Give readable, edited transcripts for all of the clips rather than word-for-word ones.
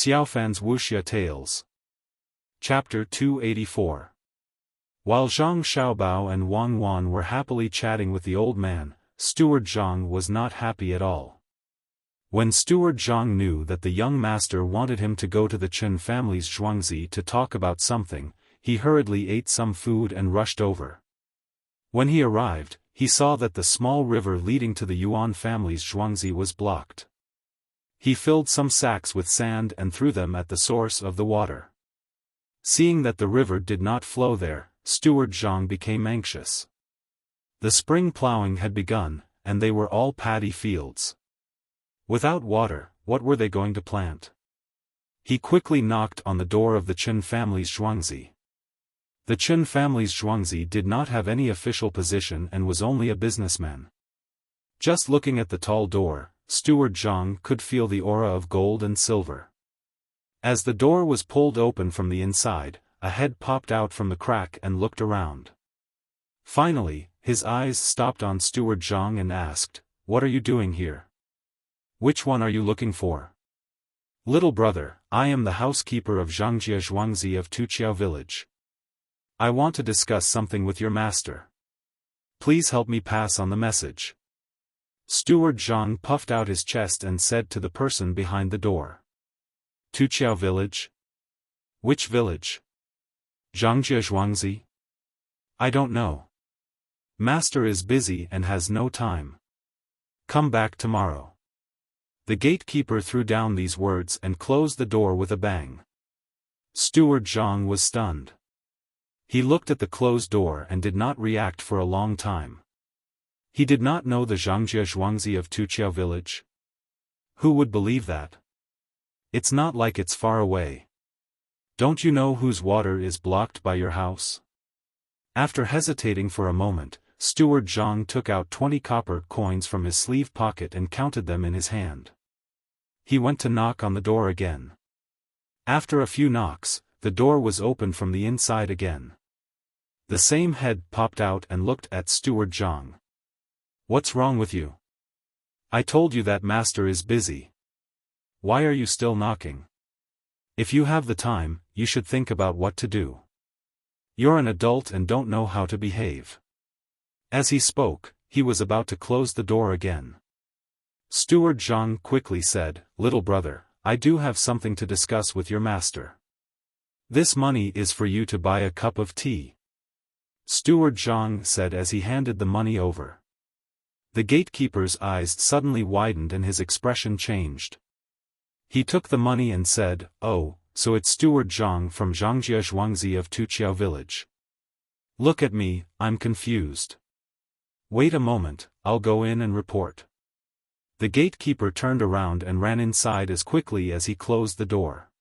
Xiaofan's Wuxia Tales. Chapter 284. While Zhang Xiaobao and Wang Wan were happily chatting with the old man, Steward Zhang was not happy at all. When Steward Zhang knew that the young master wanted him to go to the Chen family's zhuangzi to talk about something, he hurriedly ate some food and rushed over. When he arrived, he saw that the small river leading to the Yuan family's zhuangzi was blocked. He filled some sacks with sand and threw them at the source of the water. Seeing that the river did not flow there, Steward Zhang became anxious. The spring plowing had begun, and they were all paddy fields. Without water, what were they going to plant? He quickly knocked on the door of the Chen family's zhuangzi. The Chen family's zhuangzi did not have any official position and was only a businessman. Just looking at the tall door, Steward Zhang could feel the aura of gold and silver. As the door was pulled open from the inside, a head popped out from the crack and looked around. Finally, his eyes stopped on Steward Zhang and asked, "What are you doing here? Which one are you looking for?" "Little brother, I am the housekeeper of Zhangjia Zhuangzi of Wuxia village. I want to discuss something with your master. Please help me pass on the message." Steward Zhang puffed out his chest and said to the person behind the door. "Wuxia village? Which village? Zhangjia Zhuangzi? I don't know. Master is busy and has no time. Come back tomorrow." The gatekeeper threw down these words and closed the door with a bang. Steward Zhang was stunned. He looked at the closed door and did not react for a long time. He did not know the Zhangjia Zhuangzi of Wuxia village. Who would believe that? It's not like it's far away. Don't you know whose water is blocked by your house? After hesitating for a moment, Steward Zhang took out 20 copper coins from his sleeve pocket and counted them in his hand. He went to knock on the door again. After a few knocks, the door was opened from the inside again. The same head popped out and looked at Steward Zhang. "What's wrong with you? I told you that master is busy. Why are you still knocking? If you have the time, you should think about what to do. You're an adult and don't know how to behave." As he spoke, he was about to close the door again. Steward Zhang quickly said, "Little brother, I do have something to discuss with your master. This money is for you to buy a cup of tea." Steward Zhang said as he handed the money over. The gatekeeper's eyes suddenly widened and his expression changed. He took the money and said, "Oh, so it's Steward Zhang from Zhangjia Zhuangzi of Wuxia village. Look at me, I'm confused. Wait a moment, I'll go in and report." The gatekeeper turned around and ran inside as quickly as he closed the door.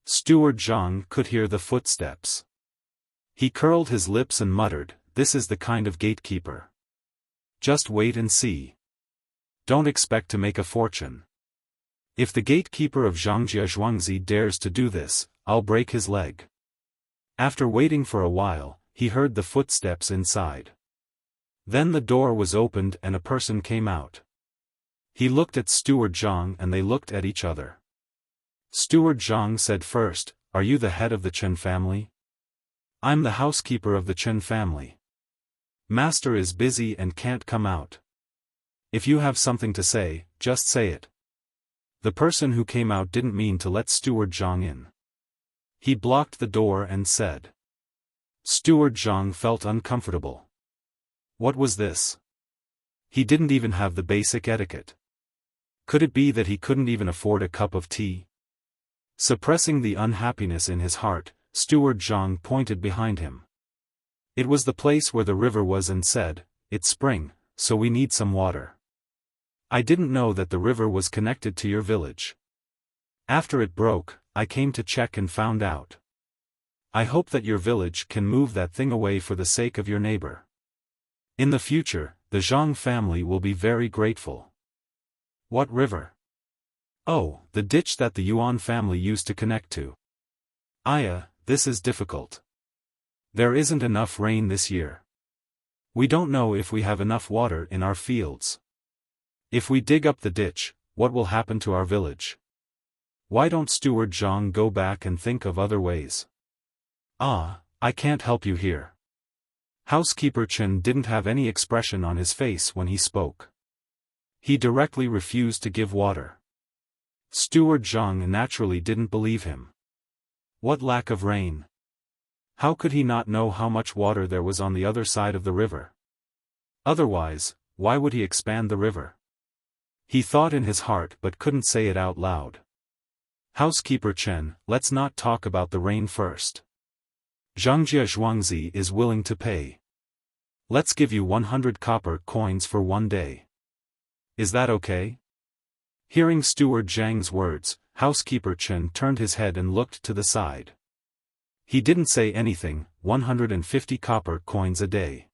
Steward Zhang could hear the footsteps. He curled his lips and muttered, "This is the kind of gatekeeper. Just wait and see. Don't expect to make a fortune. If the gatekeeper of Zhangjia Zhuangzi dares to do this, I'll break his leg." After waiting for a while, he heard the footsteps inside. Then the door was opened and a person came out. He looked at Steward Zhang and they looked at each other. Steward Zhang said first, "Are you the head of the Chen family?" "I'm the housekeeper of the Chen family. Master is busy and can't come out. If you have something to say, just say it." The person who came out didn't mean to let Steward Zhang in. He blocked the door and said. Steward Zhang felt uncomfortable. What was this? He didn't even have the basic etiquette. Could it be that he couldn't even afford a cup of tea? Suppressing the unhappiness in his heart, Steward Zhang pointed behind him. It was the place where the river was and said, "It's spring, so we need some water. I didn't know that the river was connected to your village. After it broke, I came to check and found out. I hope that your village can move that thing away for the sake of your neighbor. In the future, the Zhang family will be very grateful." "What river?" "Oh, the ditch that the Yuan family used to connect to." This is difficult. There isn't enough rain this year. We don't know if we have enough water in our fields. If we dig up the ditch, what will happen to our village? Why don't Steward Zhang go back and think of other ways? Ah, I can't help you here. Housekeeper Chen didn't have any expression on his face when he spoke. He directly refused to give water. Steward Zhang naturally didn't believe him. What lack of rain? How could he not know how much water there was on the other side of the river? Otherwise, why would he expand the river? He thought in his heart but couldn't say it out loud. Housekeeper Chen, let's not talk about the rain first. Zhangjia Zhuangzi is willing to pay. Let's give you 100 copper coins for 1 day. Is that okay? Hearing Steward Zhang's words, Housekeeper Chen turned his head and looked to the side. He didn't say anything. 150 copper coins a day.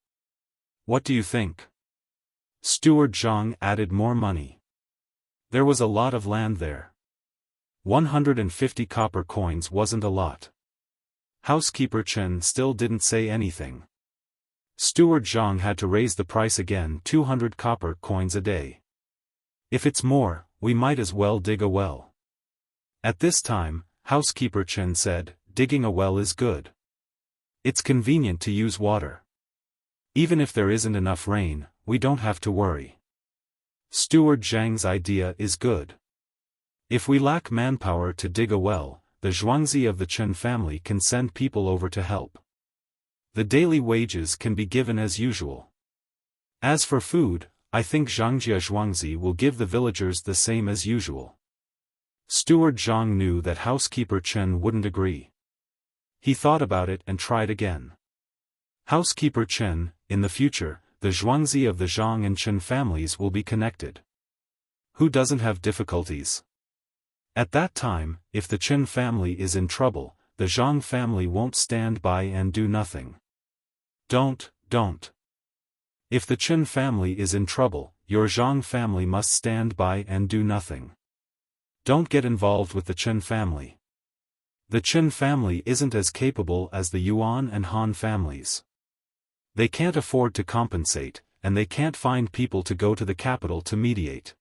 What do you think? Steward Zhang added more money. There was a lot of land there. 150 copper coins wasn't a lot. Housekeeper Chen still didn't say anything. Steward Zhang had to raise the price again. 200 copper coins a day. If it's more, we might as well dig a well. At this time, Housekeeper Chen said, digging a well is good. It's convenient to use water. Even if there isn't enough rain, we don't have to worry. Steward Zhang's idea is good. If we lack manpower to dig a well, the Zhuangzi of the Chen family can send people over to help. The daily wages can be given as usual. As for food, I think Zhangjia Zhuangzi will give the villagers the same as usual. Steward Zhang knew that Housekeeper Chen wouldn't agree. He thought about it and tried again. Housekeeper Chen, in the future, the Zhuangzi of the Zhang and Chen families will be connected. Who doesn't have difficulties? At that time, if the Chen family is in trouble, the Zhang family won't stand by and do nothing. Don't. If the Chen family is in trouble, your Zhang family must stand by and do nothing. Don't get involved with the Chen family. The Chen family isn't as capable as the Yuan and Han families. They can't afford to compensate, and they can't find people to go to the capital to mediate.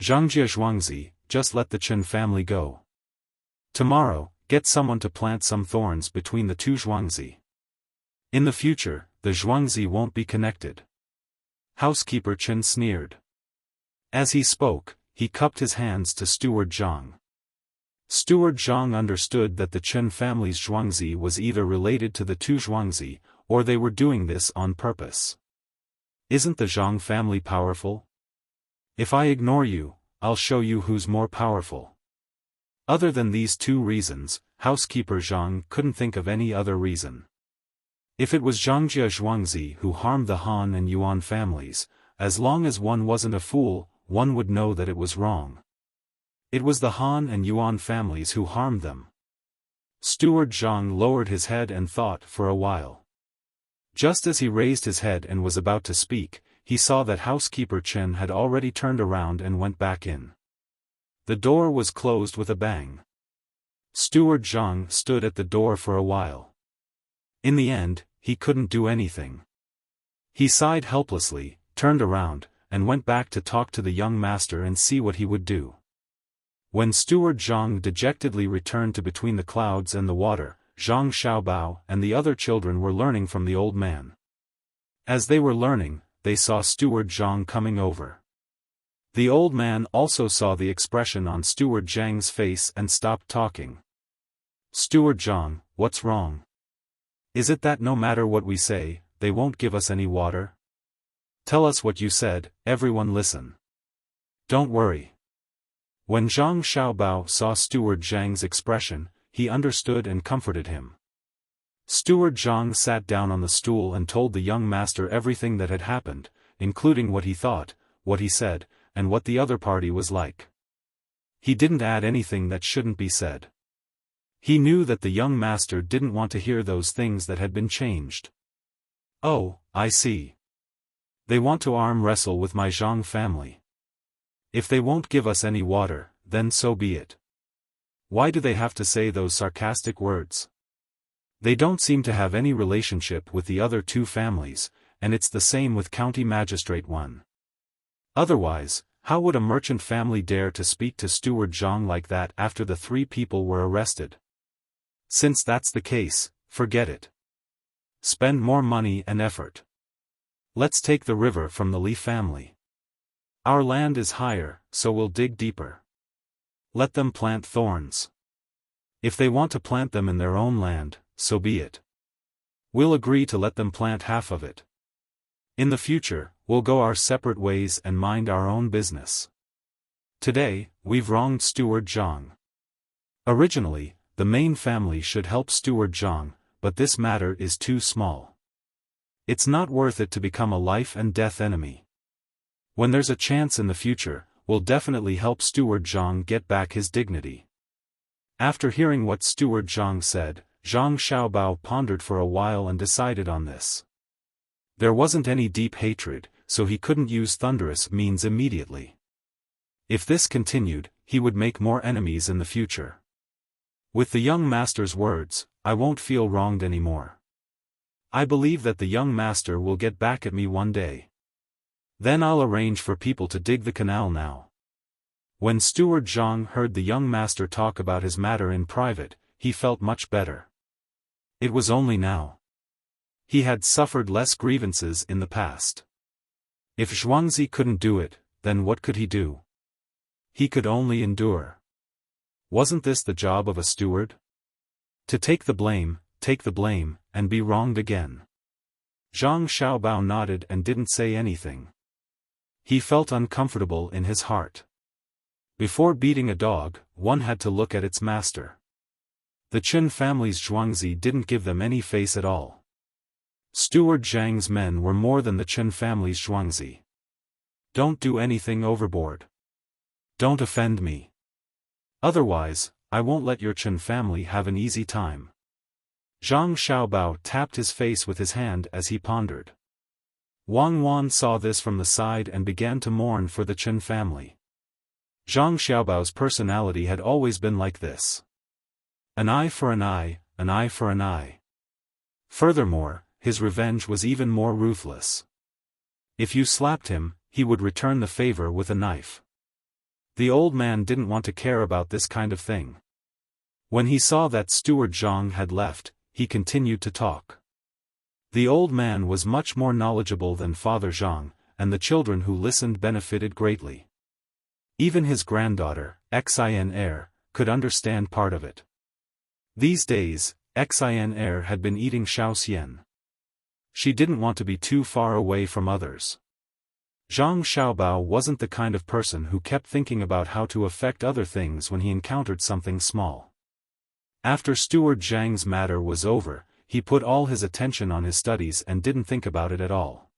Zhangjia Zhuangzi, just let the Chen family go. Tomorrow, get someone to plant some thorns between the two Zhuangzi. In the future, the Zhuangzi won't be connected. Housekeeper Chen sneered. As he spoke, he cupped his hands to Steward Zhang. Steward Zhang understood that the Chen family's Zhuangzi was either related to the two Zhuangzi, or they were doing this on purpose. Isn't the Zhang family powerful? If I ignore you, I'll show you who's more powerful. Other than these two reasons, Housekeeper Zhang couldn't think of any other reason. If it was Zhangjia Zhuangzi who harmed the Han and Yuan families, as long as one wasn't a fool, one would know that it was wrong. It was the Han and Yuan families who harmed them. Steward Zhang lowered his head and thought for a while. Just as he raised his head and was about to speak, he saw that Housekeeper Chen had already turned around and went back in. The door was closed with a bang. Steward Zhang stood at the door for a while. In the end, he couldn't do anything. He sighed helplessly, turned around, and went back to talk to the young master and see what he would do. When Steward Zhang dejectedly returned to between the clouds and the water, Zhang Xiaobao and the other children were learning from the old man. As they were learning, they saw Steward Zhang coming over. The old man also saw the expression on Steward Zhang's face and stopped talking. Steward Zhang, what's wrong? Is it that no matter what we say, they won't give us any water? Tell us what you said, everyone listen. Don't worry. When Zhang Xiaobao saw Steward Zhang's expression, he understood and comforted him. Steward Zhang sat down on the stool and told the young master everything that had happened, including what he thought, what he said, and what the other party was like. He didn't add anything that shouldn't be said. He knew that the young master didn't want to hear those things that had been changed. Oh, I see. They want to arm wrestle with my Zhang family. If they won't give us any water, then so be it. Why do they have to say those sarcastic words? They don't seem to have any relationship with the other two families, and it's the same with County Magistrate 1. Otherwise, How would a merchant family dare to speak to Steward Zhang like that after the 3 people were arrested? Since that's the case, forget it. Spend more money and effort. Let's take the river from the Li family. Our land is higher, so we'll dig deeper. Let them plant thorns. If they want to plant them in their own land, so be it. We'll agree to let them plant half of it. In the future, we'll go our separate ways and mind our own business. Today, we've wronged Steward Zhang. Originally, the main family should help Steward Zhang, but this matter is too small. It's not worth it to become a life and death enemy. When there's a chance in the future, we'll definitely help Steward Zhang get back his dignity. After hearing what Steward Zhang said, Zhang Xiaobao pondered for a while and decided on this. There wasn't any deep hatred, so he couldn't use thunderous means immediately. If this continued, he would make more enemies in the future. With the young master's words, I won't feel wronged anymore. I believe that the young master will get back at me one day. Then I'll arrange for people to dig the canal now. When Steward Zhang heard the young master talk about his matter in private, he felt much better. It was only now. He had suffered less grievances in the past. If Zhuangzi couldn't do it, then what could he do? He could only endure. Wasn't this the job of a steward? To take the blame, and be wronged again. Zhang Xiaobao nodded and didn't say anything. He felt uncomfortable in his heart. Before beating a dog, one had to look at its master. The Qin family's Zhuangzi didn't give them any face at all. Steward Zhang's men were more than the Qin family's Zhuangzi. Don't do anything overboard. Don't offend me. Otherwise, I won't let your Qin family have an easy time. Zhang Xiaobao tapped his face with his hand as he pondered. Wang Wan saw this from the side and began to mourn for the Qin family. Zhang Xiaobao's personality had always been like this. An eye for an eye, an eye for an eye. Furthermore, his revenge was even more ruthless. If you slapped him, he would return the favor with a knife. The old man didn't want to care about this kind of thing. When he saw that Steward Zhang had left, he continued to talk. The old man was much more knowledgeable than Father Zhang, and the children who listened benefited greatly. Even his granddaughter, Xin Er, could understand part of it. These days, Xin Er had been eating Xiaoxian. She didn't want to be too far away from others. Zhang Xiaobao wasn't the kind of person who kept thinking about how to affect other things when he encountered something small. After Steward Zhang's matter was over, he put all his attention on his studies and didn't think about it at all.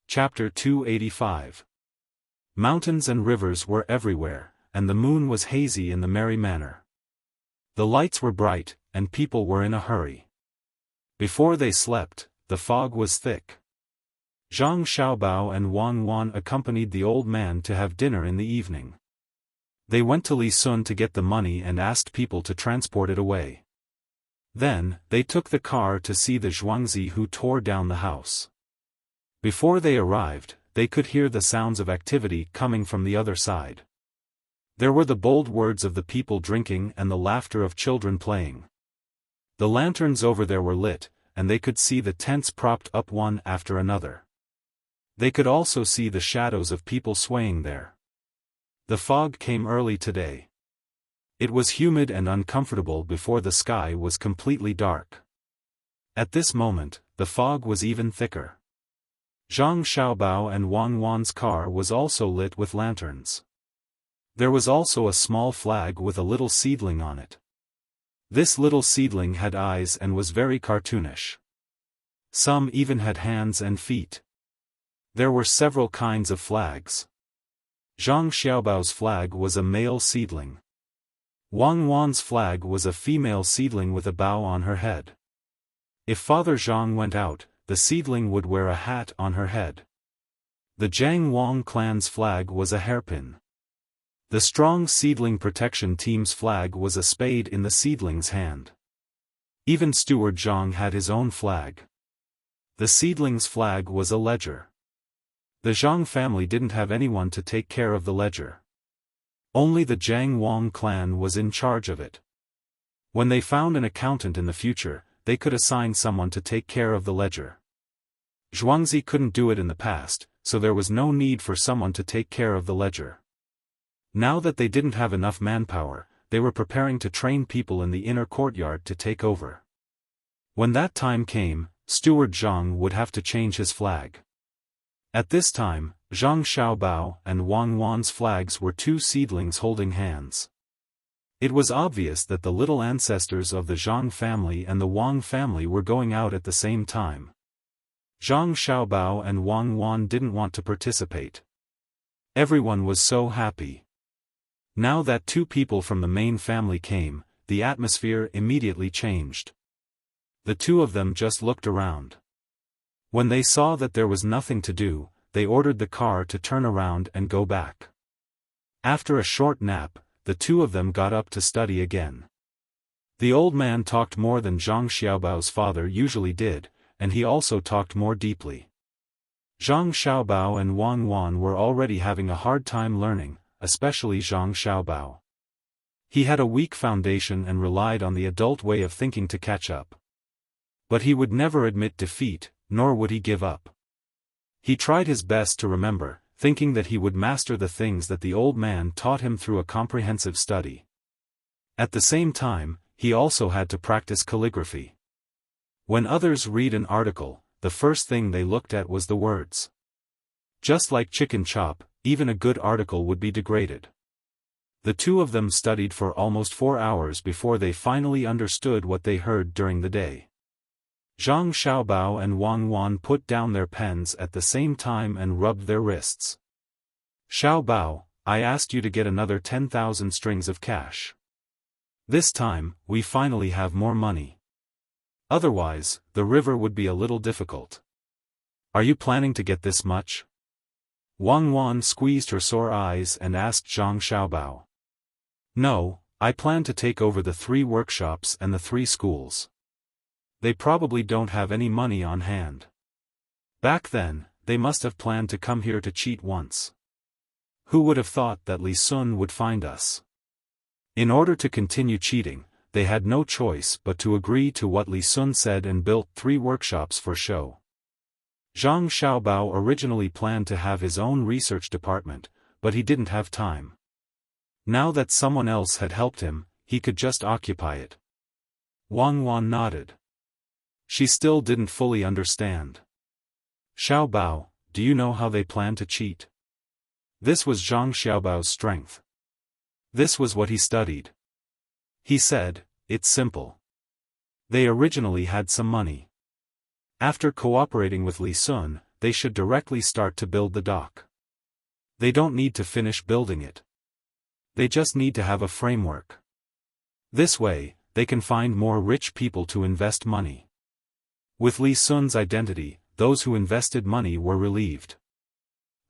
Chapter 285. Mountains and rivers were everywhere, and the moon was hazy in the merry manner. The lights were bright, and people were in a hurry. Before they slept, the fog was thick. Zhang Xiaobao and Wang Wan accompanied the old man to have dinner in the evening. They went to Li Sun to get the money and asked people to transport it away. Then, they took the car to see the Zhuangzi who tore down the house. Before they arrived, they could hear the sounds of activity coming from the other side. There were the bold words of the people drinking and the laughter of children playing. The lanterns over there were lit, and they could see the tents propped up one after another. They could also see the shadows of people swaying there. The fog came early today. It was humid and uncomfortable before the sky was completely dark. At this moment, the fog was even thicker. Zhang Xiaobao and Wang Wan's car was also lit with lanterns. There was also a small flag with a little seedling on it. This little seedling had eyes and was very cartoonish. Some even had hands and feet. There were several kinds of flags. Zhang Xiaobao's flag was a male seedling. Wang Wan's flag was a female seedling with a bow on her head. If Father Zhang went out, the seedling would wear a hat on her head. The Zhang Wang clan's flag was a hairpin. The strong seedling protection team's flag was a spade in the seedling's hand. Even Steward Zhang had his own flag. The seedling's flag was a ledger. The Zhang family didn't have anyone to take care of the ledger. Only the Jiang Wang clan was in charge of it. When they found an accountant in the future, they could assign someone to take care of the ledger. Zhuangzi couldn't do it in the past, so there was no need for someone to take care of the ledger. Now that they didn't have enough manpower, they were preparing to train people in the inner courtyard to take over. When that time came, Steward Zhang would have to change his flag. At this time, Zhang Xiaobao and Wang Wan's flags were two seedlings holding hands. It was obvious that the little ancestors of the Zhang family and the Wang family were going out at the same time. Zhang Xiaobao and Wang Wan didn't want to participate. Everyone was so happy. Now that two people from the main family came, the atmosphere immediately changed. The two of them just looked around. When they saw that there was nothing to do, they ordered the car to turn around and go back. After a short nap, the two of them got up to study again. The old man talked more than Zhang Xiaobao's father usually did, and he also talked more deeply. Zhang Xiaobao and Wang Wan were already having a hard time learning, especially Zhang Xiaobao. He had a weak foundation and relied on the adult way of thinking to catch up. But he would never admit defeat, nor would he give up. He tried his best to remember, thinking that he would master the things that the old man taught him through a comprehensive study. At the same time, he also had to practice calligraphy. When others read an article, the first thing they looked at was the words. Just like chicken chop, even a good article would be degraded. The two of them studied for almost 4 hours before they finally understood what they heard during the day. Zhang Xiaobao and Wang Wan put down their pens at the same time and rubbed their wrists. Xiaobao, I asked you to get another 10,000 strings of cash. This time, we finally have more money. Otherwise, the river would be a little difficult. Are you planning to get this much? Wang Wan squeezed her sore eyes and asked Zhang Xiaobao. No, I plan to take over the 3 workshops and the 3 schools. They probably don't have any money on hand. Back then, they must have planned to come here to cheat once. Who would have thought that Li Sun would find us? In order to continue cheating, they had no choice but to agree to what Li Sun said and built 3 workshops for show. Zhang Xiaobao originally planned to have his own research department, but he didn't have time. Now that someone else had helped him, he could just occupy it. Wang Wan nodded. She still didn't fully understand. Xiaobao, do you know how they plan to cheat? This was Zhang Xiaobao's strength. This was what he studied. He said, it's simple. They originally had some money. After cooperating with Li Sun, they should directly start to build the dock. They don't need to finish building it. They just need to have a framework. This way, they can find more rich people to invest money. With Li Sun's identity, those who invested money were relieved.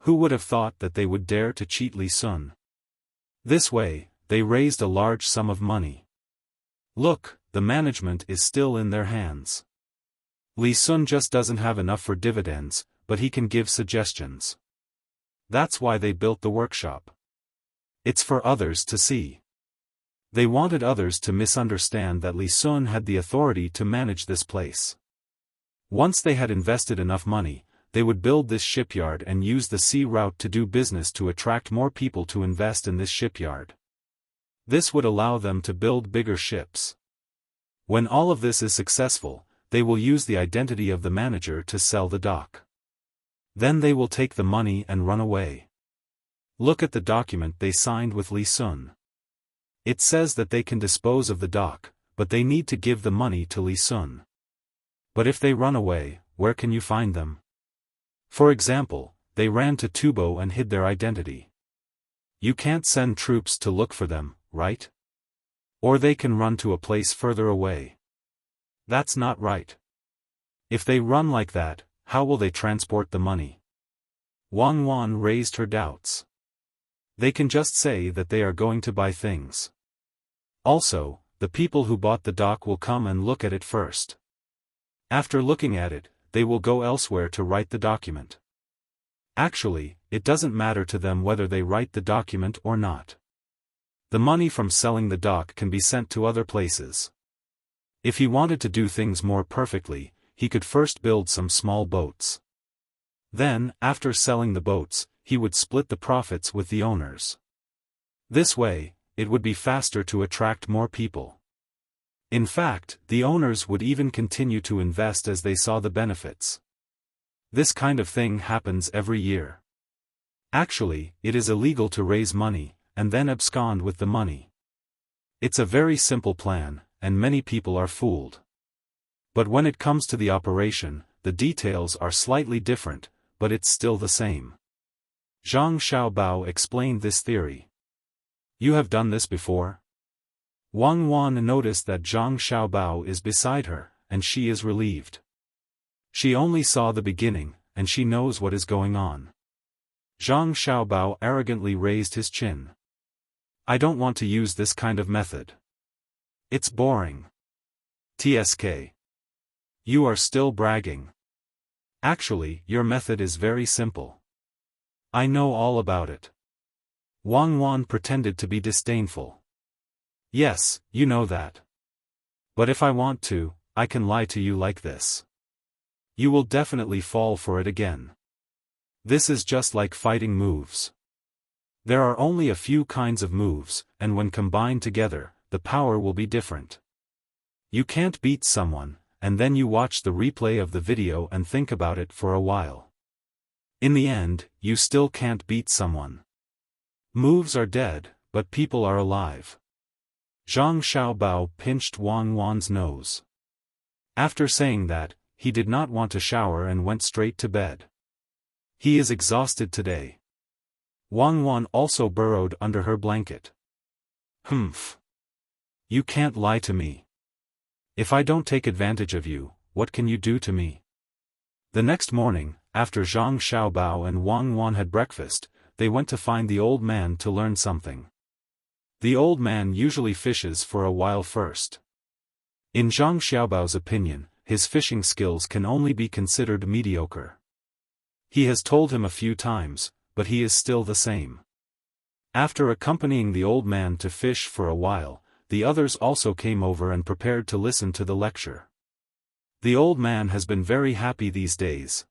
Who would have thought that they would dare to cheat Li Sun? This way, they raised a large sum of money. Look, the management is still in their hands. Li Sun just doesn't have enough for dividends, but he can give suggestions. That's why they built the workshop. It's for others to see. They wanted others to misunderstand that Li Sun had the authority to manage this place. Once they had invested enough money, they would build this shipyard and use the sea route to do business to attract more people to invest in this shipyard. This would allow them to build bigger ships. When all of this is successful, they will use the identity of the manager to sell the dock. Then they will take the money and run away. Look at the document they signed with Li Sun. It says that they can dispose of the dock, but they need to give the money to Li Sun. But if they run away, where can you find them? For example, they ran to Tubo and hid their identity. You can't send troops to look for them, right? Or they can run to a place further away. That's not right. If they run like that, how will they transport the money? Wang Wan raised her doubts. They can just say that they are going to buy things. Also, the people who bought the dock will come and look at it first. After looking at it, they will go elsewhere to write the document. Actually, it doesn't matter to them whether they write the document or not. The money from selling the doc can be sent to other places. If he wanted to do things more perfectly, he could first build some small boats. Then, after selling the boats, he would split the profits with the owners. This way, it would be faster to attract more people. In fact, the owners would even continue to invest as they saw the benefits. This kind of thing happens every year. Actually, it is illegal to raise money, and then abscond with the money. It's a very simple plan, and many people are fooled. But when it comes to the operation, the details are slightly different, but it's still the same. Zhang Xiaobao explained this theory. You have done this before? Wang Wan noticed that Zhang Xiaobao is beside her, and she is relieved. She only saw the beginning, and she knows what is going on. Zhang Xiaobao arrogantly raised his chin. I don't want to use this kind of method. It's boring. TSK. You are still bragging. Actually, your method is very simple. I know all about it. Wang Wan pretended to be disdainful. Yes, you know that. But if I want to, I can lie to you like this. You will definitely fall for it again. This is just like fighting moves. There are only a few kinds of moves, and when combined together, the power will be different. You can't beat someone, and then you watch the replay of the video and think about it for a while. In the end, you still can't beat someone. Moves are dead, but people are alive. Zhang Xiaobao pinched Wang Wan's nose. After saying that, he did not want to shower and went straight to bed. He is exhausted today. Wang Wan also burrowed under her blanket. Humph. You can't lie to me. If I don't take advantage of you, what can you do to me? The next morning, after Zhang Xiaobao and Wang Wan had breakfast, they went to find the old man to learn something. The old man usually fishes for a while first. In Zhang Xiaobao's opinion, his fishing skills can only be considered mediocre. He has told him a few times, but he is still the same. After accompanying the old man to fish for a while, the others also came over and prepared to listen to the lecture. The old man has been very happy these days.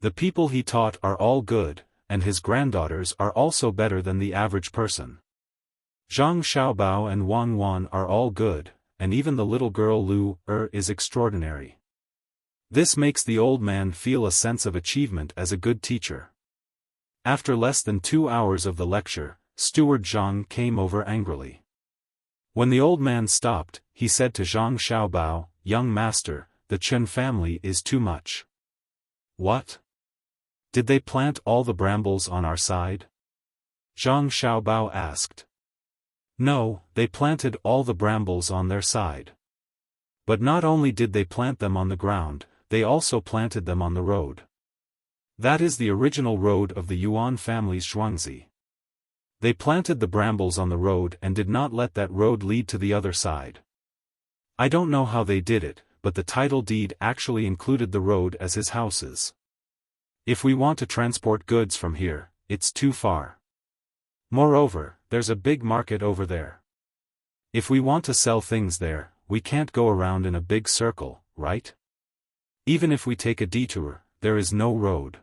The people he taught are all good, and his granddaughters are also better than the average person. Zhang Xiaobao and Wang Wan are all good, and even the little girl Lu is extraordinary. This makes the old man feel a sense of achievement as a good teacher. After less than 2 hours of the lecture, Steward Zhang came over angrily. When the old man stopped, he said to Zhang Xiaobao, "Young master, the Chen family is too much." What? Did they plant all the brambles on our side? Zhang Xiaobao asked. No, they planted all the brambles on their side. But not only did they plant them on the ground, they also planted them on the road. That is the original road of the Yuan family's Zhuangzi. They planted the brambles on the road and did not let that road lead to the other side. I don't know how they did it, but the title deed actually included the road as his houses. If we want to transport goods from here, it's too far. Moreover, there's a big market over there. If we want to sell things there, we can't go around in a big circle, right? Even if we take a detour, there is no road.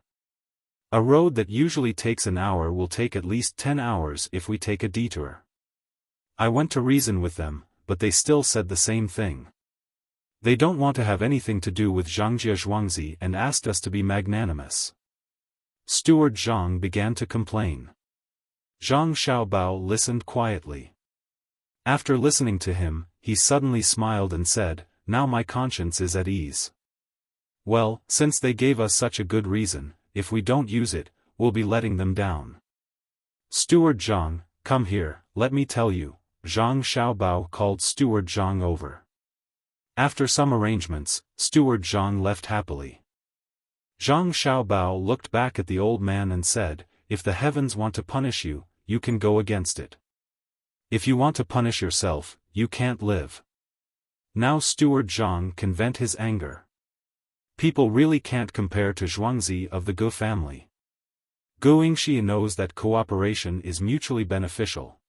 A road that usually takes an hour will take at least 10 hours if we take a detour. I went to reason with them, but they still said the same thing. They don't want to have anything to do with Zhangjia Zhuangzi and asked us to be magnanimous. Steward Zhang began to complain. Zhang Xiaobao listened quietly. After listening to him, he suddenly smiled and said, "Now my conscience is at ease. Well, since they gave us such a good reason, if we don't use it, we'll be letting them down." Steward Zhang, come here, let me tell you. Zhang Xiaobao called Steward Zhang over. After some arrangements, Steward Zhang left happily. Zhang Xiaobao looked back at the old man and said, "If the heavens want to punish you, you can go against it. If you want to punish yourself, you can't live." Now Steward Zhang can vent his anger. People really can't compare to Zhuangzi of the Gu family. Wuxia knows that cooperation is mutually beneficial.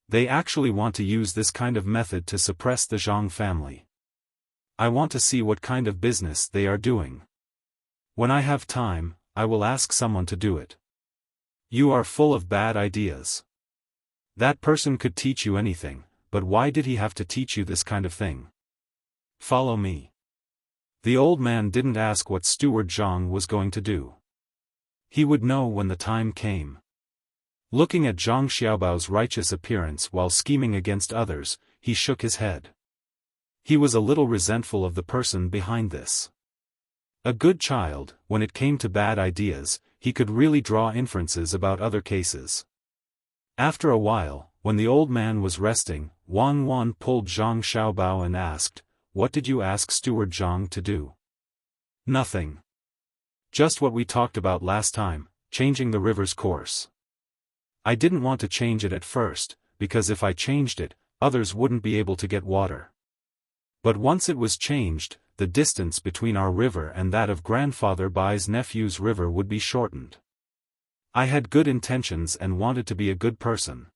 They actually want to use this kind of method to suppress the Zhang family. I want to see what kind of business they are doing. When I have time, I will ask someone to do it. You are full of bad ideas. That person could teach you anything, but why did he have to teach you this kind of thing? Follow me. The old man didn't ask what Steward Zhang was going to do. He would know when the time came. Looking at Zhang Xiaobao's righteous appearance while scheming against others, he shook his head. He was a little resentful of the person behind this. A good child, when it came to bad ideas, he could really draw inferences about other cases. After a while, when the old man was resting, Wang Wan pulled Zhang Xiaobao and asked, "What did you ask Steward Zhang to do?" "Nothing. Just what we talked about last time, changing the river's course. I didn't want to change it at first, because if I changed it, others wouldn't be able to get water. But once it was changed, the distance between our river and that of Grandfather Bai's nephew's river would be shortened. I had good intentions and wanted to be a good person.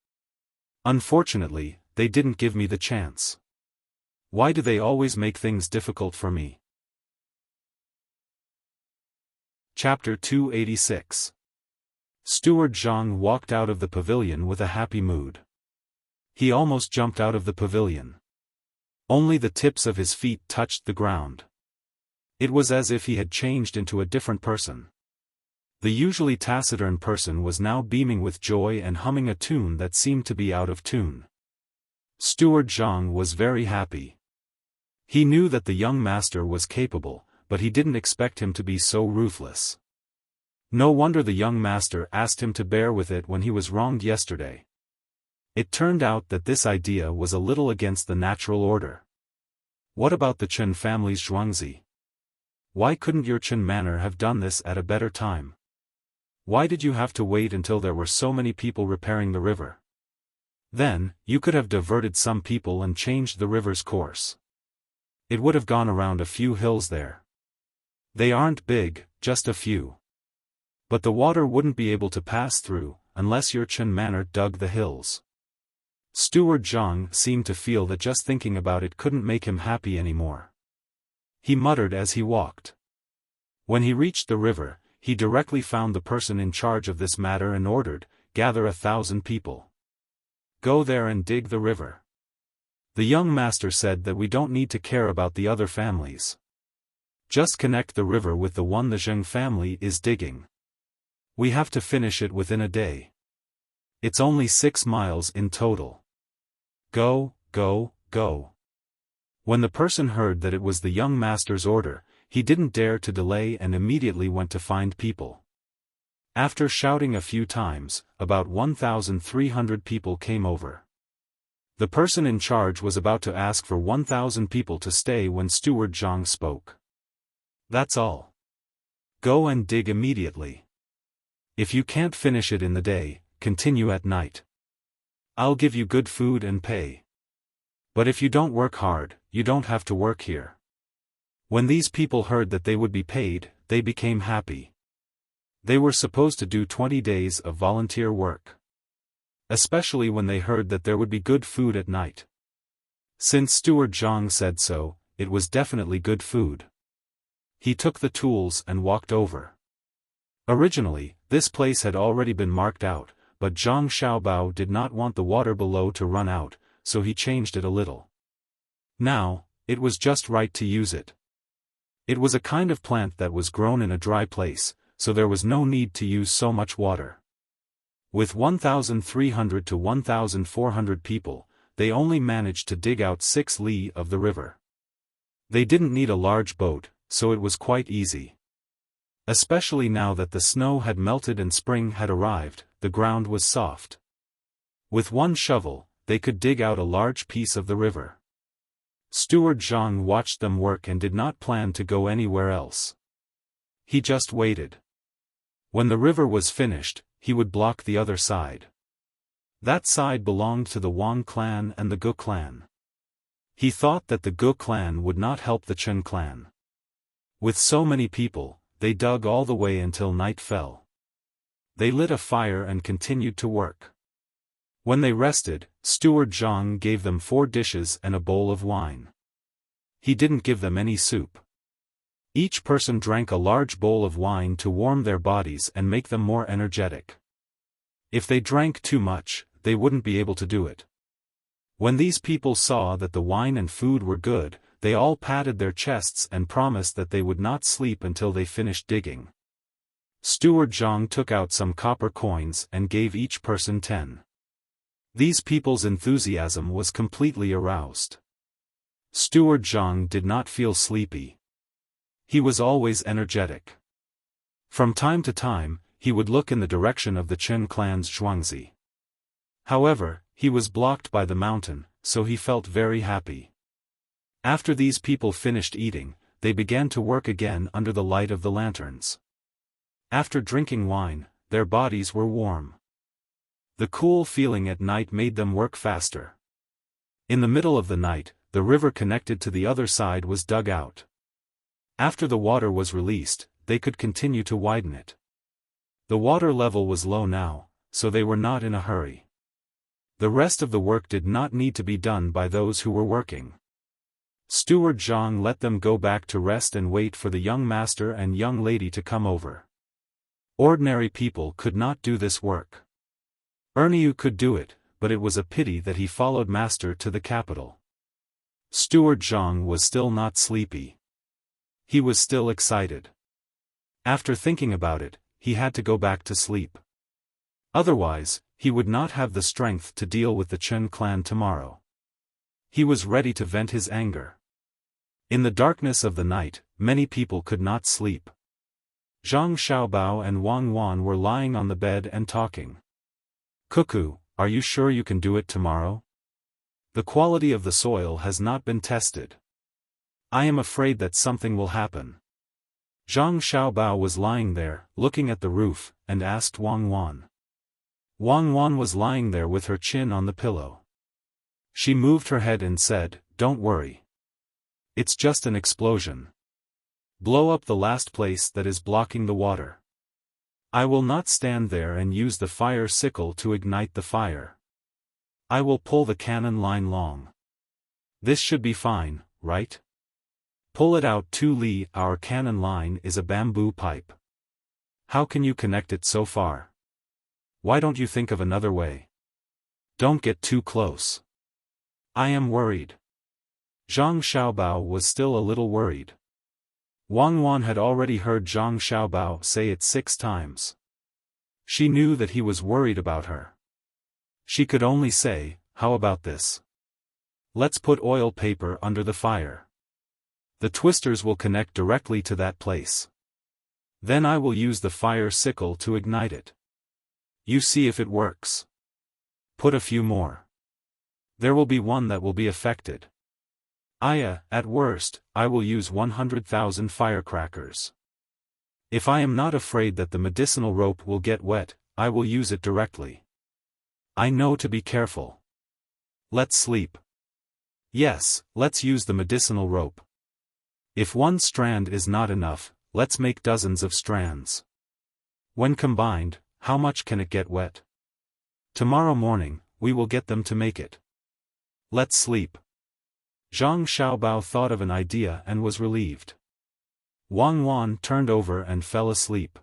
Unfortunately, they didn't give me the chance. Why do they always make things difficult for me?" Chapter 286. Steward Zhang walked out of the pavilion with a happy mood. He almost jumped out of the pavilion. Only the tips of his feet touched the ground. It was as if he had changed into a different person. The usually taciturn person was now beaming with joy and humming a tune that seemed to be out of tune. Steward Zhang was very happy. He knew that the young master was capable, but he didn't expect him to be so ruthless. No wonder the young master asked him to bear with it when he was wronged yesterday. It turned out that this idea was a little against the natural order. What about the Chen family's Zhuangzi? Why couldn't your Chen manor have done this at a better time? Why did you have to wait until there were so many people repairing the river? Then, you could have diverted some people and changed the river's course. It would have gone around a few hills there. They aren't big, just a few. But the water wouldn't be able to pass through, unless your Chen manor dug the hills. Steward Zhang seemed to feel that just thinking about it couldn't make him happy anymore. He muttered as he walked. When he reached the river, he directly found the person in charge of this matter and ordered, "Gather 1,000 people. Go there and dig the river." The young master said that we don't need to care about the other families. Just connect the river with the one the Zheng family is digging. We have to finish it within a day. It's only 6 miles in total. Go, go, go. When the person heard that it was the young master's order, he didn't dare to delay and immediately went to find people. After shouting a few times, about 1,300 people came over. The person in charge was about to ask for 1,000 people to stay when Steward Zhang spoke. "That's all. Go and dig immediately. If you can't finish it in the day, continue at night. I'll give you good food and pay. But if you don't work hard, you don't have to work here." When these people heard that they would be paid, they became happy. They were supposed to do 20 days of volunteer work. Especially when they heard that there would be good food at night. Since Steward Zhang said so, it was definitely good food. He took the tools and walked over. Originally, this place had already been marked out, but Zhang Xiaobao did not want the water below to run out, so he changed it a little. Now, it was just right to use it. It was a kind of plant that was grown in a dry place, so there was no need to use so much water. With 1,300 to 1,400 people, they only managed to dig out 6 li of the river. They didn't need a large boat, so it was quite easy. Especially now that the snow had melted and spring had arrived, the ground was soft. With one shovel, they could dig out a large piece of the river. Steward Zhang watched them work and did not plan to go anywhere else. He just waited. When the river was finished, he would block the other side. That side belonged to the Wang clan and the Gu clan. He thought that the Gu clan would not help the Chen clan. With so many people, they dug all the way until night fell. They lit a fire and continued to work. When they rested, Steward Zhang gave them 4 dishes and a bowl of wine. He didn't give them any soup. Each person drank a large bowl of wine to warm their bodies and make them more energetic. If they drank too much, they wouldn't be able to do it. When these people saw that the wine and food were good, they all patted their chests and promised that they would not sleep until they finished digging. Steward Zhang took out some copper coins and gave each person 10. These people's enthusiasm was completely aroused. Steward Zhang did not feel sleepy. He was always energetic. From time to time, he would look in the direction of the Chen clan's Zhuangzi. However, he was blocked by the mountain, so he felt very happy. After these people finished eating, they began to work again under the light of the lanterns. After drinking wine, their bodies were warm. The cool feeling at night made them work faster. In the middle of the night, the river connected to the other side was dug out. After the water was released, they could continue to widen it. The water level was low now, so they were not in a hurry. The rest of the work did not need to be done by those who were working. Steward Zhang let them go back to rest and wait for the young master and young lady to come over. Ordinary people could not do this work. Erniu could do it, but it was a pity that he followed master to the capital. Steward Zhang was still not sleepy. He was still excited. After thinking about it, he had to go back to sleep. Otherwise, he would not have the strength to deal with the Chen clan tomorrow. He was ready to vent his anger. In the darkness of the night, many people could not sleep. Zhang Xiaobao and Wang Wan were lying on the bed and talking. "Cuckoo, are you sure you can do it tomorrow? The quality of the soil has not been tested. I am afraid that something will happen." Zhang Xiaobao was lying there, looking at the roof, and asked Wang Wan. Wang Wan was lying there with her chin on the pillow. She moved her head and said, "Don't worry. It's just an explosion. Blow up the last place that is blocking the water. I will not stand there and use the fire sickle to ignite the fire. I will pull the cannon line long. This should be fine, right? Pull it out 2 li. Our cannon line is a bamboo pipe. How can you connect it so far? Why don't you think of another way? Don't get too close. I am worried." Zhang Xiaobao was still a little worried. Wang Wan had already heard Zhang Xiaobao say it 6 times. She knew that he was worried about her. She could only say, "How about this? Let's put oil paper under the fire. The twisters will connect directly to that place. Then I will use the fire sickle to ignite it. You see if it works. Put a few more. There will be one that will be affected. At worst, I will use 100,000 firecrackers. If I am not afraid that the medicinal rope will get wet, I will use it directly. I know to be careful. Let's sleep. Yes, let's use the medicinal rope. If 1 strand is not enough, let's make dozens of strands. When combined, how much can it get wet? Tomorrow morning, we will get them to make it. Let's sleep." Zhang Xiaobao thought of an idea and was relieved. Wang Wan turned over and fell asleep.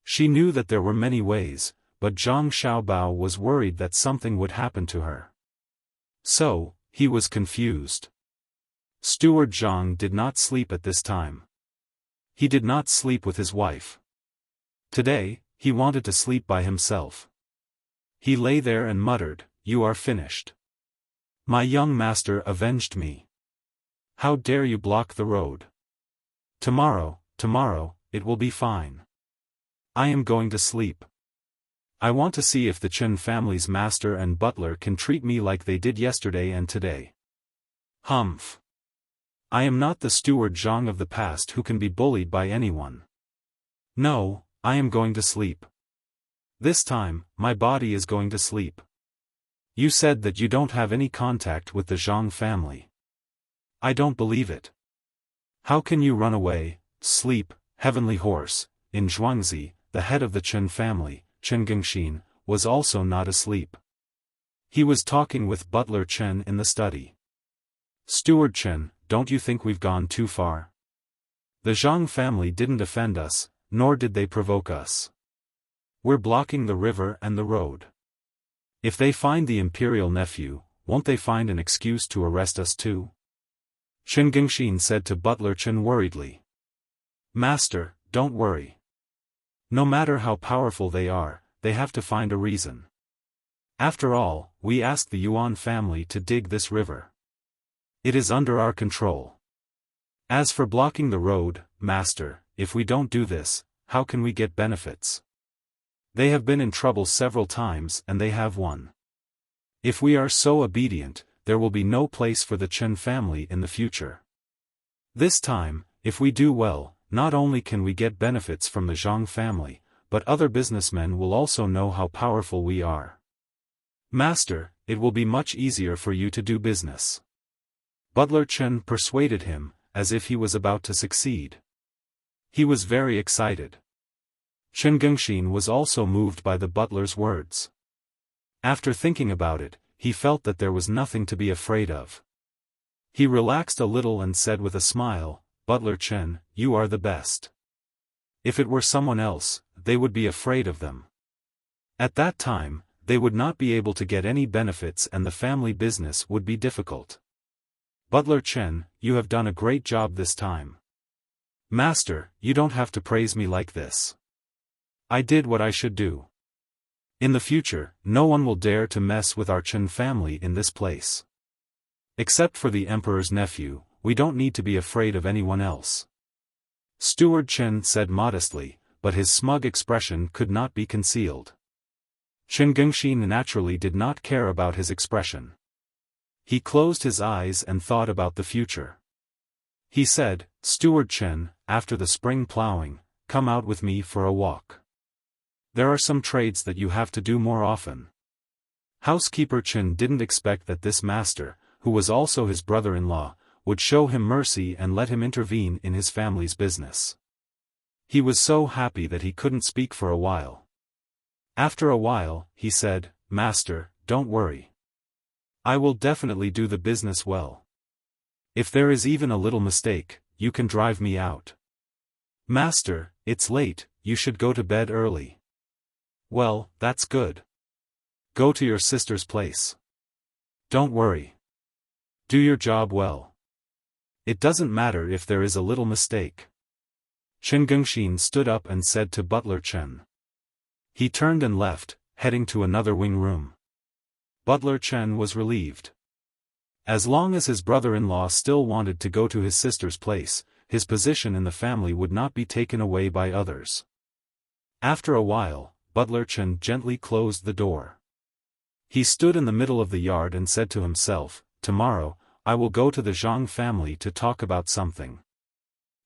She knew that there were many ways, but Zhang Xiaobao was worried that something would happen to her. So, he was confused. Steward Zhang did not sleep at this time. He did not sleep with his wife. Today, he wanted to sleep by himself. He lay there and muttered, "You are finished. My young master avenged me. How dare you block the road? Tomorrow, it will be fine. I am going to sleep. I want to see if the Chen family's master and butler can treat me like they did yesterday and today. Humph. I am not the Steward Zhang of the past who can be bullied by anyone. No, I am going to sleep. This time, my body is going to sleep. You said that you don't have any contact with the Zhang family. I don't believe it. How can you run away, sleep, heavenly horse, in Zhuangzi, the head of the Chen family, Chen Gengxin, was also not asleep. He was talking with Butler Chen in the study. "Steward Chen, don't you think we've gone too far? The Zhang family didn't offend us, nor did they provoke us. We're blocking the river and the road. If they find the imperial nephew, won't they find an excuse to arrest us too?" Chen Gengxin said to Butler Chen worriedly. "Master, don't worry. No matter how powerful they are, they have to find a reason. After all, we asked the Yuan family to dig this river. It is under our control. As for blocking the road, Master, if we don't do this, how can we get benefits? They have been in trouble several times and they have won. If we are so obedient, there will be no place for the Chen family in the future. This time, if we do well, not only can we get benefits from the Zhang family, but other businessmen will also know how powerful we are. Master, it will be much easier for you to do business." Butler Chen persuaded him, as if he was about to succeed. He was very excited. Chen Gengxin was also moved by the butler's words. After thinking about it, he felt that there was nothing to be afraid of. He relaxed a little and said with a smile, "Butler Chen, you are the best. If it were someone else, they would be afraid of them. At that time, they would not be able to get any benefits and the family business would be difficult. Butler Chen, you have done a great job this time. Master, you don't have to praise me like this. I did what I should do. In the future, no one will dare to mess with our Chen family in this place. Except for the emperor's nephew, we don't need to be afraid of anyone else." Steward Chen said modestly, but his smug expression could not be concealed. Chen Gengxin naturally did not care about his expression. He closed his eyes and thought about the future. He said, "Steward Chen, after the spring plowing, come out with me for a walk. There are some trades that you have to do more often." Housekeeper Chen didn't expect that this master, who was also his brother-in-law, would show him mercy and let him intervene in his family's business. He was so happy that he couldn't speak for a while. After a while, he said, "Master, don't worry. I will definitely do the business well. If there is even a little mistake, you can drive me out." "Master, it's late, you should go to bed early." "Well, that's good. Go to your sister's place. Don't worry. Do your job well. It doesn't matter if there is a little mistake." Chen Gengxin stood up and said to Butler Chen. He turned and left, heading to another wing room. Butler Chen was relieved. As long as his brother-in-law still wanted to go to his sister's place, his position in the family would not be taken away by others. After a while, Butler Chen gently closed the door. He stood in the middle of the yard and said to himself, "Tomorrow, I will go to the Zhang family to talk about something.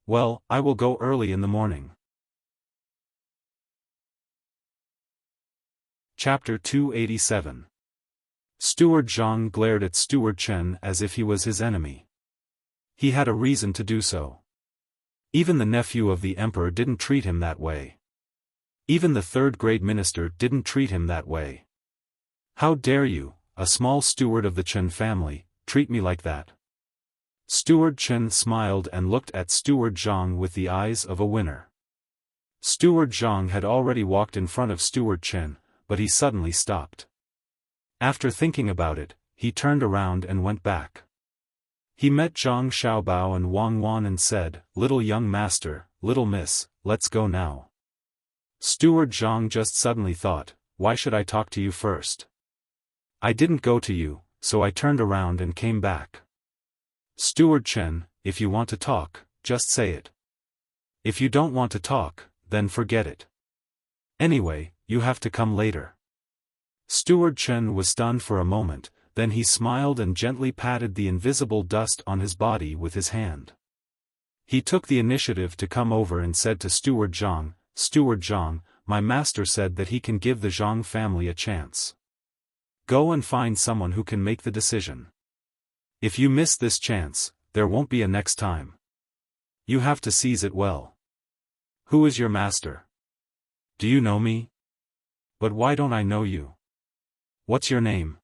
Well, I will go early in the morning." Chapter 287. Steward Zhang glared at Steward Chen as if he was his enemy. He had a reason to do so. Even the nephew of the emperor didn't treat him that way. Even the third-grade minister didn't treat him that way. "How dare you, a small steward of the Chen family, treat me like that?" Steward Chen smiled and looked at Steward Zhang with the eyes of a winner. Steward Zhang had already walked in front of Steward Chen, but he suddenly stopped. After thinking about it, he turned around and went back. He met Zhang Xiaobao and Wang Wan and said, "Little young master, little miss, let's go now." Steward Zhang just suddenly thought, "Why should I talk to you first? I didn't go to you, so I turned around and came back." "Steward Chen, if you want to talk, just say it. If you don't want to talk, then forget it. Anyway, you have to come later." Steward Chen was stunned for a moment, then he smiled and gently patted the invisible dust on his body with his hand. He took the initiative to come over and said to Steward Zhang, "Steward Zhang, my master said that he can give the Zhang family a chance. Go and find someone who can make the decision. If you miss this chance, there won't be a next time. You have to seize it well." "Who is your master?" Do you know me? But why don't I know you? What's your name?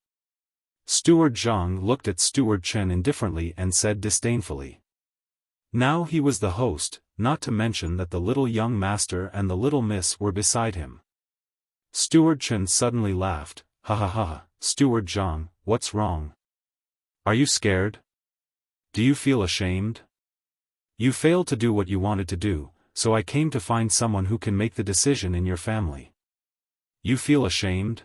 Steward Zhang looked at Steward Chen indifferently and said disdainfully. Now he was the host, not to mention that the little young master and the little miss were beside him. Steward Chen suddenly laughed. Ha ha ha, Steward Zhang, what's wrong? Are you scared? Do you feel ashamed? You failed to do what you wanted to do, so I came to find someone who can make the decision in your family. You feel ashamed?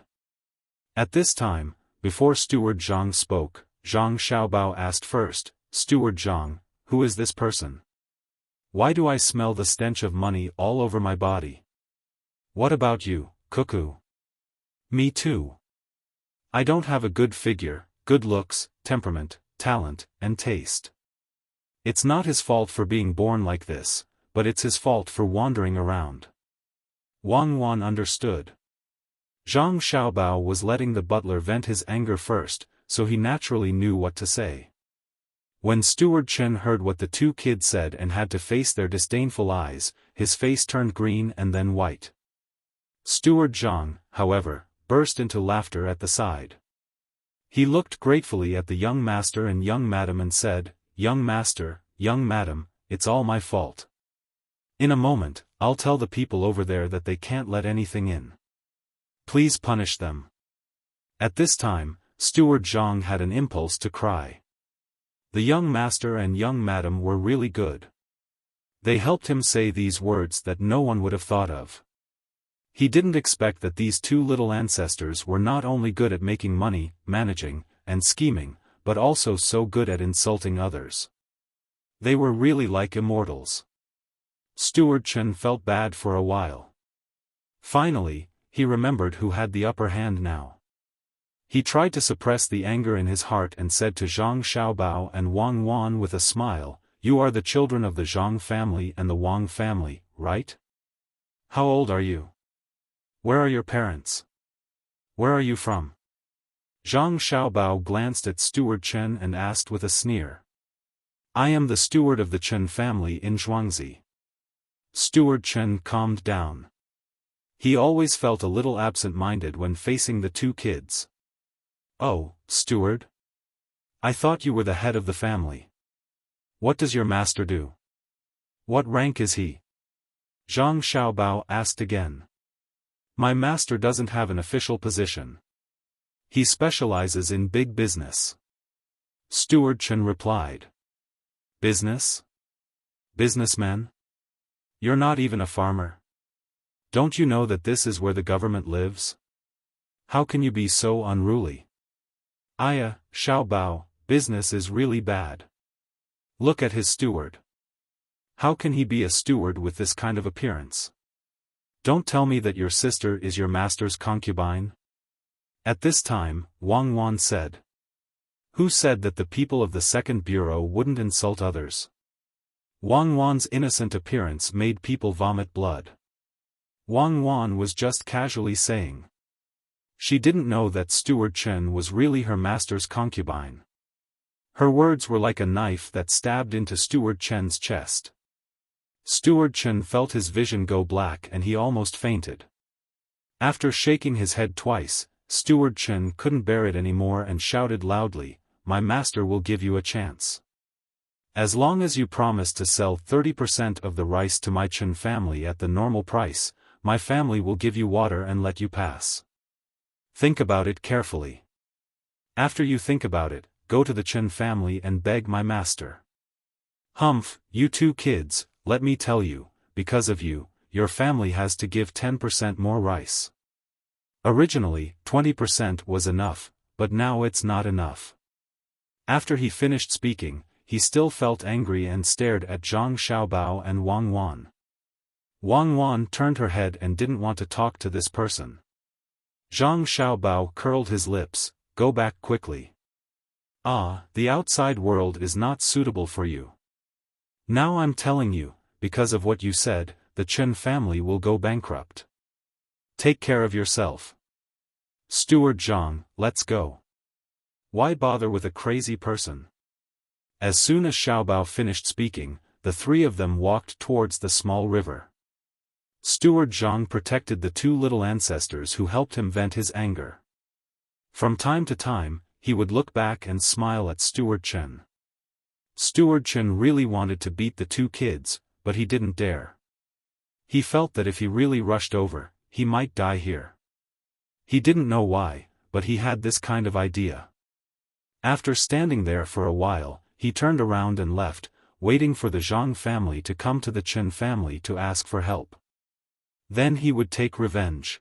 At this time, before Steward Zhang spoke, Zhang Xiaobao asked first, Steward Zhang, who is this person? Why do I smell the stench of money all over my body? What about you, cuckoo? Me too. I don't have a good figure, good looks, temperament, talent, and taste. It's not his fault for being born like this, but it's his fault for wandering around. Wang Wan understood. Zhang Xiaobao was letting the butler vent his anger first, so he naturally knew what to say. When Steward Chen heard what the two kids said and had to face their disdainful eyes, his face turned green and then white. Steward Zhang, however, burst into laughter at the side. He looked gratefully at the young master and young madam and said, Young master, young madam, it's all my fault. In a moment, I'll tell the people over there that they can't let anything in. Please punish them. At this time, Steward Zhang had an impulse to cry. The young master and young madam were really good. They helped him say these words that no one would have thought of. He didn't expect that these two little ancestors were not only good at making money, managing, and scheming, but also so good at insulting others. They were really like immortals. Steward Chen felt bad for a while. Finally, he remembered who had the upper hand now. He tried to suppress the anger in his heart and said to Zhang Xiaobao and Wang Wan with a smile, You are the children of the Zhang family and the Wang family, right? How old are you? Where are your parents? Where are you from? Zhang Xiaobao glanced at Steward Chen and asked with a sneer. I am the steward of the Chen family in Zhuangzi. Steward Chen calmed down. He always felt a little absent-minded when facing the two kids. Oh, steward? I thought you were the head of the family. What does your master do? What rank is he? Zhang Xiaobao asked again. My master doesn't have an official position. He specializes in big business. Steward Chen replied. Business? Businessman? You're not even a farmer. Don't you know that this is where the government lives? How can you be so unruly? Aya, Xiaobao, business is really bad. Look at his steward. How can he be a steward with this kind of appearance? Don't tell me that your sister is your master's concubine? At this time, Wang Wan said. Who said that the people of the second bureau wouldn't insult others? Wang Wan's innocent appearance made people vomit blood. Wang Wan was just casually saying. She didn't know that Steward Chen was really her master's concubine. Her words were like a knife that stabbed into Steward Chen's chest. Steward Chen felt his vision go black and he almost fainted. After shaking his head twice, Steward Chen couldn't bear it anymore and shouted loudly, My master will give you a chance. As long as you promise to sell 30% of the rice to my Chen family at the normal price, my family will give you water and let you pass. Think about it carefully. After you think about it, go to the Chen family and beg my master. Humph, you two kids, let me tell you, because of you, your family has to give 10% more rice. Originally, 20% was enough, but now it's not enough. After he finished speaking, he still felt angry and stared at Zhang Xiaobao and Wang Wan. Wang Wan turned her head and didn't want to talk to this person. Zhang Xiaobao curled his lips, Go back quickly. Ah, the outside world is not suitable for you. Now I'm telling you, because of what you said, the Chen family will go bankrupt. Take care of yourself. Steward Zhang, let's go. Why bother with a crazy person? As soon as Xiaobao finished speaking, the three of them walked towards the small river. Steward Zhang protected the two little ancestors who helped him vent his anger. From time to time, he would look back and smile at Steward Chen. Steward Chen really wanted to beat the two kids, but he didn't dare. He felt that if he really rushed over, he might die here. He didn't know why, but he had this kind of idea. After standing there for a while, he turned around and left, waiting for the Zhang family to come to the Chen family to ask for help. Then he would take revenge.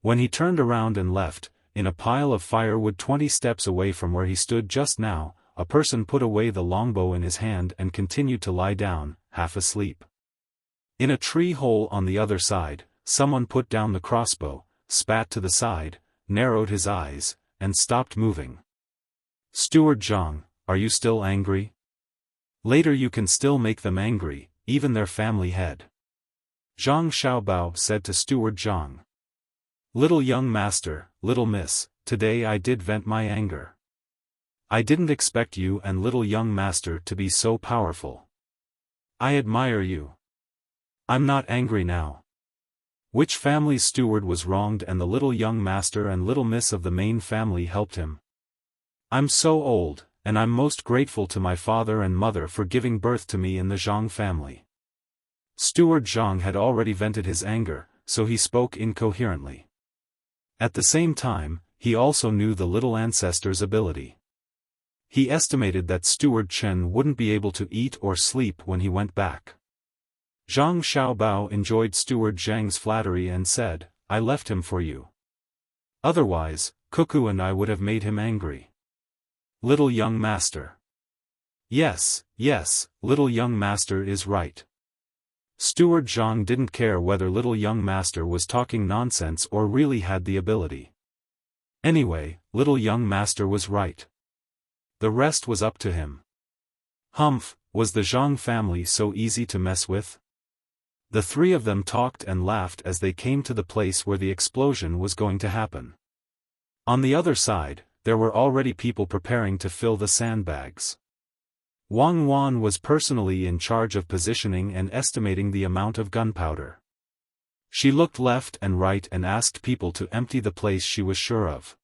When he turned around and left, in a pile of firewood 20 steps away from where he stood just now, a person put away the longbow in his hand and continued to lie down, half asleep. In a tree hole on the other side, someone put down the crossbow, spat to the side, narrowed his eyes, and stopped moving. Steward Zhang, are you still angry? Later you can still make them angry, even their family head. Zhang Xiaobao said to Steward Zhang. Little young master, little miss, today I did vent my anger. I didn't expect you and little young master to be so powerful. I admire you. I'm not angry now. Which family's steward was wronged and the little young master and little miss of the main family helped him? I'm so old, and I'm most grateful to my father and mother for giving birth to me in the Zhang family. Steward Zhang had already vented his anger, so he spoke incoherently. At the same time, he also knew the little ancestor's ability. He estimated that Steward Chen wouldn't be able to eat or sleep when he went back. Zhang Xiaobao enjoyed Steward Zhang's flattery and said, I left him for you. Otherwise, Cuckoo and I would have made him angry. Little young master. Yes, little young master is right. Steward Zhang didn't care whether little young master was talking nonsense or really had the ability. Anyway, little young master was right. The rest was up to him. Humph, was the Zhang family so easy to mess with? The three of them talked and laughed as they came to the place where the explosion was going to happen. On the other side, there were already people preparing to fill the sandbags. Wang Wan was personally in charge of positioning and estimating the amount of gunpowder. She looked left and right and asked people to empty the place she was sure of.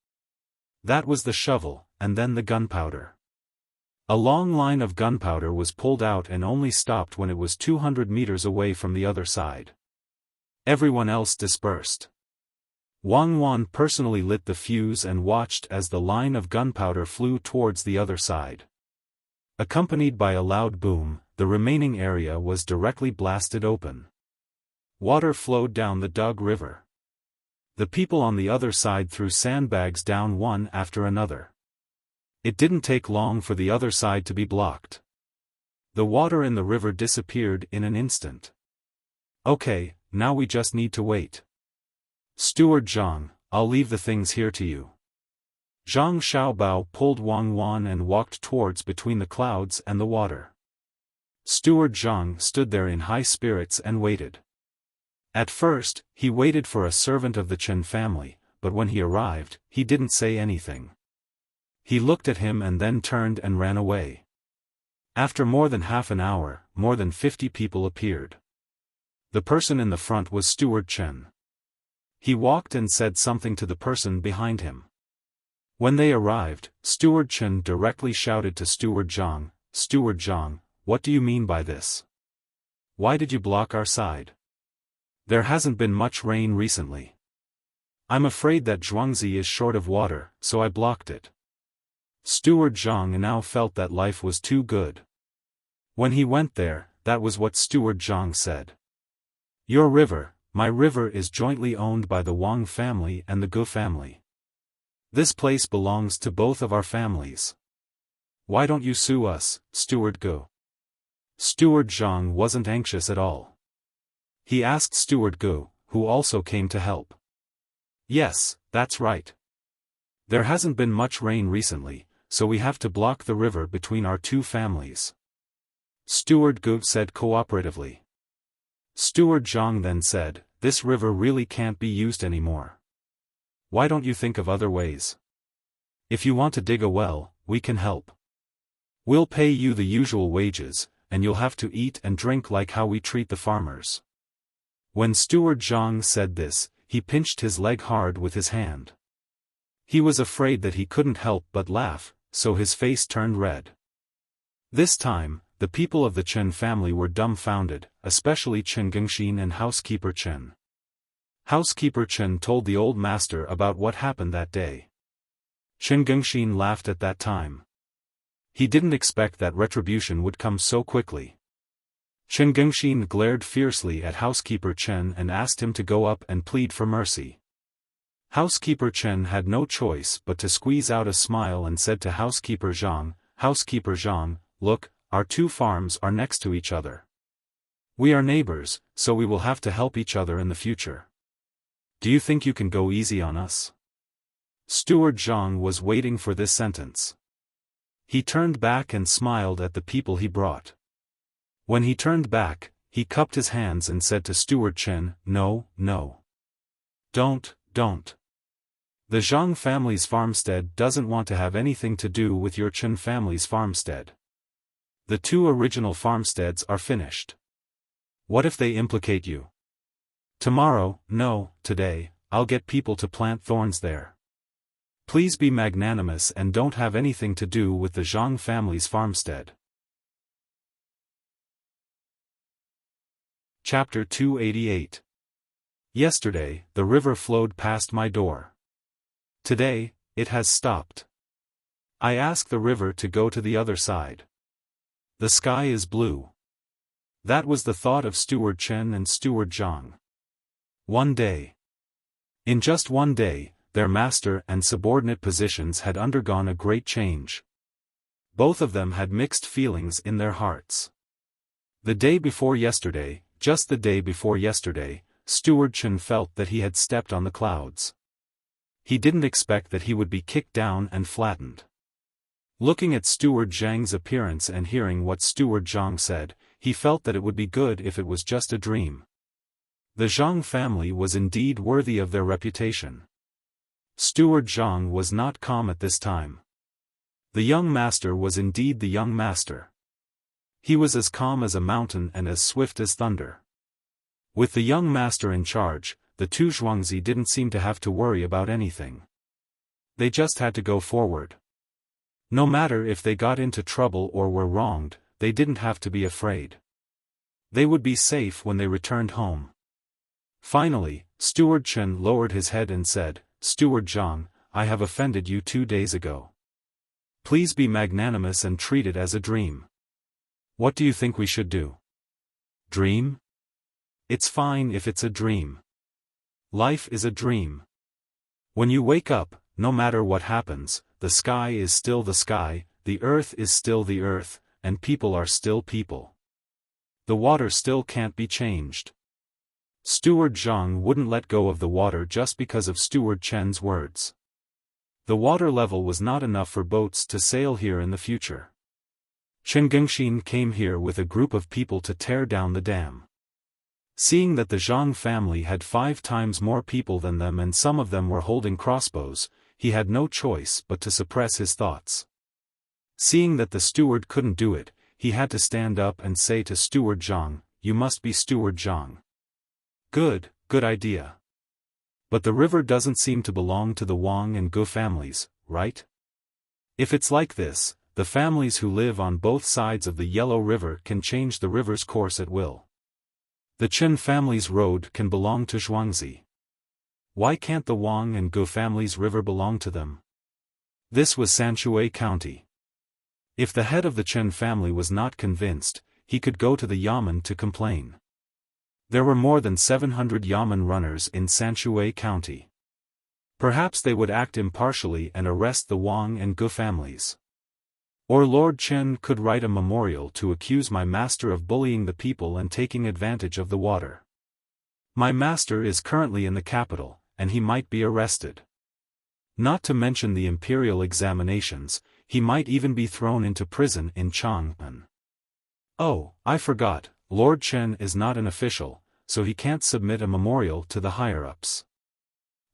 That was the shovel, and then the gunpowder. A long line of gunpowder was pulled out and only stopped when it was 200 meters away from the other side. Everyone else dispersed. Wang Wan personally lit the fuse and watched as the line of gunpowder flew towards the other side. Accompanied by a loud boom, the remaining area was directly blasted open. Water flowed down the Dug River. The people on the other side threw sandbags down one after another. It didn't take long for the other side to be blocked. The water in the river disappeared in an instant. Okay, now we just need to wait. Steward Zhang, I'll leave the things here to you. Zhang Xiaobao pulled Wang Wan and walked towards between the clouds and the water. Steward Zhang stood there in high spirits and waited. At first, he waited for a servant of the Chen family, but when he arrived, he didn't say anything. He looked at him and then turned and ran away. After more than half an hour, more than 50 people appeared. The person in the front was Steward Chen. He walked and said something to the person behind him. When they arrived, Steward Chen directly shouted to Steward Zhang, Steward Zhang, what do you mean by this? Why did you block our side? There hasn't been much rain recently. I'm afraid that Zhuangzi is short of water, so I blocked it. Steward Zhang now felt that life was too good. When he went there, that was what Steward Zhang said. Your river, my river is jointly owned by the Wang family and the Gu family. This place belongs to both of our families. Why don't you sue us, Steward Gu? Steward Zhang wasn't anxious at all. He asked Steward Gu, who also came to help. Yes, that's right. There hasn't been much rain recently, so we have to block the river between our two families. Steward Gu said cooperatively. Steward Zhang then said, this river really can't be used anymore. Why don't you think of other ways? If you want to dig a well, we can help. We'll pay you the usual wages, and you'll have to eat and drink like how we treat the farmers. When Steward Zhang said this, he pinched his leg hard with his hand. He was afraid that he couldn't help but laugh, so his face turned red. This time, the people of the Chen family were dumbfounded, especially Chen Gengxin and housekeeper Chen. Housekeeper Chen told the old master about what happened that day. Chen Gengxin laughed at that time. He didn't expect that retribution would come so quickly. Chen Gengxin glared fiercely at housekeeper Chen and asked him to go up and plead for mercy. Housekeeper Chen had no choice but to squeeze out a smile and said to Housekeeper Zhang, look, our two farms are next to each other. We are neighbors, so we will have to help each other in the future. Do you think you can go easy on us? Steward Zhang was waiting for this sentence. He turned back and smiled at the people he brought. When he turned back, he cupped his hands and said to Steward Chen, no. Don't. The Zhang family's farmstead doesn't want to have anything to do with your Chen family's farmstead. The two original farmsteads are finished. What if they implicate you? Tomorrow, no, today, I'll get people to plant thorns there. Please be magnanimous and don't have anything to do with the Zhang family's farmstead. Chapter 288. Yesterday, the river flowed past my door. Today, it has stopped. I ask the river to go to the other side. The sky is blue. That was the thought of Steward Chen and Steward Zhang. One day. In just one day, their master and subordinate positions had undergone a great change. Both of them had mixed feelings in their hearts. The day before yesterday, just the day before yesterday, Steward Chen felt that he had stepped on the clouds. He didn't expect that he would be kicked down and flattened. Looking at Steward Zhang's appearance and hearing what Steward Zhang said, he felt that it would be good if it was just a dream. The Zhang family was indeed worthy of their reputation. Steward Zhang was not calm at this time. The young master was indeed the young master. He was as calm as a mountain and as swift as thunder. With the young master in charge, the two Zhuangzi didn't seem to have to worry about anything. They just had to go forward. No matter if they got into trouble or were wronged, they didn't have to be afraid. They would be safe when they returned home. Finally, Steward Chen lowered his head and said, Steward Zhang, I have offended you 2 days ago. Please be magnanimous and treat it as a dream. What do you think we should do? Dream? It's fine if it's a dream. Life is a dream. When you wake up, no matter what happens, the sky is still the sky, the earth is still the earth, and people are still people. The water still can't be changed. Steward Zhang wouldn't let go of the water just because of Steward Chen's words. The water level was not enough for boats to sail here in the future. Chen Gengxin came here with a group of people to tear down the dam. Seeing that the Zhang family had 5 times more people than them and some of them were holding crossbows, he had no choice but to suppress his thoughts. Seeing that the steward couldn't do it, he had to stand up and say to Steward Zhang, you must be Steward Zhang. Good idea. But the river doesn't seem to belong to the Wang and Gu families, right? If it's like this, the families who live on both sides of the Yellow River can change the river's course at will. The Chen family's road can belong to Zhuangzi. Why can't the Wang and Gu family's river belong to them? This was Sanshui County. If the head of the Chen family was not convinced, he could go to the Yamen to complain. There were more than 700 Yamen runners in Sanshui County. Perhaps they would act impartially and arrest the Wang and Gu families. Or Lord Chen could write a memorial to accuse my master of bullying the people and taking advantage of the water. My master is currently in the capital, and he might be arrested. Not to mention the imperial examinations, he might even be thrown into prison in Chang'an. Oh, I forgot, Lord Chen is not an official, so he can't submit a memorial to the higher-ups.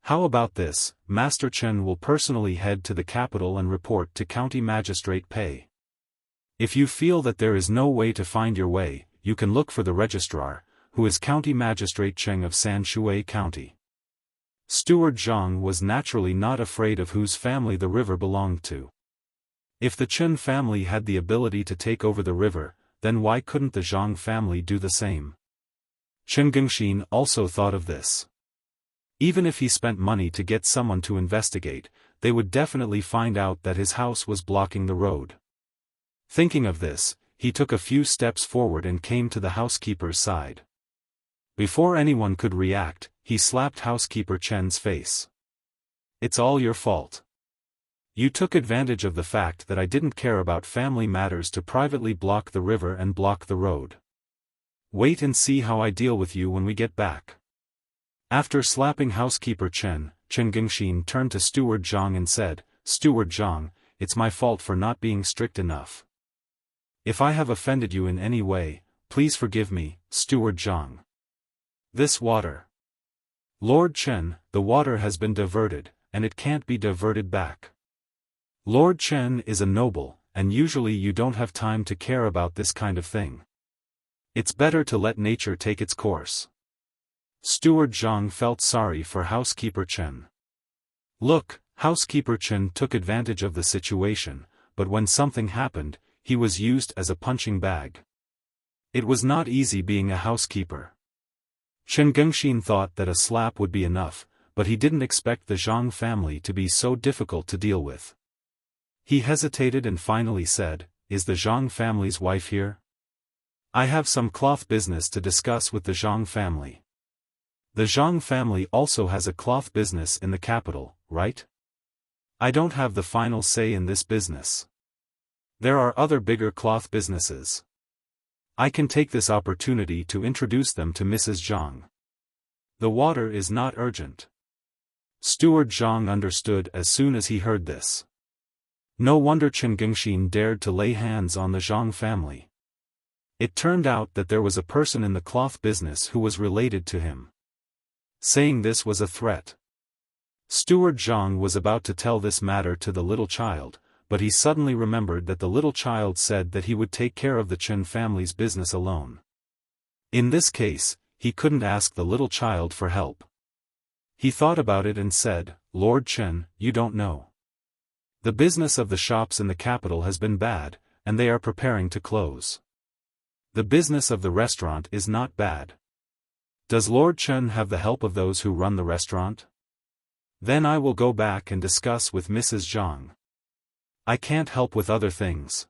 How about this, Master Chen will personally head to the capital and report to County Magistrate Pei. If you feel that there is no way to find your way, you can look for the registrar, who is County Magistrate Cheng of Sanshui County. Steward Zhang was naturally not afraid of whose family the river belonged to. If the Chen family had the ability to take over the river, then why couldn't the Zhang family do the same? Chen Gengxin also thought of this. Even if he spent money to get someone to investigate, they would definitely find out that his house was blocking the road. Thinking of this, he took a few steps forward and came to the housekeeper's side. Before anyone could react, he slapped housekeeper Chen's face. "It's all your fault. You took advantage of the fact that I didn't care about family matters to privately block the river and block the road. Wait and see how I deal with you when we get back." After slapping housekeeper Chen Gengxin turned to Steward Zhang and said, "Steward Zhang, it's my fault for not being strict enough. If I have offended you in any way, please forgive me, Steward Zhang. This water. Lord Chen, the water has been diverted, and it can't be diverted back. Lord Chen is a noble, and usually you don't have time to care about this kind of thing. It's better to let nature take its course." Steward Zhang felt sorry for housekeeper Chen. Look, housekeeper Chen took advantage of the situation, but when something happened, he was used as a punching bag. It was not easy being a housekeeper. Chen Gengxin thought that a slap would be enough, but he didn't expect the Zhang family to be so difficult to deal with. He hesitated and finally said, "Is the Zhang family's wife here? I have some cloth business to discuss with the Zhang family." The Zhang family also has a cloth business in the capital, right? I don't have the final say in this business. There are other bigger cloth businesses. I can take this opportunity to introduce them to Mrs. Zhang. The water is not urgent. Steward Zhang understood as soon as he heard this. No wonder Chen Gengxin dared to lay hands on the Zhang family. It turned out that there was a person in the cloth business who was related to him. Saying this was a threat. Steward Zhang was about to tell this matter to the little child, but he suddenly remembered that the little child said that he would take care of the Chen family's business alone. In this case, he couldn't ask the little child for help. He thought about it and said, "Lord Chen, you don't know. The business of the shops in the capital has been bad, and they are preparing to close. The business of the restaurant is not bad. Does Lord Chen have the help of those who run the restaurant? Then I will go back and discuss with Mrs. Zhang. I can't help with other things."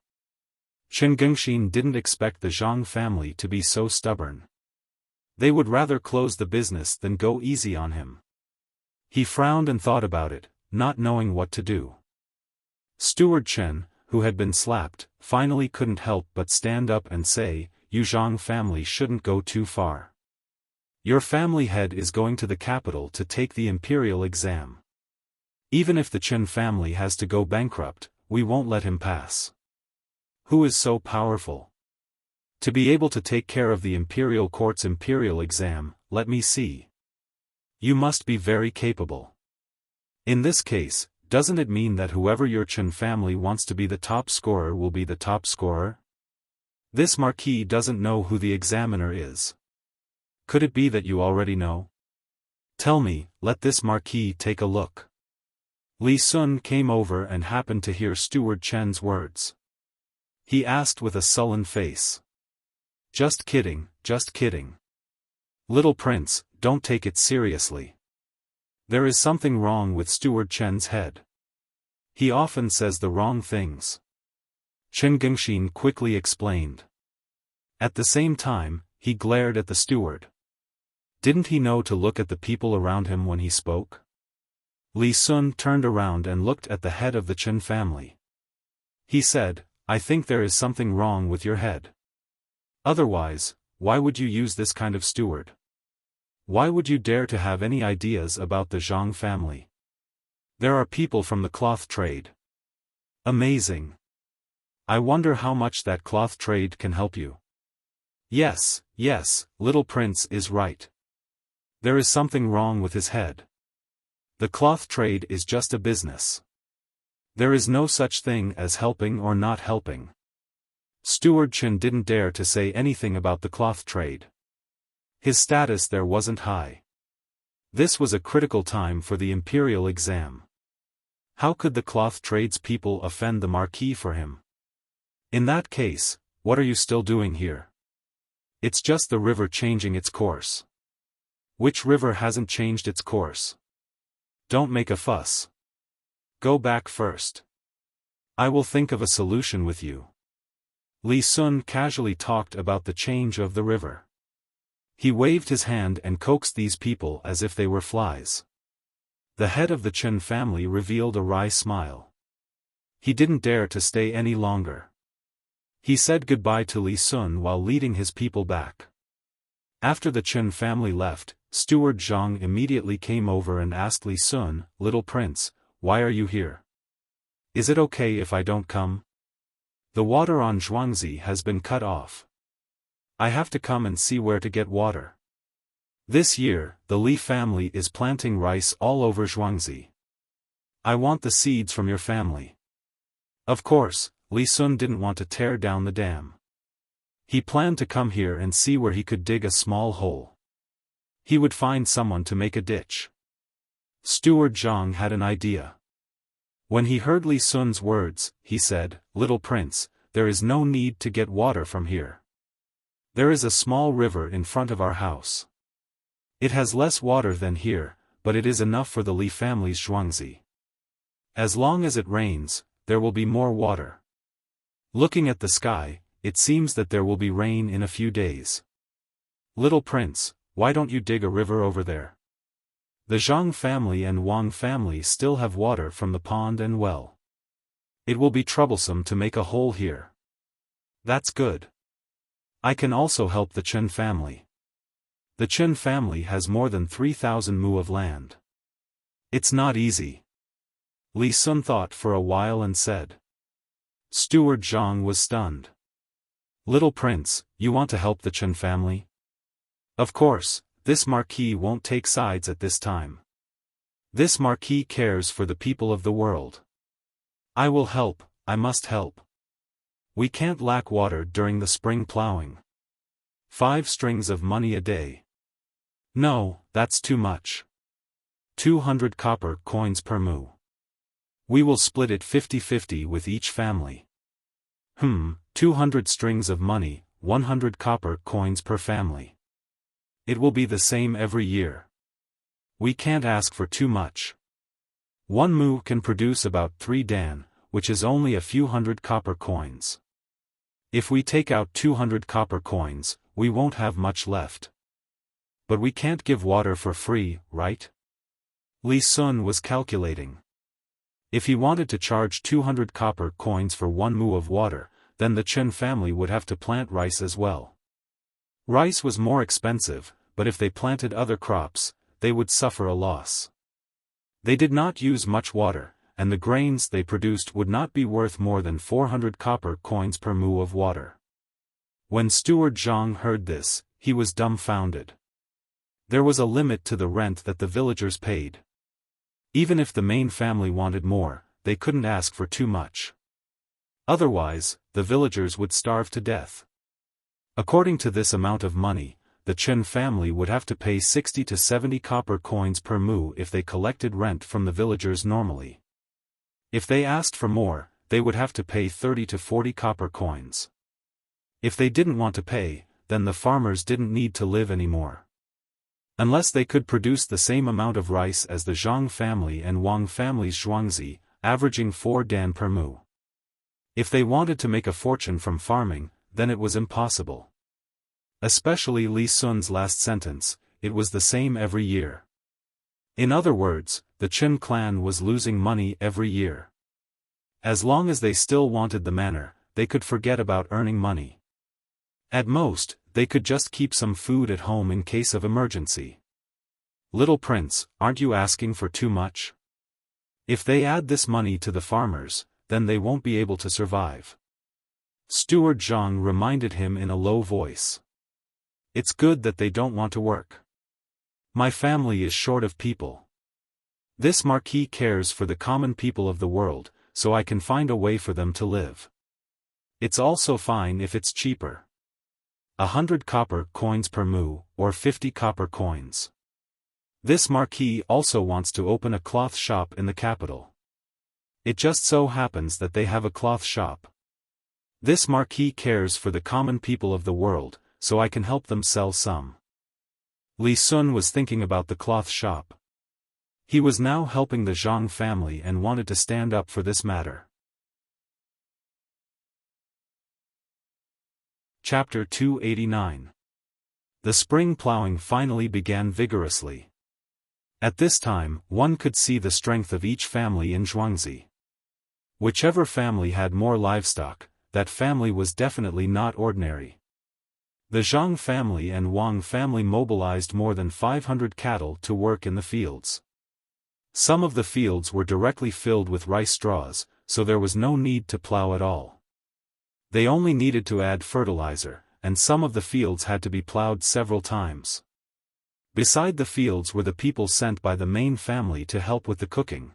Chen Gengxin didn't expect the Zhang family to be so stubborn. They would rather close the business than go easy on him. He frowned and thought about it, not knowing what to do. Steward Chen, who had been slapped, finally couldn't help but stand up and say, "You Zhang family shouldn't go too far. Your family head is going to the capital to take the imperial exam. Even if the Chen family has to go bankrupt, we won't let him pass. Who is so powerful? To be able to take care of the imperial court's imperial exam, let me see. You must be very capable. In this case, doesn't it mean that whoever your Chen family wants to be the top scorer will be the top scorer? This marquis doesn't know who the examiner is. Could it be that you already know? Tell me, let this marquis take a look." Li Sun came over and happened to hear Steward Chen's words. He asked with a sullen face. Just kidding, just kidding. Little prince, don't take it seriously. There is something wrong with Steward Chen's head. He often says the wrong things. Chen Gengxin quickly explained. At the same time, he glared at the steward. Didn't he know to look at the people around him when he spoke? Li Sun turned around and looked at the head of the Chen family. He said, "I think there is something wrong with your head. Otherwise, why would you use this kind of steward? Why would you dare to have any ideas about the Zhang family? There are people from the cloth trade. Amazing. I wonder how much that cloth trade can help you." Yes, little prince is right. There is something wrong with his head. The cloth trade is just a business. There is no such thing as helping or not helping. Steward Chen didn't dare to say anything about the cloth trade. His status there wasn't high. This was a critical time for the imperial exam. How could the cloth tradespeople offend the Marquis for him? In that case, what are you still doing here? It's just the river changing its course. Which river hasn't changed its course? Don't make a fuss. Go back first. I will think of a solution with you. Li Sun casually talked about the change of the river. He waved his hand and coaxed these people as if they were flies. The head of the Chen family revealed a wry smile. He didn't dare to stay any longer. He said goodbye to Li Sun while leading his people back. After the Chen family left, Steward Zhang immediately came over and asked Li Sun, "Little prince, why are you here? Is it okay if I don't come? The water on Zhuangzi has been cut off. I have to come and see where to get water. This year, the Li family is planting rice all over Zhuangzi. I want the seeds from your family." Of course, Li Sun didn't want to tear down the dam. He planned to come here and see where he could dig a small hole. He would find someone to make a ditch. Steward Zhang had an idea. When he heard Li Sun's words, he said, "Little prince, there is no need to get water from here. There is a small river in front of our house. It has less water than here, but it is enough for the Li family's Zhuangzi. As long as it rains, there will be more water. Looking at the sky, it seems that there will be rain in a few days. Little prince, why don't you dig a river over there? The Zhang family and Wang family still have water from the pond and well. It will be troublesome to make a hole here." "That's good. I can also help the Chen family. The Chen family has more than 3,000 mu of land. It's not easy." Li Sun thought for a while and said. Steward Zhang was stunned. "Little prince, you want to help the Chen family? Of course, this marquis won't take sides at this time. This marquis cares for the people of the world. I will help, I must help. We can't lack water during the spring plowing. 5 strings of money a day. No, that's too much. 200 copper coins per mu. We will split it 50-50 with each family. 200 strings of money, 100 copper coins per family. It will be the same every year. We can't ask for too much. 1 mu can produce about 3 dan, which is only a few hundred copper coins. If we take out 200 copper coins, we won't have much left. But we can't give water for free, right?" Li Sun was calculating. If he wanted to charge 200 copper coins for 1 mu of water, then the Chen family would have to plant rice as well. Rice was more expensive, but if they planted other crops, they would suffer a loss. They did not use much water, and the grains they produced would not be worth more than 400 copper coins per mu of water. When Steward Zhang heard this, he was dumbfounded. There was a limit to the rent that the villagers paid. Even if the main family wanted more, they couldn't ask for too much. Otherwise, the villagers would starve to death. According to this amount of money, the Chen family would have to pay 60 to 70 copper coins per mu if they collected rent from the villagers normally. If they asked for more, they would have to pay 30 to 40 copper coins. If they didn't want to pay, then the farmers didn't need to live anymore. Unless they could produce the same amount of rice as the Zhang family and Wang family's Zhuangzi, averaging 4 dan per mu. If they wanted to make a fortune from farming, then it was impossible. Especially Li Sun's last sentence, it was the same every year. In other words, the Chen clan was losing money every year. As long as they still wanted the manor, they could forget about earning money. At most, they could just keep some food at home in case of emergency. "Little prince, aren't you asking for too much? If they add this money to the farmers, then they won't be able to survive." Steward Zhang reminded him in a low voice. "It's good that they don't want to work. My family is short of people. This marquis cares for the common people of the world, so I can find a way for them to live. It's also fine if it's cheaper. 100 copper coins per mu, or 50 copper coins. This marquis also wants to open a cloth shop in the capital. It just so happens that they have a cloth shop. This marquis cares for the common people of the world, so I can help them sell some. Li Sun was thinking about the cloth shop. He was now helping the Zhang family and wanted to stand up for this matter. Chapter 289. The spring plowing finally began vigorously. At this time, one could see the strength of each family in Zhuangzi. Whichever family had more livestock, that family was definitely not ordinary. The Zhang family and Wang family mobilized more than 500 cattle to work in the fields. Some of the fields were directly filled with rice straws, so there was no need to plow at all. They only needed to add fertilizer, and some of the fields had to be plowed several times. Beside the fields were the people sent by the main family to help with the cooking.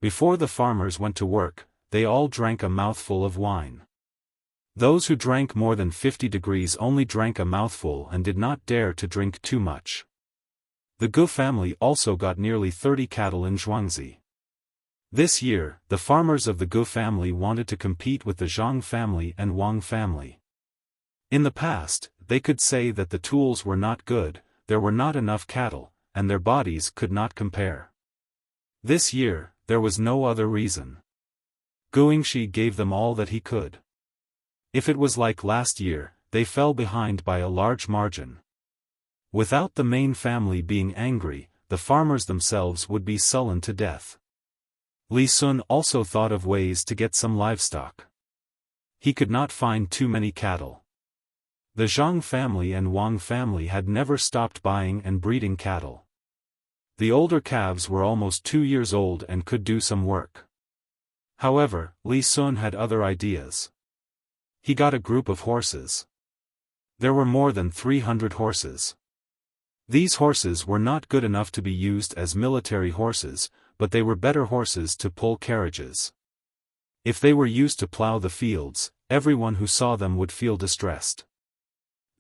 Before the farmers went to work, they all drank a mouthful of wine. Those who drank more than 50 degrees only drank a mouthful and did not dare to drink too much. The Gu family also got nearly 30 cattle in Zhuangzi. This year, the farmers of the Gu family wanted to compete with the Zhang family and Wang family. In the past, they could say that the tools were not good, there were not enough cattle, and their bodies could not compare. This year, there was no other reason. Guingxi gave them all that he could. If it was like last year, they fell behind by a large margin. Without the main family being angry, the farmers themselves would be sullen to death. Li Sun also thought of ways to get some livestock. He could not find too many cattle. The Zhang family and Wang family had never stopped buying and breeding cattle. The older calves were almost 2 years old and could do some work. However, Li Sun had other ideas. He got a group of horses. There were more than 300 horses. These horses were not good enough to be used as military horses, but they were better horses to pull carriages. If they were used to plow the fields, everyone who saw them would feel distressed.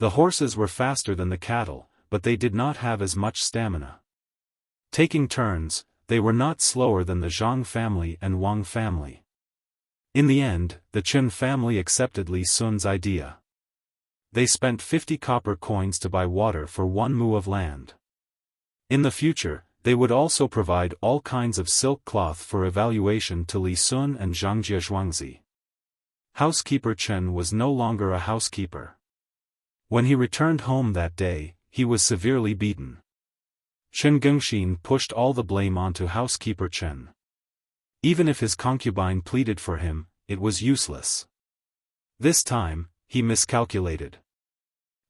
The horses were faster than the cattle, but they did not have as much stamina. Taking turns, they were not slower than the Zhang family and Wang family. In the end, the Chen family accepted Li Sun's idea. They spent 50 copper coins to buy water for 1 mu of land. In the future, they would also provide all kinds of silk cloth for evaluation to Li Sun and Zhangjie Zhuangzi. Housekeeper Chen was no longer a housekeeper. When he returned home that day, he was severely beaten. Chen Gengxin pushed all the blame onto housekeeper Chen. Even if his concubine pleaded for him, it was useless. This time, he miscalculated.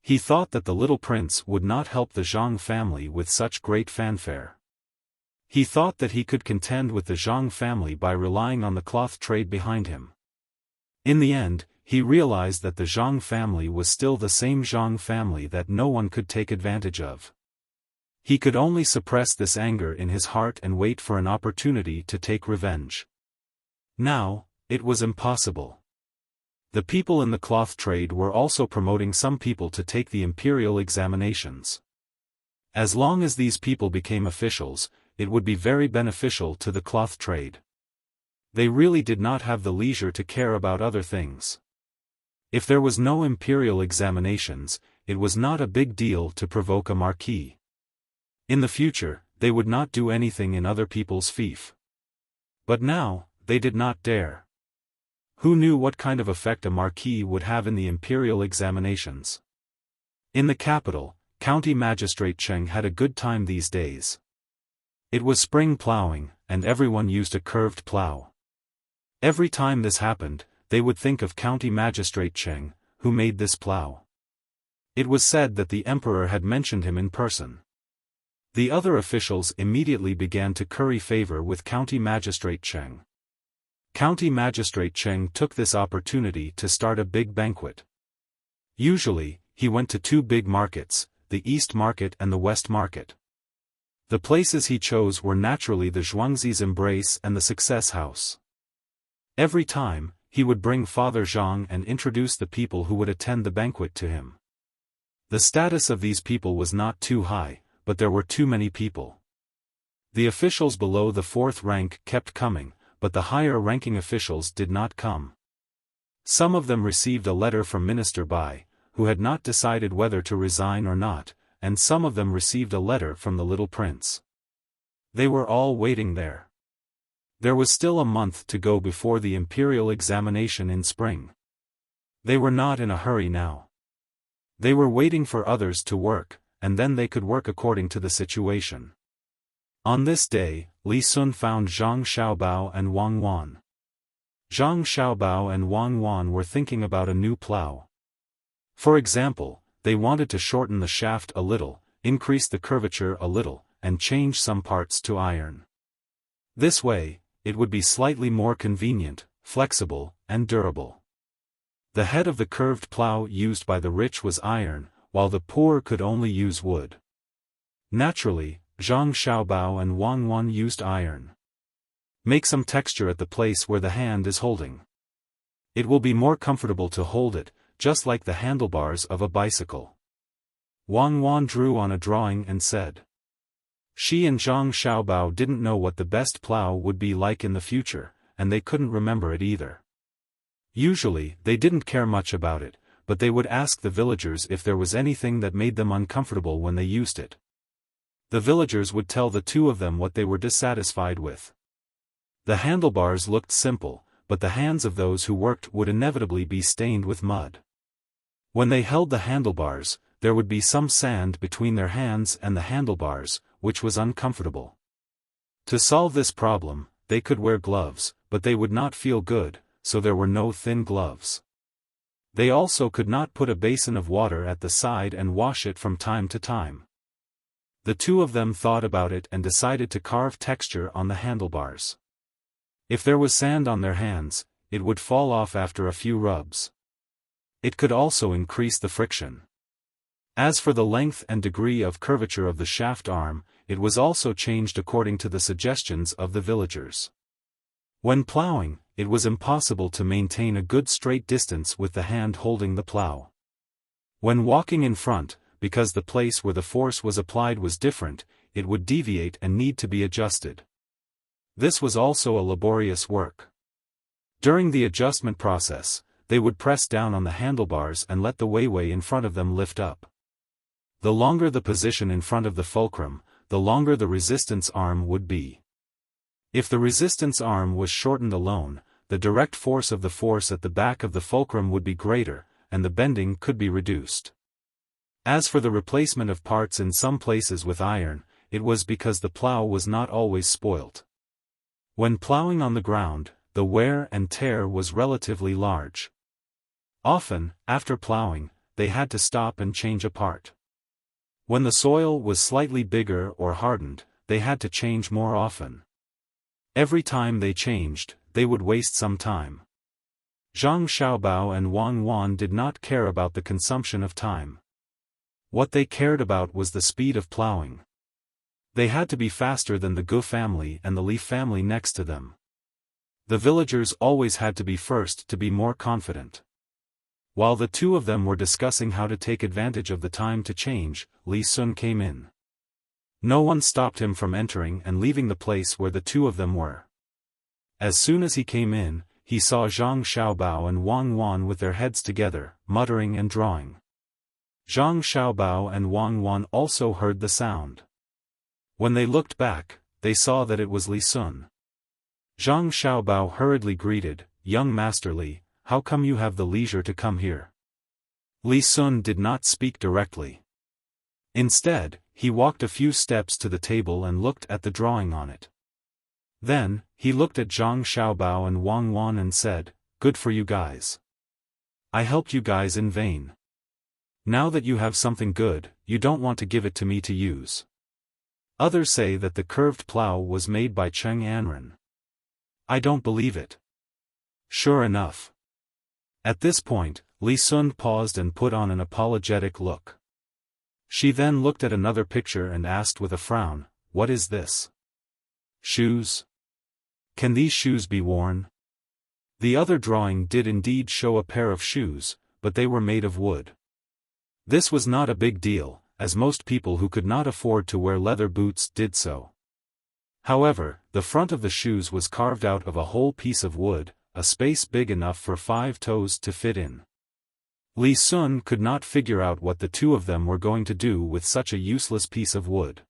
He thought that the little prince would not help the Zhang family with such great fanfare. He thought that he could contend with the Zhang family by relying on the cloth trade behind him. In the end, he realized that the Zhang family was still the same Zhang family that no one could take advantage of. He could only suppress this anger in his heart and wait for an opportunity to take revenge. Now, it was impossible. The people in the cloth trade were also promoting some people to take the imperial examinations. As long as these people became officials, it would be very beneficial to the cloth trade. They really did not have the leisure to care about other things. If there was no imperial examinations, it was not a big deal to provoke a marquis. In the future, they would not do anything in other people's fief. But now, they did not dare. Who knew what kind of effect a marquis would have in the imperial examinations? In the capital, County Magistrate Cheng had a good time these days. It was spring plowing, and everyone used a curved plow. Every time this happened, they would think of County Magistrate Cheng, who made this plow. It was said that the emperor had mentioned him in person. The other officials immediately began to curry favor with County Magistrate Cheng. County Magistrate Cheng took this opportunity to start a big banquet. Usually, he went to 2 big markets, the East Market and the West Market. The places he chose were naturally the Zhuangzi's Embrace and the Success House. Every time, he would bring Father Zhang and introduce the people who would attend the banquet to him. The status of these people was not too high, but there were too many people. The officials below the fourth rank kept coming, but the higher-ranking officials did not come. Some of them received a letter from Minister Bai, who had not decided whether to resign or not, and some of them received a letter from the little prince. They were all waiting there. There was still a month to go before the imperial examination in spring. They were not in a hurry now. They were waiting for others to work, and then they could work according to the situation. On this day, Li Sun found Zhang Xiaobao and Wang Wan. Zhang Xiaobao and Wang Wan were thinking about a new plow. For example, they wanted to shorten the shaft a little, increase the curvature a little, and change some parts to iron. This way, it would be slightly more convenient, flexible, and durable. The head of the curved plow used by the rich was iron, while the poor could only use wood. Naturally, Zhang Xiaobao and Wang Wan used iron. Make some texture at the place where the hand is holding. It will be more comfortable to hold it, just like the handlebars of a bicycle. Wang Wan drew on a drawing and said. She and Zhang Xiaobao didn't know what the best plow would be like in the future, and they couldn't remember it either. Usually, they didn't care much about it, but they would ask the villagers if there was anything that made them uncomfortable when they used it. The villagers would tell the two of them what they were dissatisfied with. The handlebars looked simple, but the hands of those who worked would inevitably be stained with mud. When they held the handlebars, there would be some sand between their hands and the handlebars, which was uncomfortable. To solve this problem, they could wear gloves, but they would not feel good, so there were no thin gloves. They also could not put a basin of water at the side and wash it from time to time. The two of them thought about it and decided to carve texture on the handlebars. If there was sand on their hands, it would fall off after a few rubs. It could also increase the friction. As for the length and degree of curvature of the shaft arm, it was also changed according to the suggestions of the villagers. When plowing, it was impossible to maintain a good straight distance with the hand holding the plow. When walking in front, because the place where the force was applied was different, it would deviate and need to be adjusted. This was also a laborious work. During the adjustment process, they would press down on the handlebars and let the weiwei in front of them lift up. The longer the position in front of the fulcrum, the longer the resistance arm would be. If the resistance arm was shortened alone, the direct force of the force at the back of the fulcrum would be greater, and the bending could be reduced. As for the replacement of parts in some places with iron, it was because the plow was not always spoilt. When plowing on the ground, the wear and tear was relatively large. Often, after plowing, they had to stop and change a part. When the soil was slightly bigger or hardened, they had to change more often. Every time they changed, they would waste some time. Zhang Xiaobao and Wang Wan did not care about the consumption of time. What they cared about was the speed of plowing. They had to be faster than the Gu family and the Li family next to them. The villagers always had to be first to be more confident. While the two of them were discussing how to take advantage of the time to change, Li Sun came in. No one stopped him from entering and leaving the place where the two of them were. As soon as he came in, he saw Zhang Xiaobao and Wang Wan with their heads together, muttering and drawing. Zhang Xiaobao and Wang Wan also heard the sound. When they looked back, they saw that it was Li Sun. Zhang Xiaobao hurriedly greeted, "Young Master Li, how come you have the leisure to come here?" Li Sun did not speak directly. Instead, he walked a few steps to the table and looked at the drawing on it. Then, he looked at Zhang Xiaobao and Wang Wan and said, "Good for you guys. I helped you guys in vain. Now that you have something good, you don't want to give it to me to use." Others say that the curved plow was made by Cheng Anren. I don't believe it. Sure enough. At this point, Li Sun paused and put on an apologetic look. She then looked at another picture and asked with a frown, "What is this? Shoes? Can these shoes be worn?" The other drawing did indeed show a pair of shoes, but they were made of wood. This was not a big deal, as most people who could not afford to wear leather boots did so. However, the front of the shoes was carved out of a whole piece of wood, a space big enough for 5 toes to fit in. Li Sun could not figure out what the two of them were going to do with such a useless piece of wood.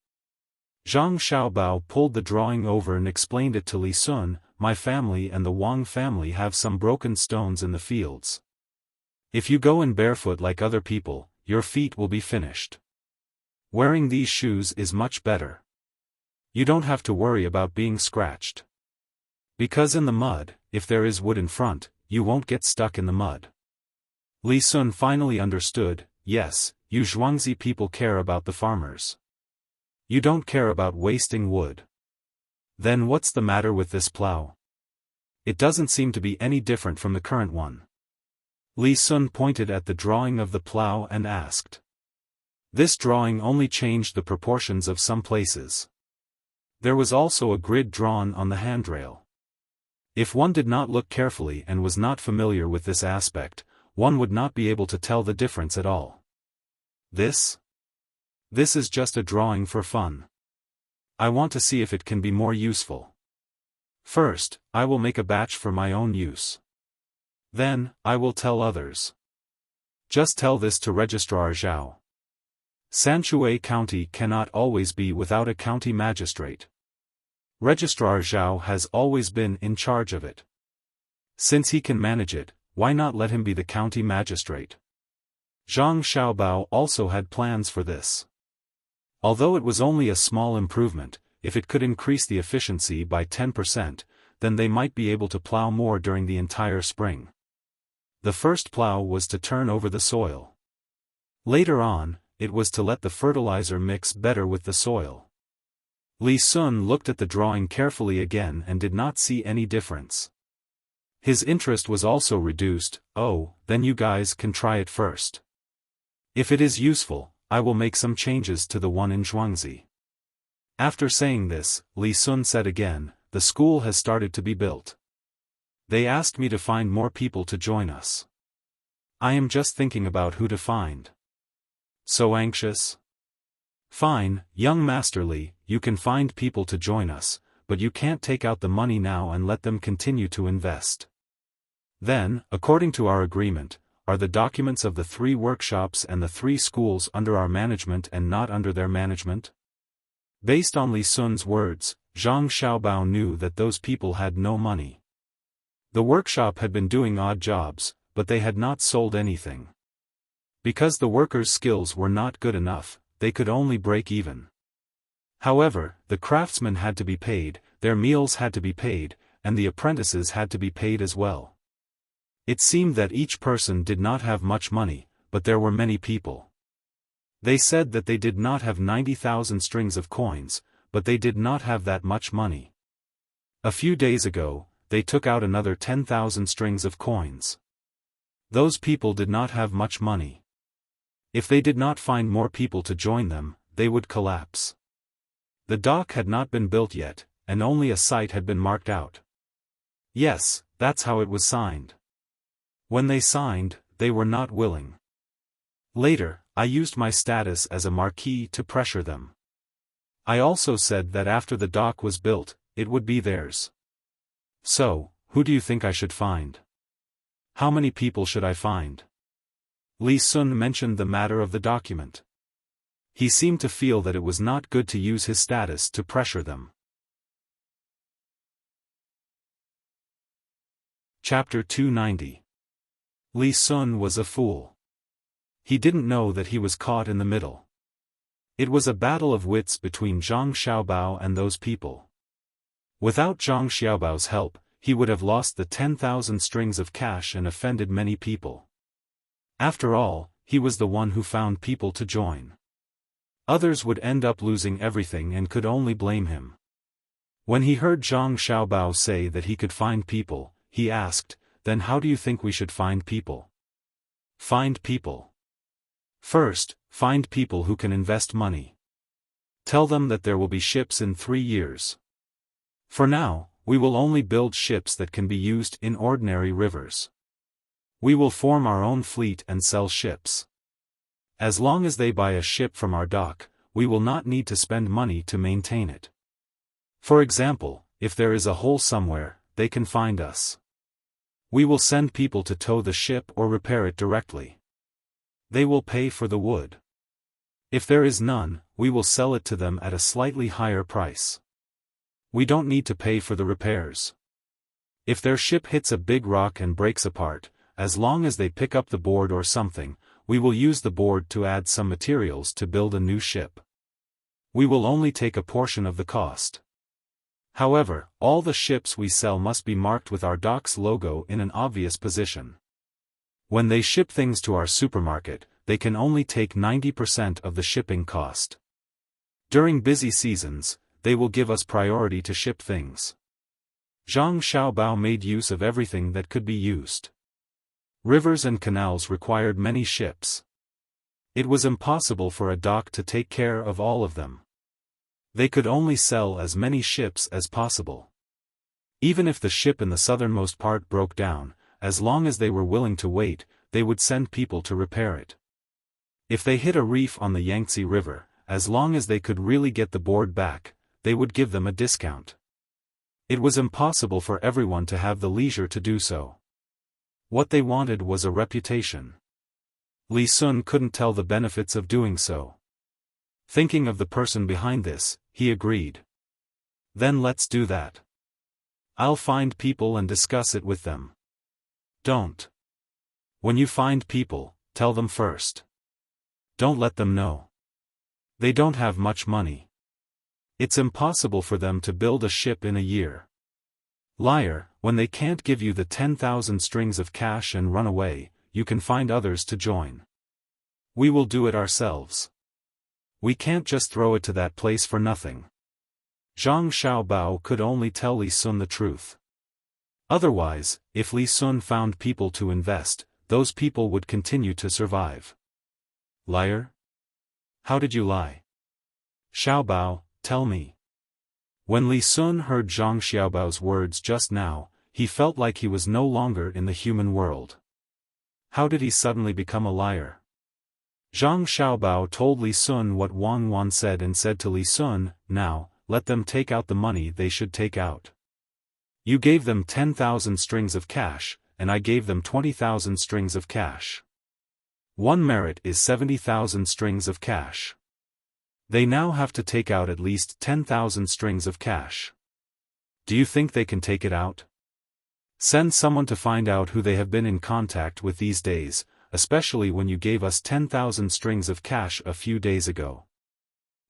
Zhang Xiaobao pulled the drawing over and explained it to Li Sun. My family and the Wang family have some broken stones in the fields. If you go in barefoot like other people, your feet will be finished. Wearing these shoes is much better. You don't have to worry about being scratched. Because in the mud, if there is wood in front, you won't get stuck in the mud. Li Sun finally understood. Yes, you Zhuangzi people care about the farmers. You don't care about wasting wood. Then what's the matter with this plow? It doesn't seem to be any different from the current one. Li Sun pointed at the drawing of the plow and asked. This drawing only changed the proportions of some places. There was also a grid drawn on the handrail. If one did not look carefully and was not familiar with this aspect, one would not be able to tell the difference at all. This is just a drawing for fun. I want to see if it can be more useful. First, I will make a batch for my own use. Then, I will tell others. Just tell this to Registrar Zhao. Sanshui County cannot always be without a county magistrate. Registrar Zhao has always been in charge of it. Since he can manage it, why not let him be the county magistrate? Zhang Xiaobao also had plans for this. Although it was only a small improvement, if it could increase the efficiency by 10%, then they might be able to plow more during the entire spring. The first plow was to turn over the soil. Later on, it was to let the fertilizer mix better with the soil. Li Sun looked at the drawing carefully again and did not see any difference. His interest was also reduced. Oh, then you guys can try it first. If it is useful, I will make some changes to the one in Zhuangzi. After saying this, Li Sun said again, the school has started to be built. They asked me to find more people to join us. I am just thinking about who to find. So anxious? Fine, young Master Li, you can find people to join us, but you can't take out the money now and let them continue to invest. Then, according to our agreement, are the documents of the 3 workshops and the 3 schools under our management and not under their management? Based on Li Sun's words, Zhang Xiaobao knew that those people had no money. The workshop had been doing odd jobs, but they had not sold anything. Because the workers' skills were not good enough, they could only break even. However, the craftsmen had to be paid, their meals had to be paid, and the apprentices had to be paid as well. It seemed that each person did not have much money, but there were many people. They said that they did not have 90,000 strings of coins, but they did not have that much money. A few days ago, they took out another 10,000 strings of coins. Those people did not have much money. If they did not find more people to join them, they would collapse. The dock had not been built yet, and only a site had been marked out. Yes, that's how it was signed. When they signed, they were not willing. Later, I used my status as a marquis to pressure them. I also said that after the dock was built, it would be theirs. So, who do you think I should find? How many people should I find? Li Sun mentioned the matter of the document. He seemed to feel that it was not good to use his status to pressure them. Chapter 290. Li Sun was a fool. He didn't know that he was caught in the middle. It was a battle of wits between Zhang Xiaobao and those people. Without Zhang Xiaobao's help, he would have lost the 10,000 strings of cash and offended many people. After all, he was the one who found people to join. Others would end up losing everything and could only blame him. When he heard Zhang Xiaobao say that he could find people, he asked, then how do you think we should find people? Find people. First, find people who can invest money. Tell them that there will be ships in 3 years. For now, we will only build ships that can be used in ordinary rivers. We will form our own fleet and sell ships. As long as they buy a ship from our dock, we will not need to spend money to maintain it. For example, if there is a hole somewhere, they can find us. We will send people to tow the ship or repair it directly. They will pay for the wood. If there is none, we will sell it to them at a slightly higher price. We don't need to pay for the repairs. If their ship hits a big rock and breaks apart, as long as they pick up the board or something, we will use the board to add some materials to build a new ship. We will only take a portion of the cost. However, all the ships we sell must be marked with our dock's logo in an obvious position. When they ship things to our supermarket, they can only take 90% of the shipping cost. During busy seasons, they will give us priority to ship things. Zhang Xiaobao made use of everything that could be used. Rivers and canals required many ships. It was impossible for a dock to take care of all of them. They could only sell as many ships as possible. Even if the ship in the southernmost part broke down, as long as they were willing to wait, they would send people to repair it. If they hit a reef on the Yangtze River, as long as they could really get the board back, they would give them a discount. It was impossible for everyone to have the leisure to do so. What they wanted was a reputation. Li Sun couldn't tell the benefits of doing so. Thinking of the person behind this, he agreed. Then let's do that. I'll find people and discuss it with them. Don't. When you find people, tell them first. Don't let them know. They don't have much money. It's impossible for them to build a ship in a year. Liar, when they can't give you the 10,000 strings of cash and run away, you can find others to join. We will do it ourselves. We can't just throw it to that place for nothing. Zhang Xiaobao could only tell Li Sun the truth. Otherwise, if Li Sun found people to invest, those people would continue to survive. Liar? How did you lie? Xiaobao, tell me. When Li Sun heard Zhang Xiaobao's words just now, he felt like he was no longer in the human world. How did he suddenly become a liar? Zhang Xiaobao told Li Sun what Wang Wan said and said to Li Sun, "Now, let them take out the money they should take out. You gave them 10,000 strings of cash, and I gave them 20,000 strings of cash. One merit is 70,000 strings of cash. They now have to take out at least 10,000 strings of cash. Do you think they can take it out? Send someone to find out who they have been in contact with these days, especially when you gave us 10,000 strings of cash a few days ago.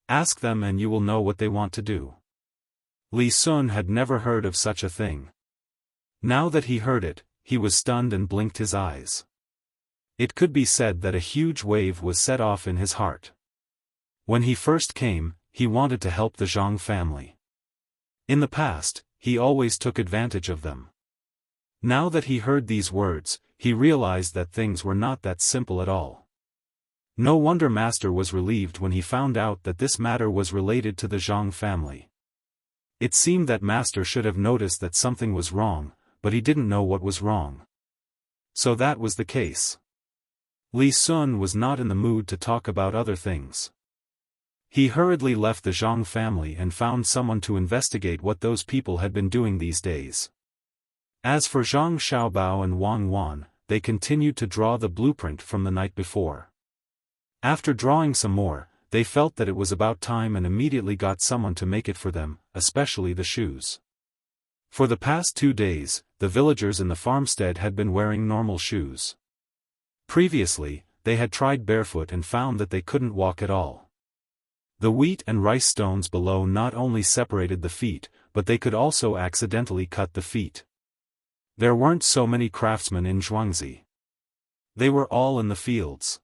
Ask them and you will know what they want to do." Li Sun had never heard of such a thing. Now that he heard it, he was stunned and blinked his eyes. It could be said that a huge wave was set off in his heart. When he first came, he wanted to help the Zhang family. In the past, he always took advantage of them. Now that he heard these words, he realized that things were not that simple at all. No wonder Master was relieved when he found out that this matter was related to the Zhang family. It seemed that Master should have noticed that something was wrong, but he didn't know what was wrong. So that was the case. Li Sun was not in the mood to talk about other things. He hurriedly left the Zhang family and found someone to investigate what those people had been doing these days. As for Zhang Xiaobao and Wang Wan, they continued to draw the blueprint from the night before. After drawing some more, they felt that it was about time and immediately got someone to make it for them, especially the shoes. For the past 2 days, the villagers in the farmstead had been wearing normal shoes. Previously, they had tried barefoot and found that they couldn't walk at all. The wheat and rice stones below not only separated the feet, but they could also accidentally cut the feet. There weren't so many craftsmen in Zhuangzi. They were all in the fields.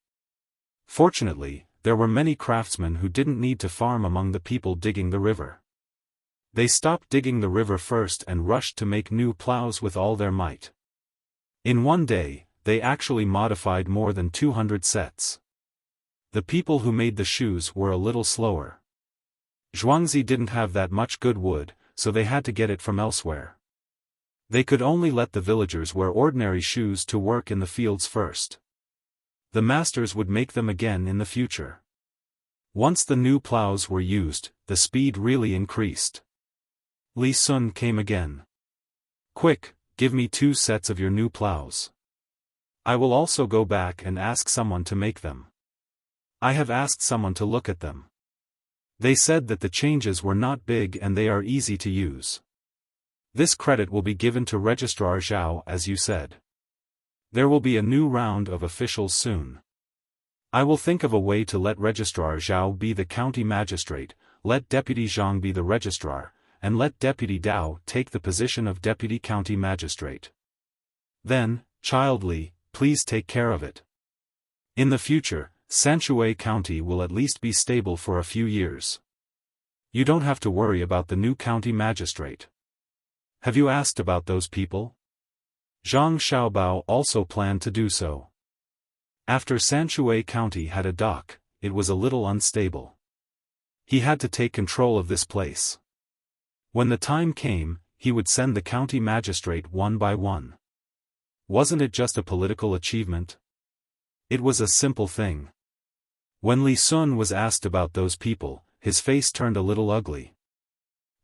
Fortunately, there were many craftsmen who didn't need to farm among the people digging the river. They stopped digging the river first and rushed to make new plows with all their might. In one day, they actually modified more than 200 sets. The people who made the shoes were a little slower. Zhuangzi didn't have that much good wood, so they had to get it from elsewhere. They could only let the villagers wear ordinary shoes to work in the fields first. the masters would make them again in the future. Once the new plows were used, the speed really increased. Li Sun came again. "Quick, give me 2 sets of your new plows. I will also go back and ask someone to make them. I have asked someone to look at them. They said that the changes were not big and they are easy to use. This credit will be given to Registrar Zhao as you said. There will be a new round of officials soon. I will think of a way to let Registrar Zhao be the county magistrate, let Deputy Zhang be the registrar, and let Deputy Dao take the position of Deputy County Magistrate. Then, Child Li, please take care of it. In the future, Sanshui County will at least be stable for a few years. You don't have to worry about the new county magistrate. Have you asked about those people?" Zhang Xiaobao also planned to do so. After Sanshui County had a dock, it was a little unstable. He had to take control of this place. When the time came, he would send the county magistrate one by one. Wasn't it just a political achievement? It was a simple thing. When Li Sun was asked about those people, his face turned a little ugly.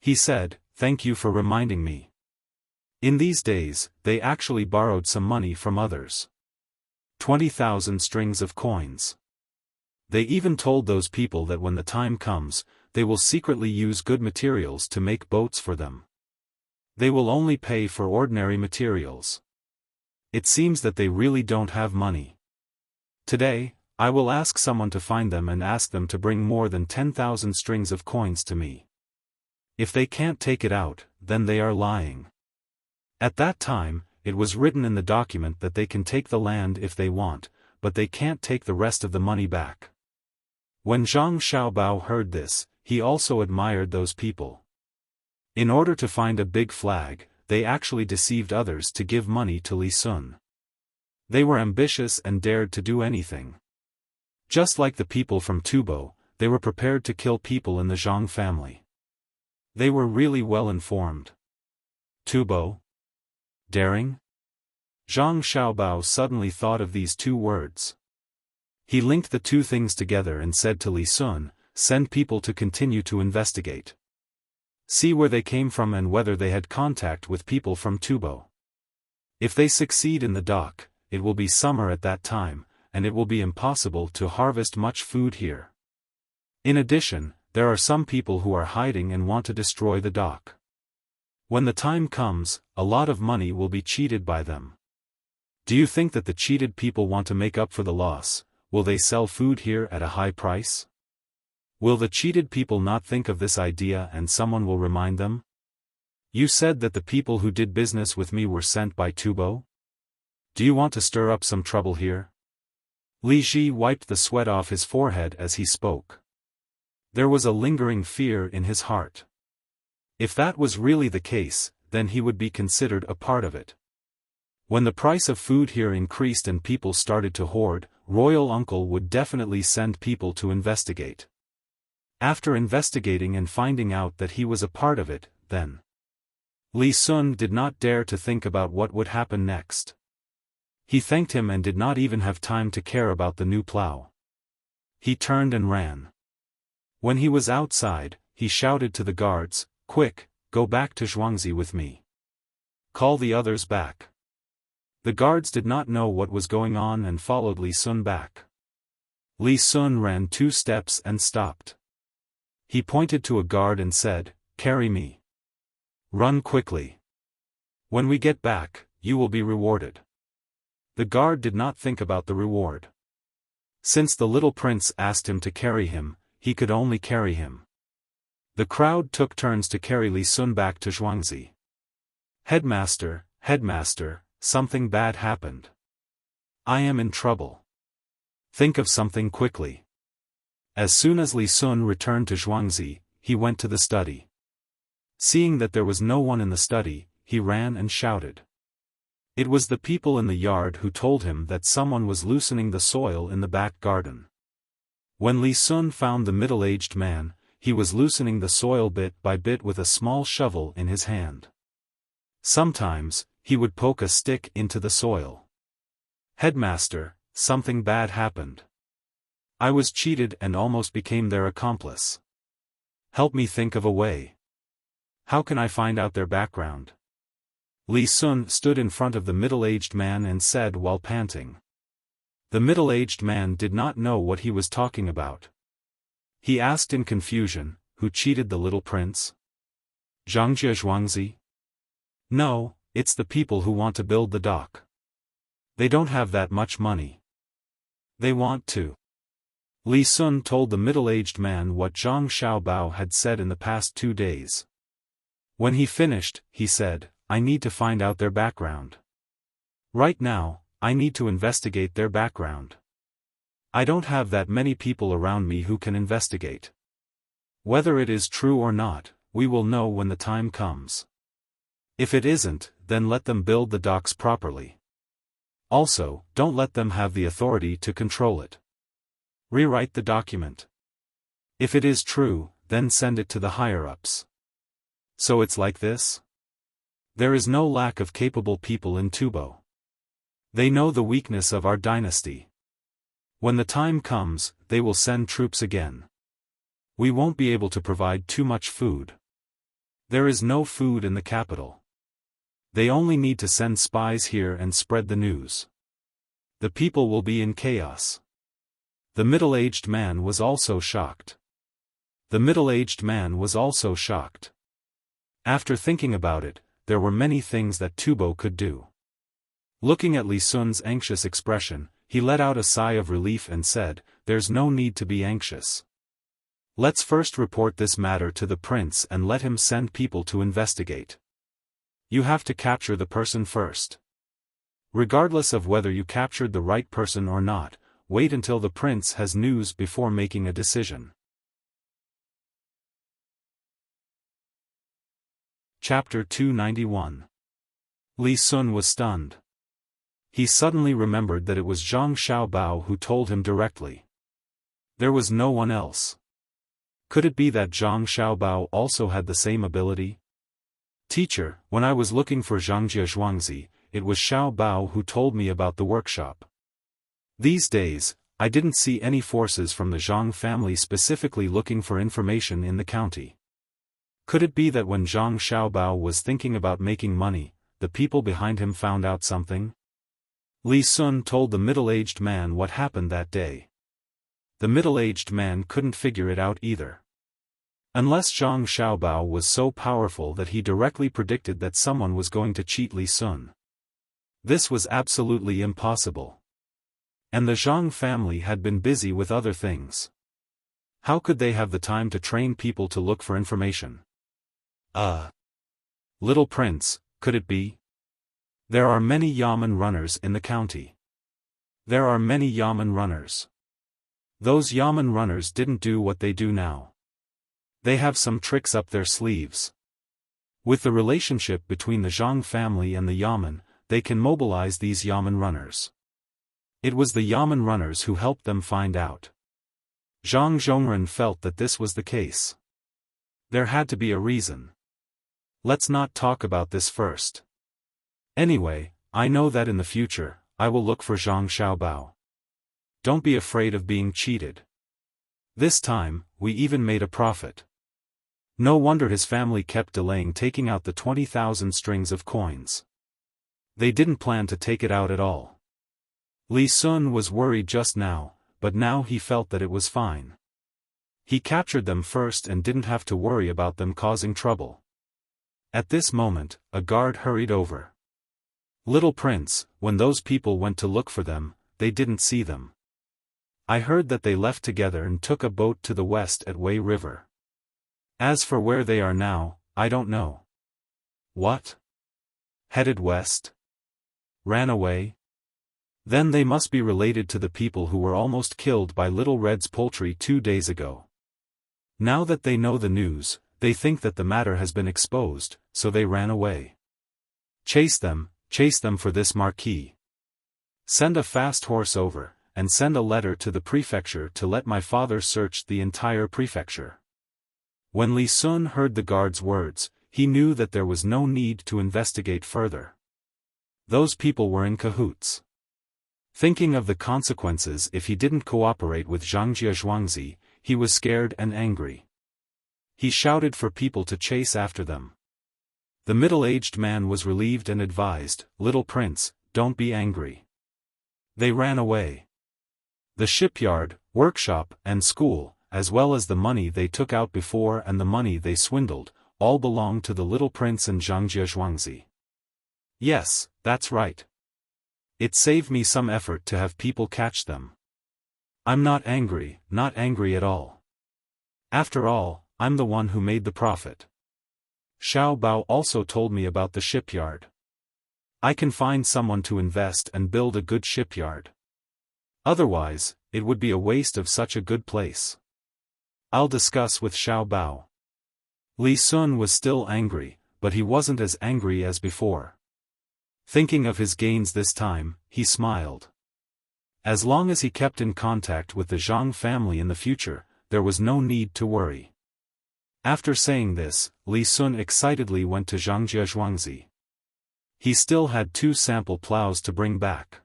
He said, "Thank you for reminding me." In these days, they actually borrowed some money from others. 20,000 strings of coins. They even told those people that when the time comes, they will secretly use good materials to make boats for them. They will only pay for ordinary materials. It seems that they really don't have money. Today, I will ask someone to find them and ask them to bring more than 10,000 strings of coins to me. If they can't take it out, then they are lying. At that time, it was written in the document that they can take the land if they want, but they can't take the rest of the money back. When Zhang Xiaobao heard this, he also admired those people. In order to find a big flag, they actually deceived others to give money to Li Sun. They were ambitious and dared to do anything. Just like the people from Tubo, they were prepared to kill people in the Zhang family. They were really well informed. Tubo? Daring? Zhang Xiaobao suddenly thought of these 2 words. He linked the 2 things together and said to Li Sun, "Send people to continue to investigate. See where they came from and whether they had contact with people from Tubo. If they succeed in the dock, it will be summer at that time, and it will be impossible to harvest much food here. In addition, there are some people who are hiding and want to destroy the dock. When the time comes, a lot of money will be cheated by them. Do you think that the cheated people want to make up for the loss? Will they sell food here at a high price? Will the cheated people not think of this idea and someone will remind them? You said that the people who did business with me were sent by Tubo? Do you want to stir up some trouble here?" Li Ji wiped the sweat off his forehead as he spoke. There was a lingering fear in his heart. If that was really the case, then he would be considered a part of it. When the price of food here increased and people started to hoard, Royal Uncle would definitely send people to investigate. After investigating and finding out that he was a part of it, then Li Sun did not dare to think about what would happen next. He thanked him and did not even have time to care about the new plow. He turned and ran. When he was outside, he shouted to the guards, "Quick, go back to Zhuangzi with me. Call the others back." The guards did not know what was going on and followed Li Sun back. Li Sun ran 2 steps and stopped. He pointed to a guard and said, "Carry me. Run quickly. When we get back, you will be rewarded." The guard did not think about the reward. Since the little prince asked him to carry him, he could only carry him. The crowd took turns to carry Li Sun back to Zhuangzi. Headmaster, something bad happened. I am in trouble. Think of something quickly." As soon as Li Sun returned to Zhuangzi, he went to the study. Seeing that there was no one in the study, he ran and shouted. It was the people in the yard who told him that someone was loosening the soil in the back garden. When Li Sun found the middle-aged man, he was loosening the soil bit by bit with a small shovel in his hand. Sometimes, he would poke a stick into the soil. "Headmaster, something bad happened. I was cheated and almost became their accomplice. Help me think of a way. How can I find out their background? Li Sun stood in front of the middle-aged man and said while panting. The middle-aged man did not know what he was talking about. He asked in confusion, who cheated the little prince? Zhangjie Zhuangzi? No, it's the people who want to build the dock. They don't have that much money. They want to. Li Sun told the middle-aged man what Zhang Xiaobao had said in the past 2 days. When he finished, he said, I need to find out their background. Right now, I need to investigate their background. I don't have that many people around me who can investigate. Whether it is true or not, we will know when the time comes. If it isn't, then let them build the docks properly. Also, don't let them have the authority to control it. Rewrite the document. If it is true, then send it to the higher-ups. So it's like this? There is no lack of capable people in Tubo. They know the weakness of our dynasty. When the time comes, they will send troops again. We won't be able to provide too much food. There is no food in the capital. They only need to send spies here and spread the news. The people will be in chaos. The middle-aged man was also shocked. The middle-aged man was also shocked. After thinking about it, there were many things that Tubo could do. Looking at Li Sun's anxious expression, he let out a sigh of relief and said, There's no need to be anxious. Let's first report this matter to the prince and let him send people to investigate. You have to capture the person first. Regardless of whether you captured the right person or not, wait until the prince has news before making a decision. Chapter 291. Li Sun was stunned. He suddenly remembered that it was Zhang Xiaobao who told him directly. There was no one else. Could it be that Zhang Xiaobao also had the same ability? Teacher, when I was looking for Zhangjie Zhuangzi, it was Xiaobao who told me about the workshop. These days, I didn't see any forces from the Zhang family specifically looking for information in the county. Could it be that when Zhang Xiaobao was thinking about making money, the people behind him found out something? Li Sun told the middle-aged man what happened that day. The middle-aged man couldn't figure it out either. Unless Zhang Xiaobao was so powerful that he directly predicted that someone was going to cheat Li Sun. This was absolutely impossible. And the Zhang family had been busy with other things. How could they have the time to train people to look for information? Little prince, could it be? There are many yamen runners in the county. There are many yamen runners. Those yamen runners didn't do what they do now. They have some tricks up their sleeves. With the relationship between the Zhang family and the yamen, they can mobilize these yamen runners. It was the yamen runners who helped them find out. Zhang Zhongren felt that this was the case. There had to be a reason. Let's not talk about this first. Anyway, I know that in the future, I will look for Zhang Xiaobao. Don't be afraid of being cheated. This time, we even made a profit. No wonder his family kept delaying taking out the 20,000 strings of coins. They didn't plan to take it out at all. Li Sun was worried just now, but now he felt that it was fine. He captured them first and didn't have to worry about them causing trouble. At this moment, a guard hurried over. Little prince, when those people went to look for them, they didn't see them. I heard that they left together and took a boat to the west at Wei River. As for where they are now, I don't know. What? Headed west? Ran away? Then they must be related to the people who were almost killed by Little Red's poultry 2 days ago. Now that they know the news, they think that the matter has been exposed, so they ran away. Chase them for this marquis. Send a fast horse over, and send a letter to the prefecture to let my father search the entire prefecture. When Li Sun heard the guard's words, he knew that there was no need to investigate further. Those people were in cahoots. Thinking of the consequences if he didn't cooperate with Zhangjia Zhuangzi, he was scared and angry. He shouted for people to chase after them. The middle-aged man was relieved and advised, "Little prince, don't be angry." They ran away. The shipyard, workshop, and school, as well as the money they took out before and the money they swindled, all belonged to the little prince and Zhangjia Zhuangzi. Yes, that's right. It saved me some effort to have people catch them. I'm not angry at all. After all, I'm the one who made the profit. Xiao Bao also told me about the shipyard. I can find someone to invest and build a good shipyard. Otherwise, it would be a waste of such a good place. I'll discuss with Xiao Bao. Li Sun was still angry, but he wasn't as angry as before. Thinking of his gains this time, he smiled. As long as he kept in contact with the Zhang family in the future, there was no need to worry. After saying this, Li Sun excitedly went to Zhangjia Zhuangzi. He still had 2 sample plows to bring back.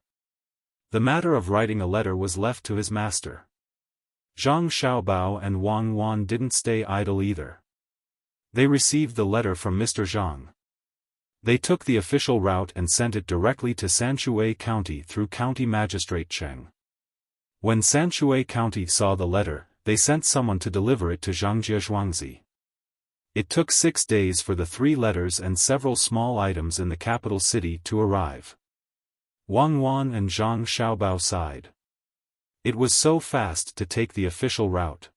The matter of writing a letter was left to his master. Zhang Xiaobao and Wang Wan didn't stay idle either. They received the letter from Mr. Zhang. They took the official route and sent it directly to Sanshui County through County Magistrate Cheng. When Sanshui County saw the letter, they sent someone to deliver it to Zhangjia Zhuangzi. It took 6 days for the 3 letters and several small items in the capital city to arrive. Wang Wan and Zhang Xiaobao sighed. It was so fast to take the official route.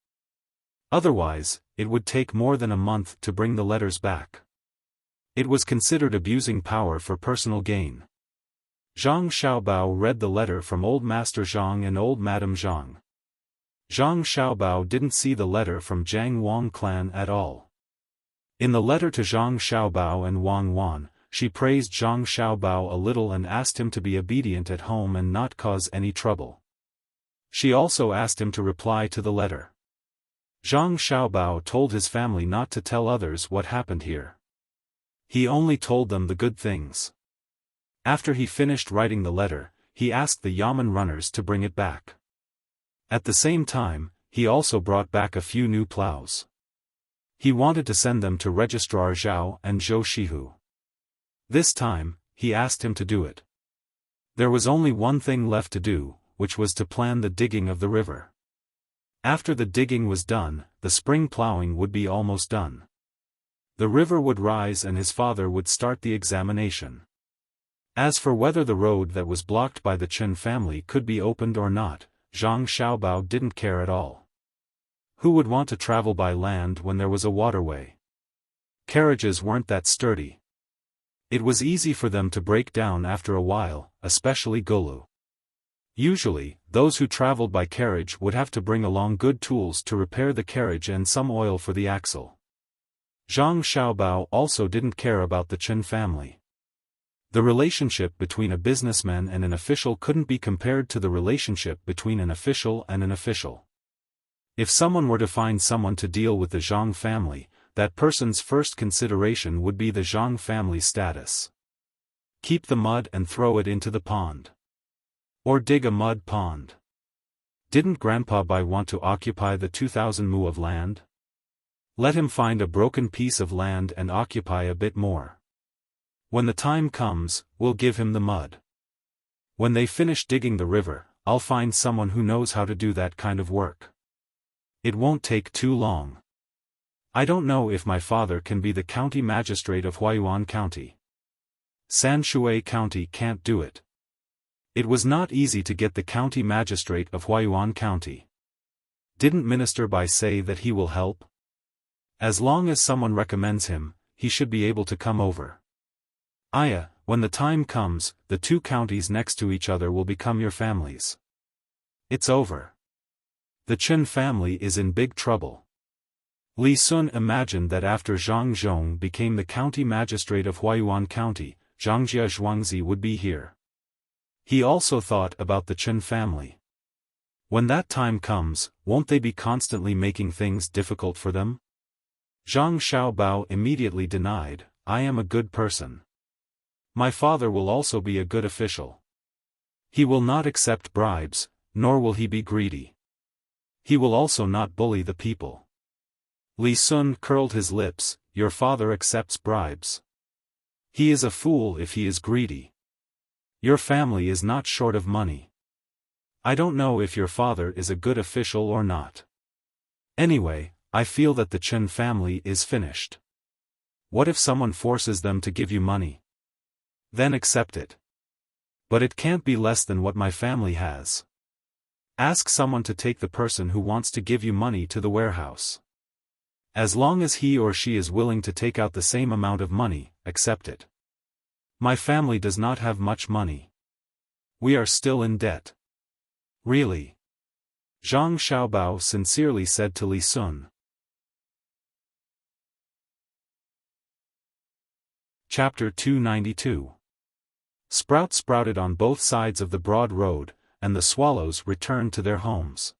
Otherwise, it would take more than a month to bring the letters back. It was considered abusing power for personal gain. Zhang Xiaobao read the letter from Old Master Zhang and Old Madam Zhang. Zhang Xiaobao didn't see the letter from Jiang Wang clan at all. In the letter to Zhang Xiaobao and Wang Wan, she praised Zhang Xiaobao a little and asked him to be obedient at home and not cause any trouble. She also asked him to reply to the letter. Zhang Xiaobao told his family not to tell others what happened here. He only told them the good things. After he finished writing the letter, he asked the Yamen runners to bring it back. At the same time, he also brought back a few new plows. He wanted to send them to Registrar Zhao and Zhou Shihu. This time, he asked him to do it. There was only one thing left to do, which was to plan the digging of the river. After the digging was done, the spring plowing would be almost done. The river would rise and his father would start the examination. As for whether the road that was blocked by the Chen family could be opened or not, Zhang Xiaobao didn't care at all. Who would want to travel by land when there was a waterway? Carriages weren't that sturdy. It was easy for them to break down after a while, especially Gulu. Usually, those who traveled by carriage would have to bring along good tools to repair the carriage and some oil for the axle. Zhang Xiaobao also didn't care about the Chen family. The relationship between a businessman and an official couldn't be compared to the relationship between an official and an official. If someone were to find someone to deal with the Zhang family, that person's first consideration would be the Zhang family status. Keep the mud and throw it into the pond. Or dig a mud pond. Didn't Grandpa Bai want to occupy the 2,000 mu of land? Let him find a broken piece of land and occupy a bit more. When the time comes, we'll give him the mud. When they finish digging the river, I'll find someone who knows how to do that kind of work. It won't take too long. I don't know if my father can be the county magistrate of Huayuan County. Sanshui County can't do it. It was not easy to get the county magistrate of Huayuan County. Didn't Minister Bai say that he will help? As long as someone recommends him, he should be able to come over. Aya, when the time comes, the 2 counties next to each other will become your families. It's over. The Chen family is in big trouble. Li Sun imagined that after Zhang Zhong became the county magistrate of Huayuan County, Zhangjia Zhuangzi would be here. He also thought about the Chen family. When that time comes, won't they be constantly making things difficult for them? Zhang Xiaobao immediately denied, I am a good person. My father will also be a good official. He will not accept bribes, nor will he be greedy. He will also not bully the people. Li Sun curled his lips. Your father accepts bribes. He is a fool if he is greedy. Your family is not short of money. I don't know if your father is a good official or not. Anyway, I feel that the Chen family is finished. What if someone forces them to give you money? Then accept it. But it can't be less than what my family has. Ask someone to take the person who wants to give you money to the warehouse. As long as he or she is willing to take out the same amount of money, accept it. My family does not have much money. We are still in debt. Really? Zhang Xiaobao sincerely said to Li Sun. Chapter 292. Sprouts sprouted on both sides of the broad road, and the swallows returned to their homes.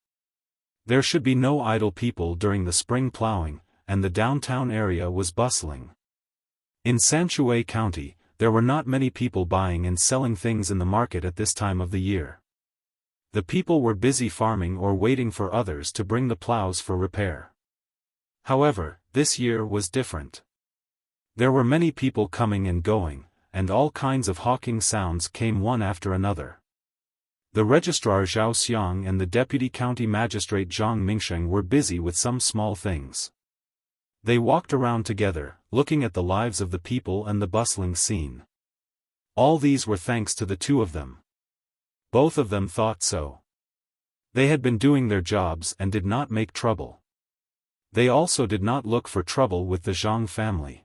There should be no idle people during the spring plowing, and the downtown area was bustling. In Sanshui County, there were not many people buying and selling things in the market at this time of the year. The people were busy farming or waiting for others to bring the plows for repair. However, this year was different. There were many people coming and going, and all kinds of hawking sounds came one after another. The registrar Zhao Xiang and the deputy county magistrate Zhang Mingsheng were busy with some small things. They walked around together, looking at the lives of the people and the bustling scene. All these were thanks to the two of them. Both of them thought so. They had been doing their jobs and did not make trouble. They also did not look for trouble with the Zhang family.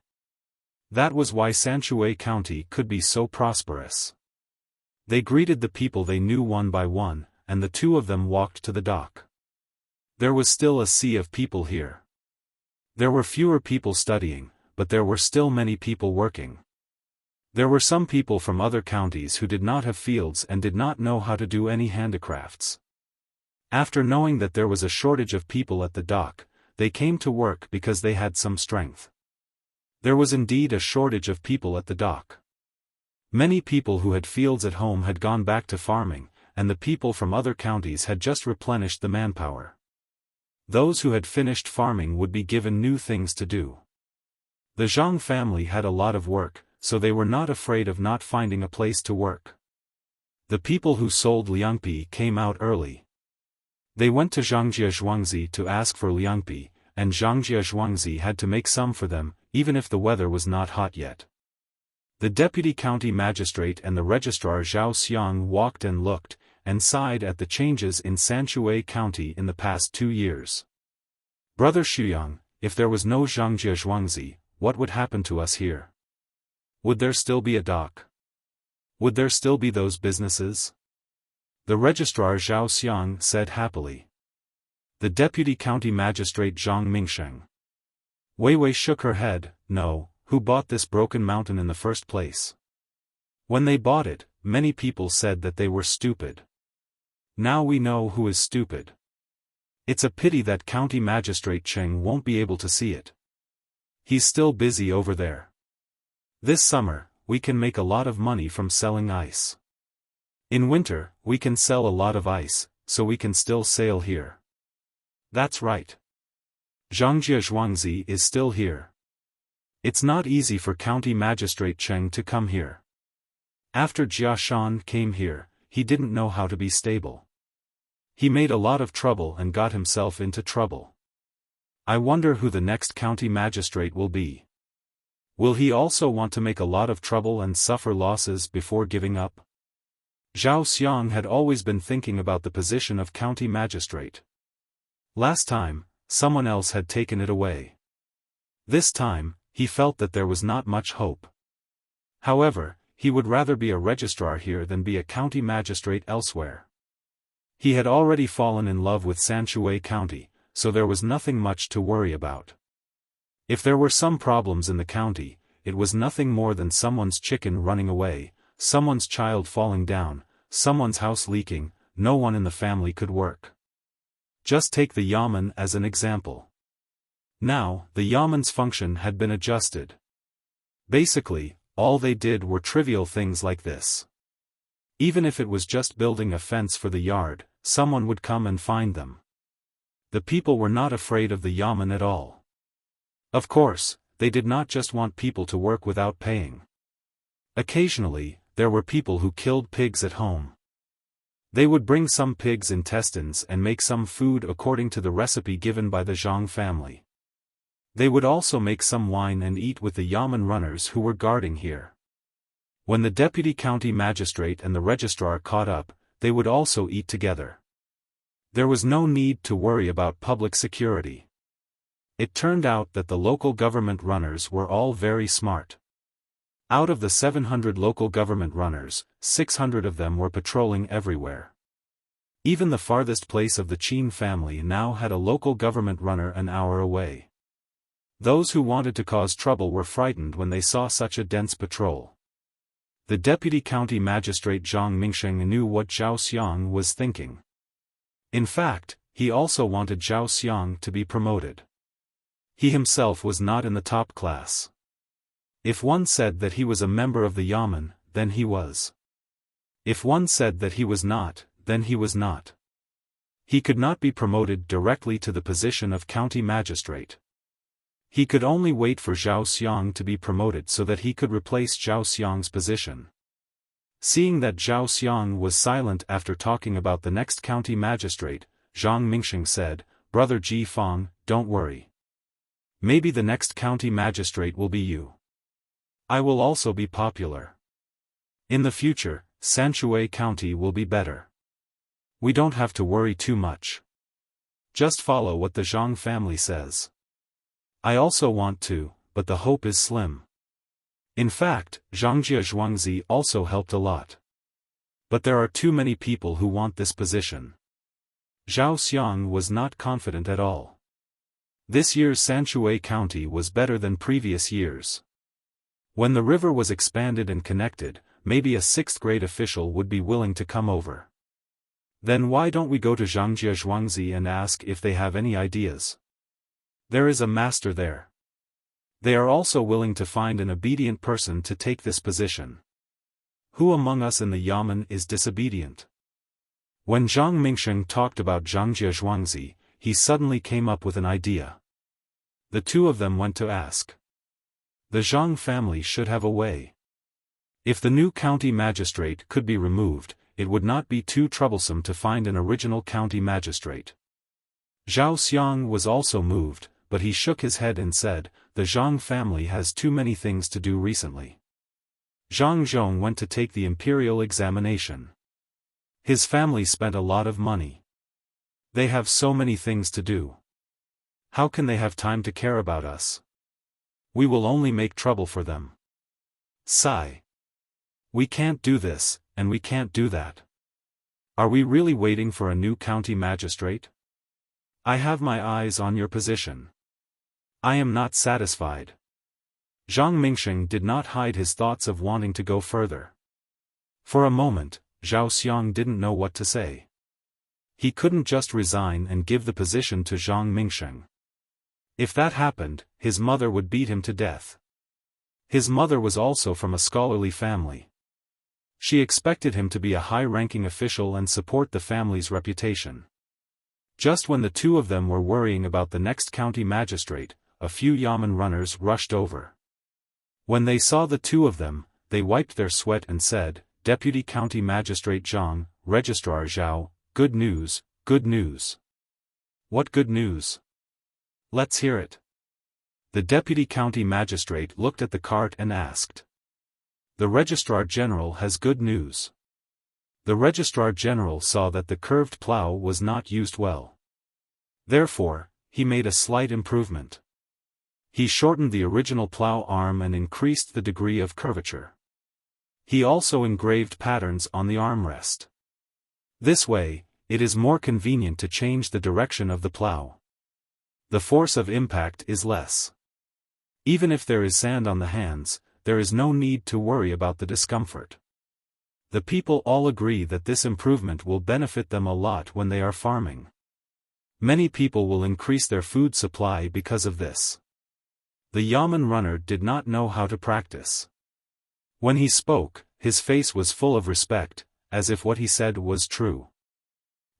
That was why Sanshui County could be so prosperous. They greeted the people they knew one by one, and the two of them walked to the dock. There was still a sea of people here. There were fewer people studying, but there were still many people working. There were some people from other counties who did not have fields and did not know how to do any handicrafts. After knowing that there was a shortage of people at the dock, they came to work because they had some strength. There was indeed a shortage of people at the dock. Many people who had fields at home had gone back to farming, and the people from other counties had just replenished the manpower. Those who had finished farming would be given new things to do. The Zhang family had a lot of work, so they were not afraid of not finding a place to work. The people who sold liangpi came out early. They went to Zhangjie Zhuangzi to ask for liangpi, and Zhangjie Zhuangzi had to make some for them, even if the weather was not hot yet. The deputy county magistrate and the registrar Zhao Xiang walked and looked, and sighed at the changes in Sanshui County in the past 2 years. Brother Xuyang, if there was no Zhangjie Zhuangzi, what would happen to us here? Would there still be a dock? Would there still be those businesses? The registrar Zhao Xiang said happily. The deputy county magistrate Zhang Mingsheng. Wei Wei shook her head. No, who bought this broken mountain in the first place? When they bought it, many people said that they were stupid. Now we know who is stupid. It's a pity that county magistrate Cheng won't be able to see it. He's still busy over there. This summer, we can make a lot of money from selling ice. In winter, we can sell a lot of ice, so we can still sail here. That's right. Zhangjie Zhuangzi is still here. It's not easy for County Magistrate Cheng to come here. After Jia Shan came here, he didn't know how to be stable. He made a lot of trouble and got himself into trouble. I wonder who the next county magistrate will be. Will he also want to make a lot of trouble and suffer losses before giving up? Zhao Xiang had always been thinking about the position of county magistrate. Last time, someone else had taken it away. This time, he felt that there was not much hope. However, he would rather be a registrar here than be a county magistrate elsewhere. He had already fallen in love with Sanshui County, so there was nothing much to worry about. If there were some problems in the county, it was nothing more than someone's chicken running away, someone's child falling down, someone's house leaking. No one in the family could work. Just take the yamen as an example. Now, the yamen's function had been adjusted. Basically, all they did were trivial things like this. Even if it was just building a fence for the yard, someone would come and find them. The people were not afraid of the yamen at all. Of course, they did not just want people to work without paying. Occasionally, there were people who killed pigs at home. They would bring some pigs' intestines and make some food according to the recipe given by the Zhang family. They would also make some wine and eat with the yamen runners who were guarding here. When the deputy county magistrate and the registrar caught up, they would also eat together. There was no need to worry about public security. It turned out that the local government runners were all very smart. Out of the 700 local government runners, 600 of them were patrolling everywhere. Even the farthest place of the Qin family now had a local government runner an hour away. Those who wanted to cause trouble were frightened when they saw such a dense patrol. The deputy county magistrate Zhang Mingsheng knew what Zhao Xiang was thinking. In fact, he also wanted Zhao Xiang to be promoted. He himself was not in the top class. If one said that he was a member of the yamen, then he was. If one said that he was not, then he was not. He could not be promoted directly to the position of county magistrate. He could only wait for Zhao Xiang to be promoted so that he could replace Zhao Xiang's position. Seeing that Zhao Xiang was silent after talking about the next county magistrate, Zhang Mingsheng said, "Brother Ji Fang, don't worry. Maybe the next county magistrate will be you. I will also be popular. In the future, Sanshui County will be better. We don't have to worry too much. Just follow what the Zhang family says. I also want to, but the hope is slim." In fact, Zhangjia Zhuangzi also helped a lot. But there are too many people who want this position. Zhao Xiang was not confident at all. This year's Sanshui County was better than previous years. When the river was expanded and connected, maybe a 6th grade official would be willing to come over. Then why don't we go to Zhangjia Zhuangzi and ask if they have any ideas? There is a master there. They are also willing to find an obedient person to take this position. Who among us in the yamen is disobedient? When Zhang Mingsheng talked about Zhangjia Zhuangzi, he suddenly came up with an idea. The two of them went to ask. The Zhang family should have a way. If the new county magistrate could be removed, it would not be too troublesome to find an original county magistrate. Zhao Xiang was also moved, but he shook his head and said, "The Zhang family has too many things to do recently." Zhang Zhong went to take the imperial examination. His family spent a lot of money. They have so many things to do. How can they have time to care about us? We will only make trouble for them. Sigh. We can't do this, and we can't do that. Are we really waiting for a new county magistrate? I have my eyes on your position. I am not satisfied. Zhang Mingsheng did not hide his thoughts of wanting to go further. For a moment, Zhao Xiang didn't know what to say. He couldn't just resign and give the position to Zhang Mingsheng. If that happened, his mother would beat him to death. His mother was also from a scholarly family. She expected him to be a high-ranking official and support the family's reputation. Just when the two of them were worrying about the next county magistrate, a few yamen runners rushed over. When they saw the two of them, they wiped their sweat and said, "Deputy County Magistrate Zhang, Registrar Zhao, good news, good news." "What good news? Let's hear it." The Deputy County Magistrate looked at the cart and asked. "The Registrar General has good news." The Registrar General saw that the curved plough was not used well. Therefore, he made a slight improvement. He shortened the original plough arm and increased the degree of curvature. He also engraved patterns on the armrest. This way, it is more convenient to change the direction of the plough. The force of impact is less. Even if there is sand on the hands, there is no need to worry about the discomfort. The people all agree that this improvement will benefit them a lot when they are farming. Many people will increase their food supply because of this. The yamen runner did not know how to practice. When he spoke, his face was full of respect, as if what he said was true.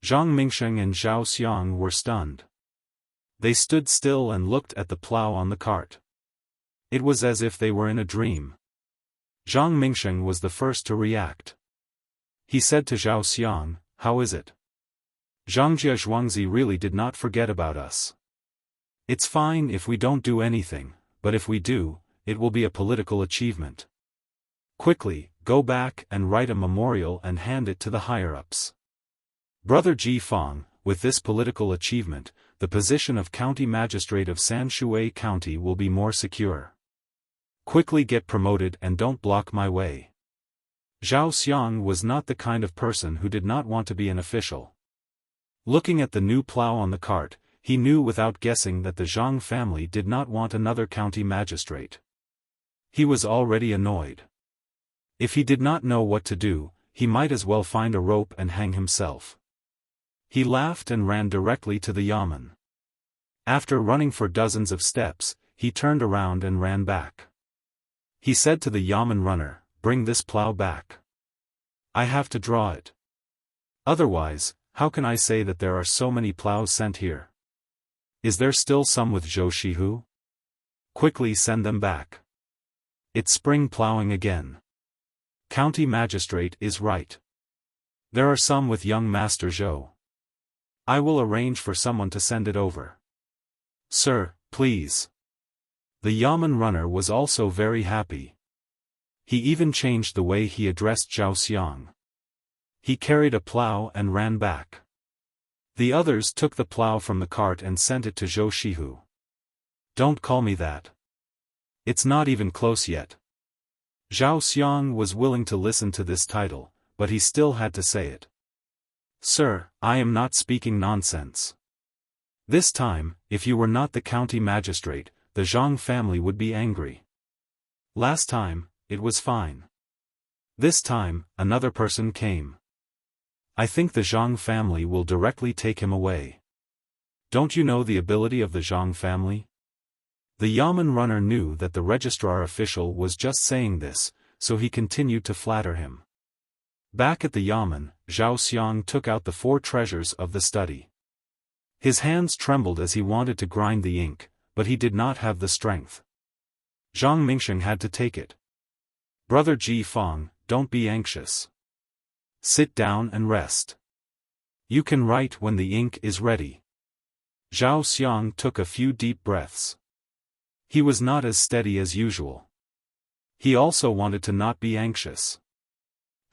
Zhang Mingsheng and Zhao Xiang were stunned. They stood still and looked at the plow on the cart. It was as if they were in a dream. Zhang Mingsheng was the first to react. He said to Zhao Xiang, "How is it? Zhangjia Zhuangzi really did not forget about us. It's fine if we don't do anything, but if we do, it will be a political achievement. Quickly, go back and write a memorial and hand it to the higher-ups." Brother Ji Fang, with this political achievement, the position of county magistrate of Sanshui County will be more secure. Quickly get promoted and don't block my way. Zhao Xiang was not the kind of person who did not want to be an official. Looking at the new plow on the cart, he knew without guessing that the Zhang family did not want another county magistrate. He was already annoyed. If he did not know what to do, he might as well find a rope and hang himself. He laughed and ran directly to the yamen. After running for dozens of steps, he turned around and ran back. He said to the yamen runner, "Bring this plow back. I have to draw it. Otherwise, how can I say that there are so many plows sent here? Is there still some with Zhou Shihu? Quickly send them back. It's spring plowing again. County magistrate is right. There are some with young Master Zhou. I will arrange for someone to send it over. Sir, please." The yamen runner was also very happy. He even changed the way he addressed Zhao Xiang. He carried a plow and ran back. The others took the plow from the cart and sent it to Zhou Shihu. "Don't call me that. It's not even close yet." Zhao Xiang was willing to listen to this title, but he still had to say it. "Sir, I am not speaking nonsense. This time, if you were not the county magistrate, the Zhang family would be angry. Last time, it was fine. This time, another person came. I think the Zhang family will directly take him away. Don't you know the ability of the Zhang family?" The yamen runner knew that the registrar official was just saying this, so he continued to flatter him. Back at the yamen, Zhao Xiang took out the 4 treasures of the study. His hands trembled as he wanted to grind the ink, but he did not have the strength. Zhang Mingsheng had to take it. "Brother Ji Fang, don't be anxious. Sit down and rest. You can write when the ink is ready." Zhao Xiang took a few deep breaths. He was not as steady as usual. He also wanted to not be anxious.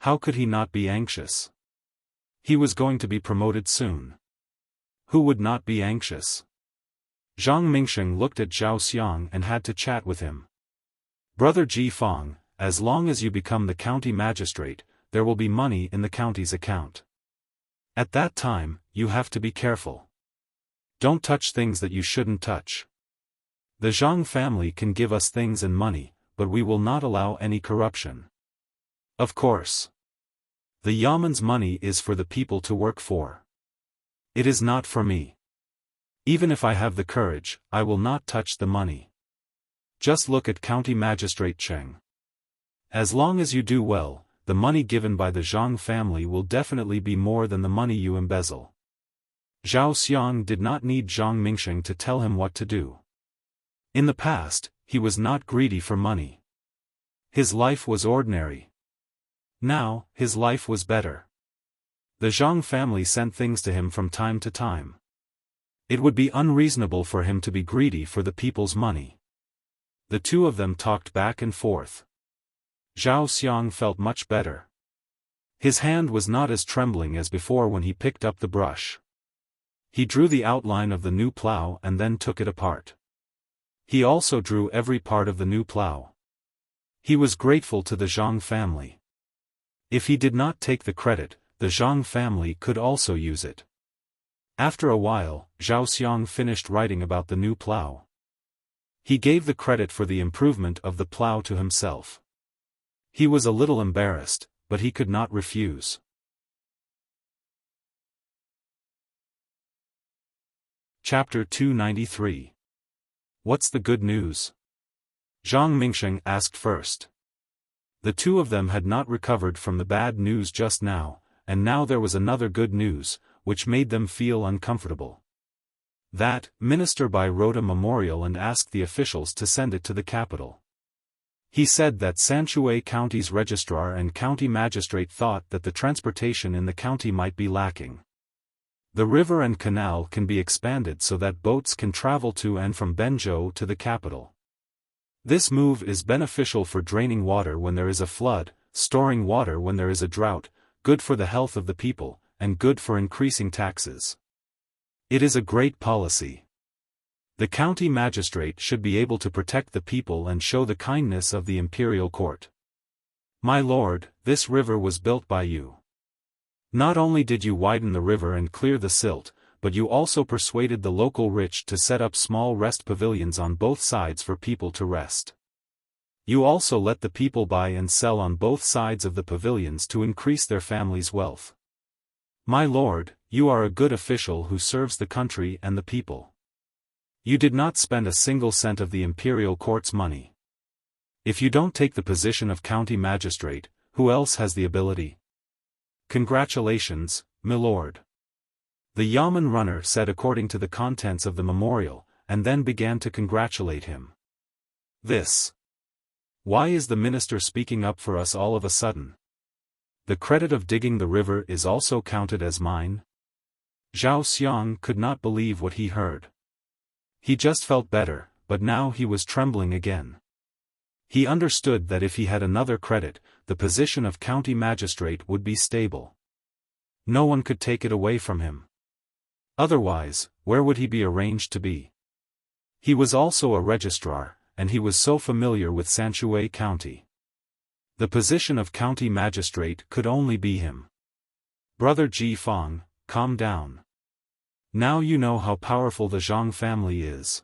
How could he not be anxious? He was going to be promoted soon. Who would not be anxious? Zhang Mingsheng looked at Zhao Xiang and had to chat with him. "Brother Ji Fang, as long as you become the county magistrate, there will be money in the county's account. At that time, you have to be careful. Don't touch things that you shouldn't touch. The Zhang family can give us things and money, but we will not allow any corruption. Of course. The yamen's money is for the people to work for. It is not for me. Even if I have the courage, I will not touch the money. Just look at County Magistrate Cheng. As long as you do well, the money given by the Zhang family will definitely be more than the money you embezzle." Zhao Xiang did not need Zhang Mingsheng to tell him what to do. In the past, he was not greedy for money. His life was ordinary. Now, his life was better. The Zhang family sent things to him from time to time. It would be unreasonable for him to be greedy for the people's money. The two of them talked back and forth. Zhao Xiang felt much better. His hand was not as trembling as before when he picked up the brush. He drew the outline of the new plow and then took it apart. He also drew every part of the new plow. He was grateful to the Zhang family. If he did not take the credit, the Zhang family could also use it. After a while, Zhao Xiang finished writing about the new plow. He gave the credit for the improvement of the plow to himself. He was a little embarrassed, but he could not refuse. Chapter 293. What's the good news? Zhang Mingsheng asked first. The two of them had not recovered from the bad news just now, and now there was another good news, which made them feel uncomfortable. That Minister Bai wrote a memorial and asked the officials to send it to the capital. He said that Sanshui County's registrar and county magistrate thought that the transportation in the county might be lacking. The river and canal can be expanded so that boats can travel to and from Benzhou to the capital. This move is beneficial for draining water when there is a flood, storing water when there is a drought, good for the health of the people, and good for increasing taxes. It is a great policy. The county magistrate should be able to protect the people and show the kindness of the imperial court. My lord, this river was built by you. Not only did you widen the river and clear the silt, but you also persuaded the local rich to set up small rest pavilions on both sides for people to rest. You also let the people buy and sell on both sides of the pavilions to increase their family's wealth. My lord, you are a good official who serves the country and the people. You did not spend a single cent of the imperial court's money. If you don't take the position of county magistrate, who else has the ability? Congratulations, my lord. The yamen runner said according to the contents of the memorial, and then began to congratulate him. Why is the minister speaking up for us all of a sudden? The credit of digging the river is also counted as mine? Zhao Xiang could not believe what he heard. He just felt better, but now he was trembling again. He understood that if he had another credit, the position of county magistrate would be stable. No one could take it away from him. Otherwise, where would he be arranged to be? He was also a registrar, and he was so familiar with Sanshui County. The position of county magistrate could only be him. Brother Ji Fang, calm down. Now you know how powerful the Zhang family is.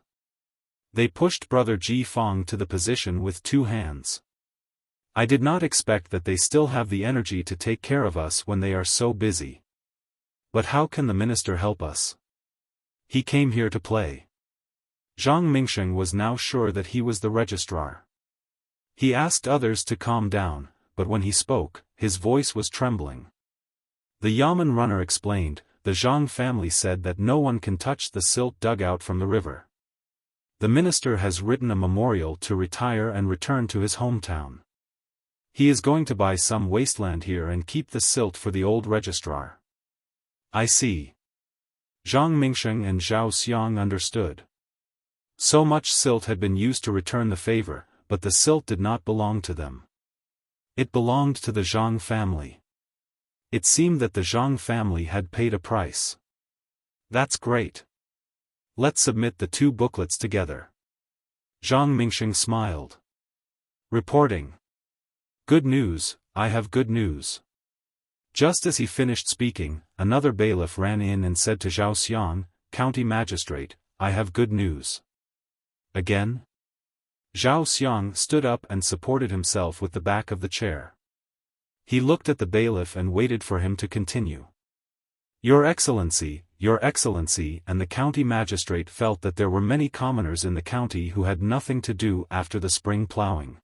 They pushed Brother Ji Fang to the position with two hands. I did not expect that they still have the energy to take care of us when they are so busy. But how can the minister help us? He came here to play. Zhang Mingsheng was now sure that he was the registrar. He asked others to calm down, but when he spoke, his voice was trembling. The yamen runner explained, the Zhang family said that no one can touch the silt dug out from the river. The minister has written a memorial to retire and return to his hometown. He is going to buy some wasteland here and keep the silt for the old registrar. I see. Zhang Mingsheng and Zhao Xiang understood. So much silt had been used to return the favor, but the silt did not belong to them. It belonged to the Zhang family. It seemed that the Zhang family had paid a price. That's great. Let's submit the two booklets together. Zhang Mingsheng smiled. Reporting. Good news, I have good news. Just as he finished speaking, another bailiff ran in and said to Zhao Xiang, County Magistrate, I have good news. Again? Zhao Xiang stood up and supported himself with the back of the chair. He looked at the bailiff and waited for him to continue. Your Excellency, and the county magistrate felt that there were many commoners in the county who had nothing to do after the spring plowing.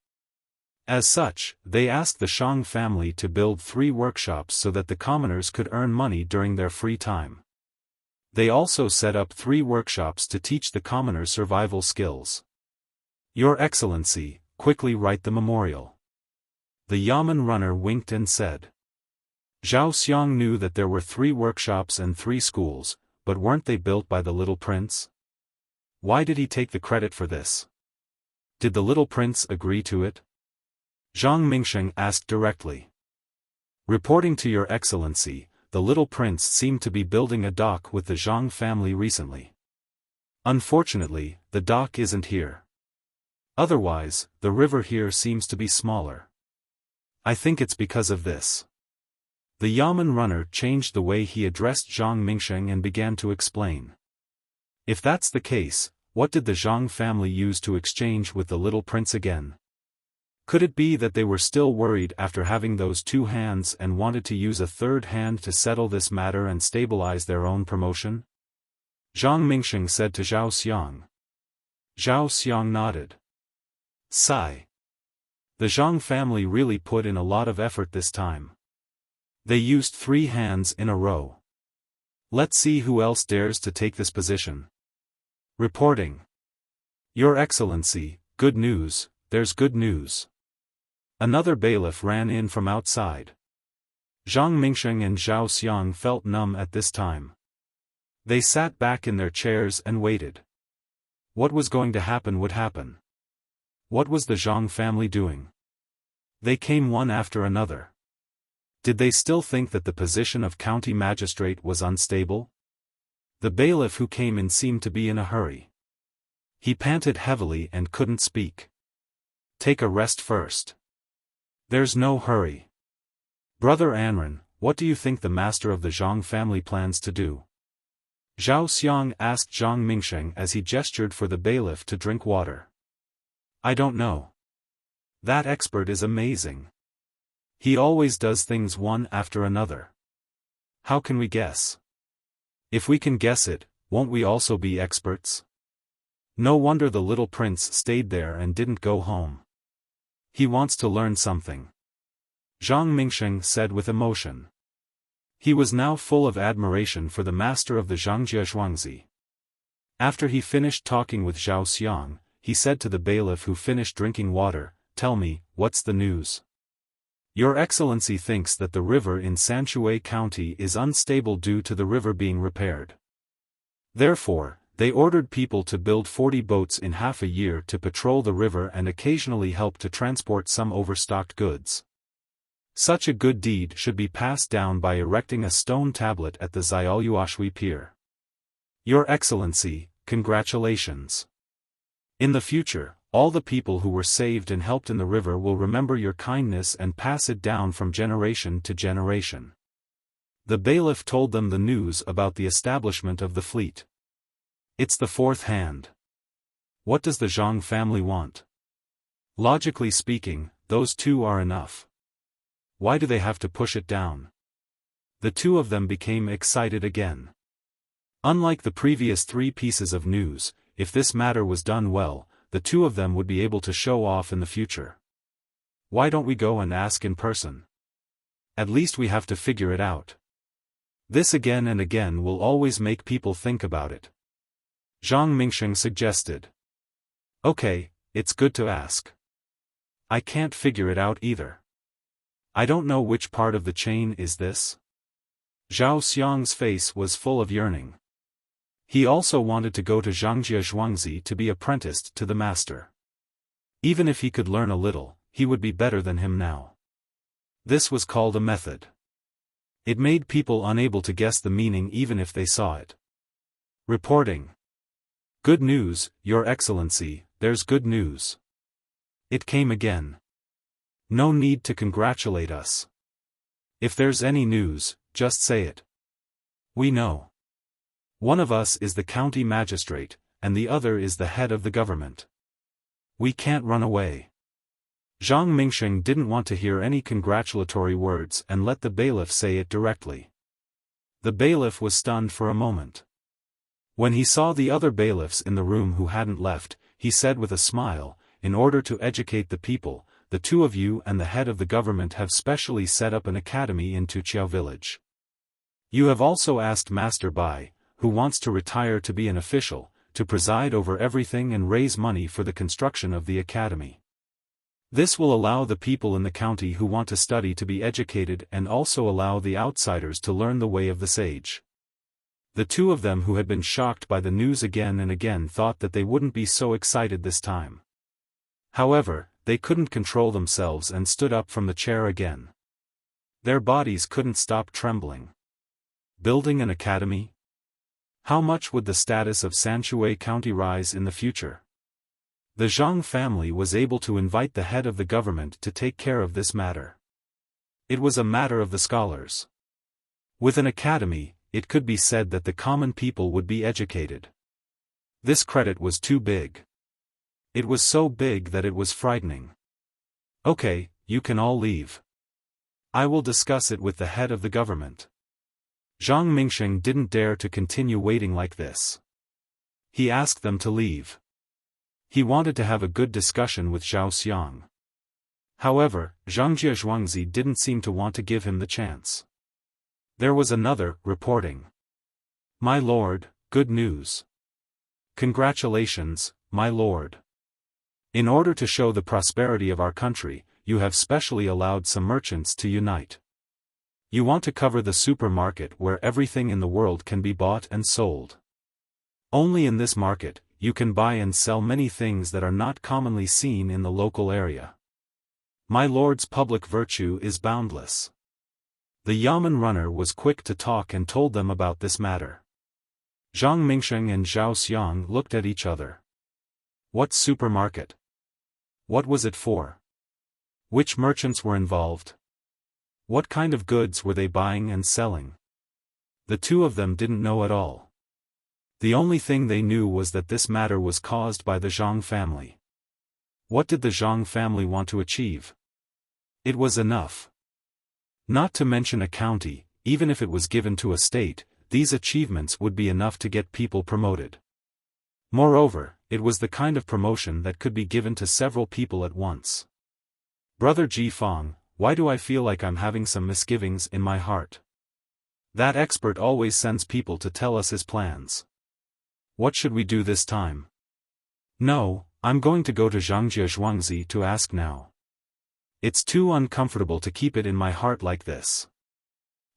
As such, they asked the Shang family to build 3 workshops so that the commoners could earn money during their free time. They also set up 3 workshops to teach the commoners survival skills. Your Excellency, quickly write the memorial. The yamen runner winked and said. Zhao Xiang knew that there were 3 workshops and 3 schools, but weren't they built by the little prince? Why did he take the credit for this? Did the little prince agree to it? Zhang Mingsheng asked directly. Reporting to Your Excellency, the little prince seemed to be building a dock with the Zhang family recently. Unfortunately, the dock isn't here. Otherwise, the river here seems to be smaller. I think it's because of this. The yamen runner changed the way he addressed Zhang Mingsheng and began to explain. If that's the case, what did the Zhang family use to exchange with the little prince again? Could it be that they were still worried after having those 2 hands and wanted to use a 3rd hand to settle this matter and stabilize their own promotion? Zhang Mingsheng said to Zhao Xiang. Zhao Xiang nodded. Sigh. The Zhang family really put in a lot of effort this time. They used 3 hands in a row. Let's see who else dares to take this position. Reporting. Your Excellency, good news, there's good news. Another bailiff ran in from outside. Zhang Mingsheng and Zhao Xiang felt numb at this time. They sat back in their chairs and waited. What was going to happen would happen. What was the Zhang family doing? They came one after another. Did they still think that the position of county magistrate was unstable? The bailiff who came in seemed to be in a hurry. He panted heavily and couldn't speak. Take a rest first. There's no hurry. Brother Anren, what do you think the master of the Zhang family plans to do? Zhao Xiang asked Zhang Mingsheng as he gestured for the bailiff to drink water. I don't know. That expert is amazing. He always does things one after another. How can we guess? If we can guess it, won't we also be experts? No wonder the little prince stayed there and didn't go home. He wants to learn something. Zhang Mingsheng said with emotion. He was now full of admiration for the master of the Zhangjie Zhuangzi. After he finished talking with Zhao Xiang, he said to the bailiff who finished drinking water, Tell me, what's the news? Your Excellency thinks that the river in Sanshui County is unstable due to the river being repaired. Therefore, they ordered people to build 40 boats in half a year to patrol the river and occasionally help to transport some overstocked goods. Such a good deed should be passed down by erecting a stone tablet at the Xiaoyuashui Pier. Your Excellency, congratulations. In the future, all the people who were saved and helped in the river will remember your kindness and pass it down from generation to generation. The bailiff told them the news about the establishment of the fleet. It's the 4th hand. What does the Zhang family want? Logically speaking, those 2 are enough. Why do they have to push it down? The 2 of them became excited again. Unlike the previous 3 pieces of news, if this matter was done well, the 2 of them would be able to show off in the future. Why don't we go and ask in person? At least we have to figure it out. This again and again will always make people think about it. Zhang Mingsheng suggested. Okay, it's good to ask. I can't figure it out either. I don't know which part of the chain is this. Zhao Xiang's face was full of yearning. He also wanted to go to Zhangjie Zhuangzi to be apprenticed to the master. Even if he could learn a little, he would be better than him now. This was called a method. It made people unable to guess the meaning even if they saw it. Reporting. Good news, Your Excellency, there's good news. It came again. No need to congratulate us. If there's any news, just say it. We know. One of us is the county magistrate, and the other is the head of the government. We can't run away. Zhang Mingsheng didn't want to hear any congratulatory words and let the bailiff say it directly. The bailiff was stunned for a moment. When he saw the other bailiffs in the room who hadn't left, he said with a smile, In order to educate the people, the 2 of you and the head of the government have specially set up an academy in Tuqiao village. You have also asked Master Bai, who wants to retire to be an official, to preside over everything and raise money for the construction of the academy. This will allow the people in the county who want to study to be educated and also allow the outsiders to learn the way of the sage. The 2 of them who had been shocked by the news again and again thought that they wouldn't be so excited this time. However, they couldn't control themselves and stood up from the chair again. Their bodies couldn't stop trembling. Building an academy? How much would the status of Sanshui County rise in the future? The Zhang family was able to invite the head of the government to take care of this matter. It was a matter of the scholars. With an academy, it could be said that the common people would be educated. This credit was too big. It was so big that it was frightening. Okay, you can all leave. I will discuss it with the head of the government. Zhang Mingsheng didn't dare to continue waiting like this. He asked them to leave. He wanted to have a good discussion with Zhao Xiang. However, Zhang Zhuangzi didn't seem to want to give him the chance. There was another, reporting. My lord, good news. Congratulations, my lord. In order to show the prosperity of our country, you have specially allowed some merchants to unite. You want to cover the supermarket where everything in the world can be bought and sold. Only in this market, you can buy and sell many things that are not commonly seen in the local area. My lord's public virtue is boundless. The Yamen runner was quick to talk and told them about this matter. Zhang Mingsheng and Zhao Xiang looked at each other. What supermarket? What was it for? Which merchants were involved? What kind of goods were they buying and selling? The two of them didn't know at all. The only thing they knew was that this matter was caused by the Zhang family. What did the Zhang family want to achieve? It was enough. Not to mention a county, even if it was given to a state, these achievements would be enough to get people promoted. Moreover, it was the kind of promotion that could be given to several people at once. Brother Ji Fang, why do I feel like I'm having some misgivings in my heart? That expert always sends people to tell us his plans. What should we do this time? No, I'm going to go to Zhang Zhuangzi to ask now. It's too uncomfortable to keep it in my heart like this.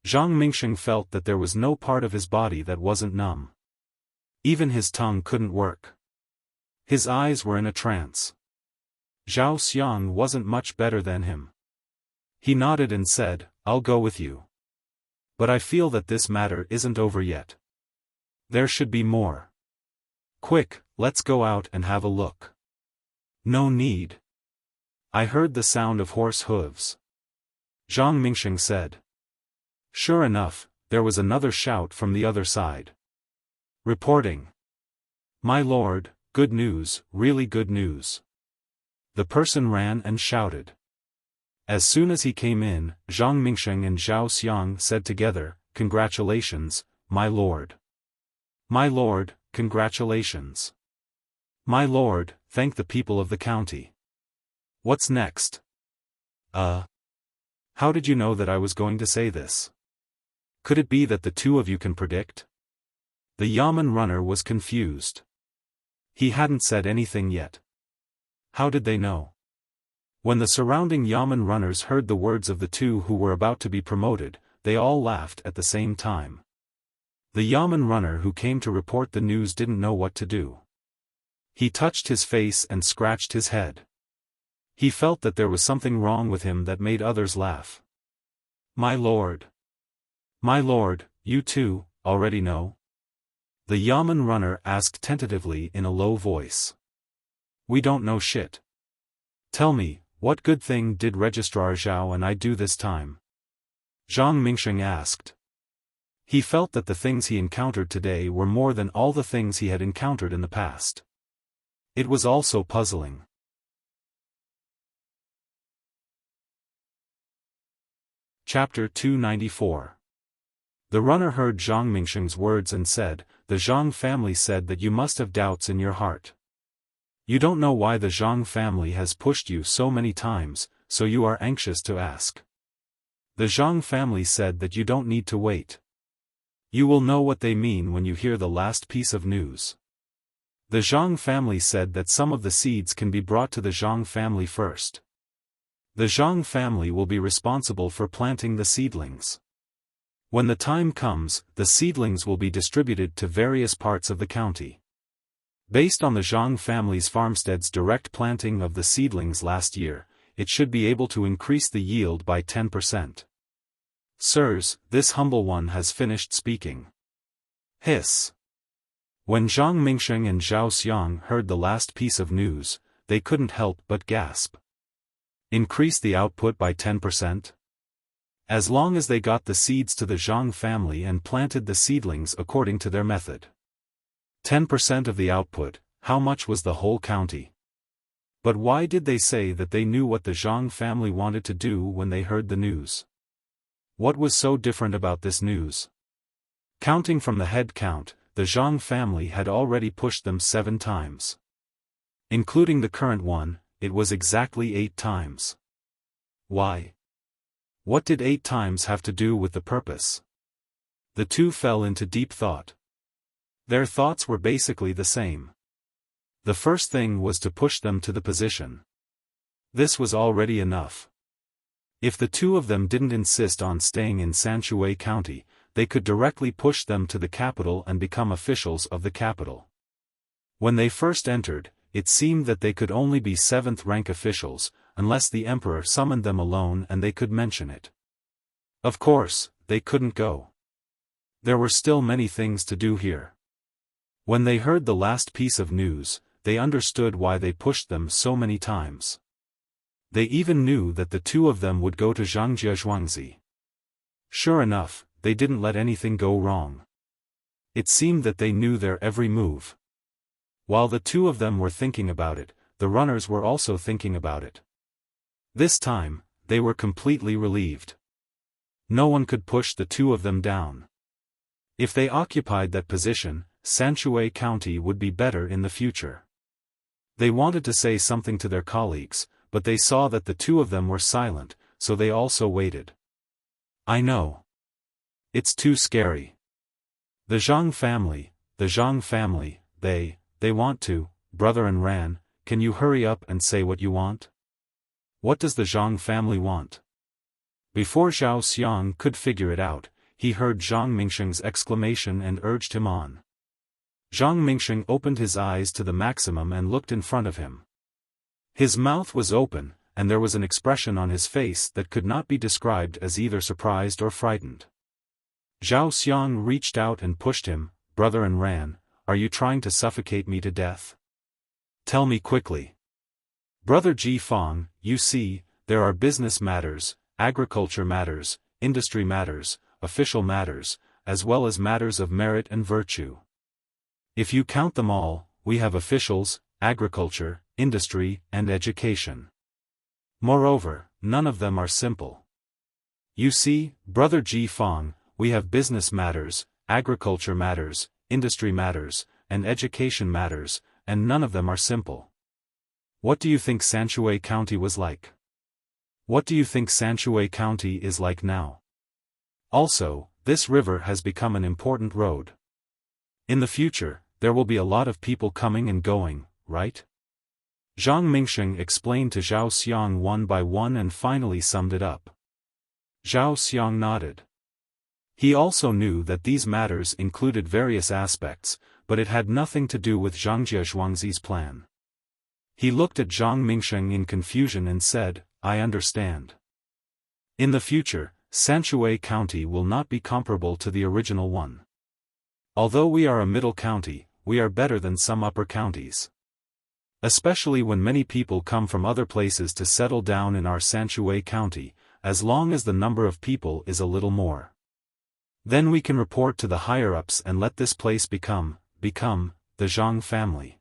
Zhang Mingsheng felt that there was no part of his body that wasn't numb. Even his tongue couldn't work. His eyes were in a trance. Zhao Xiang wasn't much better than him. He nodded and said, I'll go with you. But I feel that this matter isn't over yet. There should be more. Quick, let's go out and have a look. No need. I heard the sound of horse hooves. Zhang Mingsheng said. Sure enough, there was another shout from the other side. Reporting. My lord, good news, really good news. The person ran and shouted. As soon as he came in, Zhang Mingsheng and Zhao Xiang said together, Congratulations, my lord. My lord, congratulations. My lord, thank the people of the county. What's next? How did you know that I was going to say this? Could it be that the two of you can predict? The Yamen runner was confused. He hadn't said anything yet. How did they know? When the surrounding Yamen runners heard the words of the two who were about to be promoted, they all laughed at the same time. The Yamen runner who came to report the news didn't know what to do. He touched his face and scratched his head. He felt that there was something wrong with him that made others laugh. My lord. My lord, you too, already know? The Yamen runner asked tentatively in a low voice. We don't know shit. Tell me, what good thing did Registrar Zhao and I do this time? Zhang Mingsheng asked. He felt that the things he encountered today were more than all the things he had encountered in the past. It was also puzzling. Chapter 294. The runner heard Zhang Mingsheng's words and said, The Zhang family said that you must have doubts in your heart. You don't know why the Zhang family has pushed you so many times, so you are anxious to ask. The Zhang family said that you don't need to wait. You will know what they mean when you hear the last piece of news. The Zhang family said that some of the seeds can be brought to the Zhang family first. The Zhang family will be responsible for planting the seedlings. When the time comes, the seedlings will be distributed to various parts of the county. Based on the Zhang family's farmstead's direct planting of the seedlings last year, it should be able to increase the yield by 10%. Sirs, this humble one has finished speaking. Hiss. When Zhang Mingsheng and Zhao Xiang heard the last piece of news, they couldn't help but gasp. Increase the output by 10%? As long as they got the seeds to the Zhang family and planted the seedlings according to their method. 10% of the output, how much was the whole county? But why did they say that they knew what the Zhang family wanted to do when they heard the news? What was so different about this news? Counting from the head count, the Zhang family had already pushed them 7 times. Including the current one, it was exactly 8 times. Why? What did 8 times have to do with the purpose? The two fell into deep thought. Their thoughts were basically the same. The first thing was to push them to the position. This was already enough. If the two of them didn't insist on staying in Sanshui County, they could directly push them to the capital and become officials of the capital. When they first entered, it seemed that they could only be 7th-rank officials, unless the emperor summoned them alone and they could mention it. Of course, they couldn't go. There were still many things to do here. When they heard the last piece of news, they understood why they pushed them so many times. They even knew that the two of them would go to Zhangjia Zhuangzi. Sure enough, they didn't let anything go wrong. It seemed that they knew their every move. While the two of them were thinking about it, the runners were also thinking about it. This time, they were completely relieved. No one could push the two of them down. If they occupied that position, Sanshui County would be better in the future. They wanted to say something to their colleagues, but they saw that the two of them were silent, so they also waited. I know. It's too scary. The Zhang family, they want to, brother and Ran, can you hurry up and say what you want? What does the Zhang family want? Before Zhao Xiang could figure it out, he heard Zhang Mingsheng's exclamation and urged him on. Zhang Mingsheng opened his eyes to the maximum and looked in front of him. His mouth was open, and there was an expression on his face that could not be described as either surprised or frightened. Zhao Xiang reached out and pushed him. Brother and Ran, are you trying to suffocate me to death? Tell me quickly. Brother Ji Fang, you see, there are business matters, agriculture matters, industry matters, official matters, as well as matters of merit and virtue. If you count them all, we have officials, agriculture, industry, and education. Moreover, none of them are simple. You see, Brother Ji Fang, we have business matters, agriculture matters, industry matters, and education matters, and none of them are simple. What do you think Sanshui County was like? What do you think Sanshui County is like now? Also, this river has become an important road. In the future, there will be a lot of people coming and going, right? Zhang Mingsheng explained to Zhao Xiang one by one and finally summed it up. Zhao Xiang nodded. He also knew that these matters included various aspects, but it had nothing to do with Zhangjia Zhuangzi's plan. He looked at Zhang Mingsheng in confusion and said, I understand. In the future, Sanshui County will not be comparable to the original one. Although we are a middle county, we are better than some upper counties. Especially when many people come from other places to settle down in our Sanshui County, as long as the number of people is a little more. Then we can report to the higher-ups and let this place become the Zhang family.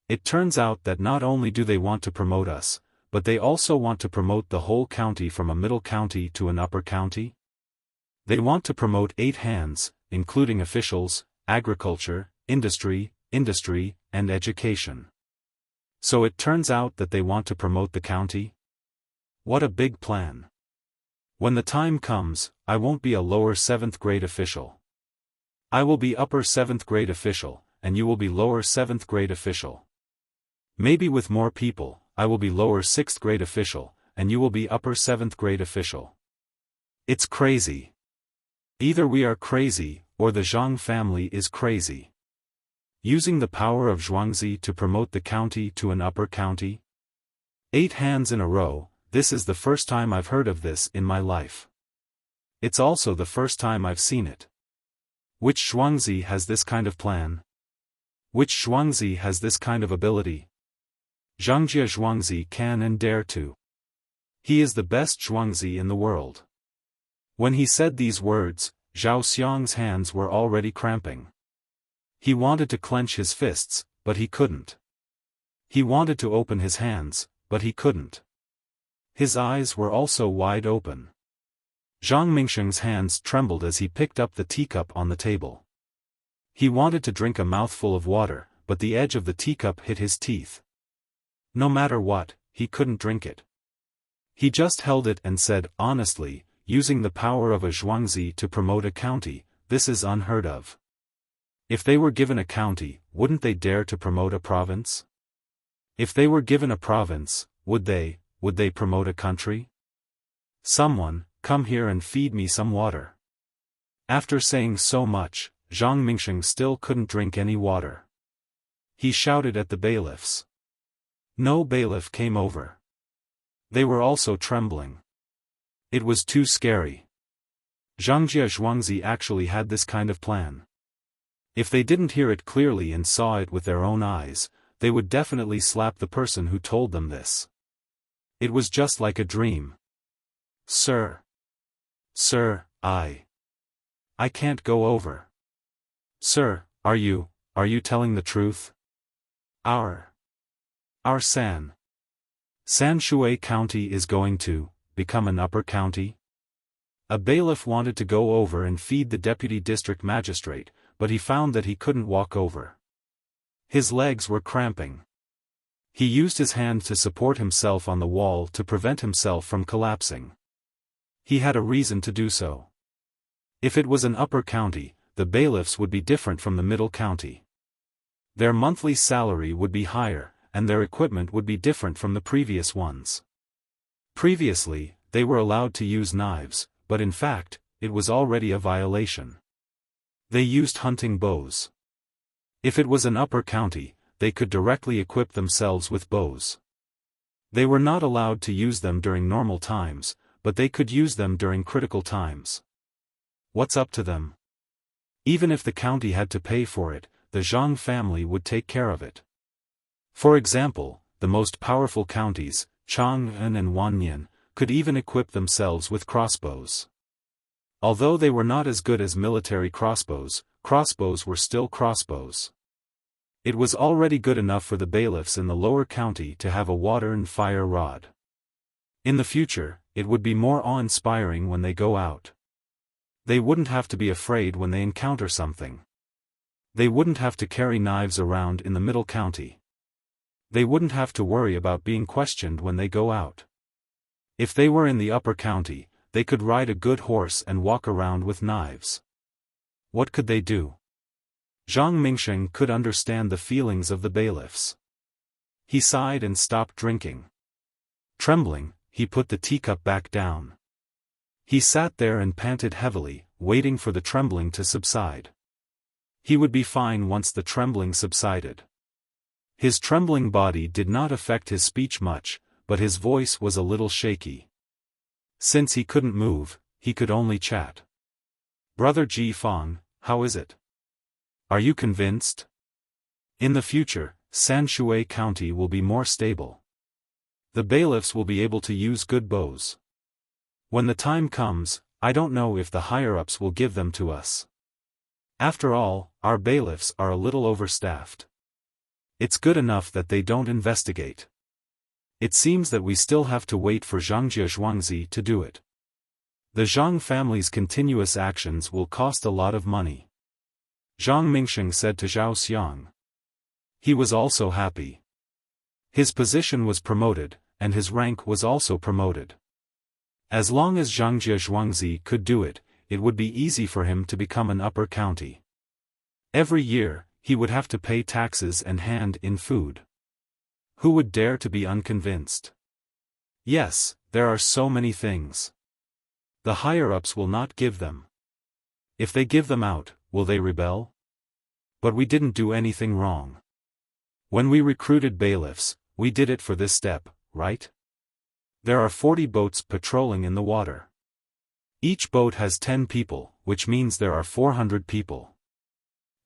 It turns out that not only do they want to promote us, but they also want to promote the whole county from a middle county to an upper county. They want to promote 8 hands, including officials, agriculture, industry, and education. So it turns out that they want to promote the county? What a big plan. When the time comes, I won't be a lower 7th grade official. I will be upper 7th grade official, and you will be lower 7th grade official. Maybe with more people, I will be lower 6th grade official, and you will be upper 7th grade official. It's crazy. Either we are crazy, or the Zhang family is crazy. Using the power of Zhuangzi to promote the county to an upper county? 8 hands in a row, this is the first time I've heard of this in my life. It's also the first time I've seen it. Which Zhuangzi has this kind of plan? Which Zhuangzi has this kind of ability? Zhangjia Zhuangzi can and dare to. He is the best Zhuangzi in the world. When he said these words, Zhao Xiang's hands were already cramping. He wanted to clench his fists, but he couldn't. He wanted to open his hands, but he couldn't. His eyes were also wide open. Zhang Mingsheng's hands trembled as he picked up the teacup on the table. He wanted to drink a mouthful of water, but the edge of the teacup hit his teeth. No matter what, he couldn't drink it. He just held it and said, honestly, using the power of a zhuangzi to promote a county, this is unheard of. If they were given a county, wouldn't they dare to promote a province? If they were given a province, would they promote a country? Someone, come here and feed me some water. After saying so much, Zhang Mingsheng still couldn't drink any water. He shouted at the bailiffs. No bailiff came over. They were also trembling. It was too scary. Zhangjia Zhuangzi actually had this kind of plan. If they didn't hear it clearly and saw it with their own eyes, they would definitely slap the person who told them this. It was just like a dream. Sir, I can't go over. Sir, are you telling the truth? Our San Shui County is going to become an upper county? A bailiff wanted to go over and feed the deputy district magistrate, but he found that he couldn't walk over. His legs were cramping. He used his hand to support himself on the wall to prevent himself from collapsing. He had a reason to do so. If it was an upper county, the bailiffs would be different from the middle county. Their monthly salary would be higher, and their equipment would be different from the previous ones. Previously, they were allowed to use knives, but in fact, it was already a violation. They used hunting bows. If it was an upper county, they could directly equip themselves with bows. They were not allowed to use them during normal times, but they could use them during critical times. What's up to them? Even if the county had to pay for it, the Zhang family would take care of it. For example, the most powerful counties, Chang'an and Wanyan, could even equip themselves with crossbows. Although they were not as good as military crossbows, crossbows were still crossbows. It was already good enough for the bailiffs in the lower county to have a water and fire rod. In the future, it would be more awe-inspiring when they go out. They wouldn't have to be afraid when they encounter something. They wouldn't have to carry knives around in the middle county. They wouldn't have to worry about being questioned when they go out. If they were in the upper county, they could ride a good horse and walk around with knives. What could they do? Zhang Mingsheng could understand the feelings of the bailiffs. He sighed and stopped drinking. Trembling, he put the teacup back down. He sat there and panted heavily, waiting for the trembling to subside. He would be fine once the trembling subsided. His trembling body did not affect his speech much, but his voice was a little shaky. Since he couldn't move, he could only chat. Brother Ji Fang, how is it? Are you convinced? In the future, Sanshui County will be more stable. The bailiffs will be able to use good bows. When the time comes, I don't know if the higher-ups will give them to us. After all, our bailiffs are a little overstaffed. It's good enough that they don't investigate. It seems that we still have to wait for Zhangjia Zhuangzi to do it. The Zhang family's continuous actions will cost a lot of money. Zhang Mingsheng said to Zhao Xiang. He was also happy. His position was promoted, and his rank was also promoted. As long as Zhangjia Zhuangzi could do it, it would be easy for him to become an upper county. Every year, he would have to pay taxes and hand in food. Who would dare to be unconvinced? Yes, there are so many things. The higher-ups will not give them. If they give them out, will they rebel? But we didn't do anything wrong. When we recruited bailiffs, we did it for this step, right? There are 40 boats patrolling in the water. Each boat has 10 people, which means there are 400 people.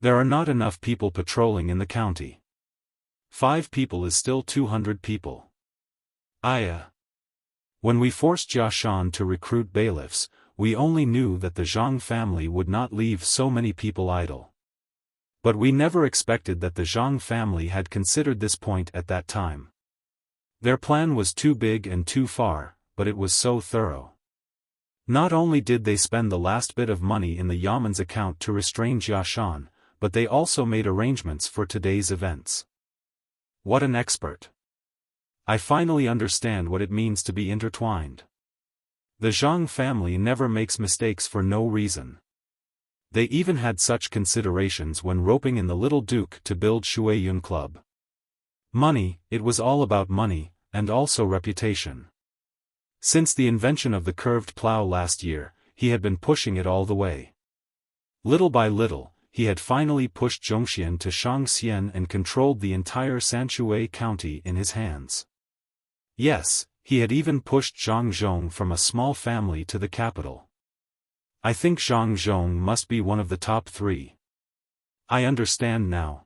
There are not enough people patrolling in the county. 5 people is still 200 people. When we forced Jiashan to recruit bailiffs, we only knew that the Zhang family would not leave so many people idle. But we never expected that the Zhang family had considered this point at that time. Their plan was too big and too far, but it was so thorough. Not only did they spend the last bit of money in the Yaman's account to restrain Jiashan, but they also made arrangements for today's events. What an expert! I finally understand what it means to be intertwined. The Zhang family never makes mistakes for no reason. They even had such considerations when roping in the little duke to build Shuiyun Club. Money, it was all about money, and also reputation. Since the invention of the curved plow last year, he had been pushing it all the way. Little by little, he had finally pushed Zhongxian to Shangxian and controlled the entire Sanshui county in his hands. Yes, he had even pushed Zhang Zhong from a small family to the capital. I think Zhang Zhong must be one of the top 3. I understand now.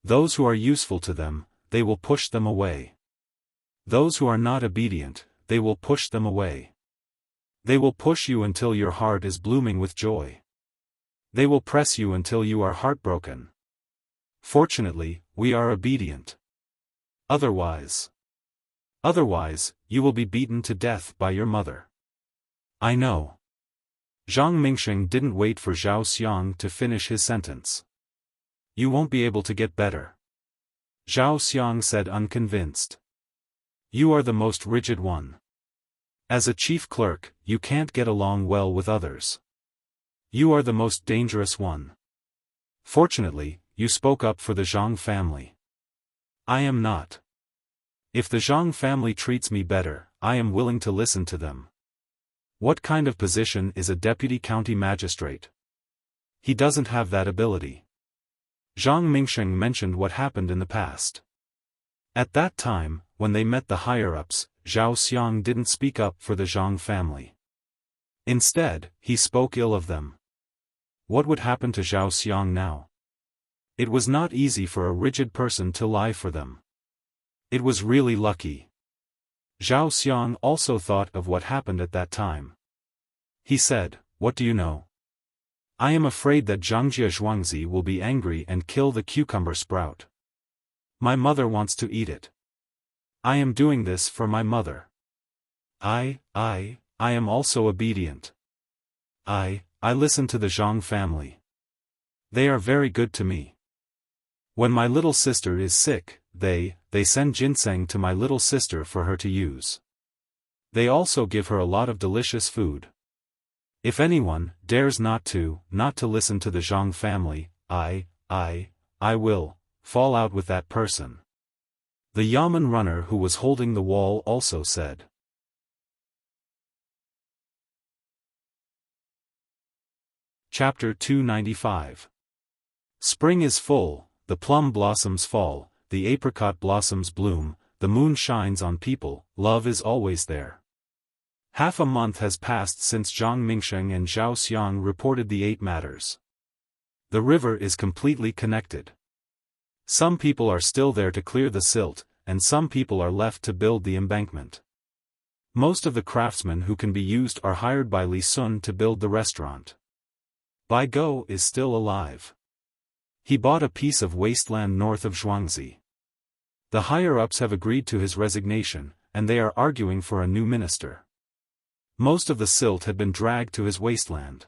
Those who are useful to them, they will push them away. Those who are not obedient, they will push them away. They will push you until your heart is blooming with joy. They will press you until you are heartbroken. Fortunately, we are obedient. Otherwise, you will be beaten to death by your mother. I know. Zhang Mingsheng didn't wait for Zhao Xiang to finish his sentence. You won't be able to get better. Zhao Xiang said unconvinced. You are the most rigid one. As a chief clerk, you can't get along well with others. You are the most dangerous one. Fortunately, you spoke up for the Zhang family. I am not. If the Zhang family treats me better, I am willing to listen to them. What kind of position is a deputy county magistrate? He doesn't have that ability. Zhang Mingsheng mentioned what happened in the past. At that time, when they met the higher-ups, Zhao Xiang didn't speak up for the Zhang family. Instead, he spoke ill of them. What would happen to Zhao Xiang now? It was not easy for a rigid person to lie for them. It was really lucky. Zhao Xiang also thought of what happened at that time. He said, "What do you know? I am afraid that Zhangjia Zhuangzi will be angry and kill the cucumber sprout. My mother wants to eat it. I am doing this for my mother. I am also obedient. I listen to the Zhang family. They are very good to me. When my little sister is sick, they send ginseng to my little sister for her to use. They also give her a lot of delicious food. If anyone dares not to listen to the Zhang family, I will fall out with that person." The Yamen runner who was holding the wall also said. Chapter 295. Spring is full, the plum blossoms fall, the apricot blossoms bloom, the moon shines on people, love is always there. Half a month has passed since Zhang Mingsheng and Zhao Xiang reported the 8 matters. The river is completely connected. Some people are still there to clear the silt, and some people are left to build the embankment. Most of the craftsmen who can be used are hired by Li Sun to build the restaurant. Bai Go is still alive. He bought a piece of wasteland north of Zhuangzi. The higher-ups have agreed to his resignation, and they are arguing for a new minister. Most of the silt had been dragged to his wasteland.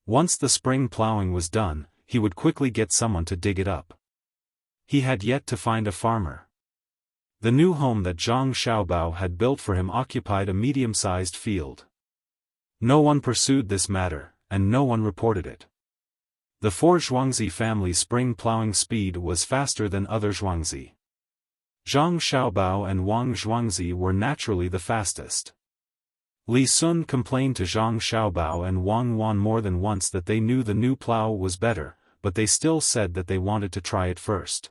Once the spring plowing was done, he would quickly get someone to dig it up. He had yet to find a farmer. The new home that Zhang Xiaobao had built for him occupied a medium-sized field. No one pursued this matter, and no one reported it. The 4 Zhuangzi family's spring plowing speed was faster than other Zhuangzi. Zhang Xiaobao and Wang Zhuangzi were naturally the fastest. Li Sun complained to Zhang Xiaobao and Wang Wan more than once that they knew the new plow was better, but they still said that they wanted to try it first.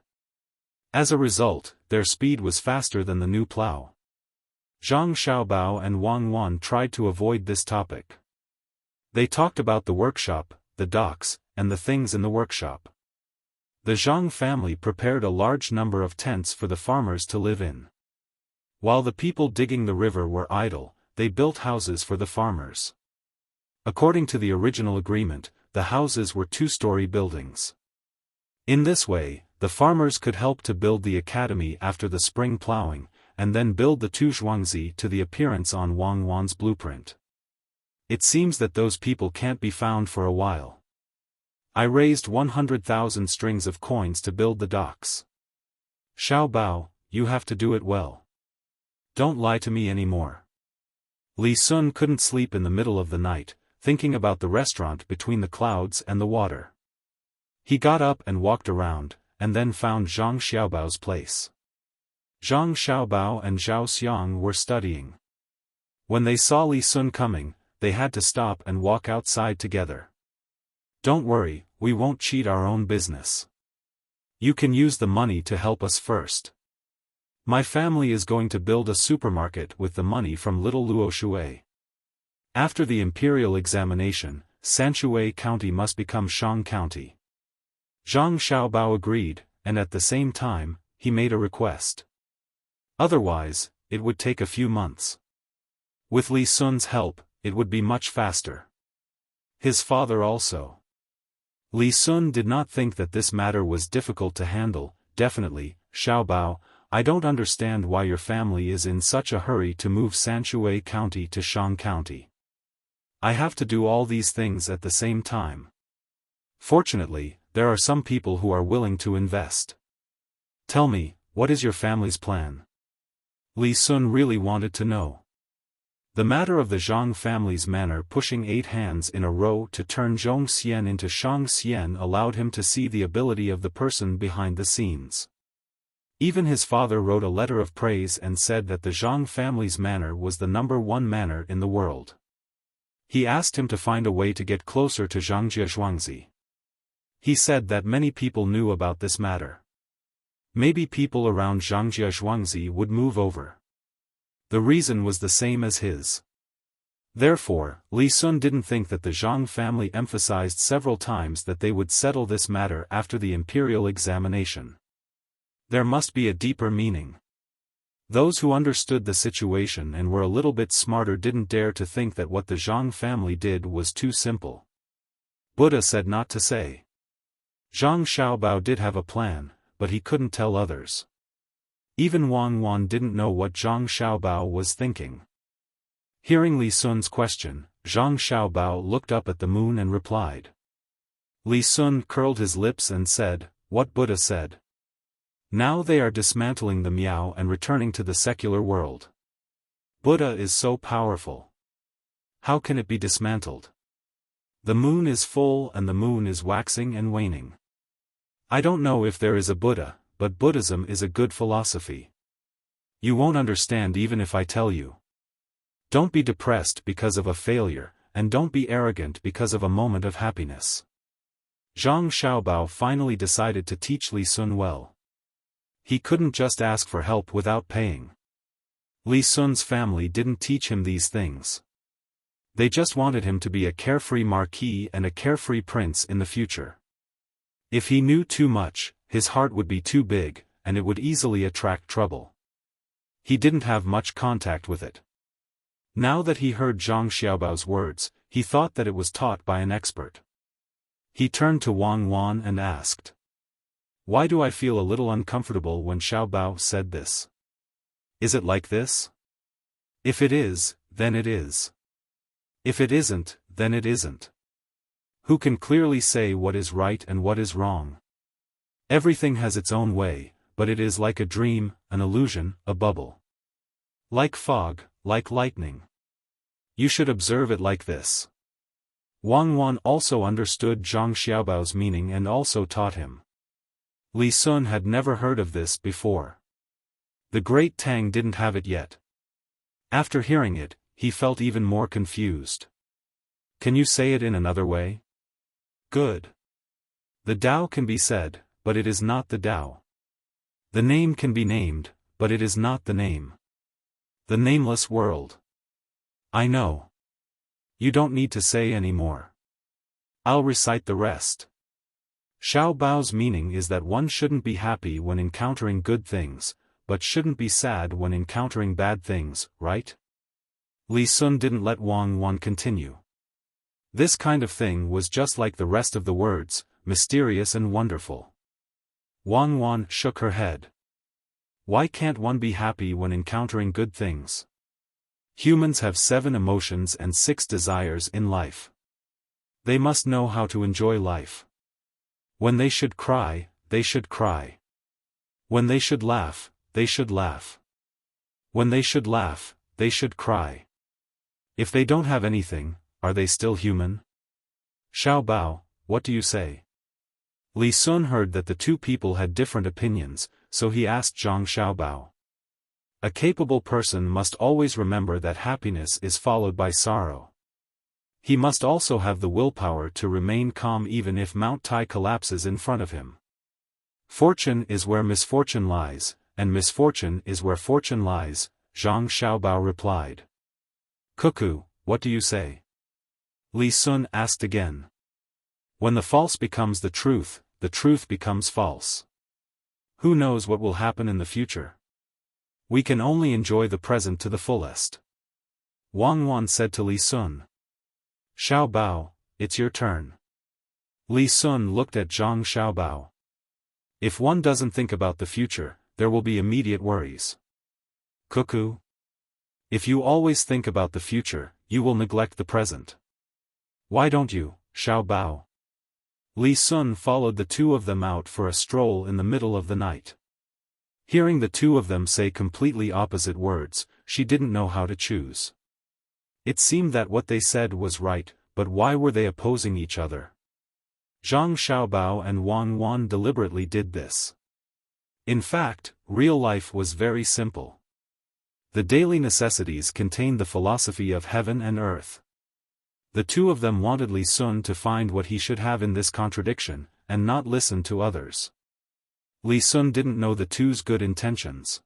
As a result, their speed was faster than the new plow. Zhang Xiaobao and Wang Wan tried to avoid this topic. They talked about the workshop, the docks, and the things in the workshop. The Zhang family prepared a large number of tents for the farmers to live in. While the people digging the river were idle, they built houses for the farmers. According to the original agreement, the houses were 2-story buildings. In this way, the farmers could help to build the academy after the spring plowing, and then build the 2 Zhuangzi to the appearance on Wang Wan's blueprint. It seems that those people can't be found for a while. I raised 100,000 strings of coins to build the docks. Xiaobao, you have to do it well. Don't lie to me anymore. Li Sun couldn't sleep in the middle of the night, thinking about the restaurant between the clouds and the water. He got up and walked around, and then found Zhang Xiaobao's place. Zhang Xiaobao and Zhao Xiang were studying. When they saw Li Sun coming, they had to stop and walk outside together. Don't worry, we won't cheat our own business. You can use the money to help us first. My family is going to build a supermarket with the money from Little Luoshui. After the imperial examination, Sanshui County must become Shang County. Zhang Xiaobao agreed, and at the same time, he made a request. Otherwise, it would take a few months. With Li Sun's help, it would be much faster. His father also. Li Sun did not think that this matter was difficult to handle. Definitely, Xiaobao, I don't understand why your family is in such a hurry to move Sanshui County to Shang County. I have to do all these things at the same time. Fortunately, there are some people who are willing to invest. Tell me, what is your family's plan? Li Sun really wanted to know. The matter of the Zhang family's manner pushing 8 hands in a row to turn Zhong Xian into Shang Xian allowed him to see the ability of the person behind the scenes. Even his father wrote a letter of praise and said that the Zhang family's manner was the #1 manner in the world. He asked him to find a way to get closer to Zhangjie Zhuangzi. He said that many people knew about this matter. Maybe people around Zhangjie Zhuangzi would move over. The reason was the same as his. Therefore, Li Sun didn't think that the Zhang family emphasized several times that they would settle this matter after the imperial examination. There must be a deeper meaning. Those who understood the situation and were a little bit smarter didn't dare to think that what the Zhang family did was too simple. Buddha said not to say. Zhang Xiaobao did have a plan, but he couldn't tell others. Even Wang Wan didn't know what Zhang Xiaobao was thinking. Hearing Li Sun's question, Zhang Xiaobao looked up at the moon and replied. Li Sun curled his lips and said, "What Buddha said. Now they are dismantling the Miao and returning to the secular world. Buddha is so powerful. How can it be dismantled? The moon is full and the moon is waxing and waning. I don't know if there is a Buddha, but Buddhism is a good philosophy. You won't understand even if I tell you. Don't be depressed because of a failure, and don't be arrogant because of a moment of happiness." Zhang Xiaobao finally decided to teach Li Sun well. He couldn't just ask for help without paying. Li Sun's family didn't teach him these things. They just wanted him to be a carefree marquis and a carefree prince in the future. If he knew too much, his heart would be too big, and it would easily attract trouble. He didn't have much contact with it. Now that he heard Zhang Xiaobao's words, he thought that it was taught by an expert. He turned to Wang Wan and asked, "Why do I feel a little uncomfortable when Xiaobao said this? Is it like this? If it is, then it is. If it isn't, then it isn't. Who can clearly say what is right and what is wrong? Everything has its own way, but it is like a dream, an illusion, a bubble. Like fog, like lightning. You should observe it like this." Wang Wan also understood Zhang Xiaobao's meaning and also taught him. Li Sun had never heard of this before. The great Tang didn't have it yet. After hearing it, he felt even more confused. "Can you say it in another way?" "Good. The Tao can be said, but it is not the Tao. The name can be named, but it is not the name. The nameless world." "I know. You don't need to say any more. I'll recite the rest." Xiao Bao's meaning is that one shouldn't be happy when encountering good things, but shouldn't be sad when encountering bad things, right? Li Sun didn't let Wang Wan continue. This kind of thing was just like the rest of the words, mysterious and wonderful. Wang Wan shook her head. Why can't one be happy when encountering good things? Humans have 7 emotions and 6 desires in life. They must know how to enjoy life. When they should cry, they should cry. When they should laugh, they should laugh. When they should laugh, they should cry. If they don't have anything, are they still human? Xiao Bao, what do you say? Li Sun heard that the two people had different opinions, so he asked Zhang Xiaobao. A capable person must always remember that happiness is followed by sorrow. He must also have the willpower to remain calm even if Mount Tai collapses in front of him. Fortune is where misfortune lies, and misfortune is where fortune lies, Zhang Xiaobao replied. Cuckoo, what do you say? Li Sun asked again. When the false becomes the truth becomes false. Who knows what will happen in the future? We can only enjoy the present to the fullest. Wang Wan said to Li Sun. Xiao Bao, it's your turn. Li Sun looked at Zhang Xiaobao. If one doesn't think about the future, there will be immediate worries. Cuckoo. If you always think about the future, you will neglect the present. Why don't you, Xiao Bao? Li Sun followed the two of them out for a stroll in the middle of the night. Hearing the two of them say completely opposite words, she didn't know how to choose. It seemed that what they said was right, but why were they opposing each other? Zhang Xiaobao and Wang Wan deliberately did this. In fact, real life was very simple. The daily necessities contained the philosophy of heaven and earth. The two of them wanted Li Sun to find what he should have in this contradiction, and not listen to others. Li Sun didn't know the two's good intentions.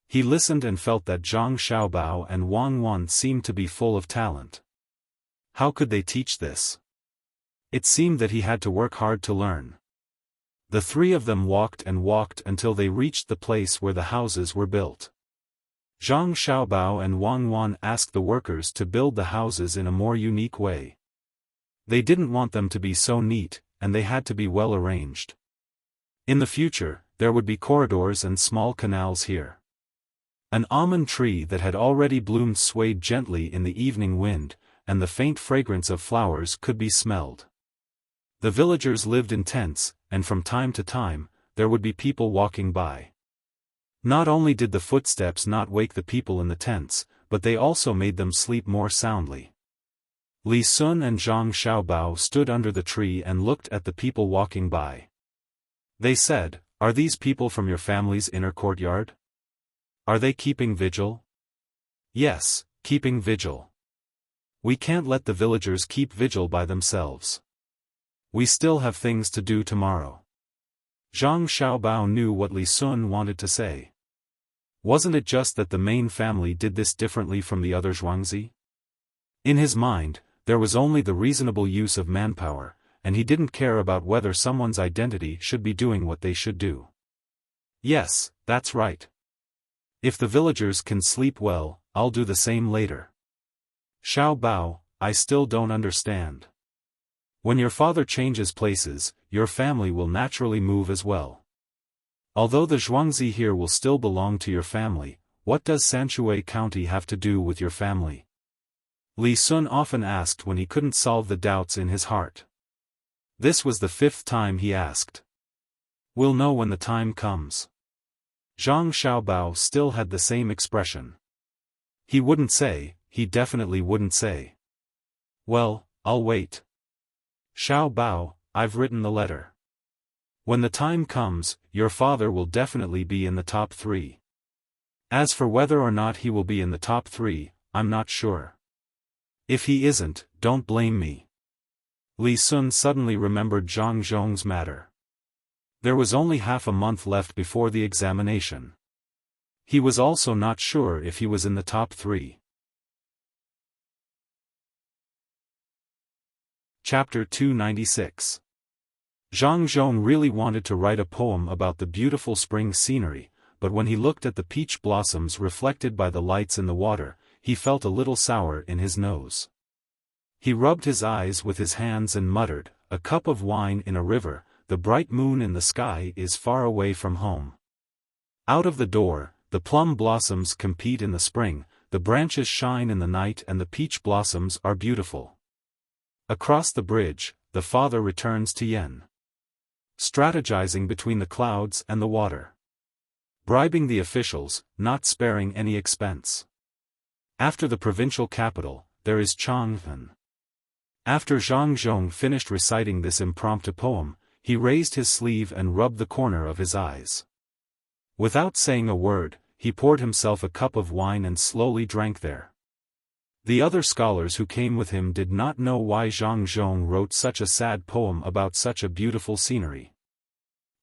He listened and felt that Zhang Xiaobao and Wang Wan seemed to be full of talent. How could they teach this? It seemed that he had to work hard to learn. The three of them walked and walked until they reached the place where the houses were built. Zhang Xiaobao and Wang Wan asked the workers to build the houses in a more unique way. They didn't want them to be so neat, and they had to be well arranged. In the future, there would be corridors and small canals here. An almond tree that had already bloomed swayed gently in the evening wind, and the faint fragrance of flowers could be smelled. The villagers lived in tents, and from time to time, there would be people walking by. Not only did the footsteps not wake the people in the tents, but they also made them sleep more soundly. Li Sun and Zhang Xiaobao stood under the tree and looked at the people walking by. They said, "Are these people from your family's inner courtyard? Are they keeping vigil?" "Yes, keeping vigil. We can't let the villagers keep vigil by themselves. We still have things to do tomorrow." Zhang Xiaobao knew what Li Sun wanted to say. Wasn't it just that the main family did this differently from the other Zhuangzi? In his mind, there was only the reasonable use of manpower, and he didn't care about whether someone's identity should be doing what they should do. Yes, that's right. If the villagers can sleep well, I'll do the same later. Xiao Bao, I still don't understand. When your father changes places, your family will naturally move as well. Although the Zhuangzi here will still belong to your family, what does Sanshui County have to do with your family? Li Sun often asked when he couldn't solve the doubts in his heart. This was the 5th time he asked. We'll know when the time comes. Zhang Xiaobao still had the same expression. He wouldn't say, he definitely wouldn't say. Well, I'll wait. Xiao Bao, I've written the letter. When the time comes, your father will definitely be in the top 3. As for whether or not he will be in the top 3, I'm not sure. If he isn't, don't blame me. Li Sun suddenly remembered Zhang Zhong's matter. There was only half a month left before the examination. He was also not sure if he was in the top 3. Chapter 296. Zhang Zhong really wanted to write a poem about the beautiful spring scenery, but when he looked at the peach blossoms reflected by the lights in the water, he felt a little sour in his nose. He rubbed his eyes with his hands and muttered, "A cup of wine in a river, the bright moon in the sky is far away from home." Out of the door, the plum blossoms compete in the spring, the branches shine in the night and the peach blossoms are beautiful. Across the bridge, the father returns to Yen. Strategizing between the clouds and the water. bribing the officials, not sparing any expense. After the provincial capital, there is Chang'an. After Zhang Zhong finished reciting this impromptu poem, he raised his sleeve and rubbed the corner of his eyes. Without saying a word, he poured himself a cup of wine and slowly drank there. The other scholars who came with him did not know why Zhang Zhong wrote such a sad poem about such a beautiful scenery.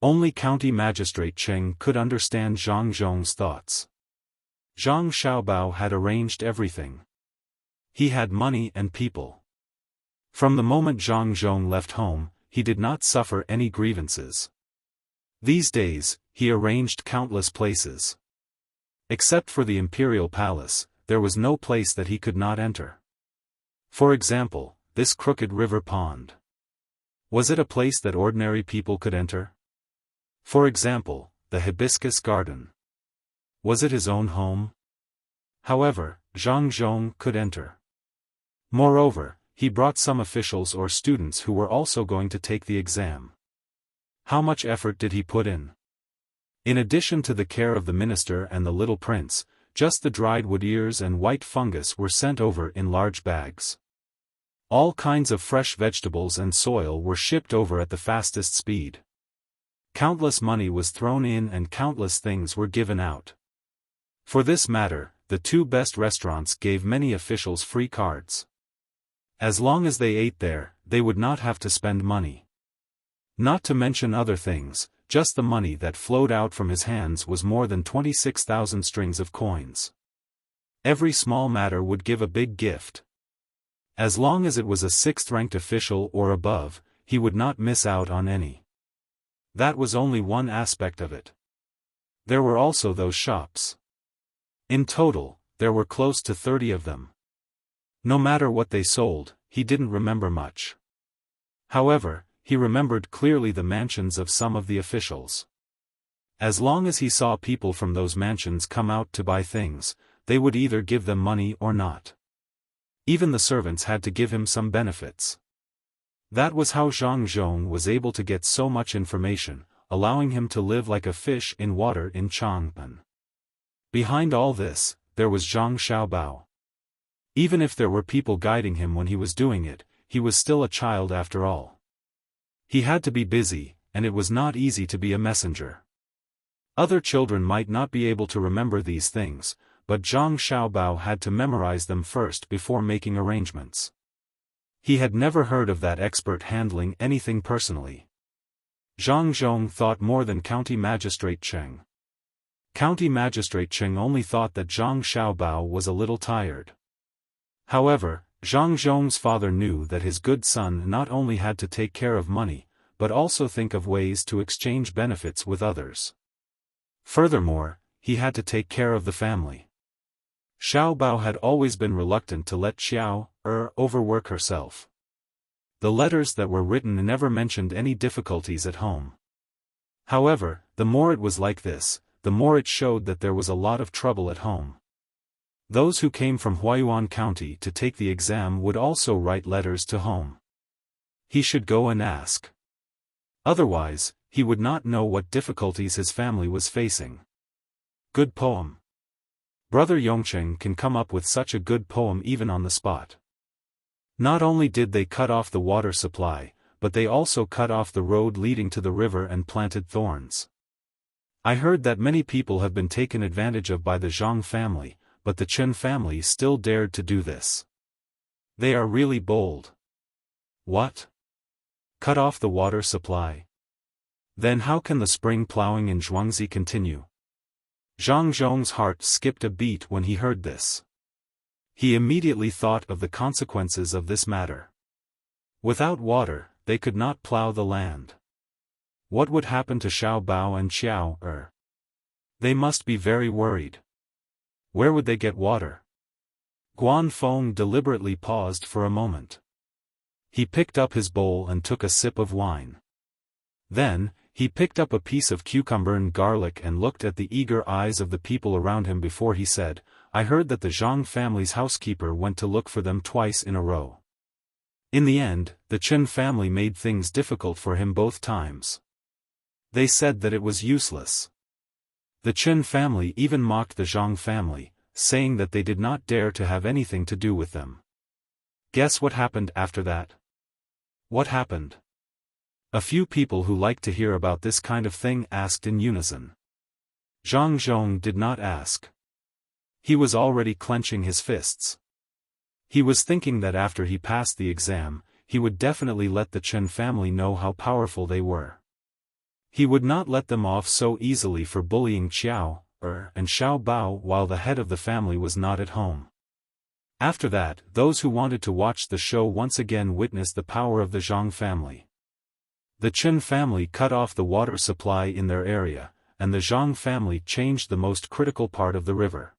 Only County Magistrate Cheng could understand Zhang Zhong's thoughts. Zhang Xiaobao had arranged everything. He had money and people. From the moment Zhang Zhong left home, he did not suffer any grievances. These days, he arranged countless places. Except for the imperial palace, there was no place that he could not enter. For example, this crooked river pond. Was it a place that ordinary people could enter? For example, the hibiscus garden. Was it his own home? However, Zhang Zhong could enter. Moreover, he brought some officials or students who were also going to take the exam. How much effort did he put in? In addition to the care of the minister and the little prince, just the dried wood ears and white fungus were sent over in large bags. All kinds of fresh vegetables and soil were shipped over at the fastest speed. Countless money was thrown in and countless things were given out. For this matter, the two best restaurants gave many officials free cards. As long as they ate there, they would not have to spend money. Not to mention other things, just the money that flowed out from his hands was more than 26,000 strings of coins. Every small matter would give a big gift. As long as it was a sixth-ranked official or above, he would not miss out on any. That was only one aspect of it. There were also those shops. In total, there were close to 30 of them. No matter what they sold, he didn't remember much. However, he remembered clearly the mansions of some of the officials. As long as he saw people from those mansions come out to buy things, they would either give them money or not. Even the servants had to give him some benefits. That was how Zhang Zhong was able to get so much information, allowing him to live like a fish in water in Chang'an. Behind all this, there was Zhang Xiaobao. Even if there were people guiding him when he was doing it, he was still a child after all. He had to be busy, and it was not easy to be a messenger. Other children might not be able to remember these things, but Zhang Xiaobao had to memorize them first before making arrangements. He had never heard of that expert handling anything personally. Zhang Zhong thought more than County Magistrate Cheng. County Magistrate Cheng only thought that Zhang Xiaobao was a little tired. However, Zhang Zhong's father knew that his good son not only had to take care of money, but also think of ways to exchange benefits with others. Furthermore, he had to take care of the family. Xiaobao had always been reluctant to let Xiao overwork herself. The letters that were written never mentioned any difficulties at home. However, the more it was like this, the more it showed that there was a lot of trouble at home. Those who came from Huayuan County to take the exam would also write letters to home. He should go and ask. Otherwise, he would not know what difficulties his family was facing. Good poem. Brother Yongcheng can come up with such a good poem even on the spot. Not only did they cut off the water supply, but they also cut off the road leading to the river and planted thorns. I heard that many people have been taken advantage of by the Zhang family, but the Chen family still dared to do this. They are really bold. What? Cut off the water supply? Then how can the spring plowing in Zhuangzi continue? Zhang Zhong's heart skipped a beat when he heard this. He immediately thought of the consequences of this matter. Without water, they could not plow the land. What would happen to Xiao Bao and Xiao? They must be very worried. Where would they get water? Guan Feng deliberately paused for a moment. He picked up his bowl and took a sip of wine. Then, he picked up a piece of cucumber and garlic and looked at the eager eyes of the people around him before he said, I heard that the Zhang family's housekeeper went to look for them twice in a row. In the end, the Chen family made things difficult for him both times. They said that it was useless. The Qin family even mocked the Zhang family, saying that they did not dare to have anything to do with them. Guess what happened after that? What happened? A few people who liked to hear about this kind of thing asked in unison. Zhang Zhong did not ask. He was already clenching his fists. He was thinking that after he passed the exam, he would definitely let the Qin family know how powerful they were. He would not let them off so easily for bullying Xiao and Xiao Bao while the head of the family was not at home. After that, those who wanted to watch the show once again witnessed the power of the Zhang family. The Qin family cut off the water supply in their area, and the Zhang family changed the most critical part of the river.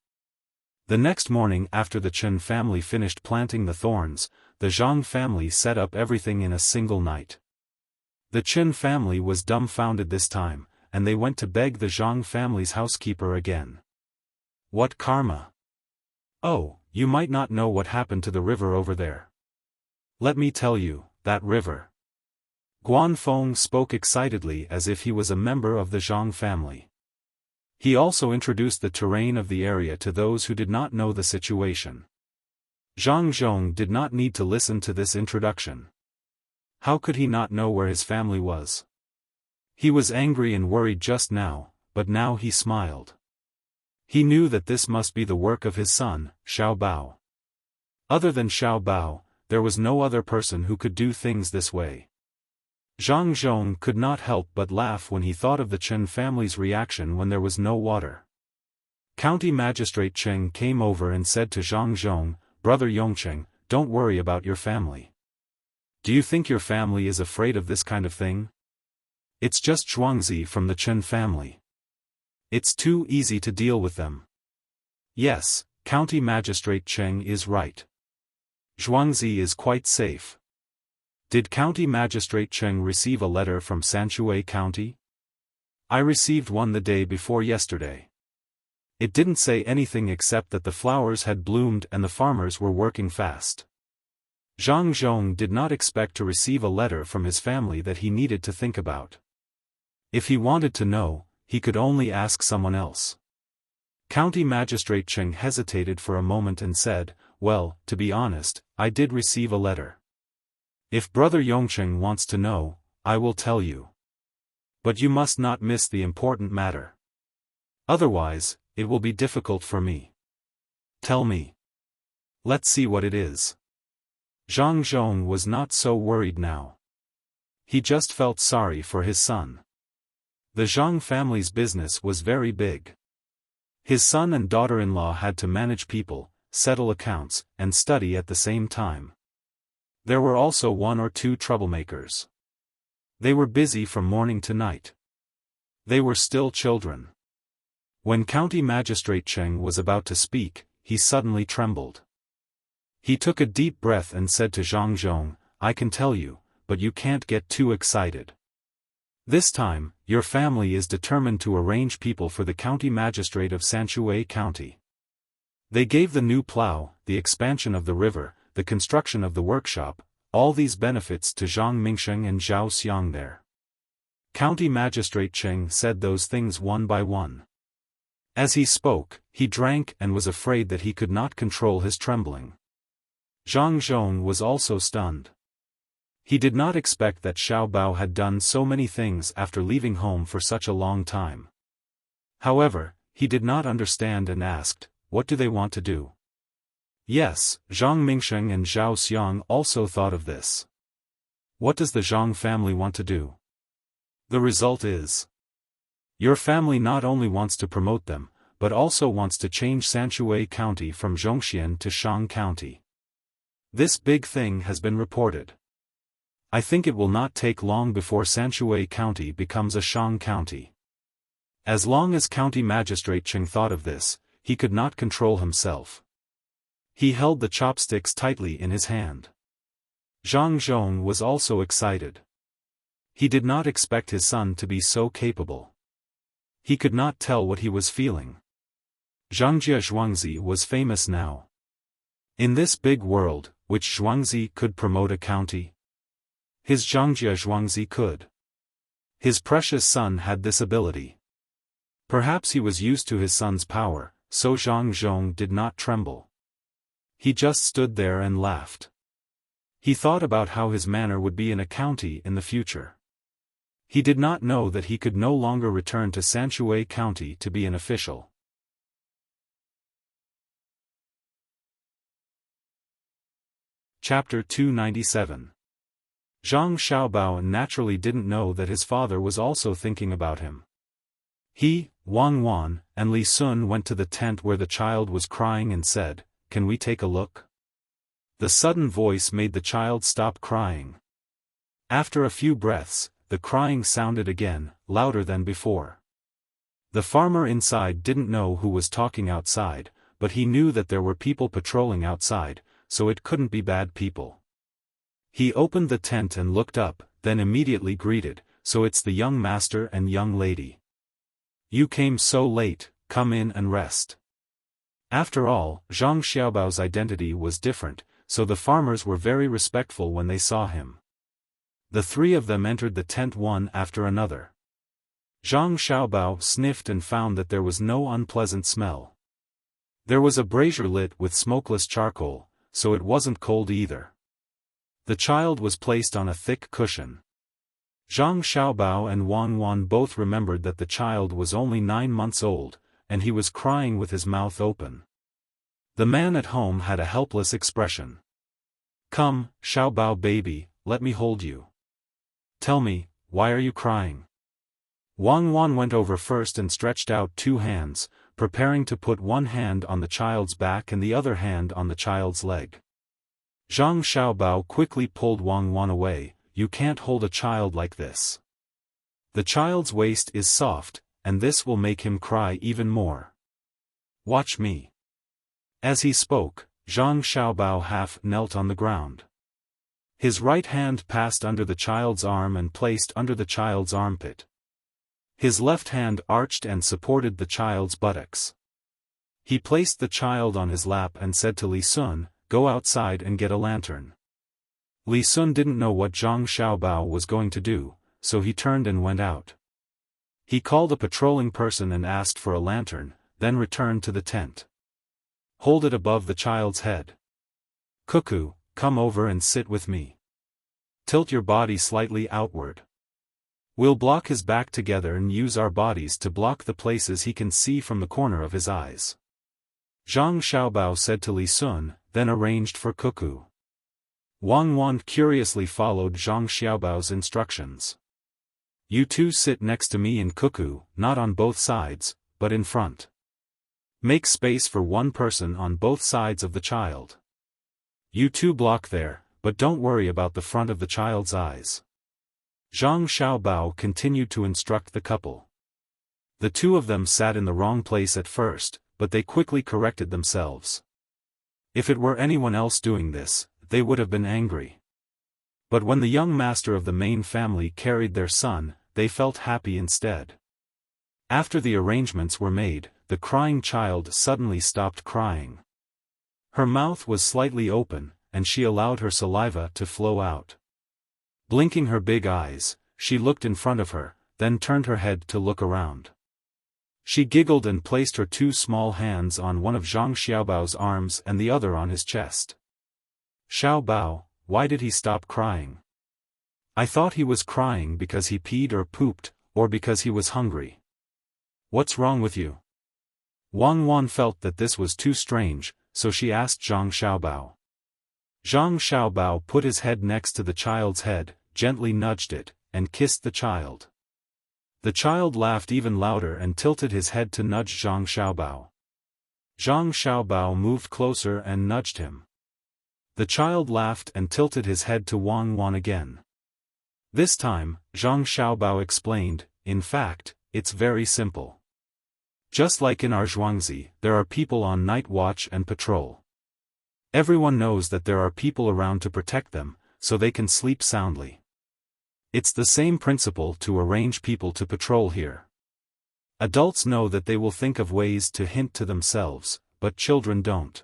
The next morning after the Qin family finished planting the thorns, the Zhang family set up everything in a single night. The Qin family was dumbfounded this time, and they went to beg the Zhang family's housekeeper again. What karma? Oh, you might not know what happened to the river over there. Let me tell you, that river. Guanfeng spoke excitedly as if he was a member of the Zhang family. He also introduced the terrain of the area to those who did not know the situation. Zhang Zhong did not need to listen to this introduction. How could he not know where his family was? He was angry and worried just now, but now he smiled. He knew that this must be the work of his son, Xiao Bao. Other than Xiao Bao, there was no other person who could do things this way. Zhang Zhong could not help but laugh when he thought of the Chen family's reaction when there was no water. County Magistrate Cheng came over and said to Zhang Zhong, "Brother Yongcheng, don't worry about your family. Do you think your family is afraid of this kind of thing? It's just Zhuangzi from the Chen family. It's too easy to deal with them." Yes, County Magistrate Cheng is right. Zhuangzi is quite safe. Did County Magistrate Cheng receive a letter from Sanshui County? I received one the day before yesterday. It didn't say anything except that the flowers had bloomed and the farmers were working fast. Zhang Zhong did not expect to receive a letter from his family that he needed to think about. If he wanted to know, he could only ask someone else. County Magistrate Cheng hesitated for a moment and said, "Well, to be honest, I did receive a letter. If Brother Yongcheng wants to know, I will tell you. But you must not miss the important matter. Otherwise, it will be difficult for me." "Tell me. Let's see what it is." Zhang Zhong was not so worried now. He just felt sorry for his son. The Zhang family's business was very big. His son and daughter-in-law had to manage people, settle accounts, and study at the same time. There were also one or two troublemakers. They were busy from morning to night. They were still children. When County Magistrate Cheng was about to speak, he suddenly trembled. He took a deep breath and said to Zhang Zhong, "I can tell you, but you can't get too excited. This time, your family is determined to arrange people for the county magistrate of Sanshui County. They gave the new plow, the expansion of the river, the construction of the workshop, all these benefits to Zhang Mingsheng and Zhao Xiang there." County Magistrate Cheng said those things one by one. As he spoke, he drank and was afraid that he could not control his trembling. Zhang Zhong was also stunned. He did not expect that Xiao Bao had done so many things after leaving home for such a long time. However, he did not understand and asked, "What do they want to do?" Yes, Zhang Mingsheng and Zhao Xiang also thought of this. What does the Zhang family want to do? The result is, your family not only wants to promote them, but also wants to change Sanshui County from Zhongxian to Shang County. This big thing has been reported. I think it will not take long before Sanshui County becomes a Shang County. As long as County Magistrate Cheng thought of this, he could not control himself. He held the chopsticks tightly in his hand. Zhang Zhong was also excited. He did not expect his son to be so capable. He could not tell what he was feeling. Zhangjia Zhuangzi was famous now. In this big world, which Zhuangzi could promote a county? His Zhangjia Zhuangzi could. His precious son had this ability. Perhaps he was used to his son's power, so Zhang Zhong did not tremble. He just stood there and laughed. He thought about how his manor would be in a county in the future. He did not know that he could no longer return to Sanshui County to be an official. Chapter 297. Zhang Xiaobao naturally didn't know that his father was also thinking about him. He, Wang Wan, and Li Sun went to the tent where the child was crying and said, "Can we take a look?" The sudden voice made the child stop crying. After a few breaths, the crying sounded again, louder than before. The farmer inside didn't know who was talking outside, but he knew that there were people patrolling outside, so it couldn't be bad people. He opened the tent and looked up, then immediately greeted, "So it's the young master and young lady. You came so late, come in and rest." After all, Zhang Xiaobao's identity was different, so the farmers were very respectful when they saw him. The three of them entered the tent one after another. Zhang Xiaobao sniffed and found that there was no unpleasant smell. There was a brazier lit with smokeless charcoal, so it wasn't cold either. The child was placed on a thick cushion. Zhang Xiaobao and Wang Wan both remembered that the child was only 9 months old, and he was crying with his mouth open. The man at home had a helpless expression. "Come, Xiaobao baby, let me hold you. Tell me, why are you crying?" Wang Wan went over first and stretched out 2 hands, preparing to put one hand on the child's back and the other hand on the child's leg. Zhang Xiaobao quickly pulled Wang Wan away. "You can't hold a child like this. The child's waist is soft, and this will make him cry even more. Watch me." As he spoke, Zhang Xiaobao half knelt on the ground. His right hand passed under the child's arm and placed under the child's armpit. His left hand arched and supported the child's buttocks. He placed the child on his lap and said to Li Sun, "Go outside and get a lantern." Li Sun didn't know what Zhang Xiaobao was going to do, so he turned and went out. He called a patrolling person and asked for a lantern, then returned to the tent. "Hold it above the child's head. Cuckoo, come over and sit with me. Tilt your body slightly outward. We'll block his back together and use our bodies to block the places he can see from the corner of his eyes." Zhang Xiaobao said to Li Sun, then arranged for Cuckoo. Wang Wan curiously followed Zhang Xiaobao's instructions. "You two sit next to me in Cuckoo, not on both sides, but in front. Make space for one person on both sides of the child. You two block there, but don't worry about the front of the child's eyes." Zhang Xiaobao continued to instruct the couple. The two of them sat in the wrong place at first, but they quickly corrected themselves. If it were anyone else doing this, they would have been angry. But when the young master of the main family carried their son, they felt happy instead. After the arrangements were made, the crying child suddenly stopped crying. Her mouth was slightly open, and she allowed her saliva to flow out. Blinking her big eyes, she looked in front of her, then turned her head to look around. She giggled and placed her 2 small hands on one of Zhang Xiaobao's arms and the other on his chest. "Xiaobao, why did he stop crying? I thought he was crying because he peed or pooped, or because he was hungry. What's wrong with you?" Wang Wan felt that this was too strange, so she asked Zhang Xiaobao. Zhang Xiaobao put his head next to the child's head, gently nudged it, and kissed the child. The child laughed even louder and tilted his head to nudge Zhang Xiaobao. Zhang Xiaobao moved closer and nudged him. The child laughed and tilted his head to Wang Wan again. This time, Zhang Xiaobao explained, "In fact, it's very simple. Just like in our Zhuangzi, there are people on night watch and patrol. Everyone knows that there are people around to protect them, so they can sleep soundly. It's the same principle to arrange people to patrol here. Adults know that they will think of ways to hint to themselves, but children don't.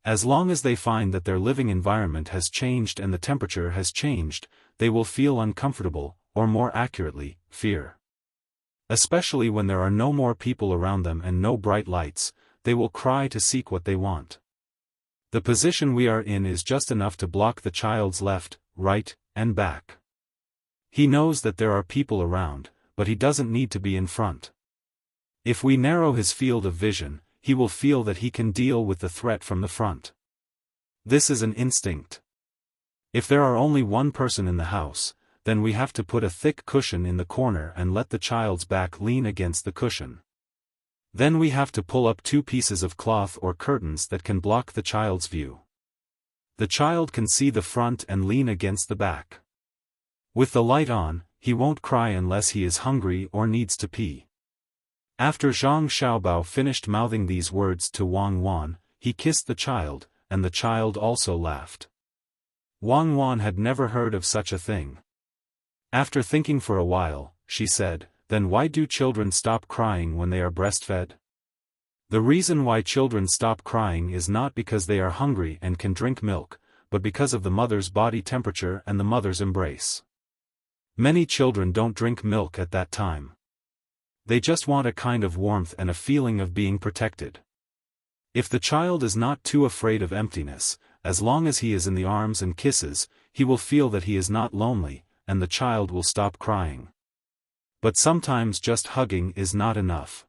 As long as they find that their living environment has changed and the temperature has changed, they will feel uncomfortable, or more accurately, fear. Especially when there are no more people around them and no bright lights, they will cry to seek what they want. The position we are in is just enough to block the child's left, right, and back. He knows that there are people around, but he doesn't need to be in front. If we narrow his field of vision, he will feel that he can deal with the threat from the front. This is an instinct. If there are only one person in the house, then we have to put a thick cushion in the corner and let the child's back lean against the cushion. Then we have to pull up 2 pieces of cloth or curtains that can block the child's view. The child can see the front and lean against the back. With the light on, he won't cry unless he is hungry or needs to pee. After Zhang Xiaobao finished mouthing these words to Wang Wan, he kissed the child, and the child also laughed. Wang Wan had never heard of such a thing. After thinking for a while, she said, "Then why do children stop crying when they are breastfed?" The reason why children stop crying is not because they are hungry and can drink milk, but because of the mother's body temperature and the mother's embrace. Many children don't drink milk at that time. They just want a kind of warmth and a feeling of being protected. If the child is not too afraid of emptiness, as long as he is in the arms and kisses, he will feel that he is not lonely, and the child will stop crying. But sometimes just hugging is not enough.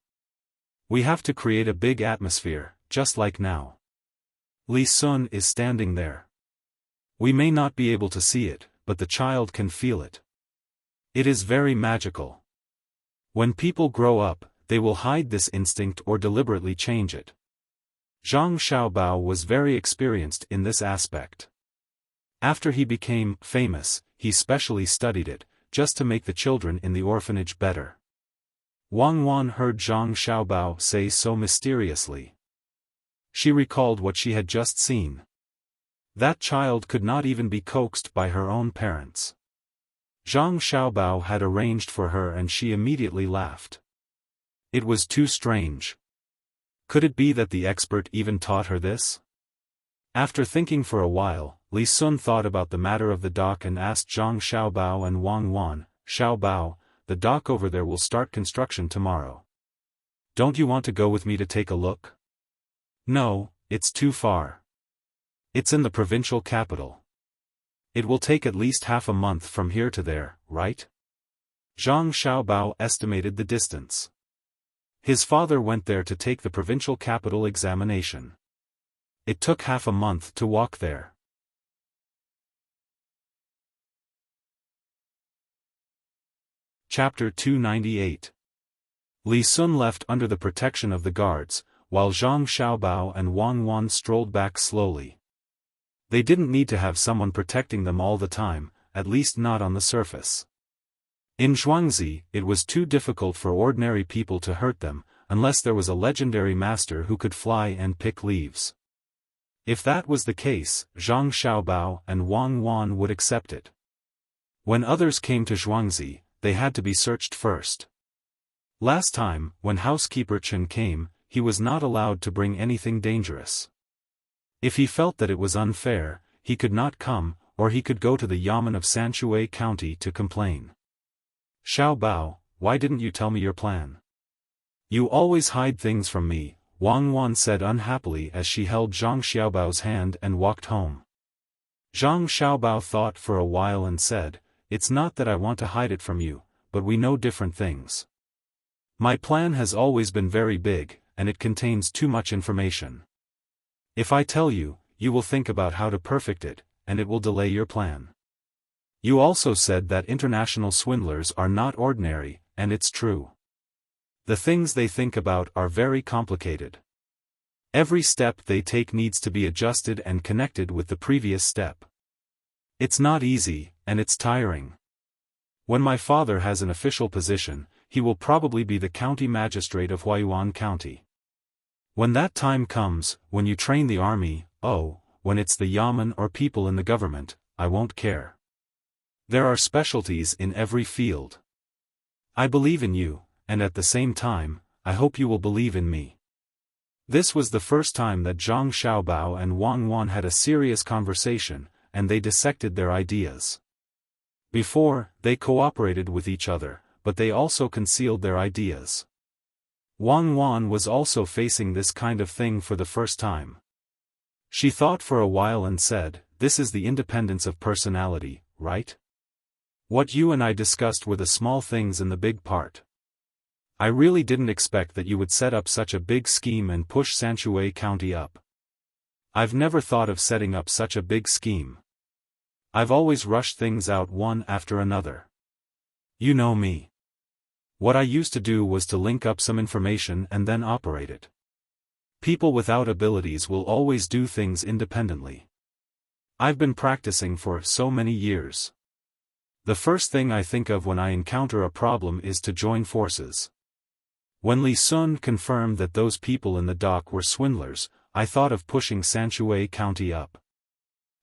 We have to create a big atmosphere, just like now. Li Sun is standing there. We may not be able to see it, but the child can feel it. It is very magical. When people grow up, they will hide this instinct or deliberately change it. Zhang Xiaobao was very experienced in this aspect. After he became famous, he specially studied it, just to make the children in the orphanage better. Wang Wan heard Zhang Xiaobao say so mysteriously. She recalled what she had just seen. That child could not even be coaxed by her own parents. Zhang Xiaobao had arranged for her and she immediately laughed. It was too strange. Could it be that the expert even taught her this? After thinking for a while, Li Sun thought about the matter of the dock and asked Zhang Xiaobao and Wang Wan, "Xiaobao, the dock over there will start construction tomorrow. Don't you want to go with me to take a look?" "No, it's too far. It's in the provincial capital. It will take at least half a month from here to there, right?" Zhang Xiaobao estimated the distance. His father went there to take the provincial capital examination. It took half a month to walk there. Chapter 298. Li Sun left under the protection of the guards, while Zhang Xiaobao and Wang Wan strolled back slowly. They didn't need to have someone protecting them all the time, at least not on the surface. In Zhuangzi, it was too difficult for ordinary people to hurt them, unless there was a legendary master who could fly and pick leaves. If that was the case, Zhang Xiaobao and Wang Wan would accept it. When others came to Zhuangzi, they had to be searched first. Last time, when housekeeper Chen came, he was not allowed to bring anything dangerous. If he felt that it was unfair, he could not come, or he could go to the Yamen of Sanshui County to complain. "Xiaobao, why didn't you tell me your plan? You always hide things from me," Wang Wan said unhappily as she held Zhang Xiaobao's hand and walked home. Zhang Xiaobao thought for a while and said, "It's not that I want to hide it from you, but we know different things. My plan has always been very big, and it contains too much information. If I tell you, you will think about how to perfect it, and it will delay your plan. You also said that international swindlers are not ordinary, and it's true. The things they think about are very complicated. Every step they take needs to be adjusted and connected with the previous step. It's not easy, and it's tiring. When my father has an official position, he will probably be the county magistrate of Huayuan County. When that time comes, when you train the army, when it's the yamen or people in the government, I won't care. There are specialties in every field. I believe in you, and at the same time, I hope you will believe in me." This was the first time that Zhang Xiaobao and Wang Wan had a serious conversation, and they dissected their ideas. Before, they cooperated with each other, but they also concealed their ideas. Wang Wan was also facing this kind of thing for the first time. She thought for a while and said, "This is the independence of personality, right? What you and I discussed were the small things and the big part. I really didn't expect that you would set up such a big scheme and push Sanshui County up. I've never thought of setting up such a big scheme. I've always rushed things out one after another. You know me. What I used to do was to link up some information and then operate it. People without abilities will always do things independently. I've been practicing for so many years. The first thing I think of when I encounter a problem is to join forces. When Li Sun confirmed that those people in the dock were swindlers, I thought of pushing Sanshui County up.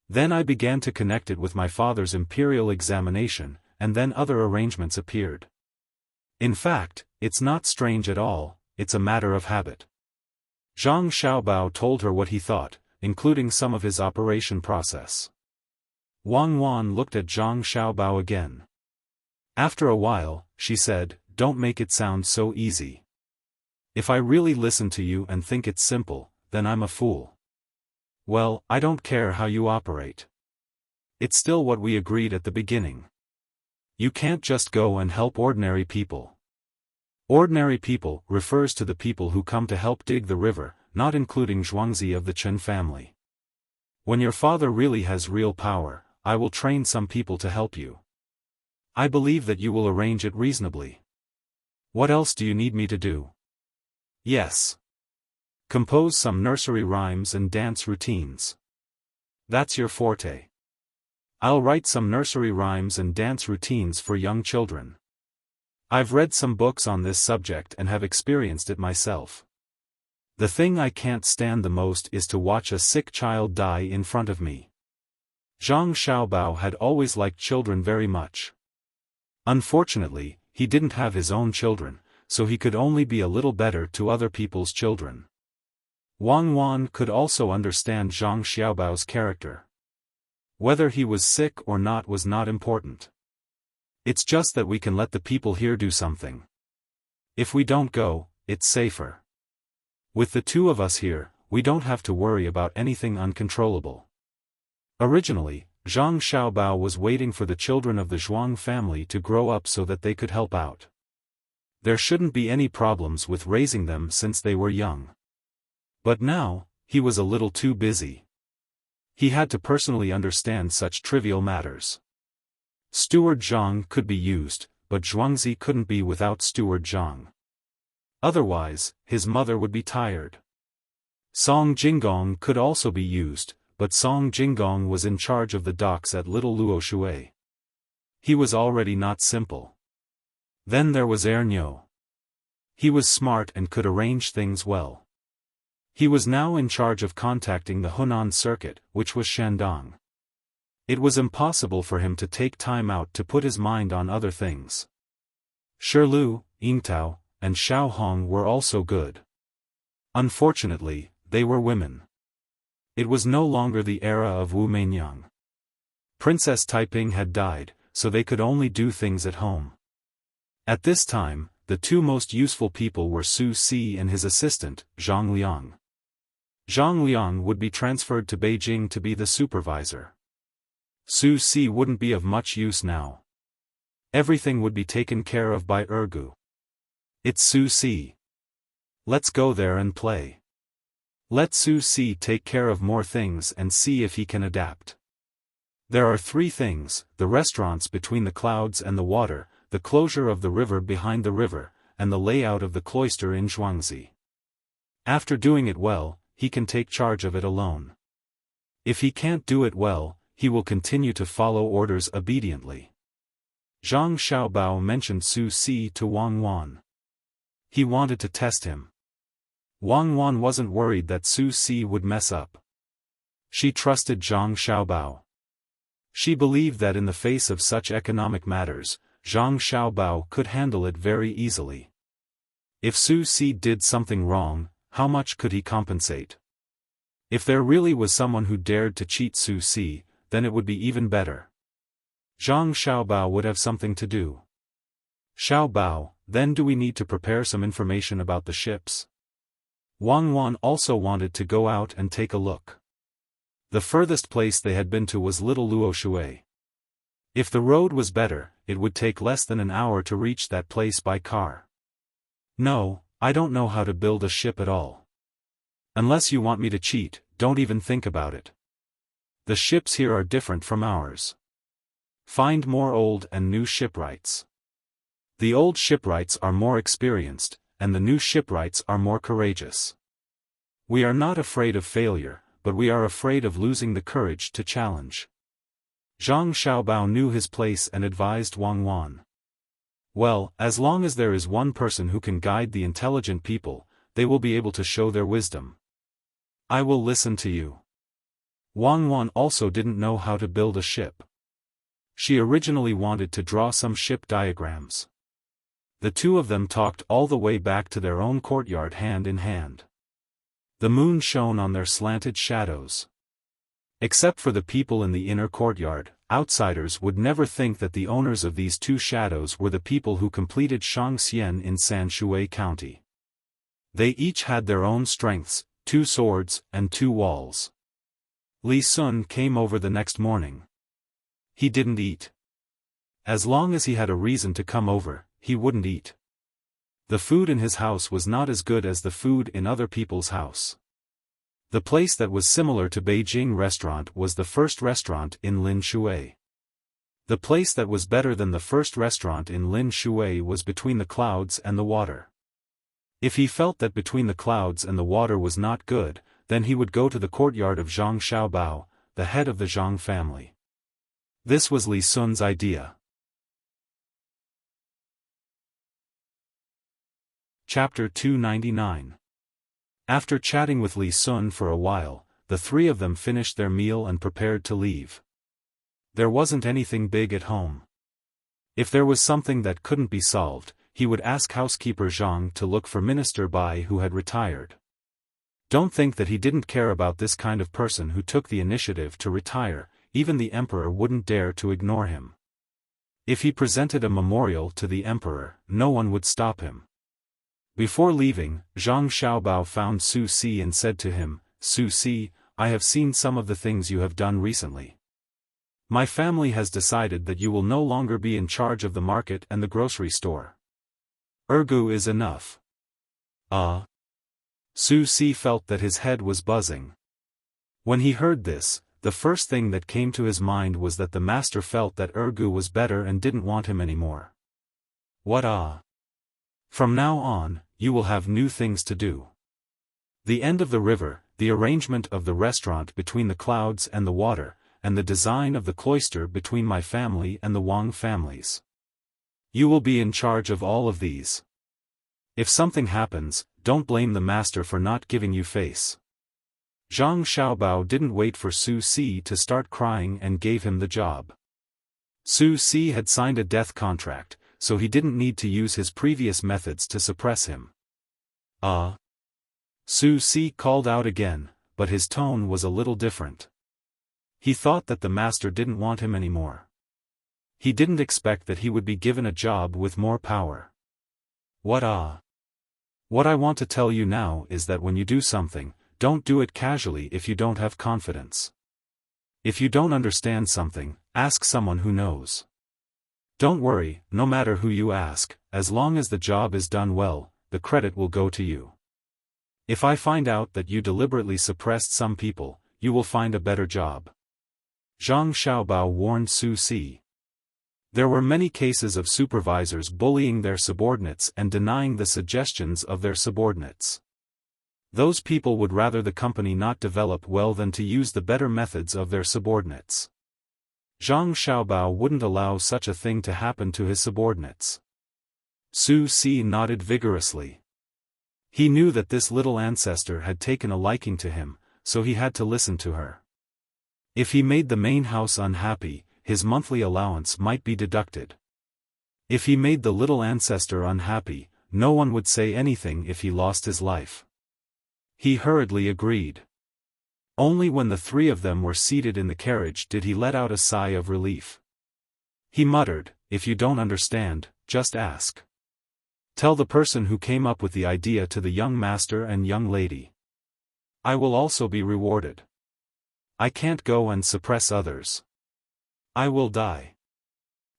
Then I began to connect it with my father's imperial examination, and then other arrangements appeared. In fact, it's not strange at all, it's a matter of habit." Zhang Xiaobao told her what he thought, including some of his operation process. Wang Wan looked at Zhang Xiaobao again. After a while, she said, "Don't make it sound so easy. If I really listen to you and think it's simple, then I'm a fool. Well, I don't care how you operate. It's still what we agreed at the beginning. You can't just go and help ordinary people. Ordinary people refers to the people who come to help dig the river, not including Zhuangzi of the Chen family. When your father really has real power, I will train some people to help you. I believe that you will arrange it reasonably. What else do you need me to do?" "Yes. Compose some nursery rhymes and dance routines. That's your forte. I'll write some nursery rhymes and dance routines for young children. I've read some books on this subject and have experienced it myself. The thing I can't stand the most is to watch a sick child die in front of me." Zhang Xiaobao had always liked children very much. Unfortunately, he didn't have his own children, so he could only be a little better to other people's children. Wang Wan could also understand Zhang Xiaobao's character. Whether he was sick or not was not important. It's just that we can let the people here do something. If we don't go, it's safer. With the two of us here, we don't have to worry about anything uncontrollable. Originally, Zhang Xiaobao was waiting for the children of the Zhuang family to grow up so that they could help out. There shouldn't be any problems with raising them since they were young. But now, he was a little too busy. He had to personally understand such trivial matters. Steward Zhang could be used, but Zhuangzi couldn't be without Steward Zhang. Otherwise, his mother would be tired. Song Jinggong could also be used, but Song Jinggong was in charge of the docks at Little Luoshui. He was already not simple. Then there was Ernyo. He was smart and could arrange things well. He was now in charge of contacting the Hunan circuit, which was Shandong. It was impossible for him to take time out to put his mind on other things. Shirlu, Yingtao, and Xiao Hong were also good. Unfortunately, they were women. It was no longer the era of Wu Meinyang. Princess Taiping had died, so they could only do things at home. At this time, the two most useful people were Su Si and his assistant, Zhang Liang. Zhang Liang would be transferred to Beijing to be the supervisor. Su Si wouldn't be of much use now. Everything would be taken care of by Ergu. It's Su Si. Let's go there and play. Let Su Si take care of more things and see if he can adapt. There are three things: the restaurants between the clouds and the water, the closure of the river behind the river, and the layout of the cloister in Zhuangzi. After doing it well, he can take charge of it alone. If he can't do it well, he will continue to follow orders obediently. Zhang Xiaobao mentioned Su Si to Wang Wan. He wanted to test him. Wang Wan wasn't worried that Su Si would mess up. She trusted Zhang Xiaobao. She believed that in the face of such economic matters, Zhang Xiaobao could handle it very easily. If Su Si did something wrong, how much could he compensate? If there really was someone who dared to cheat Su Si, then it would be even better. Zhang Xiaobao would have something to do. Xiao Bao, then do we need to prepare some information about the ships? Wang Wan also wanted to go out and take a look. The furthest place they had been to was Little Luoshui. If the road was better, it would take less than an hour to reach that place by car. No, I don't know how to build a ship at all. Unless you want me to cheat, don't even think about it. The ships here are different from ours. Find more old and new shipwrights. The old shipwrights are more experienced, and the new shipwrights are more courageous. We are not afraid of failure, but we are afraid of losing the courage to challenge. Zhang Xiaobao knew his place and advised Wang Wan. Well, as long as there is one person who can guide the intelligent people, they will be able to show their wisdom. I will listen to you. Wang Wan also didn't know how to build a ship. She originally wanted to draw some ship diagrams. The two of them talked all the way back to their own courtyard hand in hand. The moon shone on their slanted shadows. Except for the people in the inner courtyard, outsiders would never think that the owners of these two shadows were the people who completed Shangxian in Sanshui County. They each had their own strengths, 2 swords, and 2 walls. Li Sun came over the next morning. He didn't eat. As long as he had a reason to come over, he wouldn't eat. The food in his house was not as good as the food in other people's house. The place that was similar to Beijing restaurant was the first restaurant in Lin Shui. The place that was better than the first restaurant in Lin Shui was between the clouds and the water. If he felt that between the clouds and the water was not good, then he would go to the courtyard of Zhang Xiaobao, the head of the Zhang family. This was Li Sun's idea. Chapter 299. After chatting with Li Sun for a while, the three of them finished their meal and prepared to leave. There wasn't anything big at home. If there was something that couldn't be solved, he would ask housekeeper Zhang to look for Minister Bai who had retired. Don't think that he didn't care about this kind of person who took the initiative to retire, even the emperor wouldn't dare to ignore him. If he presented a memorial to the emperor, no one would stop him. Before leaving, Zhang Xiaobao found Su Si and said to him, Su Si, I have seen some of the things you have done recently. My family has decided that you will no longer be in charge of the market and the grocery store. Ergu is enough. Su Si felt that his head was buzzing. When he heard this, the first thing that came to his mind was that the master felt that Ergu was better and didn't want him anymore. What? From now on, you will have new things to do. The end of the river, the arrangement of the restaurant between the clouds and the water, and the design of the cloister between my family and the Wang families. You will be in charge of all of these. If something happens, don't blame the master for not giving you face. Zhang Xiaobao didn't wait for Su Si to start crying and gave him the job. Su Si had signed a death contract, so he didn't need to use his previous methods to suppress him. Su Si called out again, but his tone was a little different. He thought that the master didn't want him anymore. He didn't expect that he would be given a job with more power. What I want to tell you now is that when you do something, don't do it casually if you don't have confidence. If you don't understand something, ask someone who knows. Don't worry, no matter who you ask, as long as the job is done well, the credit will go to you. If I find out that you deliberately suppressed some people, you will find a better job. Zhang Xiaobao warned Su Si. There were many cases of supervisors bullying their subordinates and denying the suggestions of their subordinates. Those people would rather the company not develop well than to use the better methods of their subordinates. Zhang Xiaobao wouldn't allow such a thing to happen to his subordinates. Su Si nodded vigorously. He knew that this little ancestor had taken a liking to him, so he had to listen to her. If he made the main house unhappy, his monthly allowance might be deducted. If he made the little ancestor unhappy, no one would say anything if he lost his life. He hurriedly agreed. Only when the three of them were seated in the carriage did he let out a sigh of relief. He muttered, if you don't understand, just ask. Tell the person who came up with the idea to the young master and young lady. I will also be rewarded. I can't go and suppress others. I will die.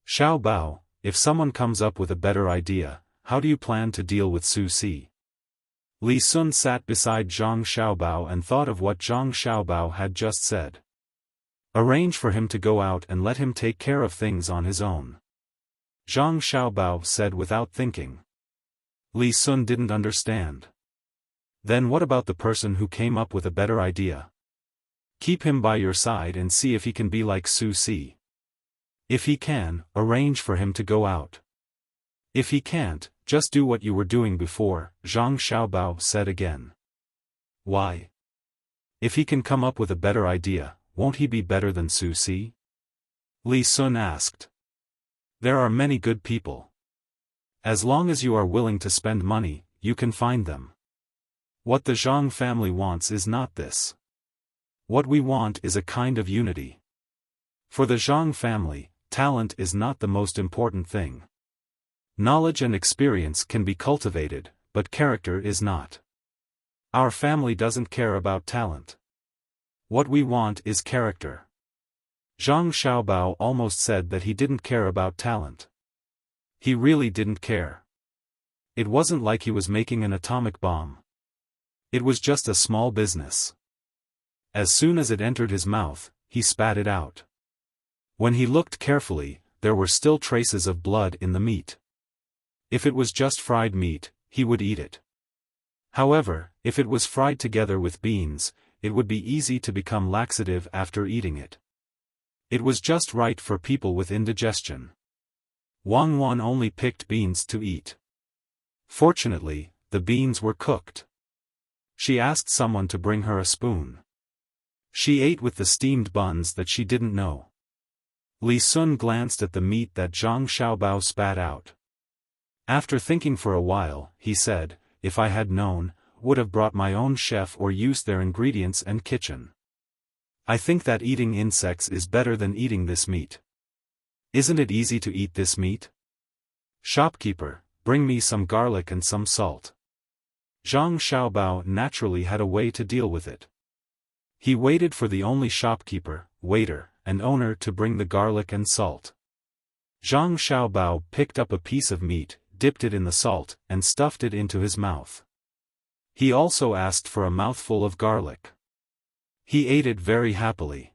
Xiao Bao, if someone comes up with a better idea, how do you plan to deal with Su Si? Li Sun sat beside Zhang Xiaobao and thought of what Zhang Xiaobao had just said. Arrange for him to go out and let him take care of things on his own. Zhang Xiaobao said without thinking. Li Sun didn't understand. Then what about the person who came up with a better idea? Keep him by your side and see if he can be like Su Si. If he can, arrange for him to go out. If he can't, just do what you were doing before, Zhang Xiaobao said again. Why? If he can come up with a better idea, won't he be better than Su Si? Li Sun asked. There are many good people. As long as you are willing to spend money, you can find them. What the Zhang family wants is not this. What we want is a kind of unity. For the Zhang family, talent is not the most important thing. Knowledge and experience can be cultivated, but character is not. Our family doesn't care about talent. What we want is character. Zhang Xiaobao almost said that he didn't care about talent. He really didn't care. It wasn't like he was making an atomic bomb. It was just a small business. As soon as it entered his mouth, he spat it out. When he looked carefully, there were still traces of blood in the meat. If it was just fried meat, he would eat it. However, if it was fried together with beans, it would be easy to become laxative after eating it. It was just right for people with indigestion. Wang Wan only picked beans to eat. Fortunately, the beans were cooked. She asked someone to bring her a spoon. She ate with the steamed buns that she didn't know. Li Sun glanced at the meat that Zhang Xiaobao spat out. After thinking for a while, he said, if I had known, would have brought my own chef or used their ingredients and kitchen. I think that eating insects is better than eating this meat. Isn't it easy to eat this meat? Shopkeeper, bring me some garlic and some salt. Zhang Xiaobao naturally had a way to deal with it. He waited for the only shopkeeper, waiter, and owner to bring the garlic and salt. Zhang Xiaobao picked up a piece of meat, dipped it in the salt, and stuffed it into his mouth. He also asked for a mouthful of garlic. He ate it very happily.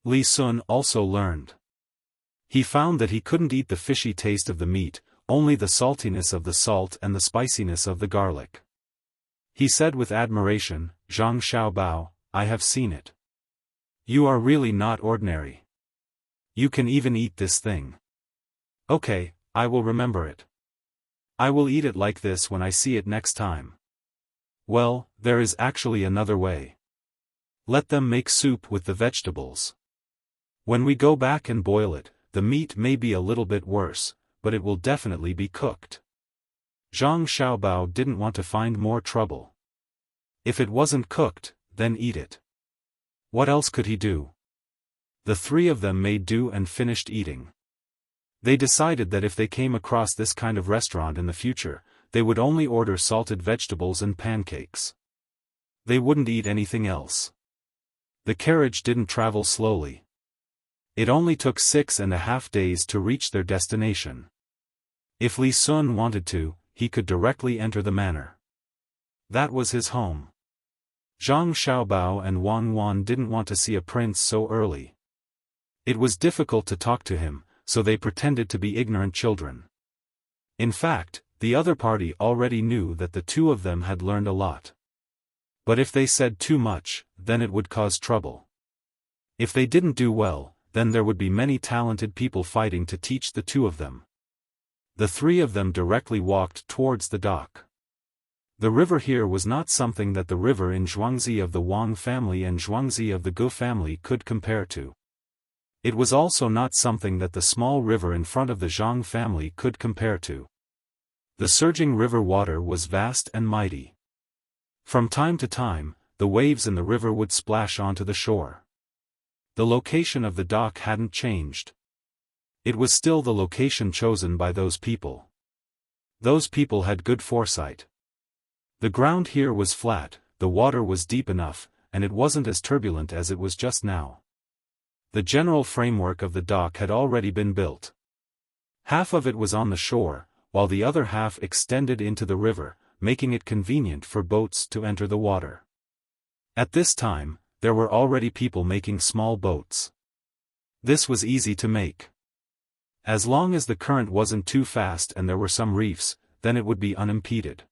Li Sun also learned. He found that he couldn't eat the fishy taste of the meat, only the saltiness of the salt and the spiciness of the garlic. He said with admiration, Zhang Xiaobao, I have seen it. You are really not ordinary. You can even eat this thing. Okay, I will remember it. I will eat it like this when I see it next time. Well, there is actually another way. Let them make soup with the vegetables. When we go back and boil it, the meat may be a little bit worse, but it will definitely be cooked. Zhang Xiaobao didn't want to find more trouble. If it wasn't cooked, then eat it. What else could he do? The three of them made do and finished eating. They decided that if they came across this kind of restaurant in the future, they would only order salted vegetables and pancakes. They wouldn't eat anything else. The carriage didn't travel slowly. It only took 6.5 days to reach their destination. If Li Sun wanted to, he could directly enter the manor. That was his home. Zhang Xiaobao and Wang Wan didn't want to see a prince so early. It was difficult to talk to him, so they pretended to be ignorant children. In fact, the other party already knew that the two of them had learned a lot. But if they said too much, then it would cause trouble. If they didn't do well, then there would be many talented people fighting to teach the two of them. The three of them directly walked towards the dock. The river here was not something that the river in Zhuangzi of the Wang family and Zhuangzi of the Gu family could compare to. It was also not something that the small river in front of the Zhang family could compare to. The surging river water was vast and mighty. From time to time, the waves in the river would splash onto the shore. The location of the dock hadn't changed. It was still the location chosen by those people. Those people had good foresight. The ground here was flat, the water was deep enough, and it wasn't as turbulent as it was just now. The general framework of the dock had already been built. Half of it was on the shore, while the other half extended into the river, making it convenient for boats to enter the water. At this time, there were already people making small boats. This was easy to make. As long as the current wasn't too fast and there were some reefs, then it would be unimpeded.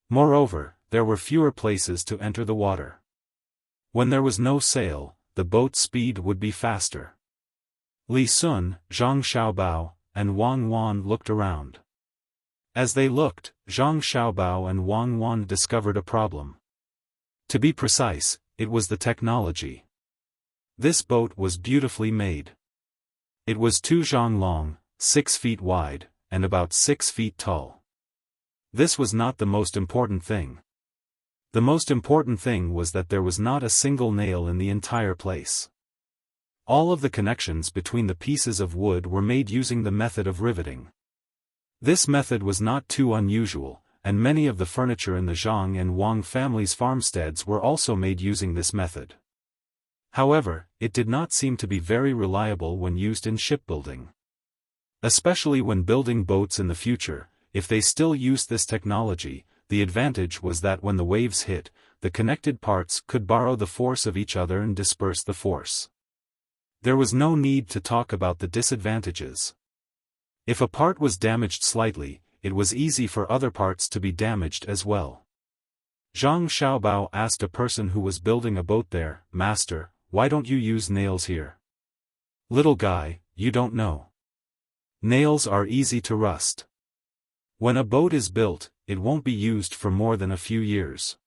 Moreover, there were fewer places to enter the water. When there was no sail, the boat's speed would be faster. Li Sun, Zhang Xiaobao, and Wang Wan looked around. As they looked, Zhang Xiaobao and Wang Wan discovered a problem. To be precise, it was the technology. This boat was beautifully made. It was 2 zhang long, 6 feet wide, and about 6 feet tall. This was not the most important thing. The most important thing was that there was not a single nail in the entire place. All of the connections between the pieces of wood were made using the method of riveting. This method was not too unusual, and many of the furniture in the Zhang and Wang families' farmsteads were also made using this method. However, it did not seem to be very reliable when used in shipbuilding. Especially when building boats in the future, if they still used this technology, the advantage was that when the waves hit, the connected parts could borrow the force of each other and disperse the force. There was no need to talk about the disadvantages. If a part was damaged slightly, it was easy for other parts to be damaged as well. Zhang Xiaobao asked a person who was building a boat there, "Master, why don't you use nails here?" "Little guy, you don't know. Nails are easy to rust. When a boat is built, it won't be used for more than a few years.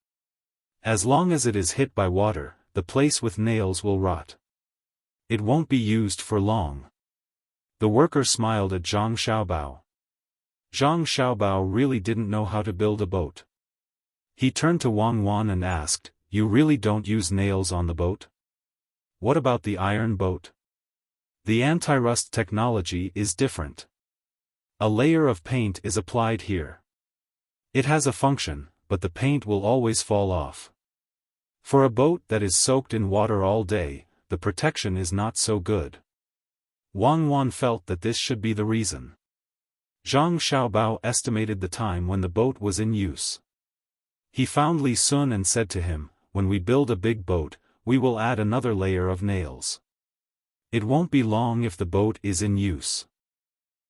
As long as it is hit by water, the place with nails will rot. It won't be used for long." The worker smiled at Zhang Xiaobao. Zhang Xiaobao really didn't know how to build a boat. He turned to Wang Wan and asked, "You really don't use nails on the boat? What about the iron boat? The anti-rust technology is different. A layer of paint is applied here. It has a function, but the paint will always fall off. For a boat that is soaked in water all day, the protection is not so good." Wang Wan felt that this should be the reason. Zhang Xiaobao estimated the time when the boat was in use. He found Li Sun and said to him, "When we build a big boat, we will add another layer of nails. It won't be long if the boat is in use.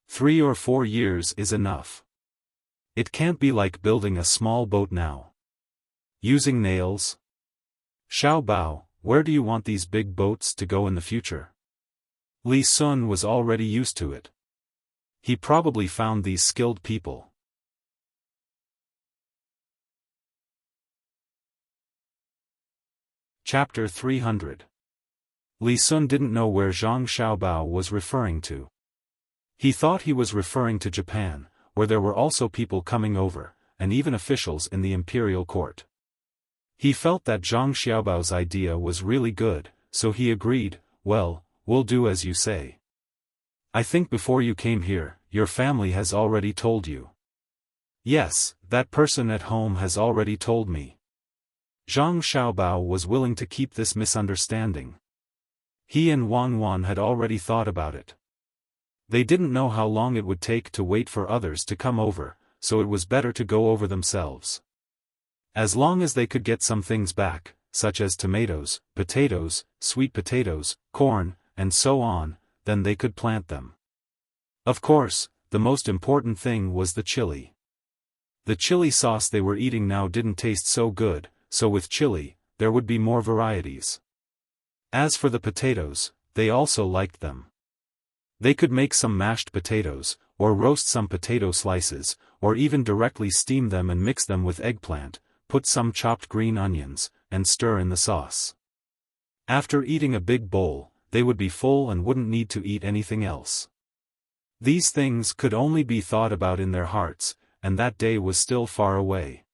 3 or 4 years is enough. It can't be like building a small boat now. Using nails? Xiaobao, where do you want these big boats to go in the future?" Li Sun was already used to it. He probably found these skilled people. Chapter 300. Li Sun didn't know where Zhang Xiaobao was referring to. He thought he was referring to Japan, where there were also people coming over, and even officials in the imperial court. He felt that Zhang Xiaobao's idea was really good, so he agreed, "Well, we'll do as you say. I think before you came here, your family has already told you." "Yes, that person at home has already told me." Zhang Xiaobao was willing to keep this misunderstanding. He and Wang Wan had already thought about it. They didn't know how long it would take to wait for others to come over, so it was better to go over themselves. As long as they could get some things back, such as tomatoes, potatoes, sweet potatoes, corn, and so on, then they could plant them. Of course, the most important thing was the chili. The chili sauce they were eating now didn't taste so good, so with chili, there would be more varieties. As for the potatoes, they also liked them. They could make some mashed potatoes, or roast some potato slices, or even directly steam them and mix them with eggplant, put some chopped green onions, and stir in the sauce. After eating a big bowl, they would be full and wouldn't need to eat anything else. These things could only be thought about in their hearts, and that day was still far away.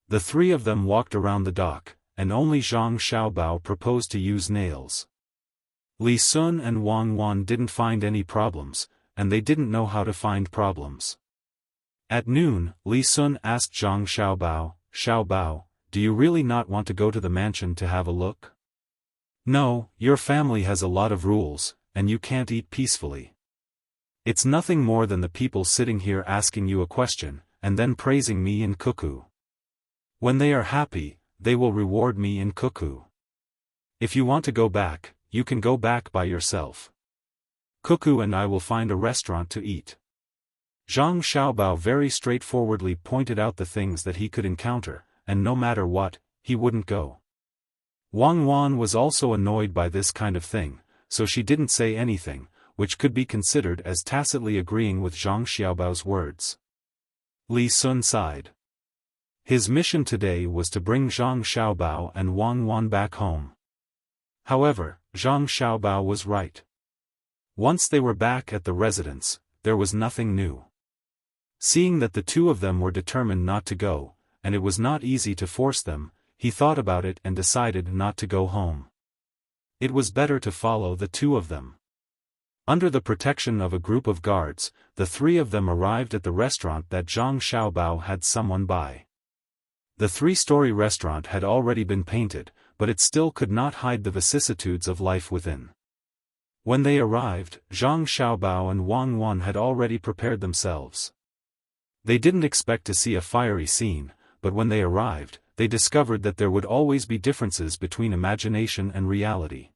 The 3 of them walked around the dock, and only Zhang Xiaobao proposed to use nails. Li Sun and Wang Wan didn't find any problems, and they didn't know how to find problems. At noon, Li Sun asked Zhang Xiaobao, "Xiaobao, do you really not want to go to the mansion to have a look?" "No, your family has a lot of rules, and you can't eat peacefully. It's nothing more than the people sitting here asking you a question, and then praising me in cuckoo. When they are happy, they will reward me in cuckoo. If you want to go back, you can go back by yourself. Cuckoo and I will find a restaurant to eat." Zhang Xiaobao very straightforwardly pointed out the things that he could encounter, and no matter what, he wouldn't go. Wang Wan was also annoyed by this kind of thing, so she didn't say anything, which could be considered as tacitly agreeing with Zhang Xiaobao's words. Li Sun sighed. His mission today was to bring Zhang Xiaobao and Wang Wan back home. However, Zhang Xiaobao was right. Once they were back at the residence, there was nothing new. Seeing that the two of them were determined not to go, and it was not easy to force them, he thought about it and decided not to go home. It was better to follow the two of them. Under the protection of a group of guards, the three of them arrived at the restaurant that Zhang Xiaobao had someone buy. The three-story restaurant had already been painted, but it still could not hide the vicissitudes of life within. When they arrived, Zhang Xiaobao and Wang Wan had already prepared themselves. They didn't expect to see a fiery scene, but when they arrived, they discovered that there would always be differences between imagination and reality.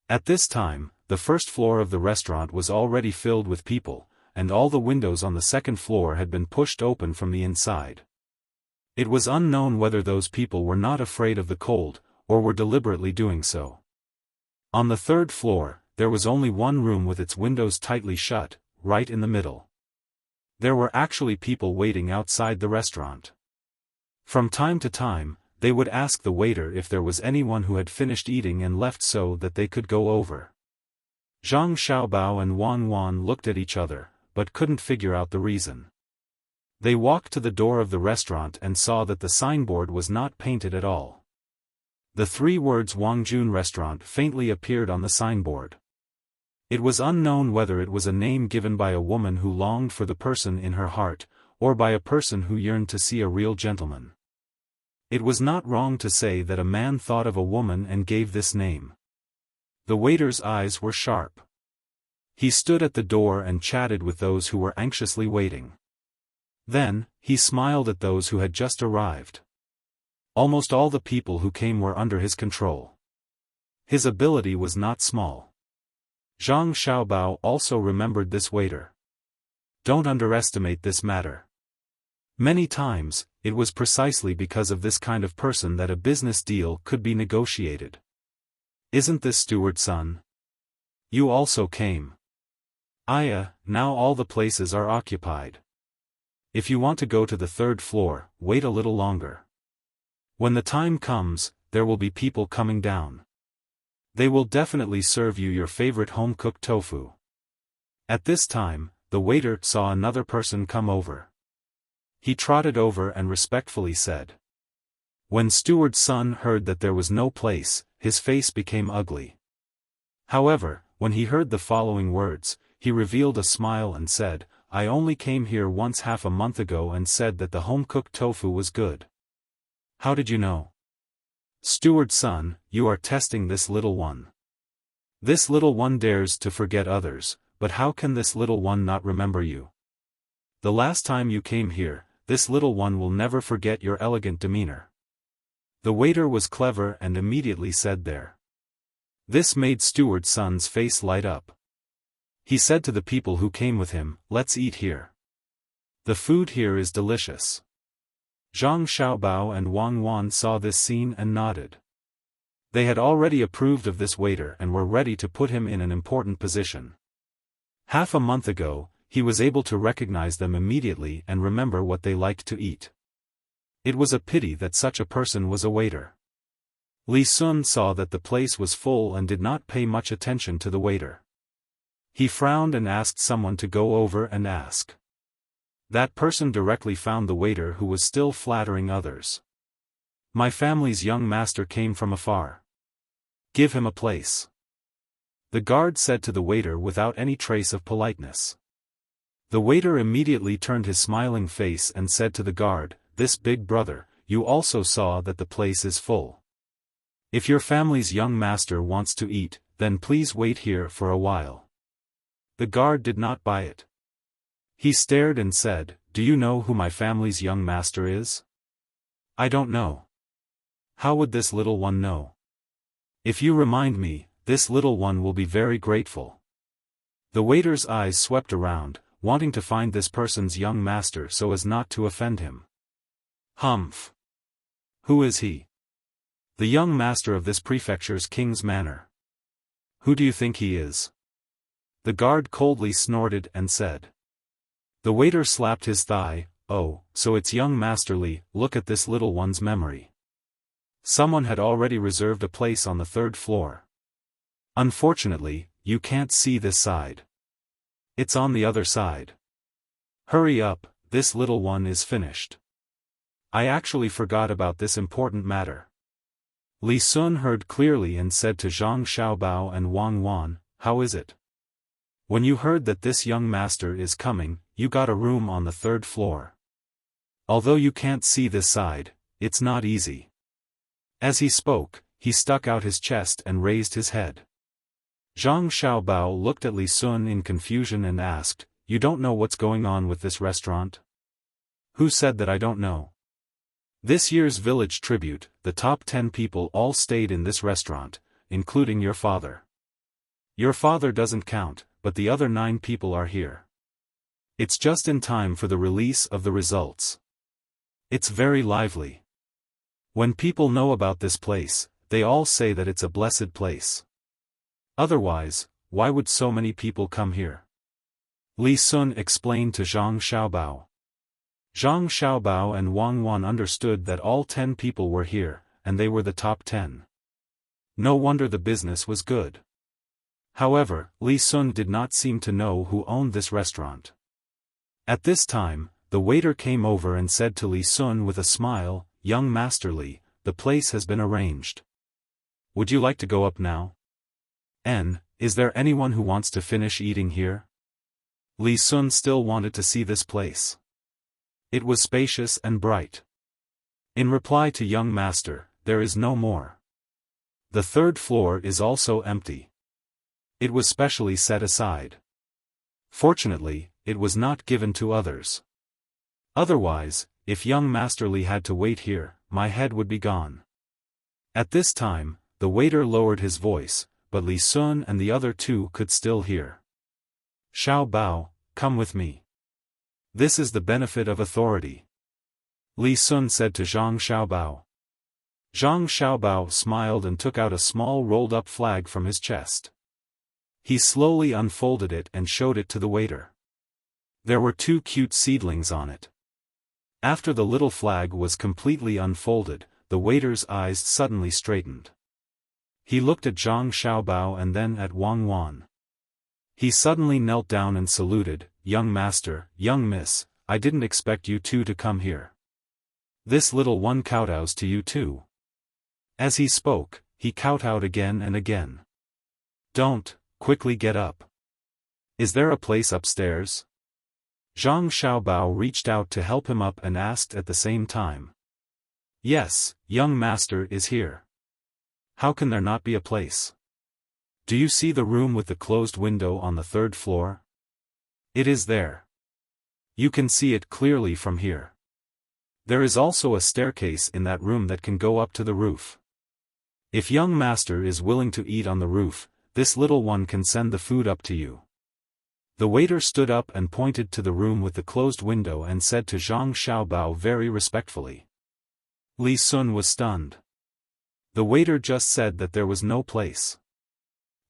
At this time, the first floor of the restaurant was already filled with people, and all the windows on the second floor had been pushed open from the inside. It was unknown whether those people were not afraid of the cold, or were deliberately doing so. On the third floor, there was only one room with its windows tightly shut, right in the middle. There were actually people waiting outside the restaurant. From time to time, they would ask the waiter if there was anyone who had finished eating and left so that they could go over. Zhang Xiaobao and Wang Wan looked at each other, but couldn't figure out the reason. They walked to the door of the restaurant and saw that the signboard was not painted at all. The three words Wangjun Restaurant faintly appeared on the signboard. It was unknown whether it was a name given by a woman who longed for the person in her heart, or by a person who yearned to see a real gentleman. It was not wrong to say that a man thought of a woman and gave this name. The waiter's eyes were sharp. He stood at the door and chatted with those who were anxiously waiting. Then, he smiled at those who had just arrived. Almost all the people who came were under his control. His ability was not small. Zhang Xiaobao also remembered this waiter. Don't underestimate this matter. Many times, it was precisely because of this kind of person that a business deal could be negotiated. Isn't this steward's son? You also came. Now all the places are occupied. If you want to go to the third floor, wait a little longer. When the time comes, there will be people coming down. They will definitely serve you your favorite home-cooked tofu. At this time, the waiter saw another person come over. He trotted over and respectfully said. When steward's son heard that there was no place, his face became ugly. However, when he heard the following words, he revealed a smile and said, I only came here once half a month ago and said that the home-cooked tofu was good. How did you know? Steward's son, you are testing this little one. This little one dares to forget others, but how can this little one not remember you? The last time you came here, this little one will never forget your elegant demeanor. The waiter was clever and immediately said there. This made steward's son's face light up. He said to the people who came with him, let's eat here. The food here is delicious. Zhang Xiaobao and Wang Wan saw this scene and nodded. They had already approved of this waiter and were ready to put him in an important position. Half a month ago, he was able to recognize them immediately and remember what they liked to eat. It was a pity that such a person was a waiter. Li Sun saw that the place was full and did not pay much attention to the waiter. He frowned and asked someone to go over and ask. That person directly found the waiter who was still flattering others. My family's young master came from afar. Give him a place. the guard said to the waiter without any trace of politeness. The waiter immediately turned his smiling face and said to the guard, "This big brother, you also saw that the place is full. If your family's young master wants to eat, then please wait here for a while." The guard did not buy it. He stared and said, "Do you know who my family's young master is?" "I don't know." "How would this little one know?" "If you remind me, this little one will be very grateful." The waiter's eyes swept around, wanting to find this person's young master so as not to offend him. "Humph! Who is he?" "The young master of this prefecture's king's manor." "Who do you think he is?" The guard coldly snorted and said. The waiter slapped his thigh, "Oh, so it's young Master Li, look at this little one's memory." Someone had already reserved a place on the 3rd floor. "Unfortunately, you can't see this side. It's on the other side. Hurry up, this little one is finished." "I actually forgot about this important matter." Li Sun heard clearly and said to Zhang Xiaobao and Wang Wan, "How is it? When you heard that this young master is coming, you got a room on the 3rd floor. Although you can't see this side, it's not easy." As he spoke, he stuck out his chest and raised his head. Zhang Xiaobao looked at Li Sun in confusion and asked, "You don't know what's going on with this restaurant?" "Who said that I don't know? This year's village tribute, the top 10 people all stayed in this restaurant, including your father. Your father doesn't count, but the other 9 people are here. It's just in time for the release of the results. It's very lively. When people know about this place, they all say that it's a blessed place. Otherwise, why would so many people come here?" Li Sun explained to Zhang Xiaobao. Zhang Xiaobao and Wang Wan understood that all 10 people were here, and they were the top 10. No wonder the business was good. However, Li Sun did not seem to know who owned this restaurant. At this time, the waiter came over and said to Li Sun with a smile, "Young Master Li, the place has been arranged. Would you like to go up now? Is there anyone who wants to finish eating here?" Li Sun still wanted to see this place. It was spacious and bright. In reply to "Young Master, there is no more. The 3rd floor is also empty. It was specially set aside. Fortunately, it was not given to others. Otherwise, if young Master Li had to wait here, my head would be gone." At this time, the waiter lowered his voice, but Li Sun and the other 2 could still hear. "Xiao Bao, come with me. This is the benefit of authority," Li Sun said to Zhang Xiaobao. Zhang Xiaobao smiled and took out a small rolled-up flag from his chest. He slowly unfolded it and showed it to the waiter. There were 2 cute seedlings on it. After the little flag was completely unfolded, the waiter's eyes suddenly straightened. He looked at Zhang Xiaobao and then at Wang Wan. He suddenly knelt down and saluted, "Young master, young miss, I didn't expect you 2 to come here. This little one kowtows to you too." As he spoke, he kowtowed again and again. "Don't, quickly get up. Is there a place upstairs?" Zhang Xiaobao reached out to help him up and asked at the same time. "Yes, young master is here. How can there not be a place? Do you see the room with the closed window on the 3rd floor? It is there. You can see it clearly from here. There is also a staircase in that room that can go up to the roof. If young master is willing to eat on the roof, this little one can send the food up to you." The waiter stood up and pointed to the room with the closed window and said to Zhang Xiaobao very respectfully. Li Sun was stunned. The waiter just said that there was no place.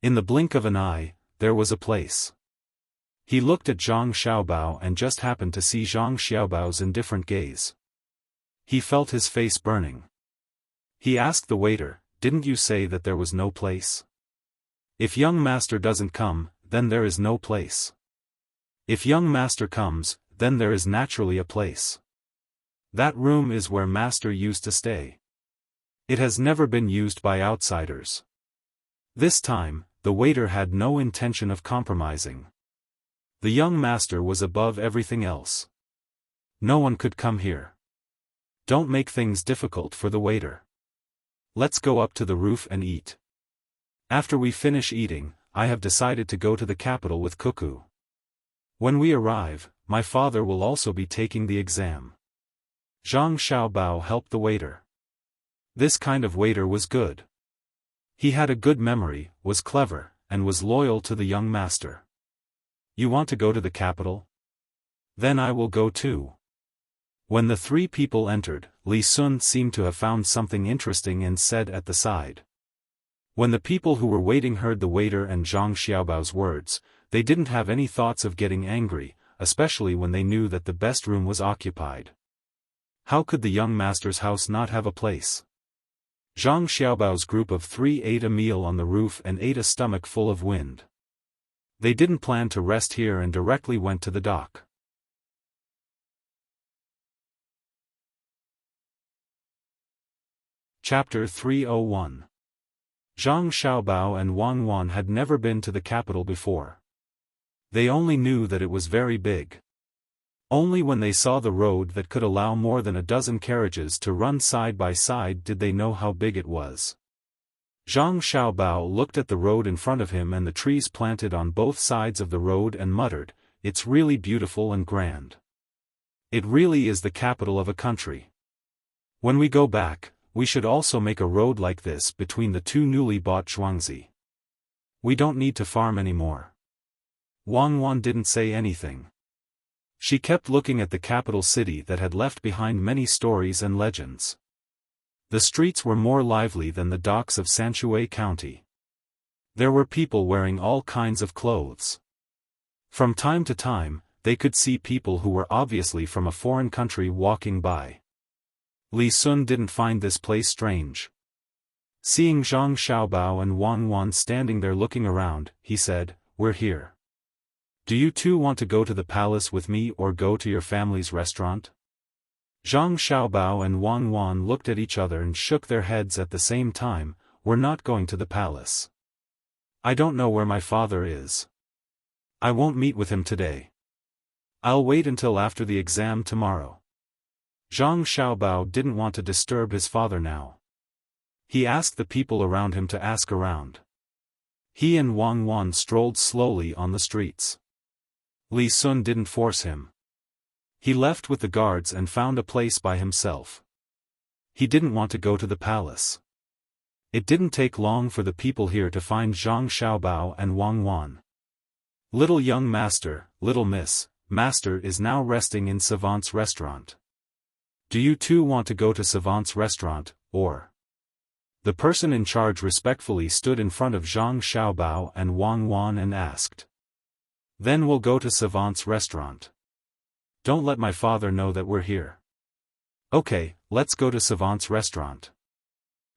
In the blink of an eye, there was a place. He looked at Zhang Xiaobao and just happened to see Zhang Xiaobao's indifferent gaze. He felt his face burning. He asked the waiter, "Didn't you say that there was no place? If young master doesn't come, then there is no place. If young master comes, then there is naturally a place. That room is where master used to stay. It has never been used by outsiders." This time, the waiter had no intention of compromising. The young master was above everything else. No one could come here. Don't make things difficult for the waiter. Let's go up to the roof and eat. After we finish eating, I have decided to go to the capital with Cuckoo. When we arrive, my father will also be taking the exam. Zhang Xiaobao helped the waiter. This kind of waiter was good. He had a good memory, was clever, and was loyal to the young master. You want to go to the capital? Then I will go too. When the three people entered, Li Sun seemed to have found something interesting and said at the side. When the people who were waiting heard the waiter and Zhang Xiaobao's words, they didn't have any thoughts of getting angry, especially when they knew that the best room was occupied. How could the young master's house not have a place? Zhang Xiaobao's group of three ate a meal on the roof and ate a stomach full of wind. They didn't plan to rest here and directly went to the dock. Chapter 301. Zhang Xiaobao and Wang Wan had never been to the capital before. They only knew that it was very big. Only when they saw the road that could allow more than a dozen carriages to run side by side did they know how big it was. Zhang Xiaobao looked at the road in front of him and the trees planted on both sides of the road and muttered, "It's really beautiful and grand. It really is the capital of a country. When we go back, we should also make a road like this between the two newly bought zhuangzi. We don't need to farm anymore." Wang Wan didn't say anything. She kept looking at the capital city that had left behind many stories and legends. The streets were more lively than the docks of Sanshui County. There were people wearing all kinds of clothes. From time to time, they could see people who were obviously from a foreign country walking by. Li Sun didn't find this place strange. Seeing Zhang Xiaobao and Wang Wan standing there looking around, he said, "We're here. Do you two want to go to the palace with me or go to your family's restaurant?" Zhang Xiaobao and Wang Wan looked at each other and shook their heads at the same time. "We're not going to the palace. I don't know where my father is. I won't meet with him today. I'll wait until after the exam tomorrow." Zhang Xiaobao didn't want to disturb his father now. He asked the people around him to ask around. He and Wang Wan strolled slowly on the streets. Li Sun didn't force him. He left with the guards and found a place by himself. He didn't want to go to the palace. It didn't take long for the people here to find Zhang Xiaobao and Wang Wan. "Little young master, little miss, master is now resting in Savant's restaurant. Do you two want to go to Savant's restaurant, or?" The person in charge respectfully stood in front of Zhang Xiaobao and Wang Wan and asked. "Then we'll go to Savant's restaurant. Don't let my father know that we're here." "Okay, let's go to Savant's restaurant."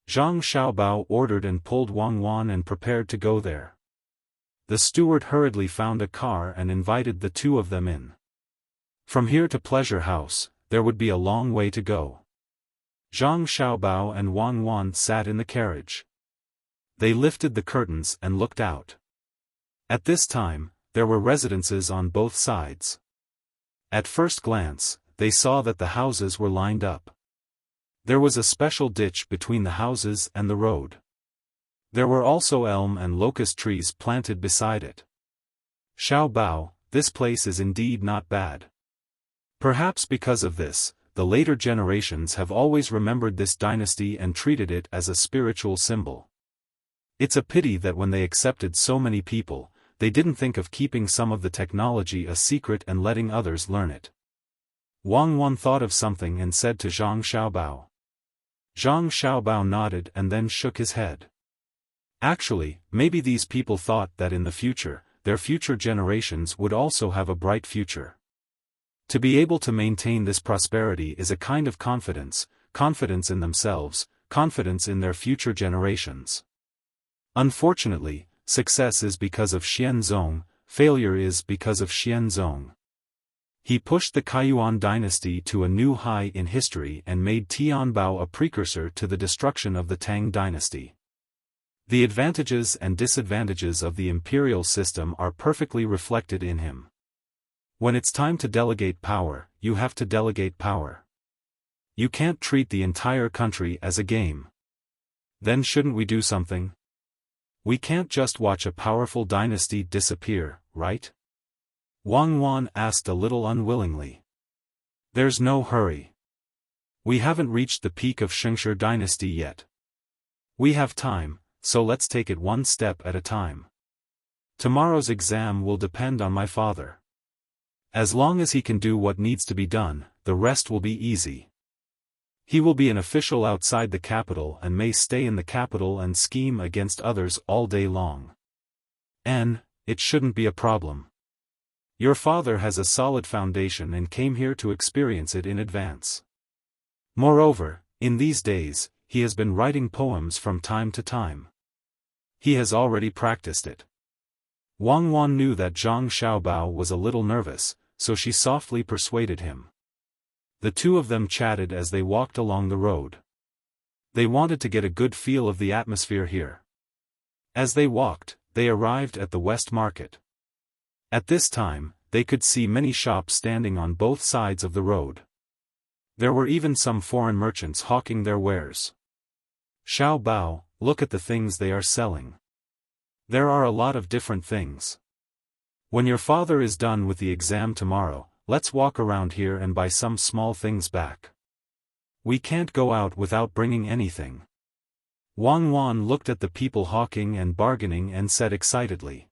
Zhang Xiaobao ordered and pulled Wang Wan and prepared to go there. The steward hurriedly found a car and invited the two of them in. From here to Pleasure House, there would be a long way to go. Zhang Xiaobao and Wang Wan sat in the carriage. They lifted the curtains and looked out. At this time, there were residences on both sides. At first glance, they saw that the houses were lined up. There was a special ditch between the houses and the road. There were also elm and locust trees planted beside it. "Xiaobao, this place is indeed not bad." Perhaps because of this, the later generations have always remembered this dynasty and treated it as a spiritual symbol. It's a pity that when they accepted so many people, they didn't think of keeping some of the technology a secret and letting others learn it. Wang Wan thought of something and said to Zhang Xiaobao. Zhang Xiaobao nodded and then shook his head. Actually, maybe these people thought that in the future, their future generations would also have a bright future. To be able to maintain this prosperity is a kind of confidence, confidence in themselves, confidence in their future generations. Unfortunately, success is because of Xianzong, failure is because of Xianzong. He pushed the Kaiyuan dynasty to a new high in history and made Tianbao a precursor to the destruction of the Tang dynasty. The advantages and disadvantages of the imperial system are perfectly reflected in him. When it's time to delegate power, you have to delegate power. You can't treat the entire country as a game. Then shouldn't we do something? We can't just watch a powerful dynasty disappear, right? Wang Wan asked a little unwillingly. There's no hurry. We haven't reached the peak of Shengshi dynasty yet. We have time, so let's take it one step at a time. Tomorrow's exam will depend on my father. As long as he can do what needs to be done, the rest will be easy. He will be an official outside the capital and may stay in the capital and scheme against others all day long. And it shouldn't be a problem. Your father has a solid foundation and came here to experience it in advance. Moreover, in these days, he has been writing poems from time to time. He has already practiced it. Wang Wan knew that Zhang Xiaobao was a little nervous, so she softly persuaded him. The two of them chatted as they walked along the road. They wanted to get a good feel of the atmosphere here. As they walked, they arrived at the West Market. At this time, they could see many shops standing on both sides of the road. There were even some foreign merchants hawking their wares. Xiaobao, look at the things they are selling. There are a lot of different things. When your father is done with the exam tomorrow, let's walk around here and buy some small things back. We can't go out without bringing anything. Wang Wan looked at the people hawking and bargaining and said excitedly.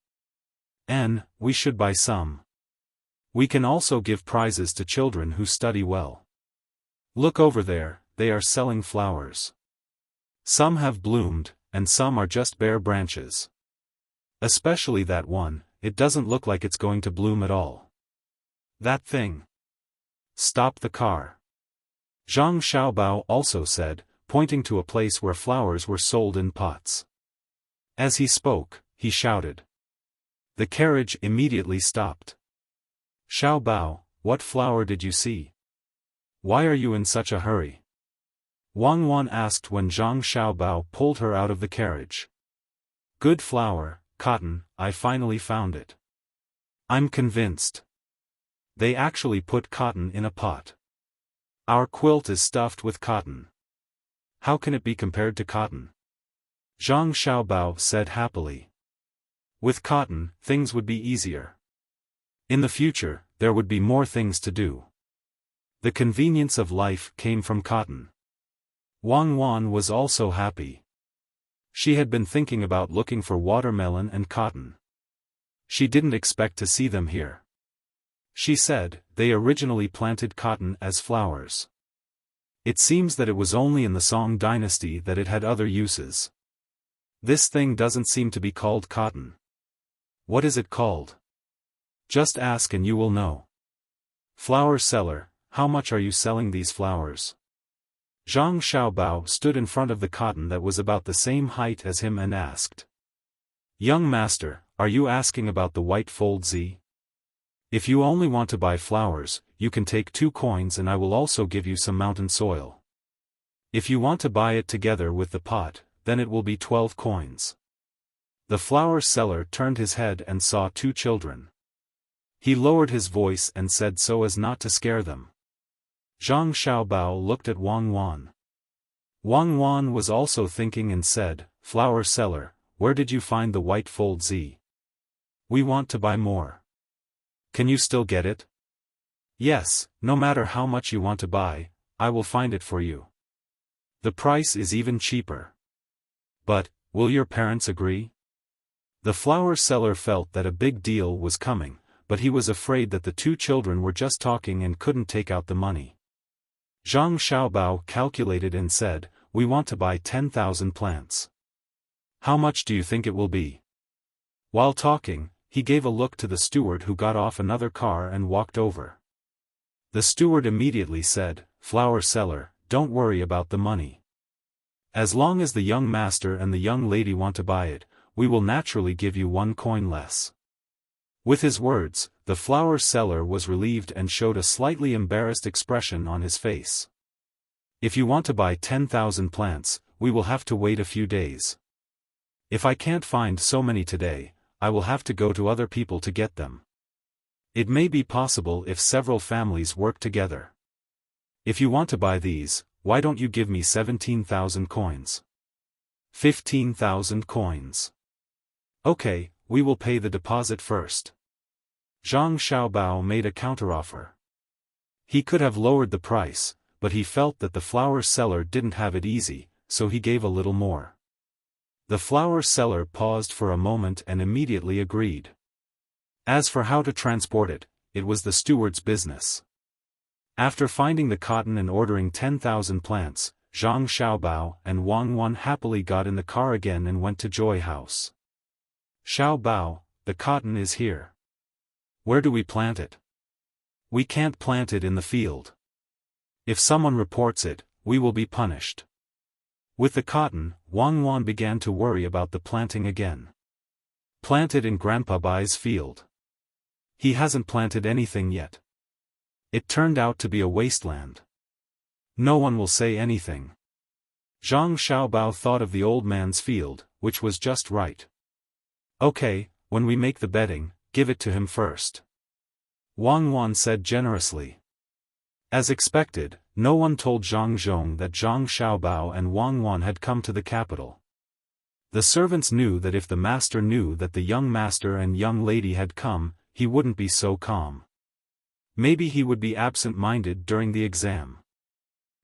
And we should buy some. We can also give prizes to children who study well. Look over there, they are selling flowers. Some have bloomed, and some are just bare branches. Especially that one, it doesn't look like it's going to bloom at all. That thing. Stop the car. Zhang Xiaobao also said, pointing to a place where flowers were sold in pots. As he spoke, he shouted. The carriage immediately stopped. Xiaobao, what flower did you see? Why are you in such a hurry? Wang Wan asked when Zhang Xiaobao pulled her out of the carriage. Good flower, cotton, I finally found it. I'm convinced. They actually put cotton in a pot. Our quilt is stuffed with cotton. How can it be compared to cotton? Zhang Xiaobao said happily. With cotton, things would be easier. In the future, there would be more things to do. The convenience of life came from cotton. Wang Wan was also happy. She had been thinking about looking for watermelon and cotton. She didn't expect to see them here. She said, they originally planted cotton as flowers. It seems that it was only in the Song dynasty that it had other uses. This thing doesn't seem to be called cotton. What is it called? Just ask and you will know. Flower seller, how much are you selling these flowers? Zhang Xiaobao stood in front of the cotton that was about the same height as him and asked. Young master, are you asking about the white fold Z? If you only want to buy flowers, you can take 2 coins and I will also give you some mountain soil. If you want to buy it together with the pot, then it will be 12 coins. The flower seller turned his head and saw 2 children. He lowered his voice and said so as not to scare them. Zhang Xiaobao looked at Wang Wan. Wang Wan was also thinking and said, Flower seller, where did you find the white fold Z? We want to buy more. Can you still get it? Yes, no matter how much you want to buy, I will find it for you. The price is even cheaper. But, will your parents agree? The flower seller felt that a big deal was coming, but he was afraid that the 2 children were just talking and couldn't take out the money. Zhang Xiaobao calculated and said, we want to buy 10,000 plants. How much do you think it will be? While talking, he gave a look to the steward who got off another car and walked over. The steward immediately said, Flower seller, don't worry about the money. As long as the young master and the young lady want to buy it, we will naturally give you 1 coin less. With his words, the flower seller was relieved and showed a slightly embarrassed expression on his face. If you want to buy 10,000 plants, we will have to wait a few days. If I can't find so many today, I will have to go to other people to get them. It may be possible if several families work together. If you want to buy these, why don't you give me 17,000 coins? 15,000 coins. Okay, we will pay the deposit first. Zhang Xiaobao made a counteroffer. He could have lowered the price, but he felt that the flower seller didn't have it easy, so he gave a little more. The flower seller paused for a moment and immediately agreed. As for how to transport it, it was the steward's business. After finding the cotton and ordering 10,000 plants, Zhang Xiaobao and Wang Wan happily got in the car again and went to Joy House. Xiaobao, the cotton is here. Where do we plant it? We can't plant it in the field. If someone reports it, we will be punished. With the cotton, Wang Wan began to worry about the planting again. Plant it in Grandpa Bai's field. He hasn't planted anything yet. It turned out to be a wasteland. No one will say anything. Zhang Xiaobao thought of the old man's field, which was just right. Okay, when we make the bedding, give it to him first. Wang Wan said generously. As expected, no one told Zhang Zhong that Zhang Xiaobao and Wang Wan had come to the capital. The servants knew that if the master knew that the young master and young lady had come, he wouldn't be so calm. Maybe he would be absent-minded during the exam.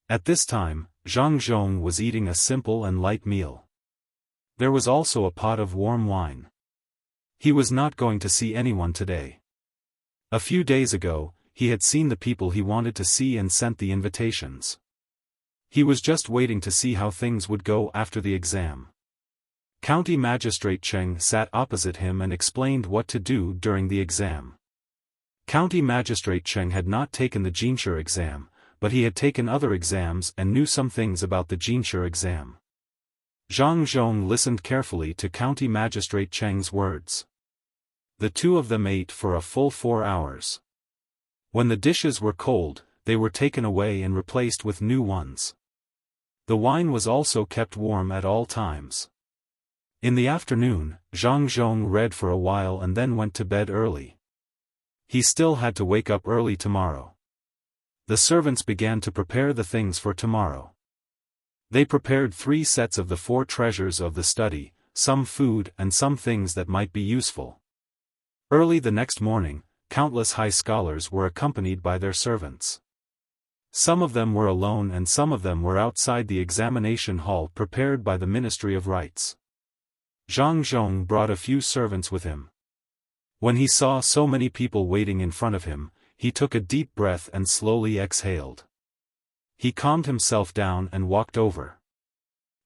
At this time, Zhang Zhong was eating a simple and light meal. There was also a pot of warm wine. He was not going to see anyone today. A few days ago, he had seen the people he wanted to see and sent the invitations. He was just waiting to see how things would go after the exam. County Magistrate Cheng sat opposite him and explained what to do during the exam. County Magistrate Cheng had not taken the Jinshi exam, but he had taken other exams and knew some things about the Jinshi exam. Zhang Zhong listened carefully to County Magistrate Cheng's words. The two of them ate for a full 4 hours. When the dishes were cold, they were taken away and replaced with new ones. The wine was also kept warm at all times. In the afternoon, Zhang Zhong read for a while and then went to bed early. He still had to wake up early tomorrow. The servants began to prepare the things for tomorrow. They prepared 3 sets of the 4 treasures of the study, some food and some things that might be useful. Early the next morning, countless high scholars were accompanied by their servants. Some of them were alone and some of them were outside the examination hall prepared by the Ministry of Rites. Zhang Zhong brought a few servants with him. When he saw so many people waiting in front of him, he took a deep breath and slowly exhaled. He calmed himself down and walked over.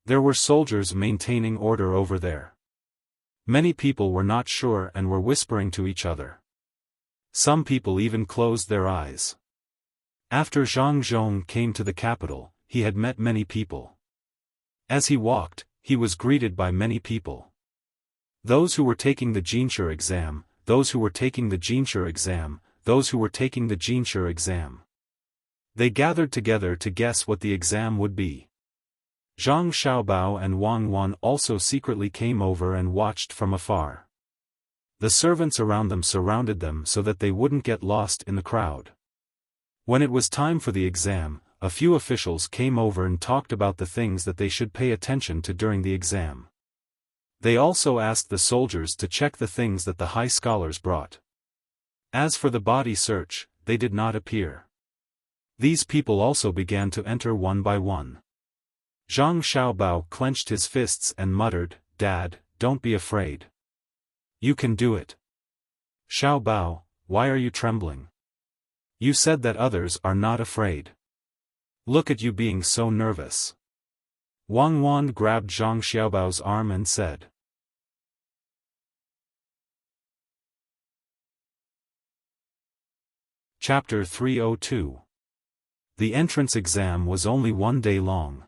There were soldiers maintaining order over there. Many people were not sure and were whispering to each other. Some people even closed their eyes. After Zhang Zhong came to the capital, he had met many people. As he walked, he was greeted by many people. Those who were taking the Jinshi exam, those who were taking the Jinshi exam, those who were taking the Jinshi exam. They gathered together to guess what the exam would be. Zhang Xiaobao and Wang Wan also secretly came over and watched from afar. The servants around them surrounded them so that they wouldn't get lost in the crowd. When it was time for the exam, a few officials came over and talked about the things that they should pay attention to during the exam. They also asked the soldiers to check the things that the high scholars brought. As for the body search, they did not appear. These people also began to enter one by one. Zhang Xiaobao clenched his fists and muttered, "Dad, don't be afraid. You can do it." "Xiaobao, why are you trembling? You said that others are not afraid. Look at you being so nervous." Wang Wan grabbed Zhang Xiaobao's arm and said. Chapter 302. The entrance exam was only 1 day long.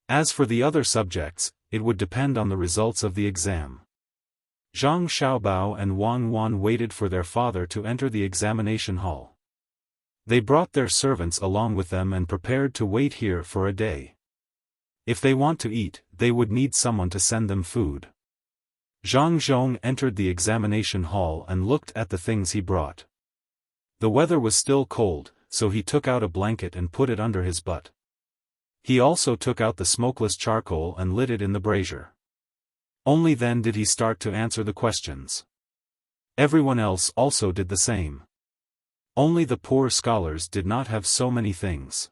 As for the other subjects, it would depend on the results of the exam. Zhang Xiaobao and Wang Wan waited for their father to enter the examination hall. They brought their servants along with them and prepared to wait here for a day. If they want to eat, they would need someone to send them food. Zhang Zhong entered the examination hall and looked at the things he brought. The weather was still cold, so he took out a blanket and put it under his butt. He also took out the smokeless charcoal and lit it in the brazier. Only then did he start to answer the questions. Everyone else also did the same. Only the poor scholars did not have so many things.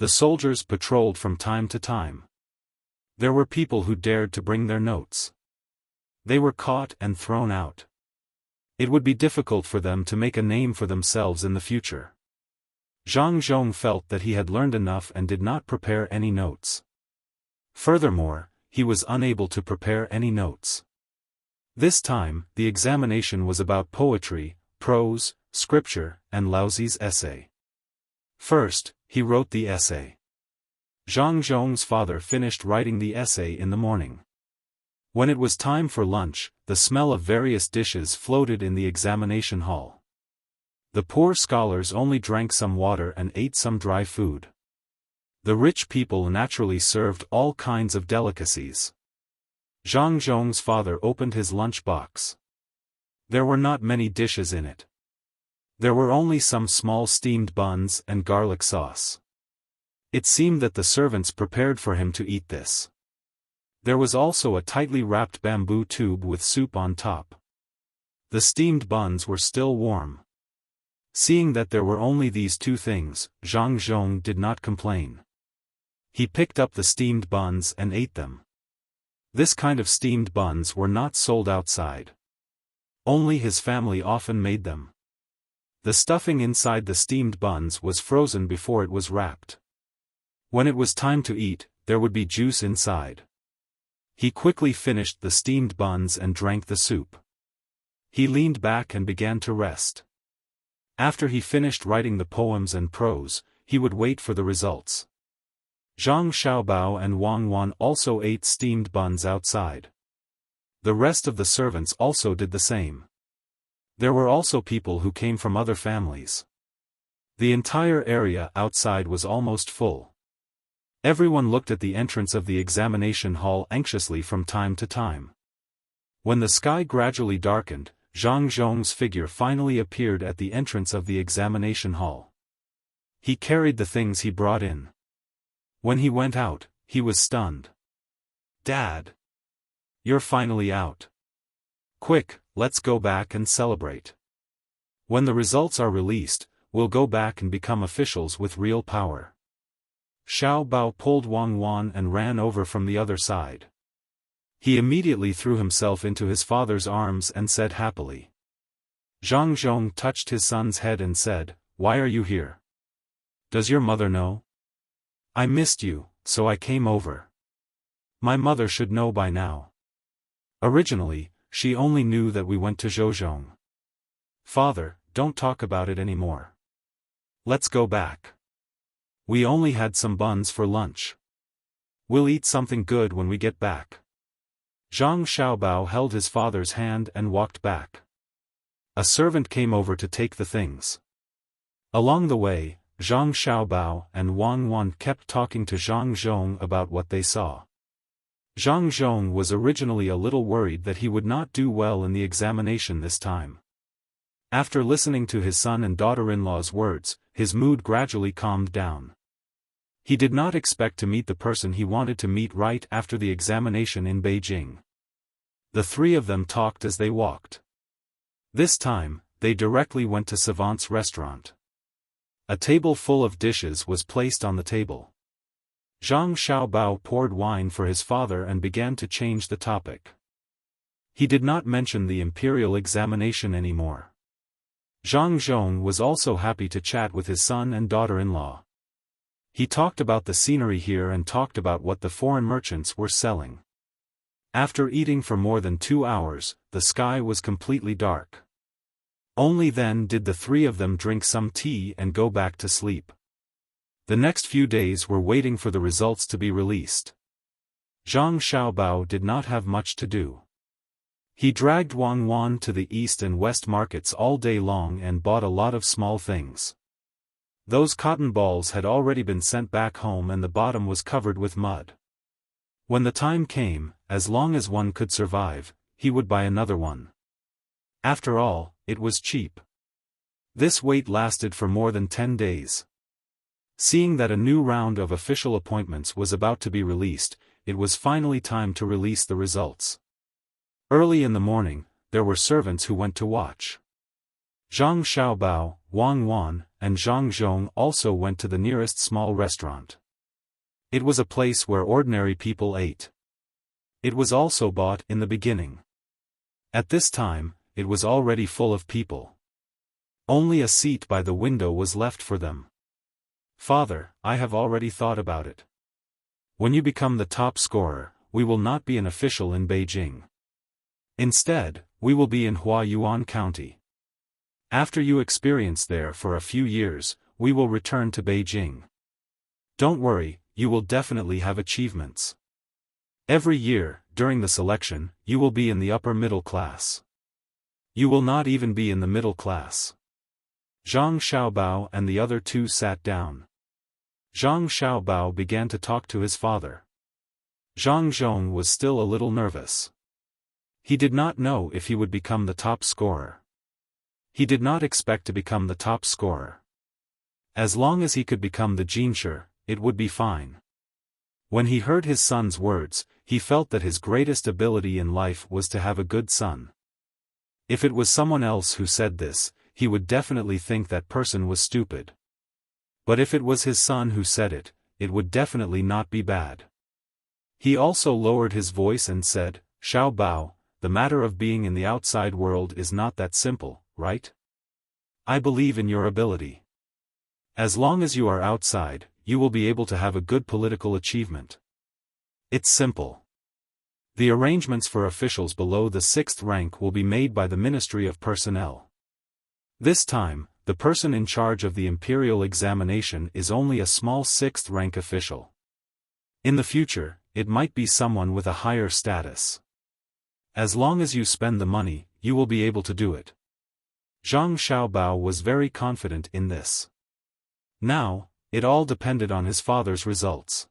The soldiers patrolled from time to time. There were people who dared to bring their notes. They were caught and thrown out. It would be difficult for them to make a name for themselves in the future. Zhang Zhong felt that he had learned enough and did not prepare any notes. Furthermore, he was unable to prepare any notes. This time, the examination was about poetry, prose, scripture, and Laozi's essay. First, he wrote the essay. Zhang Zhong's father finished writing the essay in the morning. When it was time for lunch, the smell of various dishes floated in the examination hall. The poor scholars only drank some water and ate some dry food. The rich people naturally served all kinds of delicacies. Zhang Zhong's father opened his lunch box. There were not many dishes in it. There were only some small steamed buns and garlic sauce. It seemed that the servants prepared for him to eat this. There was also a tightly wrapped bamboo tube with soup on top. The steamed buns were still warm. Seeing that there were only these two things, Zhang Zhong did not complain. He picked up the steamed buns and ate them. This kind of steamed buns were not sold outside. Only his family often made them. The stuffing inside the steamed buns was frozen before it was wrapped. When it was time to eat, there would be juice inside. He quickly finished the steamed buns and drank the soup. He leaned back and began to rest. After he finished writing the poems and prose, he would wait for the results. Zhang Xiaobao and Wang Wan also ate steamed buns outside. The rest of the servants also did the same. There were also people who came from other families. The entire area outside was almost full. Everyone looked at the entrance of the examination hall anxiously from time to time. When the sky gradually darkened, Zhang Zhong's figure finally appeared at the entrance of the examination hall. He carried the things he brought in. When he went out, he was stunned. "Dad! You're finally out. Quick, let's go back and celebrate. When the results are released, we'll go back and become officials with real power." Xiao Bao pulled Wang Wan and ran over from the other side. He immediately threw himself into his father's arms and said happily. Zhang Zhong touched his son's head and said, "Why are you here? Does your mother know? I missed you, so I came over. My mother should know by now. Originally, she only knew that we went to Zhouzhong. Father, don't talk about it anymore. Let's go back. We only had some buns for lunch. We'll eat something good when we get back." Zhang Xiaobao held his father's hand and walked back. A servant came over to take the things. Along the way, Zhang Xiaobao and Wang Wan kept talking to Zhang Zhong about what they saw. Zhang Zhong was originally a little worried that he would not do well in the examination this time. After listening to his son and daughter-in-law's words, his mood gradually calmed down. He did not expect to meet the person he wanted to meet right after the examination in Beijing. The three of them talked as they walked. This time, they directly went to Savant's restaurant. A table full of dishes was placed on the table. Zhang Xiaobao poured wine for his father and began to change the topic. He did not mention the imperial examination anymore. Zhang Zhong was also happy to chat with his son and daughter-in-law. He talked about the scenery here and talked about what the foreign merchants were selling. After eating for more than 2 hours, the sky was completely dark. Only then did the three of them drink some tea and go back to sleep. The next few days were waiting for the results to be released. Zhang Xiaobao did not have much to do. He dragged Wang Wan to the east and west markets all day long and bought a lot of small things. Those cotton balls had already been sent back home and the bottom was covered with mud. When the time came, as long as one could survive, he would buy another one. After all, it was cheap. This wait lasted for more than 10 days. Seeing that a new round of official appointments was about to be released, it was finally time to release the results. Early in the morning, there were servants who went to watch. Zhang Xiaobao, Wang Wan, and Zhang Zhong also went to the nearest small restaurant. It was a place where ordinary people ate. It was also bought in the beginning. At this time, it was already full of people. Only a seat by the window was left for them. "Father, I have already thought about it. When you become the top scorer, we will not be an official in Beijing. Instead, we will be in Huayuan County. After you experience there for a few years, we will return to Beijing. Don't worry, you will definitely have achievements. Every year, during the selection, you will be in the upper middle class. You will not even be in the middle class." Zhang Xiaobao and the other two sat down. Zhang Xiaobao began to talk to his father. Zhang Zhong was still a little nervous. He did not know if he would become the top scorer. He did not expect to become the top scorer. As long as he could become the Jinsher, it would be fine. When he heard his son's words, he felt that his greatest ability in life was to have a good son. If it was someone else who said this, he would definitely think that person was stupid. But if it was his son who said it, it would definitely not be bad. He also lowered his voice and said, "Xiao Bao, the matter of being in the outside world is not that simple, right? I believe in your ability. As long as you are outside, you will be able to have a good political achievement. It's simple. The arrangements for officials below the 6th rank will be made by the Ministry of Personnel. This time, the person in charge of the imperial examination is only a small 6th rank official. In the future, it might be someone with a higher status. As long as you spend the money, you will be able to do it." Zhang Xiaobao was very confident in this. Now, it all depended on his father's results.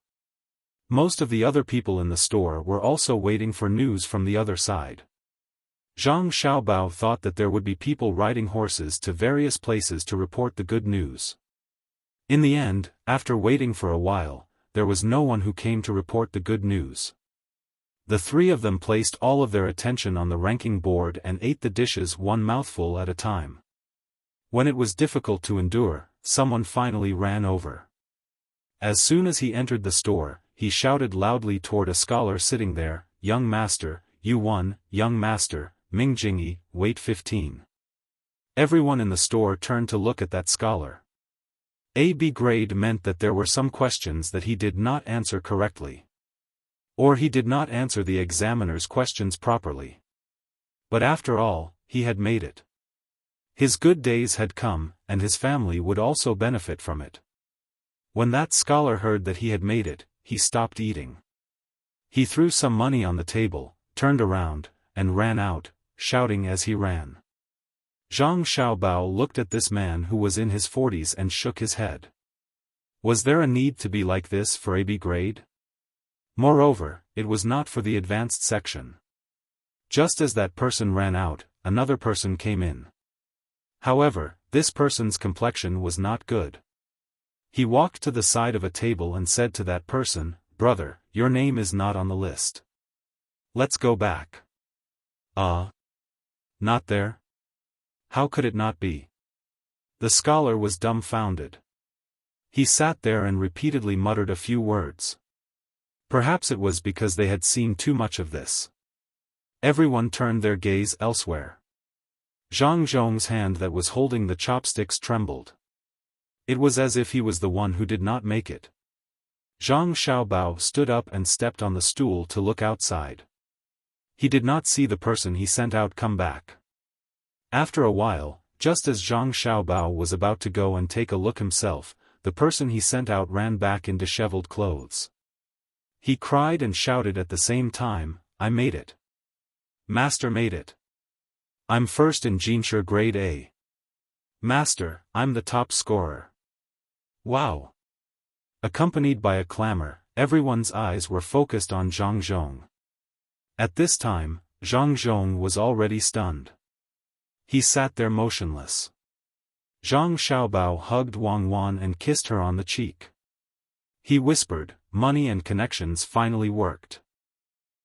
Most of the other people in the store were also waiting for news from the other side. Zhang Xiaobao thought that there would be people riding horses to various places to report the good news. In the end, after waiting for a while, there was no one who came to report the good news. The three of them placed all of their attention on the ranking board and ate the dishes one mouthful at a time. When it was difficult to endure, someone finally ran over. As soon as he entered the store, he shouted loudly toward a scholar sitting there, "Young master, you won, young master, Ming Jingyi, weight 15. Everyone in the store turned to look at that scholar. AB grade meant that there were some questions that he did not answer correctly. Or he did not answer the examiner's questions properly. But after all, he had made it. His good days had come, and his family would also benefit from it. When that scholar heard that he had made it, he stopped eating. He threw some money on the table, turned around, and ran out, shouting as he ran. Zhang Xiaobao looked at this man who was in his 40s and shook his head. Was there a need to be like this for AB grade? Moreover, it was not for the advanced section. Just as that person ran out, another person came in. However, this person's complexion was not good. He walked to the side of a table and said to that person, "Brother, your name is not on the list. Let's go back." Not there? How could it not be? The scholar was dumbfounded. He sat there and repeatedly muttered a few words. Perhaps it was because they had seen too much of this. Everyone turned their gaze elsewhere. Zhang Zhong's hand that was holding the chopsticks trembled. It was as if he was the one who did not make it. Zhang Xiaobao stood up and stepped on the stool to look outside. He did not see the person he sent out come back. After a while, just as Zhang Xiaobao was about to go and take a look himself, the person he sent out ran back in disheveled clothes. He cried and shouted at the same time, "I made it. Master made it. I'm first in Jinsher grade A. Master, I'm the top scorer. Wow!" Accompanied by a clamor, everyone's eyes were focused on Zhang Zhong. At this time, Zhang Zhong was already stunned. He sat there motionless. Zhang Xiaobao hugged Wang Wan and kissed her on the cheek. He whispered, "Money and connections finally worked."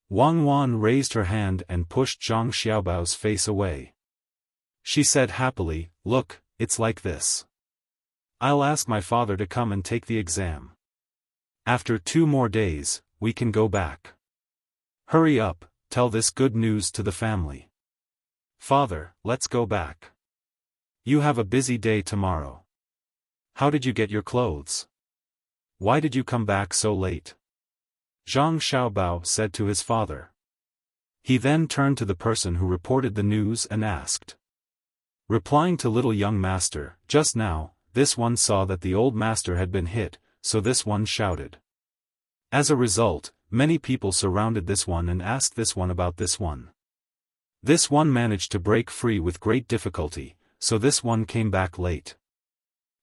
Wang Wan raised her hand and pushed Zhang Xiaobao's face away. She said happily, "Look, it's like this. I'll ask my father to come and take the exam. After 2 more days, we can go back. Hurry up, tell this good news to the family. Father, let's go back. You have a busy day tomorrow. How did you get your clothes? Why did you come back so late?" Zhang Xiaobao said to his father. He then turned to the person who reported the news and asked. Replying to little young master, "Just now, this one saw that the old master had been hit, so this one shouted. As a result, many people surrounded this one and asked this one about this one. This one managed to break free with great difficulty, so this one came back late."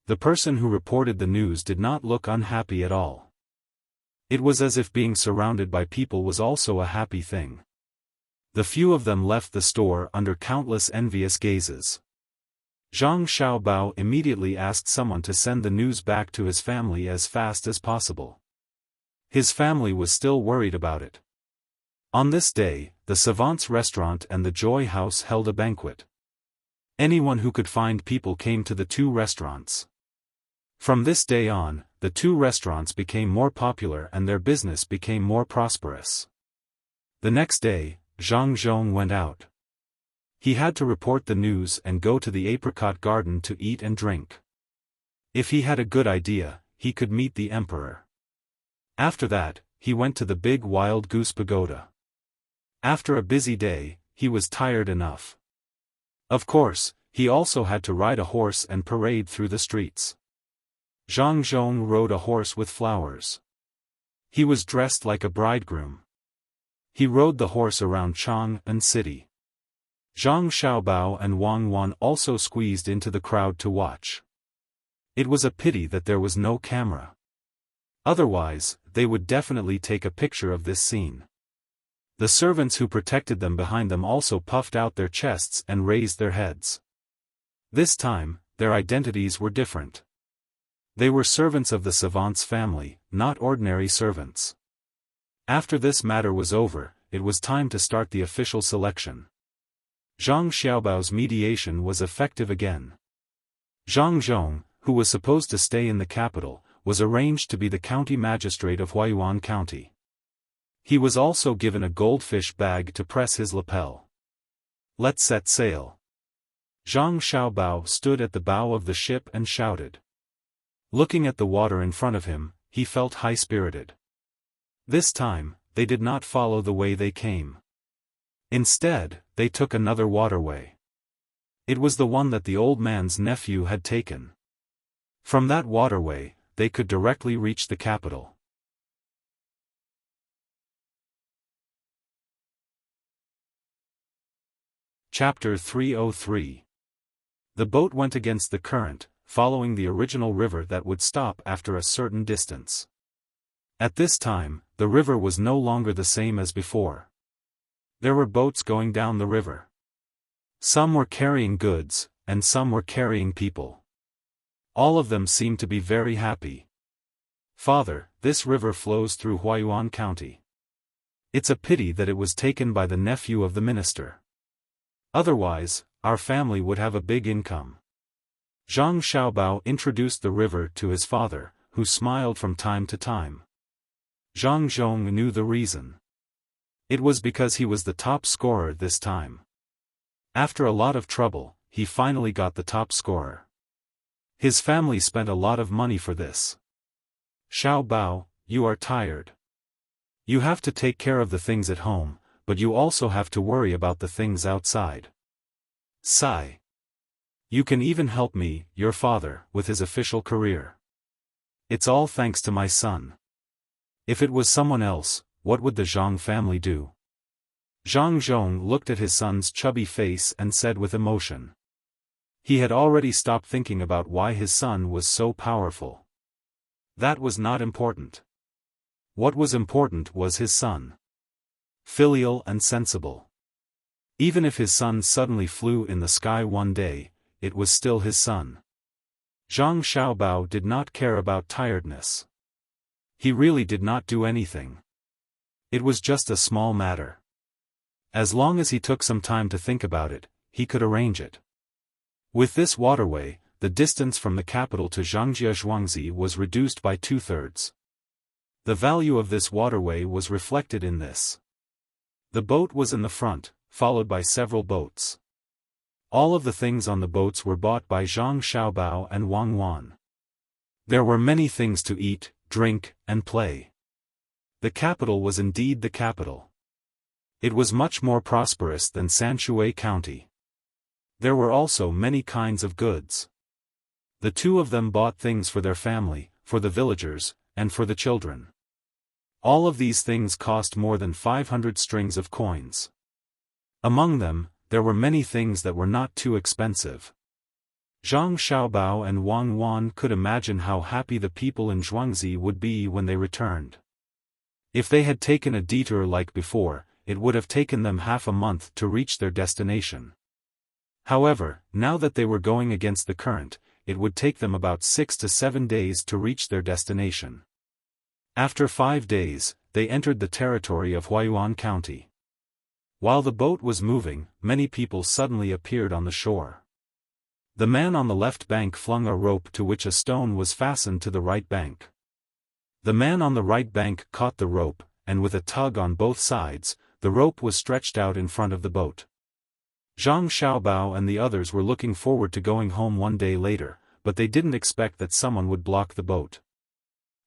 The person who reported the news did not look unhappy at all. It was as if being surrounded by people was also a happy thing. The few of them left the store under countless envious gazes. Zhang Xiaobao immediately asked someone to send the news back to his family as fast as possible. His family was still worried about it. On this day, the Savant's restaurant and the Joy House held a banquet. Anyone who could find people came to the 2 restaurants. From this day on, the 2 restaurants became more popular and their business became more prosperous. The next day, Zhang Zhong went out. He had to report the news and go to the apricot garden to eat and drink. If he had a good idea, he could meet the emperor. After that, he went to the big wild goose pagoda. After a busy day, he was tired enough. Of course, he also had to ride a horse and parade through the streets. Zhang Zhong rode a horse with flowers. He was dressed like a bridegroom. He rode the horse around Chang'an city. Zhang Xiaobao and Wang Wan also squeezed into the crowd to watch. It was a pity that there was no camera. Otherwise, they would definitely take a picture of this scene. The servants who protected them behind them also puffed out their chests and raised their heads. This time, their identities were different. They were servants of the Savant's family, not ordinary servants. After this matter was over, it was time to start the official selection. Zhang Xiaobao's mediation was effective again. Zhang Zhong, who was supposed to stay in the capital, was arranged to be the county magistrate of Huayuan County. He was also given a goldfish bag to press his lapel. "Let's set sail." Zhang Xiaobao stood at the bow of the ship and shouted. Looking at the water in front of him, he felt high-spirited. This time, they did not follow the way they came. Instead, they took another waterway. It was the one that the old man's nephew had taken. From that waterway, they could directly reach the capital. Chapter 303. The boat went against the current, following the original river that would stop after a certain distance. At this time, the river was no longer the same as before. There were boats going down the river. Some were carrying goods, and some were carrying people. All of them seemed to be very happy. "Father, this river flows through Huayuan County. It's a pity that it was taken by the nephew of the minister. Otherwise, our family would have a big income." Zhang Xiaobao introduced the river to his father, who smiled from time to time. Zhang Zhong knew the reason. It was because he was the top scorer this time. After a lot of trouble, he finally got the top scorer. His family spent a lot of money for this. "Xiaobao, you are tired. You have to take care of the things at home, but you also have to worry about the things outside. Sigh. You can even help me, your father, with his official career. It's all thanks to my son. If it was someone else, what would the Zhang family do?" Zhang Zhong looked at his son's chubby face and said with emotion. He had already stopped thinking about why his son was so powerful. That was not important. What was important was his son. Filial and sensible. Even if his son suddenly flew in the sky one day, it was still his son. Zhang Xiaobao did not care about tiredness. He really did not do anything. It was just a small matter. As long as he took some time to think about it, he could arrange it. With this waterway, the distance from the capital to Zhangjia Zhuangzi was reduced by 2/3. The value of this waterway was reflected in this. The boat was in the front, followed by several boats. All of the things on the boats were bought by Zhang Xiaobao and Wang Wan. There were many things to eat, drink, and play. The capital was indeed the capital. It was much more prosperous than Sanshui County. There were also many kinds of goods. The two of them bought things for their family, for the villagers, and for the children. All of these things cost more than 500 strings of coins. Among them, there were many things that were not too expensive. Zhang Xiaobao and Wang Wan could imagine how happy the people in Zhuangzi would be when they returned. If they had taken a detour like before, it would have taken them half a month to reach their destination. However, now that they were going against the current, it would take them about 6 to 7 days to reach their destination. After 5 days, they entered the territory of Huayuan County. While the boat was moving, many people suddenly appeared on the shore. The man on the left bank flung a rope to which a stone was fastened to the right bank. The man on the right bank caught the rope, and with a tug on both sides, the rope was stretched out in front of the boat. Zhang Xiaobao and the others were looking forward to going home one day later, but they didn't expect that someone would block the boat.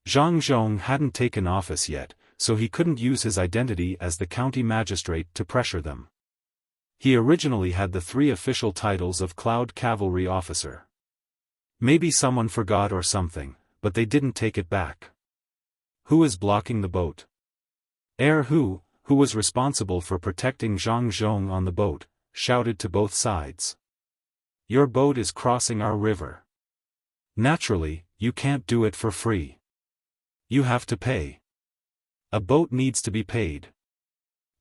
Zhang Zhong hadn't taken office yet, so he couldn't use his identity as the county magistrate to pressure them. He originally had the 3 official titles of Cloud Cavalry Officer. Maybe someone forgot or something, but they didn't take it back. Who is blocking the boat? Who was responsible for protecting Zhang Zhong on the boat, shouted to both sides. Your boat is crossing our river. Naturally, you can't do it for free. You have to pay. A boat needs to be paid.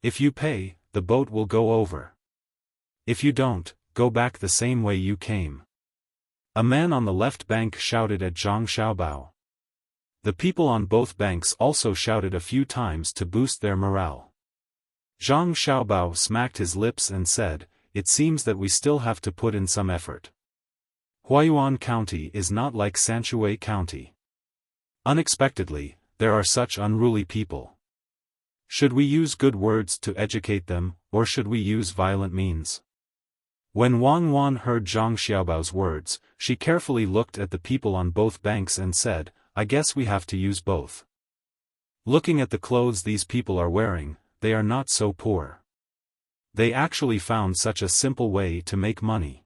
If you pay, the boat will go over. If you don't, go back the same way you came. A man on the left bank shouted at Zhang Xiaobao. The people on both banks also shouted a few times to boost their morale. Zhang Xiaobao smacked his lips and said, "It seems that we still have to put in some effort. Huayuan County is not like Sanshui County. Unexpectedly, there are such unruly people. Should we use good words to educate them, or should we use violent means?" When Wang Wan heard Zhang Xiaobao's words, she carefully looked at the people on both banks and said, "I guess we have to use both. Looking at the clothes these people are wearing, they are not so poor. They actually found such a simple way to make money.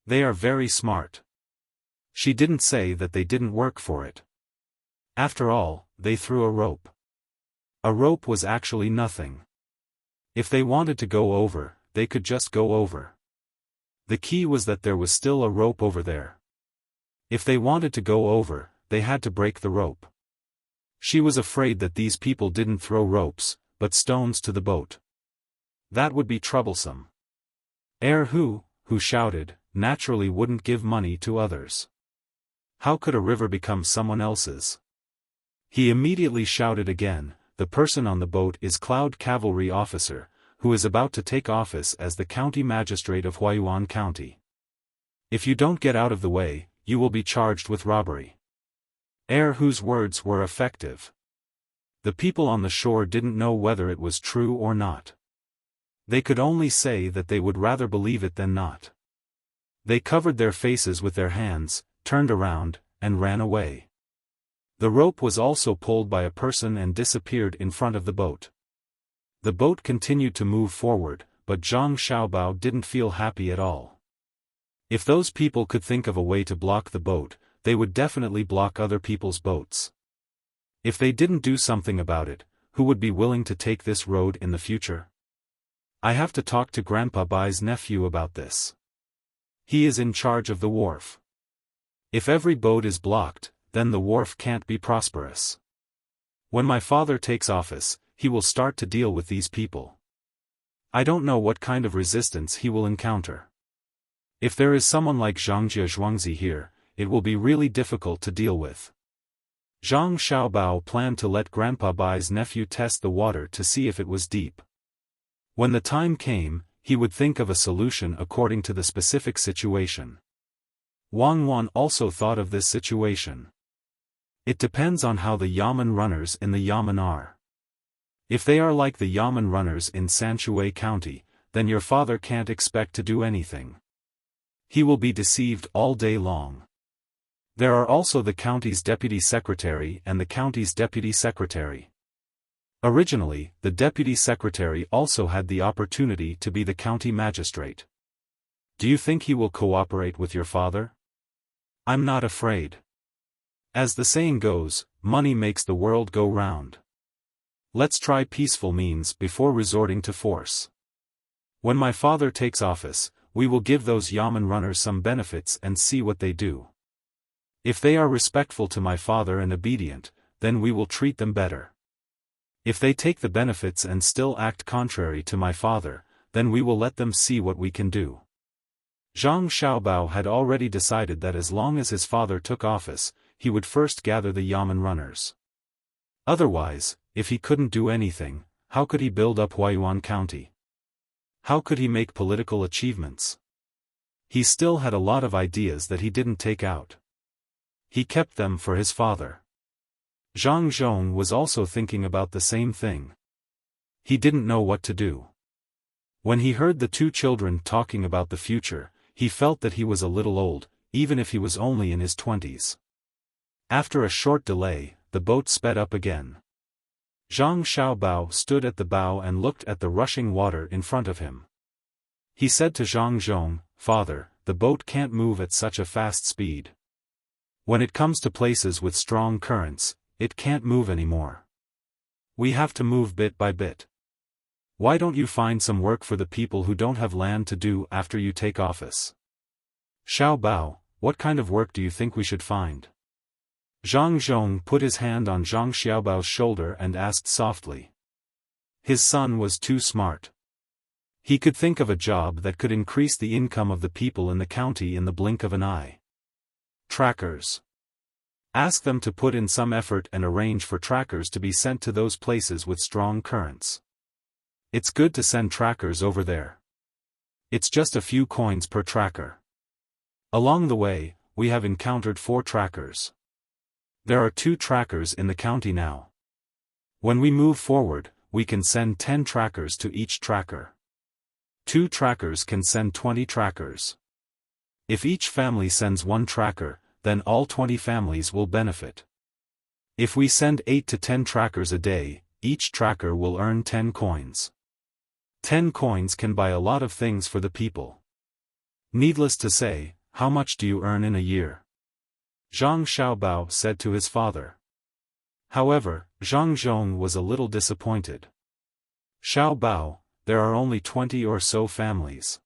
They are very smart." She didn't say that they didn't work for it. After all, they threw a rope. A rope was actually nothing. If they wanted to go over, they could just go over. The key was that there was still a rope over there. If they wanted to go over, they had to break the rope. She was afraid that these people didn't throw ropes, but stones to the boat. That would be troublesome. Who shouted, naturally wouldn't give money to others. How could a river become someone else's? He immediately shouted again, "The person on the boat is Cloud Cavalry Officer, who is about to take office as the county magistrate of Huayuan County. If you don't get out of the way, you will be charged with robbery." Whose words were effective. The people on the shore didn't know whether it was true or not. They could only say that they would rather believe it than not. They covered their faces with their hands, turned around, and ran away. The rope was also pulled by a person and disappeared in front of the boat. The boat continued to move forward, but Zhang Xiaobao didn't feel happy at all. If those people could think of a way to block the boat, they would definitely block other people's boats. If they didn't do something about it, who would be willing to take this road in the future? I have to talk to Grandpa Bai's nephew about this. He is in charge of the wharf. If every boat is blocked, then the wharf can't be prosperous. When my father takes office, he will start to deal with these people. I don't know what kind of resistance he will encounter. If there is someone like Zhangjie Zhuangzi here, it will be really difficult to deal with. Zhang Xiaobao planned to let Grandpa Bai's nephew test the water to see if it was deep. When the time came, he would think of a solution according to the specific situation. Wang Wan also thought of this situation. It depends on how the yamen runners in the yamen are. If they are like the yamen runners in Sanshui County, then your father can't expect to do anything. He will be deceived all day long. There are also the county's deputy secretary and the county's deputy secretary. Originally, the deputy secretary also had the opportunity to be the county magistrate. Do you think he will cooperate with your father? I'm not afraid. As the saying goes, money makes the world go round. Let's try peaceful means before resorting to force. When my father takes office, we will give those yamen runners some benefits and see what they do. If they are respectful to my father and obedient, then we will treat them better. If they take the benefits and still act contrary to my father, then we will let them see what we can do. Zhang Xiaobao had already decided that as long as his father took office, he would first gather the yamen runners. Otherwise, if he couldn't do anything, how could he build up Huaiyuan County? How could he make political achievements? He still had a lot of ideas that he didn't take out. He kept them for his father. Zhang Zhong was also thinking about the same thing. He didn't know what to do. When he heard the two children talking about the future, he felt that he was a little old, even if he was only in his 20s. After a short delay, the boat sped up again. Zhang Xiaobao stood at the bow and looked at the rushing water in front of him. He said to Zhang Zhong, "Father, the boat can't move at such a fast speed. When it comes to places with strong currents, it can't move anymore. We have to move bit by bit. Why don't you find some work for the people who don't have land to do after you take office?" "Xiaobao, what kind of work do you think we should find?" Zhang Zhong put his hand on Zhang Xiaobao's shoulder and asked softly. His son was too smart. He could think of a job that could increase the income of the people in the county in the blink of an eye. Trackers. Ask them to put in some effort and arrange for trackers to be sent to those places with strong currents. It's good to send trackers over there. It's just a few coins per tracker. Along the way, we have encountered 4 trackers. There are 2 trackers in the county now. When we move forward, we can send 10 trackers to each tracker. 2 trackers can send 20 trackers. If each family sends 1 tracker, then all 20 families will benefit. If we send 8 to 10 trackers a day, each tracker will earn 10 coins. 10 coins can buy a lot of things for the people. Needless to say, how much do you earn in a year? Zhang Xiaobao said to his father. However, Zhang Zhong was a little disappointed. "Xiaobao, there are only 20 or so families.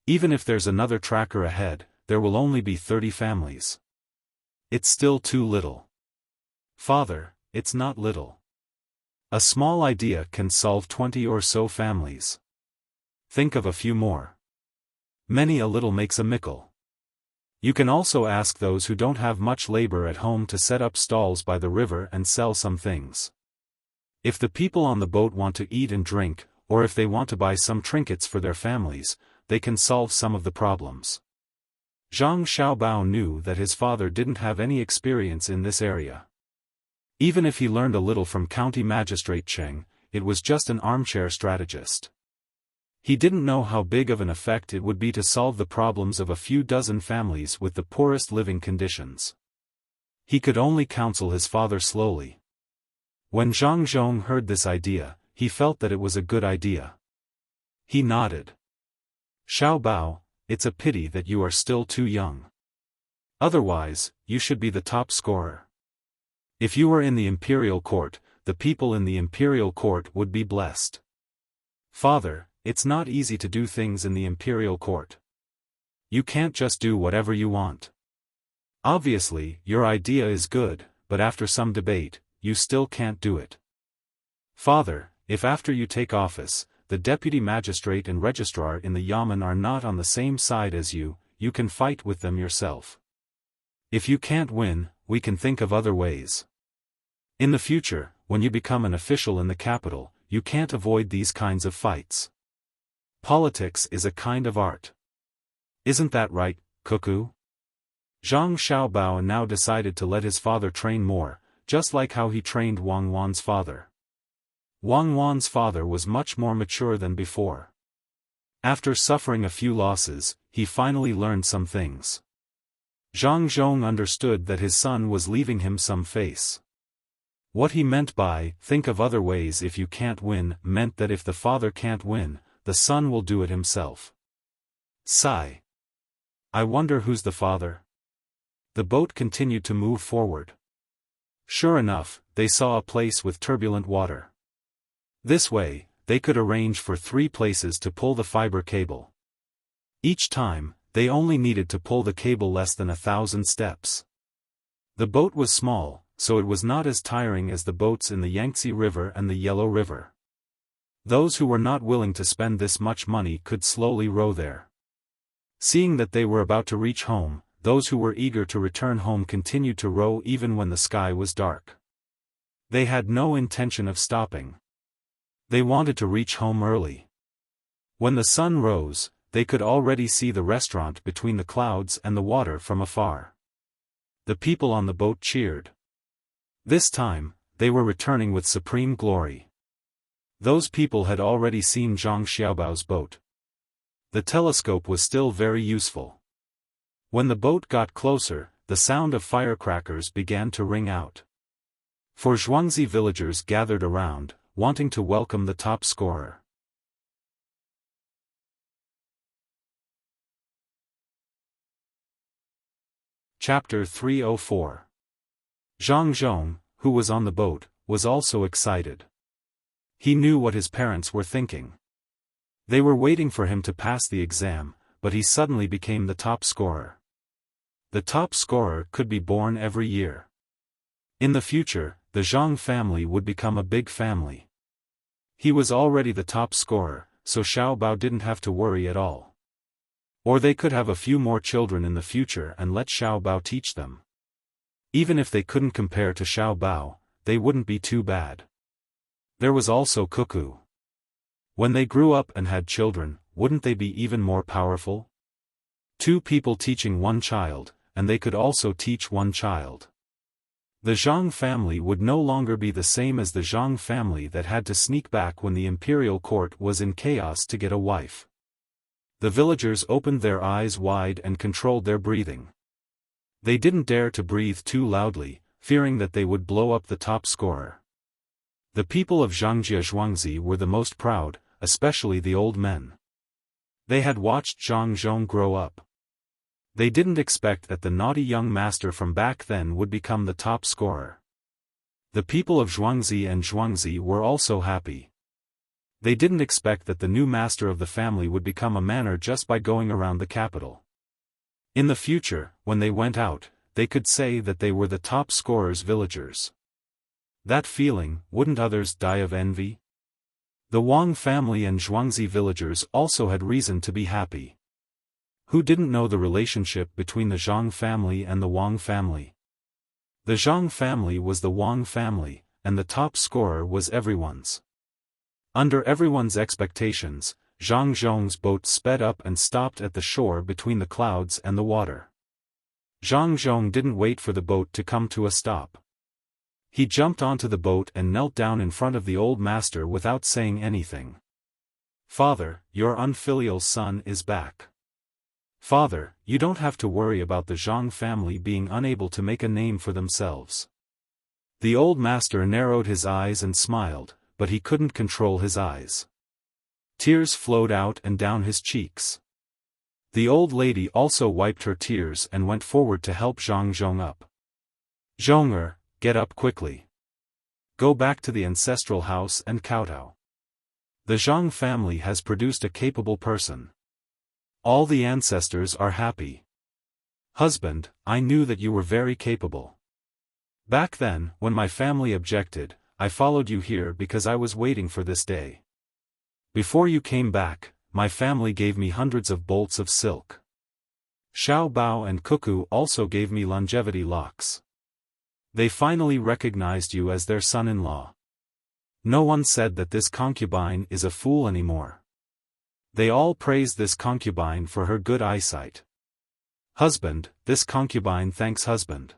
Even if there's another tracker ahead, there will only be 30 families. It's still too little." "Father, it's not little. A small idea can solve 20 or so families. Think of a few more. Many a little makes a mickle. You can also ask those who don't have much labor at home to set up stalls by the river and sell some things. If the people on the boat want to eat and drink, or if they want to buy some trinkets for their families, they can solve some of the problems." Zhang Xiaobao knew that his father didn't have any experience in this area. Even if he learned a little from County Magistrate Cheng, it was just an armchair strategist. He didn't know how big of an effect it would be to solve the problems of a few dozen families with the poorest living conditions. He could only counsel his father slowly. When Zhang Zhong heard this idea, he felt that it was a good idea. He nodded. "Xiaobao, it's a pity that you are still too young. Otherwise, you should be the top scorer. If you were in the imperial court, the people in the imperial court would be blessed." "Father, it's not easy to do things in the imperial court. You can't just do whatever you want. Obviously, your idea is good, but after some debate, you still can't do it. Father, if after you take office, the deputy magistrate and registrar in the yamen are not on the same side as you, you can fight with them yourself. If you can't win, we can think of other ways. In the future, when you become an official in the capital, you can't avoid these kinds of fights. Politics is a kind of art. Isn't that right, Cuckoo? Zhang Xiaobao now decided to let his father train more, just like how he trained Wang Wan's father. Wang Wan's father was much more mature than before. After suffering a few losses, he finally learned some things. Zhang Zhong understood that his son was leaving him some face. What he meant by, think of other ways if you can't win, meant that if the father can't win, the son will do it himself. Sigh. I wonder who's the father? The boat continued to move forward. Sure enough, they saw a place with turbulent water. This way, they could arrange for 3 places to pull the fiber cable. Each time, they only needed to pull the cable less than 1,000 steps. The boat was small, so it was not as tiring as the boats in the Yangtze River and the Yellow River. Those who were not willing to spend this much money could slowly row there. Seeing that they were about to reach home, those who were eager to return home continued to row even when the sky was dark. They had no intention of stopping. They wanted to reach home early. When the sun rose, they could already see the restaurant between the clouds and the water from afar. The people on the boat cheered. This time, they were returning with supreme glory. Those people had already seen Zhang Xiaobao's boat. The telescope was still very useful. When the boat got closer, the sound of firecrackers began to ring out. For Zhuangzi villagers gathered around, wanting to welcome the top scorer. Chapter 304. Zhang Zhong, who was on the boat, was also excited. He knew what his parents were thinking. They were waiting for him to pass the exam, but he suddenly became the top scorer. The top scorer could be born every year. In the future, the Zhang family would become a big family. He was already the top scorer, so Xiaobao didn't have to worry at all. Or they could have a few more children in the future and let Xiaobao teach them. Even if they couldn't compare to Xiaobao, they wouldn't be too bad. There was also Cuckoo. When they grew up and had children, wouldn't they be even more powerful? 2 people teaching 1 child, and they could also teach 1 child. The Zhang family would no longer be the same as the Zhang family that had to sneak back when the imperial court was in chaos to get a wife. The villagers opened their eyes wide and controlled their breathing. They didn't dare to breathe too loudly, fearing that they would blow up the top scorer. The people of Zhangjia Zhuangzi were the most proud, especially the old men. They had watched Zhang Zhong grow up. They didn't expect that the naughty young master from back then would become the top scorer. The people of Zhuangzi and Zhuangzi were also happy. They didn't expect that the new master of the family would become a manor just by going around the capital. In the future, when they went out, they could say that they were the top scorers villagers. That feeling, wouldn't others die of envy? The Wang family and Zhuangzi villagers also had reason to be happy. Who didn't know the relationship between the Zhang family and the Wang family? The Zhang family was the Wang family, and the top scorer was everyone's. Under everyone's expectations, Zhang Zhong's boat sped up and stopped at the shore between the clouds and the water. Zhang Zhong didn't wait for the boat to come to a stop. He jumped onto the boat and knelt down in front of the old master without saying anything. "Father, your unfilial son is back. Father, you don't have to worry about the Zhang family being unable to make a name for themselves." The old master narrowed his eyes and smiled, but he couldn't control his eyes. Tears flowed out and down his cheeks. The old lady also wiped her tears and went forward to help Zhang Zhong up. "Zhonger, get up quickly. Go back to the ancestral house and kowtow. The Zhang family has produced a capable person. All the ancestors are happy. Husband, I knew that you were very capable. Back then, when my family objected, I followed you here because I was waiting for this day. Before you came back, my family gave me hundreds of bolts of silk. Xiao Bao and Cuckoo also gave me longevity locks. They finally recognized you as their son-in-law. No one said that this concubine is a fool anymore. They all praised this concubine for her good eyesight. Husband, this concubine thanks husband.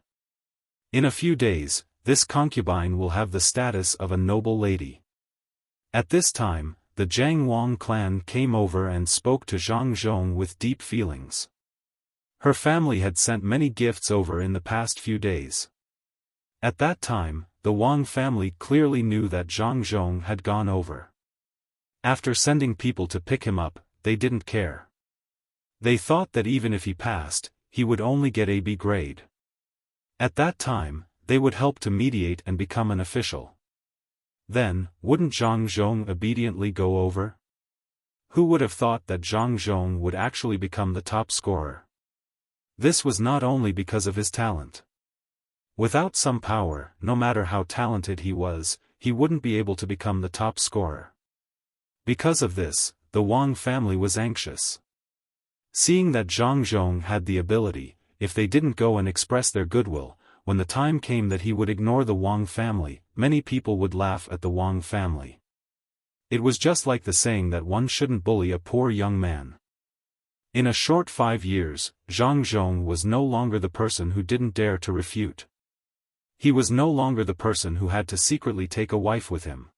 In a few days, this concubine will have the status of a noble lady. At this time, the Jiang Wang clan came over and spoke to Zhang Zhong with deep feelings. Her family had sent many gifts over in the past few days. At that time, the Wang family clearly knew that Zhang Zhong had gone over. After sending people to pick him up, they didn't care. They thought that even if he passed, he would only get a B grade. At that time, they would help to mediate and become an official. Then, wouldn't Zhang Zhong obediently go over? Who would have thought that Zhang Zhong would actually become the top scorer? This was not only because of his talent. Without some power, no matter how talented he was, he wouldn't be able to become the top scorer. Because of this, the Wang family was anxious. Seeing that Zhang Zhong had the ability, if they didn't go and express their goodwill, when the time came that he would ignore the Wang family, many people would laugh at the Wang family. It was just like the saying that one shouldn't bully a poor young man. In a short 5 years, Zhang Zhong was no longer the person who didn't dare to refute. He was no longer the person who had to secretly take a wife with him.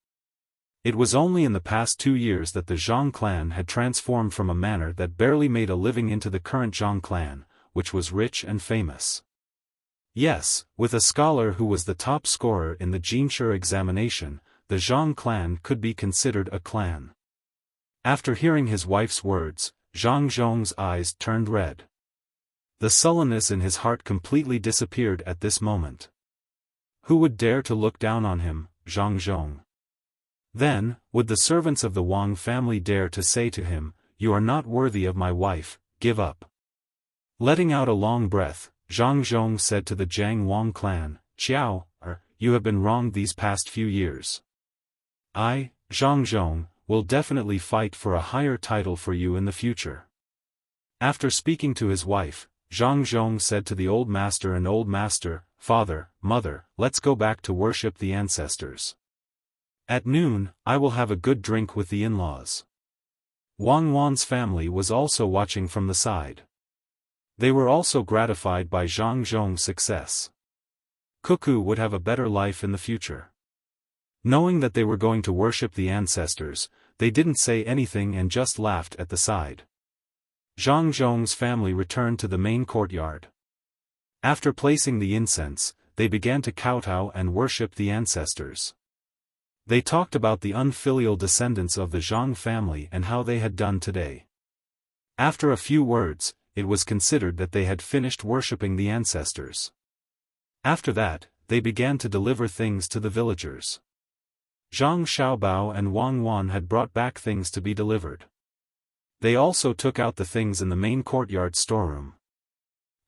It was only in the past 2 years that the Zhang clan had transformed from a manor that barely made a living into the current Zhang clan, which was rich and famous. Yes, with a scholar who was the top scorer in the Jinshi examination, the Zhang clan could be considered a clan. After hearing his wife's words, Zhang Zhong's eyes turned red. The sullenness in his heart completely disappeared at this moment. Who would dare to look down on him, Zhang Zhong? Then, would the servants of the Wang family dare to say to him, "You are not worthy of my wife, give up"? Letting out a long breath, Zhang Zhong said to the Jiang Wang clan, "Xiao, you have been wronged these past few years. I, Zhang Zhong, will definitely fight for a higher title for you in the future." After speaking to his wife, Zhang Zhong said to the old master and old master, "Father, mother, let's go back to worship the ancestors. At noon, I will have a good drink with the in-laws." Wang Wan's family was also watching from the side. They were also gratified by Zhang Zhong's success. Cuckoo would have a better life in the future. Knowing that they were going to worship the ancestors, they didn't say anything and just laughed at the side. Zhang Zhong's family returned to the main courtyard. After placing the incense, they began to kowtow and worship the ancestors. They talked about the unfilial descendants of the Zhang family and how they had done today. After a few words, it was considered that they had finished worshipping the ancestors. After that, they began to deliver things to the villagers. Zhang Xiaobao and Wang Wan had brought back things to be delivered. They also took out the things in the main courtyard storeroom.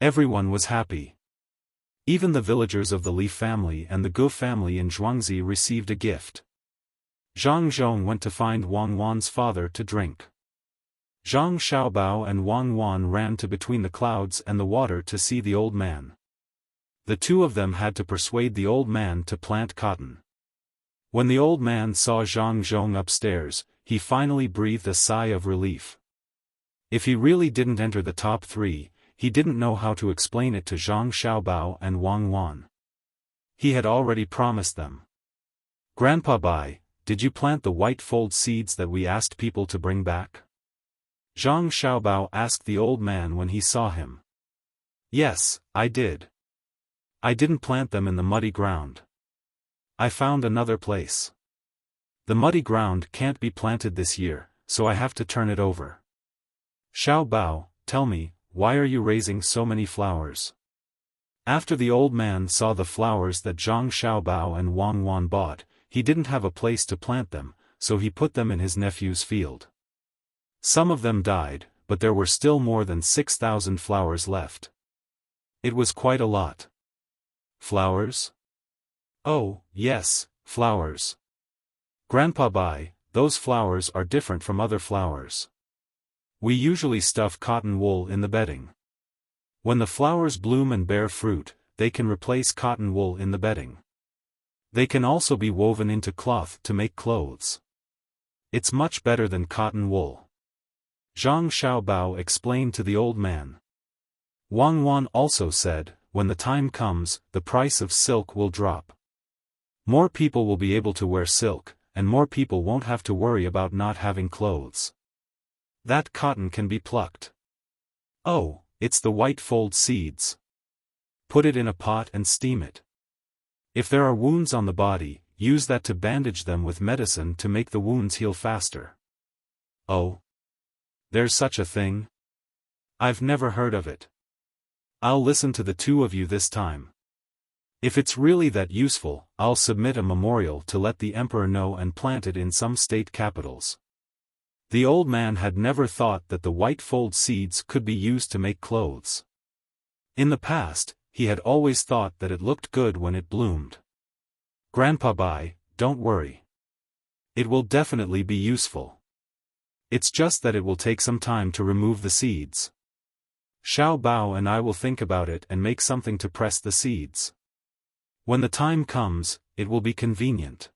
Everyone was happy. Even the villagers of the Li family and the Gu family in Zhuangzi received a gift. Zhang Zhong went to find Wang Wan's father to drink. Zhang Xiaobao and Wang Wan ran to between the clouds and the water to see the old man. The two of them had to persuade the old man to plant cotton. When the old man saw Zhang Zhong upstairs, he finally breathed a sigh of relief. If he really didn't enter the top 3, he didn't know how to explain it to Zhang Xiaobao and Wang Wan. He had already promised them. "Grandpa Bai, did you plant the white fold seeds that we asked people to bring back?" Zhang Xiaobao asked the old man when he saw him. "Yes, I did. I didn't plant them in the muddy ground. I found another place. The muddy ground can't be planted this year, so I have to turn it over." "Xiaobao, tell me, why are you raising so many flowers?" After the old man saw the flowers that Zhang Xiaobao and Wang Wan bought, he didn't have a place to plant them, so he put them in his nephew's field. Some of them died, but there were still more than 6,000 flowers left. It was quite a lot. "Flowers? Oh, yes, flowers. Grandpa Bai, those flowers are different from other flowers. We usually stuff cotton wool in the bedding. When the flowers bloom and bear fruit, they can replace cotton wool in the bedding. They can also be woven into cloth to make clothes. It's much better than cotton wool. Zhang Xiaobao explained to the old man. Wang Wan also said, when the time comes, the price of silk will drop. More people will be able to wear silk, and more people won't have to worry about not having clothes. That cotton can be plucked. Oh, it's the white fold seeds. Put it in a pot and steam it. If there are wounds on the body, use that to bandage them with medicine to make the wounds heal faster. Oh. There's such a thing? I've never heard of it. I'll listen to the two of you this time. If it's really that useful, I'll submit a memorial to let the emperor know and plant it in some state capitals. The old man had never thought that the white fold seeds could be used to make clothes. In the past, he had always thought that it looked good when it bloomed. Grandpa Bai, don't worry. It will definitely be useful. It's just that it will take some time to remove the seeds. Xiao Bao and I will think about it and make something to press the seeds. When the time comes, it will be convenient.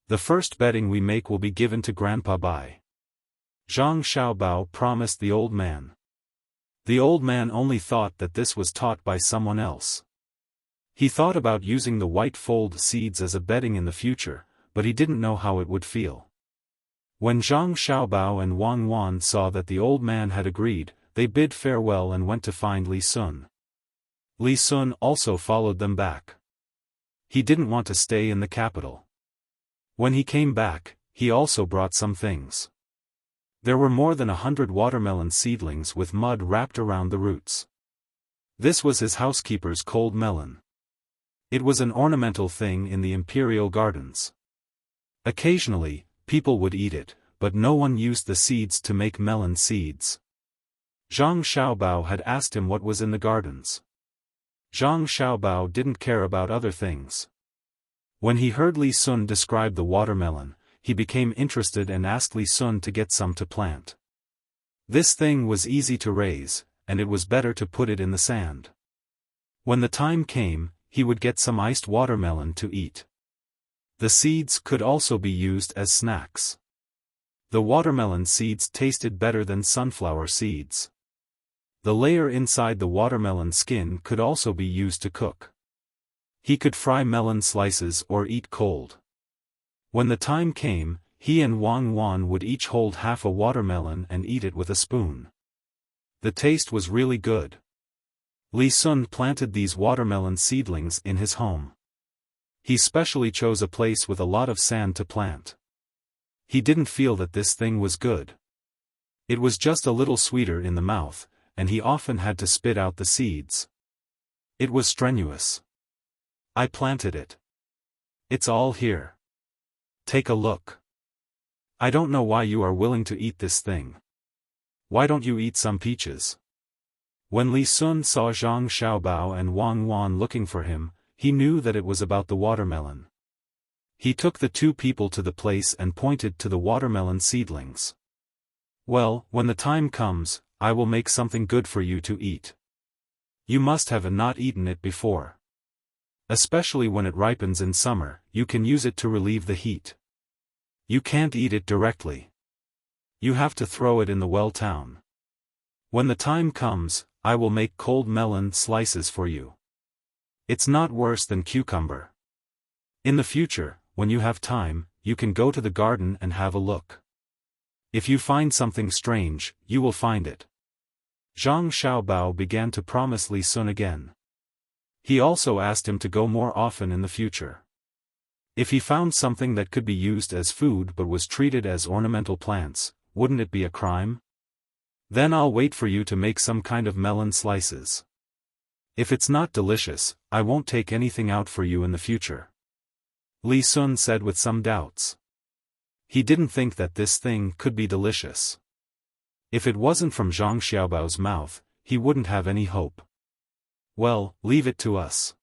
The first bedding we make will be given to Grandpa Bai. Zhang Xiaobao promised the old man. The old man only thought that this was taught by someone else. He thought about using the white fold seeds as a bedding in the future, but he didn't know how it would feel. When Zhang Xiaobao and Wang Wan saw that the old man had agreed, they bid farewell and went to find Li Sun. Li Sun also followed them back. He didn't want to stay in the capital. When he came back, he also brought some things. There were more than 100 watermelon seedlings with mud wrapped around the roots. This was his housekeeper's cold melon. It was an ornamental thing in the imperial gardens. Occasionally, people would eat it, but no one used the seeds to make melon seeds. Zhang Xiaobao had asked him what was in the gardens. Zhang Xiaobao didn't care about other things. When he heard Li Sun describe the watermelon, he became interested and asked Li Sun to get some to plant. This thing was easy to raise, and it was better to put it in the sand. When the time came, he would get some iced watermelon to eat. The seeds could also be used as snacks. The watermelon seeds tasted better than sunflower seeds. The layer inside the watermelon skin could also be used to cook. He could fry melon slices or eat cold. When the time came, he and Wang Wan would each hold half a watermelon and eat it with a spoon. The taste was really good. Li Sun planted these watermelon seedlings in his home. He specially chose a place with a lot of sand to plant. He didn't feel that this thing was good. It was just a little sweeter in the mouth, and he often had to spit out the seeds. It was strenuous. I planted it. It's all here. Take a look. I don't know why you are willing to eat this thing. Why don't you eat some peaches? When Li Sun saw Zhang Xiaobao and Wang Wan looking for him, he knew that it was about the watermelon. He took the two people to the place and pointed to the watermelon seedlings. Well, when the time comes, I will make something good for you to eat. You must have not eaten it before. Especially when it ripens in summer, you can use it to relieve the heat. You can't eat it directly. You have to throw it in the well town. When the time comes, I will make cold melon slices for you. It's not worse than cucumber. In the future, when you have time, you can go to the garden and have a look. If you find something strange, you will find it. Zhang Xiaobao began to promise Li Sun again. He also asked him to go more often in the future. If he found something that could be used as food but was treated as ornamental plants, wouldn't it be a crime? Then I'll wait for you to make some kind of melon slices. If it's not delicious, I won't take anything out for you in the future. Li Sun said with some doubts. He didn't think that this thing could be delicious. If it wasn't from Zhang Xiaobao's mouth, he wouldn't have any hope. Well, leave it to us.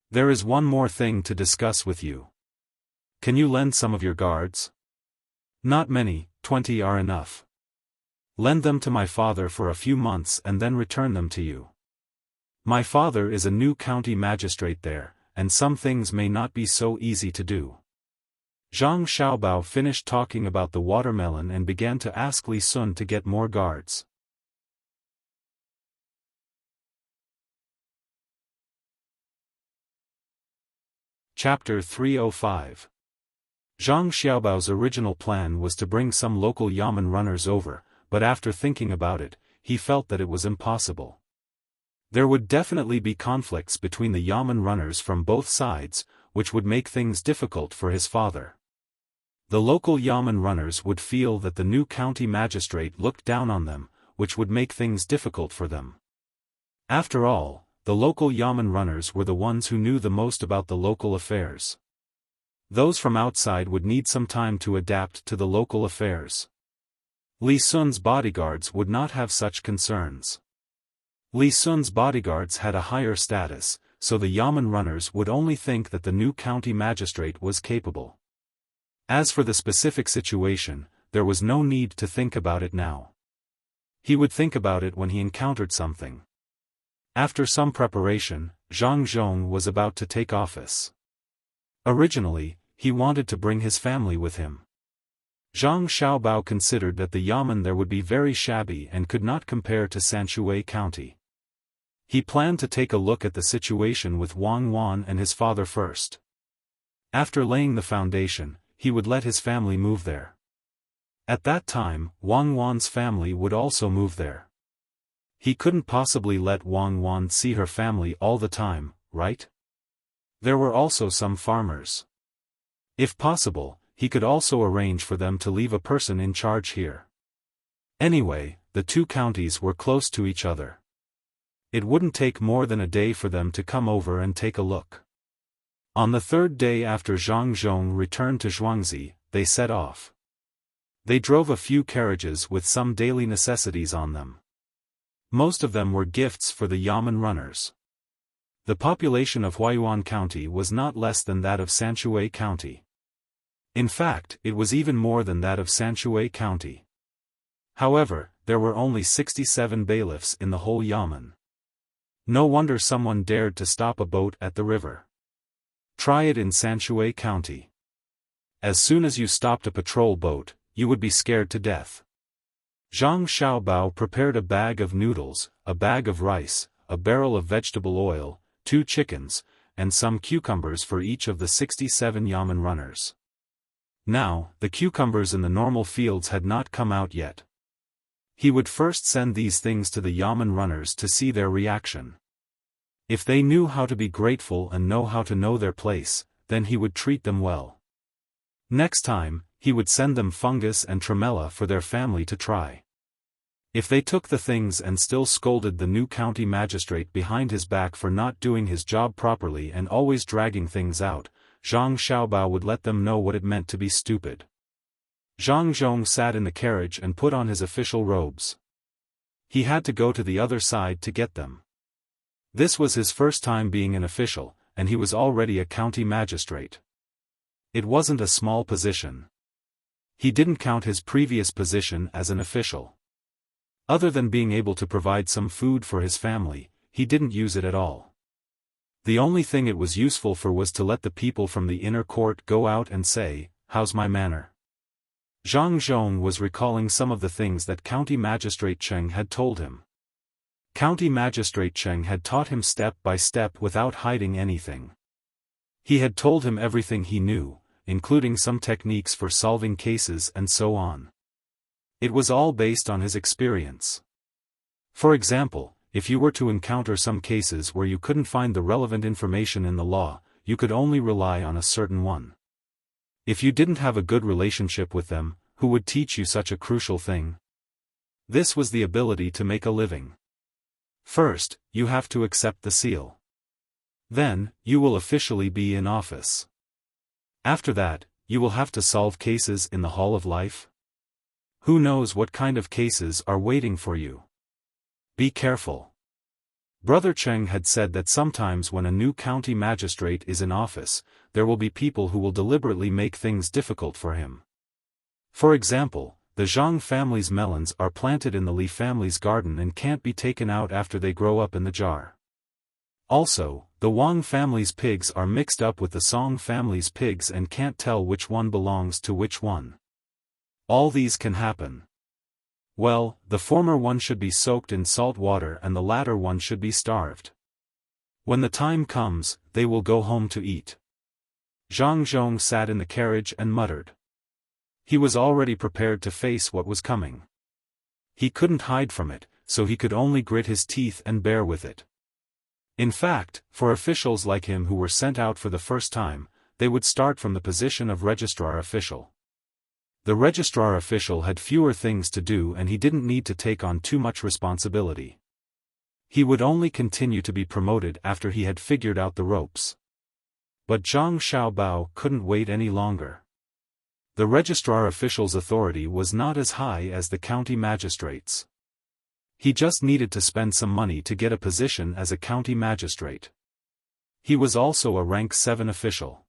There is one more thing to discuss with you. Can you lend some of your guards? Not many, 20 are enough. Lend them to my father for a few months and then return them to you. My father is a new county magistrate there, and some things may not be so easy to do. Zhang Xiaobao finished talking about the watermelon and began to ask Li Sun to get more guards. Chapter 305. Zhang Xiaobao's original plan was to bring some local yamen runners over, but after thinking about it, he felt that it was impossible. There would definitely be conflicts between the yamen runners from both sides, which would make things difficult for his father. The local yamen runners would feel that the new county magistrate looked down on them, which would make things difficult for them. After all, the local yamen runners were the ones who knew the most about the local affairs. Those from outside would need some time to adapt to the local affairs. Li Sun's bodyguards would not have such concerns. Li Sun's bodyguards had a higher status, so the yamen runners would only think that the new county magistrate was capable. As for the specific situation, there was no need to think about it now. He would think about it when he encountered something. After some preparation, Zhang Zhong was about to take office. Originally, he wanted to bring his family with him. Zhang Xiaobao considered that the yamen there would be very shabby and could not compare to Sanshui County. He planned to take a look at the situation with Wang Wan and his father first. After laying the foundation, he would let his family move there. At that time, Wang Wan's family would also move there. He couldn't possibly let Wang Wan see her family all the time, right? There were also some farmers. If possible, he could also arrange for them to leave a person in charge here. Anyway, the two counties were close to each other. It wouldn't take more than a day for them to come over and take a look. On the third day after Zhang Zhong returned to Zhuangzi, they set off. They drove a few carriages with some daily necessities on them. Most of them were gifts for the yamen runners. The population of Huaiyuan County was not less than that of Sanshui County. In fact, it was even more than that of Sanshui County. However, there were only 67 bailiffs in the whole yamen. No wonder someone dared to stop a boat at the river. Try it in Sanshui County. As soon as you stopped a patrol boat, you would be scared to death. Zhang Xiaobao prepared a bag of noodles, a bag of rice, a barrel of vegetable oil, 2 chickens, and some cucumbers for each of the 67 yamen runners. Now, the cucumbers in the normal fields had not come out yet. He would first send these things to the yamen runners to see their reaction. If they knew how to be grateful and know how to know their place, then he would treat them well. Next time, he would send them fungus and tremella for their family to try. If they took the things and still scolded the new county magistrate behind his back for not doing his job properly and always dragging things out, Zhang Xiaobao would let them know what it meant to be stupid. Zhang Zhong sat in the carriage and put on his official robes. He had to go to the other side to get them. This was his first time being an official, and he was already a county magistrate. It wasn't a small position. He didn't count his previous position as an official. Other than being able to provide some food for his family, he didn't use it at all. The only thing it was useful for was to let the people from the inner court go out and say, "How's my manner?" Zhang Zhong was recalling some of the things that County Magistrate Cheng had told him. County Magistrate Cheng had taught him step by step without hiding anything. He had told him everything he knew, including some techniques for solving cases and so on. It was all based on his experience. For example, if you were to encounter some cases where you couldn't find the relevant information in the law, you could only rely on a certain one. If you didn't have a good relationship with them, who would teach you such a crucial thing? This was the ability to make a living. First, you have to accept the seal. Then, you will officially be in office. After that, you will have to solve cases in the Hall of Life. Who knows what kind of cases are waiting for you? Be careful. Brother Cheng had said that sometimes when a new county magistrate is in office, there will be people who will deliberately make things difficult for him. For example, the Zhang family's melons are planted in the Li family's garden and can't be taken out after they grow up in the jar. Also, the Wang family's pigs are mixed up with the Song family's pigs and can't tell which one belongs to which one. All these can happen. Well, the former one should be soaked in salt water and the latter one should be starved. When the time comes, they will go home to eat. Zhang Zhong sat in the carriage and muttered. He was already prepared to face what was coming. He couldn't hide from it, so he could only grit his teeth and bear with it. In fact, for officials like him who were sent out for the first time, they would start from the position of registrar official. The registrar official had fewer things to do and he didn't need to take on too much responsibility. He would only continue to be promoted after he had figured out the ropes. But Zhang Xiaobao couldn't wait any longer. The registrar official's authority was not as high as the county magistrate's. He just needed to spend some money to get a position as a county magistrate. He was also a rank 7 official.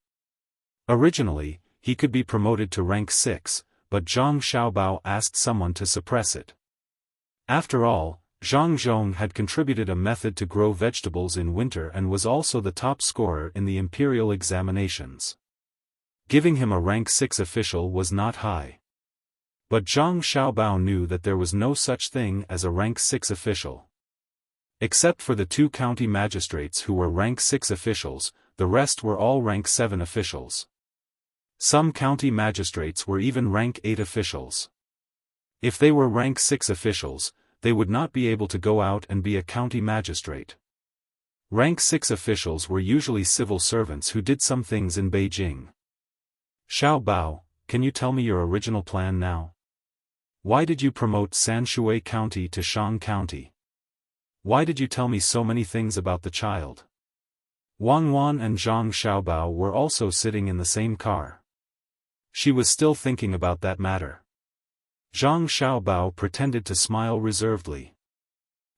Originally, he could be promoted to rank 6, but Zhang Xiaobao asked someone to suppress it. After all, Zhang Zhong had contributed a method to grow vegetables in winter and was also the top scorer in the imperial examinations. Giving him a rank 6 official was not high. But Zhang Xiaobao knew that there was no such thing as a rank 6 official. Except for the 2 county magistrates who were rank 6 officials, the rest were all rank 7 officials. Some county magistrates were even rank 8 officials. If they were rank 6 officials, they would not be able to go out and be a county magistrate. Rank 6 officials were usually civil servants who did some things in Beijing. Xiaobao, can you tell me your original plan now? Why did you promote Sanshui County to Shang County? Why did you tell me so many things about the child? Wang Wan and Zhang Xiaobao were also sitting in the same car. She was still thinking about that matter. Zhang Xiaobao pretended to smile reservedly.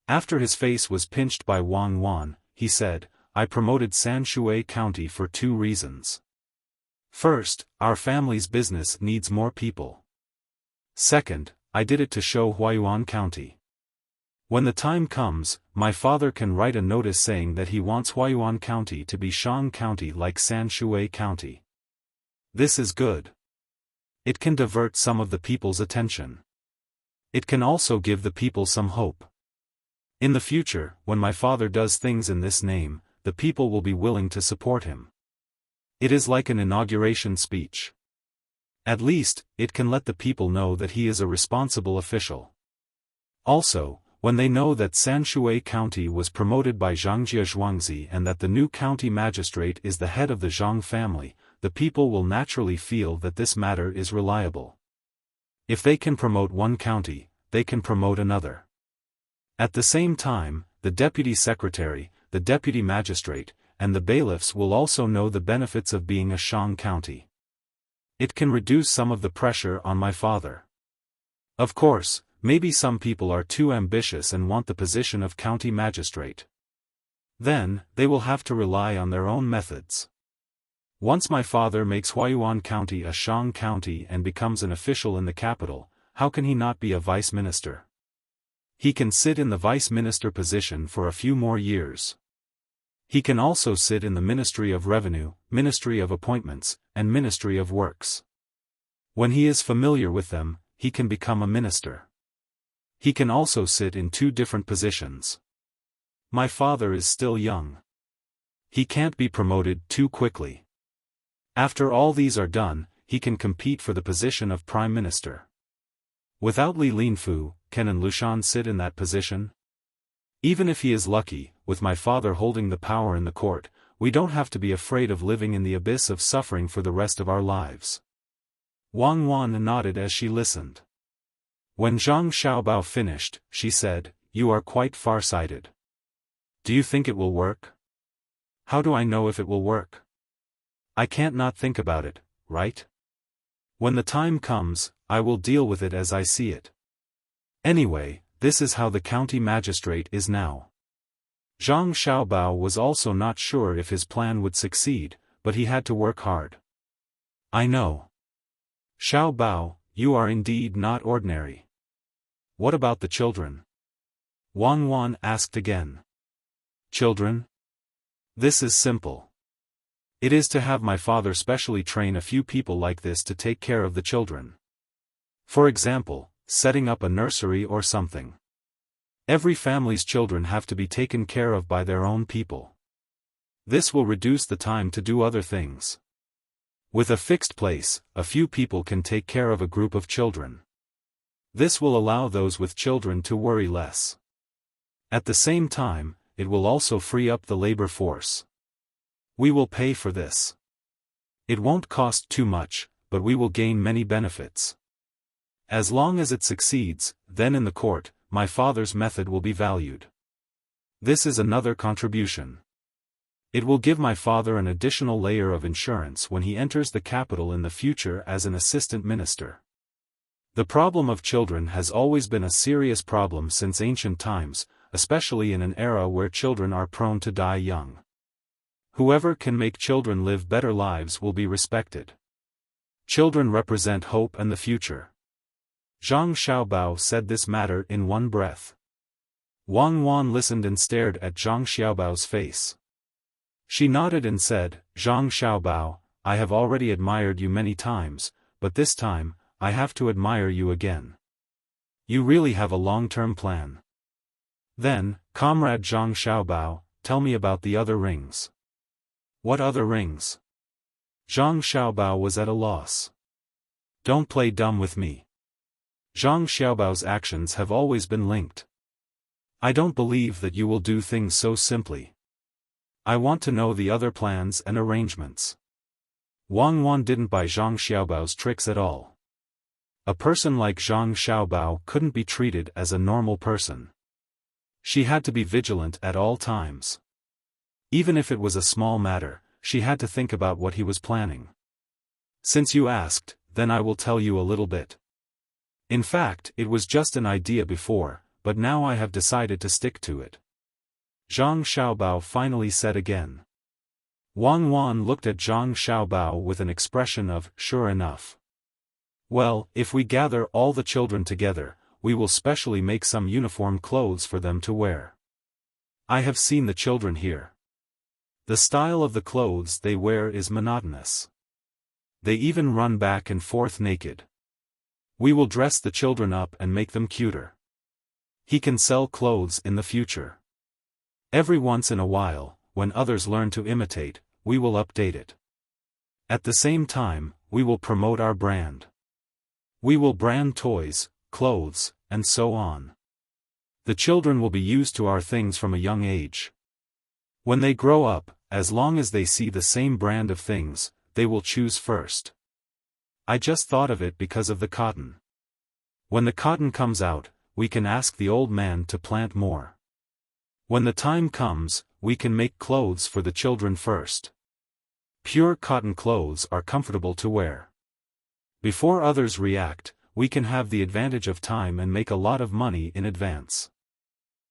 After his face was pinched by Wang Wan, he said, I promoted Sanshui County for 2 reasons. First, our family's business needs more people. Second, I did it to show Huayuan County. When the time comes, my father can write a notice saying that he wants Huayuan County to be Shang County like Sanshui County. This is good. It can divert some of the people's attention. It can also give the people some hope. In the future, when my father does things in this name, the people will be willing to support him. It is like an inauguration speech. At least, it can let the people know that he is a responsible official. Also, when they know that Sanshui County was promoted by Zhangjia Zhuangzi and that the new county magistrate is the head of the Zhang family, the people will naturally feel that this matter is reliable. If they can promote one county, they can promote another. At the same time, the deputy secretary, the deputy magistrate, and the bailiffs will also know the benefits of being a Shang county. It can reduce some of the pressure on my father. Of course, maybe some people are too ambitious and want the position of county magistrate. Then, they will have to rely on their own methods. Once my father makes Huayuan County a Shang county and becomes an official in the capital, how can he not be a vice minister? He can sit in the vice minister position for a few more years. He can also sit in the Ministry of Revenue, Ministry of Appointments, and Ministry of Works. When he is familiar with them, he can become a minister. He can also sit in 2 different positions. My father is still young. He can't be promoted too quickly. After all these are done, he can compete for the position of Prime Minister. Without Li Linfu, can An Lushan sit in that position? Even if he is lucky, with my father holding the power in the court, we don't have to be afraid of living in the abyss of suffering for the rest of our lives. Wang Wan nodded as she listened. When Zhang Xiaobao finished, she said, You are quite far-sighted. Do you think it will work? How do I know if it will work? I can't not think about it, right? When the time comes, I will deal with it as I see it. Anyway, this is how the county magistrate is now. Zhang Xiaobao was also not sure if his plan would succeed, but he had to work hard. I know. Xiaobao, you are indeed not ordinary. What about the children? Wang Wan asked again. Children? This is simple. It is to have my father specially train a few people like this to take care of the children. For example, setting up a nursery or something. Every family's children have to be taken care of by their own people. This will reduce the time to do other things. With a fixed place, a few people can take care of a group of children. This will allow those with children to worry less. At the same time, it will also free up the labor force. We will pay for this. It won't cost too much, but we will gain many benefits. As long as it succeeds, then in the court, my father's method will be valued. This is another contribution. It will give my father an additional layer of insurance when he enters the capital in the future as an assistant minister. The problem of children has always been a serious problem since ancient times, especially in an era where children are prone to die young. Whoever can make children live better lives will be respected. Children represent hope and the future. Zhang Xiaobao said this matter in one breath. Wang Wan listened and stared at Zhang Xiaobao's face. She nodded and said, Zhang Xiaobao, I have already admired you many times, but this time, I have to admire you again. You really have a long-term plan. Then, Comrade Zhang Xiaobao, tell me about the other rings. What other rings? Zhang Xiaobao was at a loss. Don't play dumb with me. Zhang Xiaobao's actions have always been linked. I don't believe that you will do things so simply. I want to know the other plans and arrangements. Wang Wan didn't buy Zhang Xiaobao's tricks at all. A person like Zhang Xiaobao couldn't be treated as a normal person. She had to be vigilant at all times. Even if it was a small matter, she had to think about what he was planning. Since you asked, then I will tell you a little bit. In fact, it was just an idea before, but now I have decided to stick to it. Zhang Xiaobao finally said again. Wang Wan looked at Zhang Xiaobao with an expression of, sure enough. Well, if we gather all the children together, we will specially make some uniform clothes for them to wear. I have seen the children here. The style of the clothes they wear is monotonous. They even run back and forth naked. We will dress the children up and make them cuter. He can sell clothes in the future. Every once in a while, when others learn to imitate, we will update it. At the same time, we will promote our brand. We will brand toys, clothes, and so on. The children will be used to our things from a young age. When they grow up, as long as they see the same brand of things, they will choose first. I just thought of it because of the cotton. When the cotton comes out, we can ask the old man to plant more. When the time comes, we can make clothes for the children first. Pure cotton clothes are comfortable to wear. Before others react, we can have the advantage of time and make a lot of money in advance.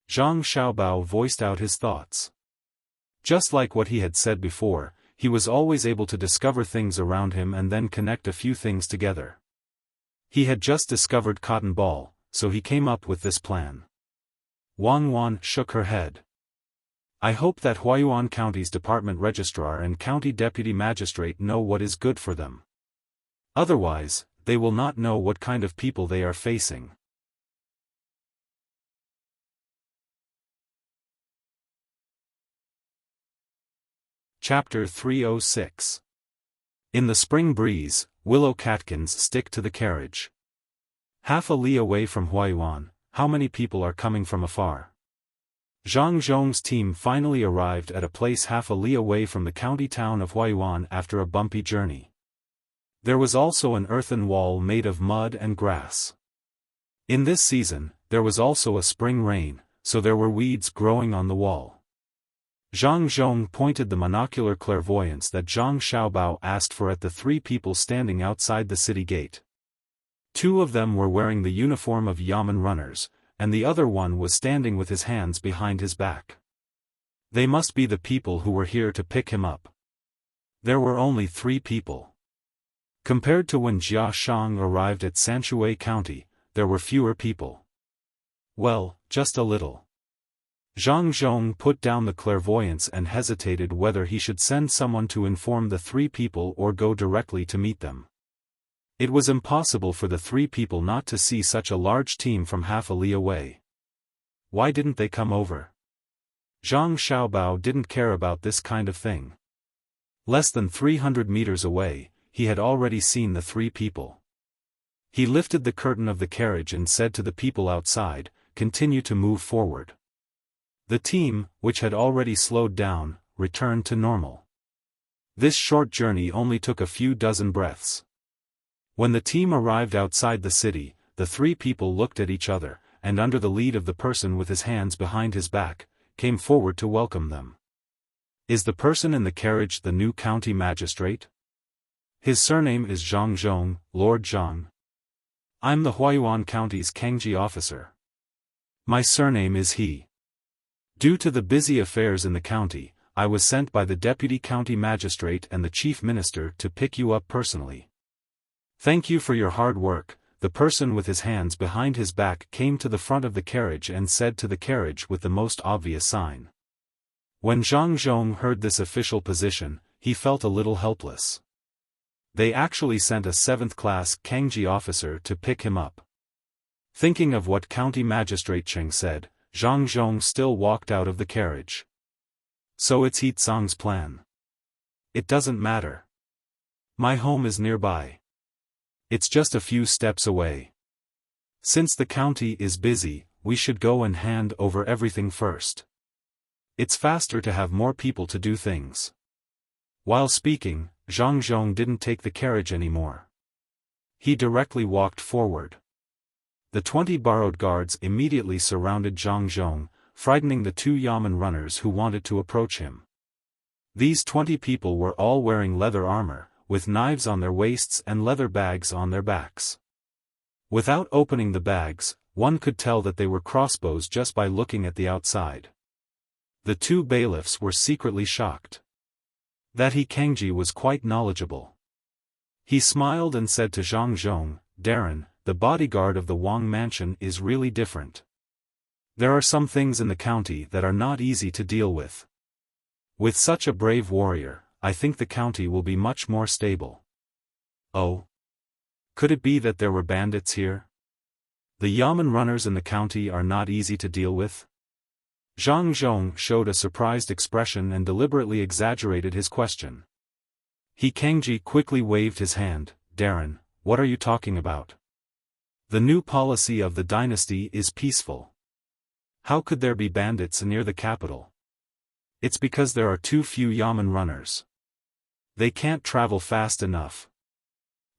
Zhang Xiaobao voiced out his thoughts. Just like what he had said before, he was always able to discover things around him and then connect a few things together. He had just discovered cotton ball, so he came up with this plan. Wang Wan shook her head. I hope that Huayuan County's department registrar and county deputy magistrate know what is good for them. Otherwise, they will not know what kind of people they are facing. Chapter 306. In the spring breeze, willow catkins stick to the carriage. Half a li away from Huayuan, how many people are coming from afar? Zhang Zhong's team finally arrived at a place half a li away from the county town of Huayuan after a bumpy journey. There was also an earthen wall made of mud and grass. In this season, there was also a spring rain, so there were weeds growing on the wall. Zhang Zhong pointed the monocular clairvoyance that Zhang Xiaobao asked for at the three people standing outside the city gate. Two of them were wearing the uniform of yamen runners, and the other one was standing with his hands behind his back. They must be the people who were here to pick him up. There were only 3 people. Compared to when Jia Shang arrived at Sanshui County, there were fewer people. Well, just a little. Zhang Zhong put down the clairvoyance and hesitated whether he should send someone to inform the three people or go directly to meet them. It was impossible for the three people not to see such a large team from half a li away. Why didn't they come over? Zhang Xiaobao didn't care about this kind of thing. Less than 300 meters away, he had already seen the three people. He lifted the curtain of the carriage and said to the people outside, "Continue to move forward." The team, which had already slowed down, returned to normal. This short journey only took a few dozen breaths. When the team arrived outside the city, the three people looked at each other, and under the lead of the person with his hands behind his back, came forward to welcome them. Is the person in the carriage the new county magistrate? His surname is Zhang Zhong, Lord Zhang. I'm the Huayuan County's Kangji officer. My surname is He. Due to the busy affairs in the county, I was sent by the deputy county magistrate and the chief minister to pick you up personally. Thank you for your hard work. The person with his hands behind his back came to the front of the carriage and said to the carriage with the most obvious sign. When Zhang Zhong heard this official position, he felt a little helpless. They actually sent a 7th-class Kangji officer to pick him up. Thinking of what County Magistrate Cheng said, Zhang Zhong still walked out of the carriage. So it's He Tsang's plan. It doesn't matter. My home is nearby. It's just a few steps away. Since the county is busy, we should go and hand over everything first. It's faster to have more people to do things. While speaking, Zhang Zhong didn't take the carriage anymore. He directly walked forward. The 20 borrowed guards immediately surrounded Zhang Zhong, frightening the 2 yamen runners who wanted to approach him. These 20 people were all wearing leather armor, with knives on their waists and leather bags on their backs. Without opening the bags, one could tell that they were crossbows just by looking at the outside. The 2 bailiffs were secretly shocked. That He Kangji was quite knowledgeable. He smiled and said to Zhang Zhong, "Darren, the bodyguard of the Wang mansion is really different. There are some things in the county that are not easy to deal with. With such a brave warrior, I think the county will be much more stable." Oh? Could it be that there were bandits here? The yamen runners in the county are not easy to deal with? Zhang Zhong showed a surprised expression and deliberately exaggerated his question. He Kangji quickly waved his hand. "Darren, what are you talking about? The new policy of the dynasty is peaceful. How could there be bandits near the capital? It's because there are too few yamen runners. They can't travel fast enough.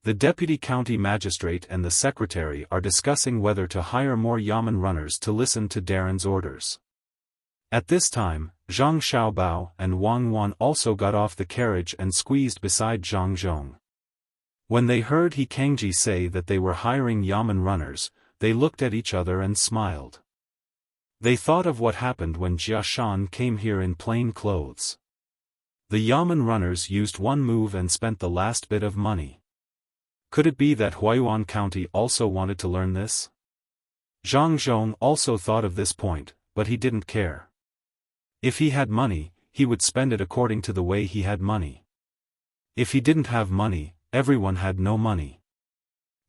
The deputy county magistrate and the secretary are discussing whether to hire more yamen runners to listen to Darren's orders." At this time, Zhang Xiaobao and Wang Wan also got off the carriage and squeezed beside Zhang Zhong. When they heard He Kangji say that they were hiring yamen runners, they looked at each other and smiled. They thought of what happened when Jia Shan came here in plain clothes. The yamen runners used one move and spent the last bit of money. Could it be that Huayuan County also wanted to learn this? Zhang Zhong also thought of this point, but he didn't care. If he had money, he would spend it according to the way he had money. If he didn't have money, everyone had no money.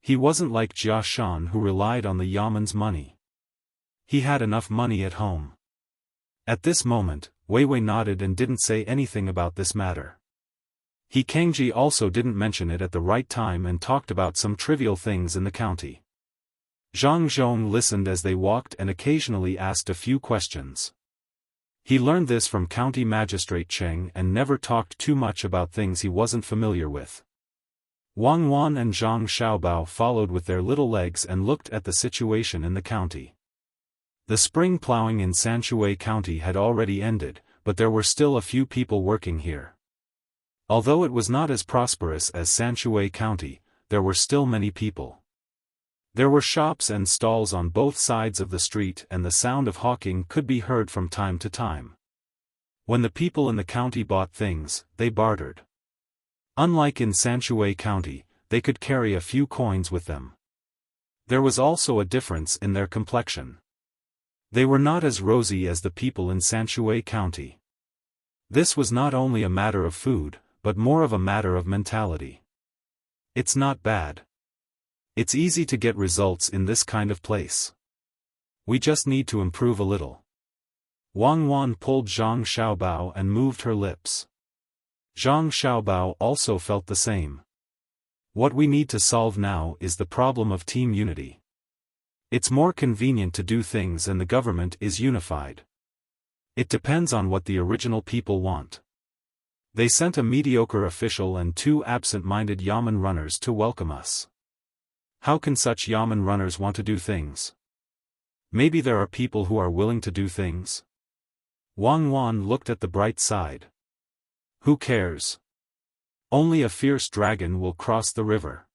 He wasn't like Jia Shan who relied on the yamen's money. He had enough money at home. At this moment, Wei Wei nodded and didn't say anything about this matter. He Kangji also didn't mention it at the right time and talked about some trivial things in the county. Zhang Zhong listened as they walked and occasionally asked a few questions. He learned this from County Magistrate Cheng and never talked too much about things he wasn't familiar with. Wang Wan and Zhang Xiaobao followed with their little legs and looked at the situation in the county. The spring plowing in Sanshui County had already ended, but there were still a few people working here. Although it was not as prosperous as Sanshui County, there were still many people. There were shops and stalls on both sides of the street and the sound of hawking could be heard from time to time. When the people in the county bought things, they bartered. Unlike in Sanshui County, they could carry a few coins with them. There was also a difference in their complexion. They were not as rosy as the people in Sanshui County. This was not only a matter of food, but more of a matter of mentality. It's not bad. It's easy to get results in this kind of place. We just need to improve a little. Wang Wan pulled Zhang Xiaobao and moved her lips. Zhang Xiaobao also felt the same. What we need to solve now is the problem of team unity. It's more convenient to do things and the government is unified. It depends on what the original people want. They sent a mediocre official and 2 absent-minded yamen runners to welcome us. How can such yamen runners want to do things? Maybe there are people who are willing to do things? Wang Wan looked at the bright side. Who cares? Only a fierce dragon will cross the river.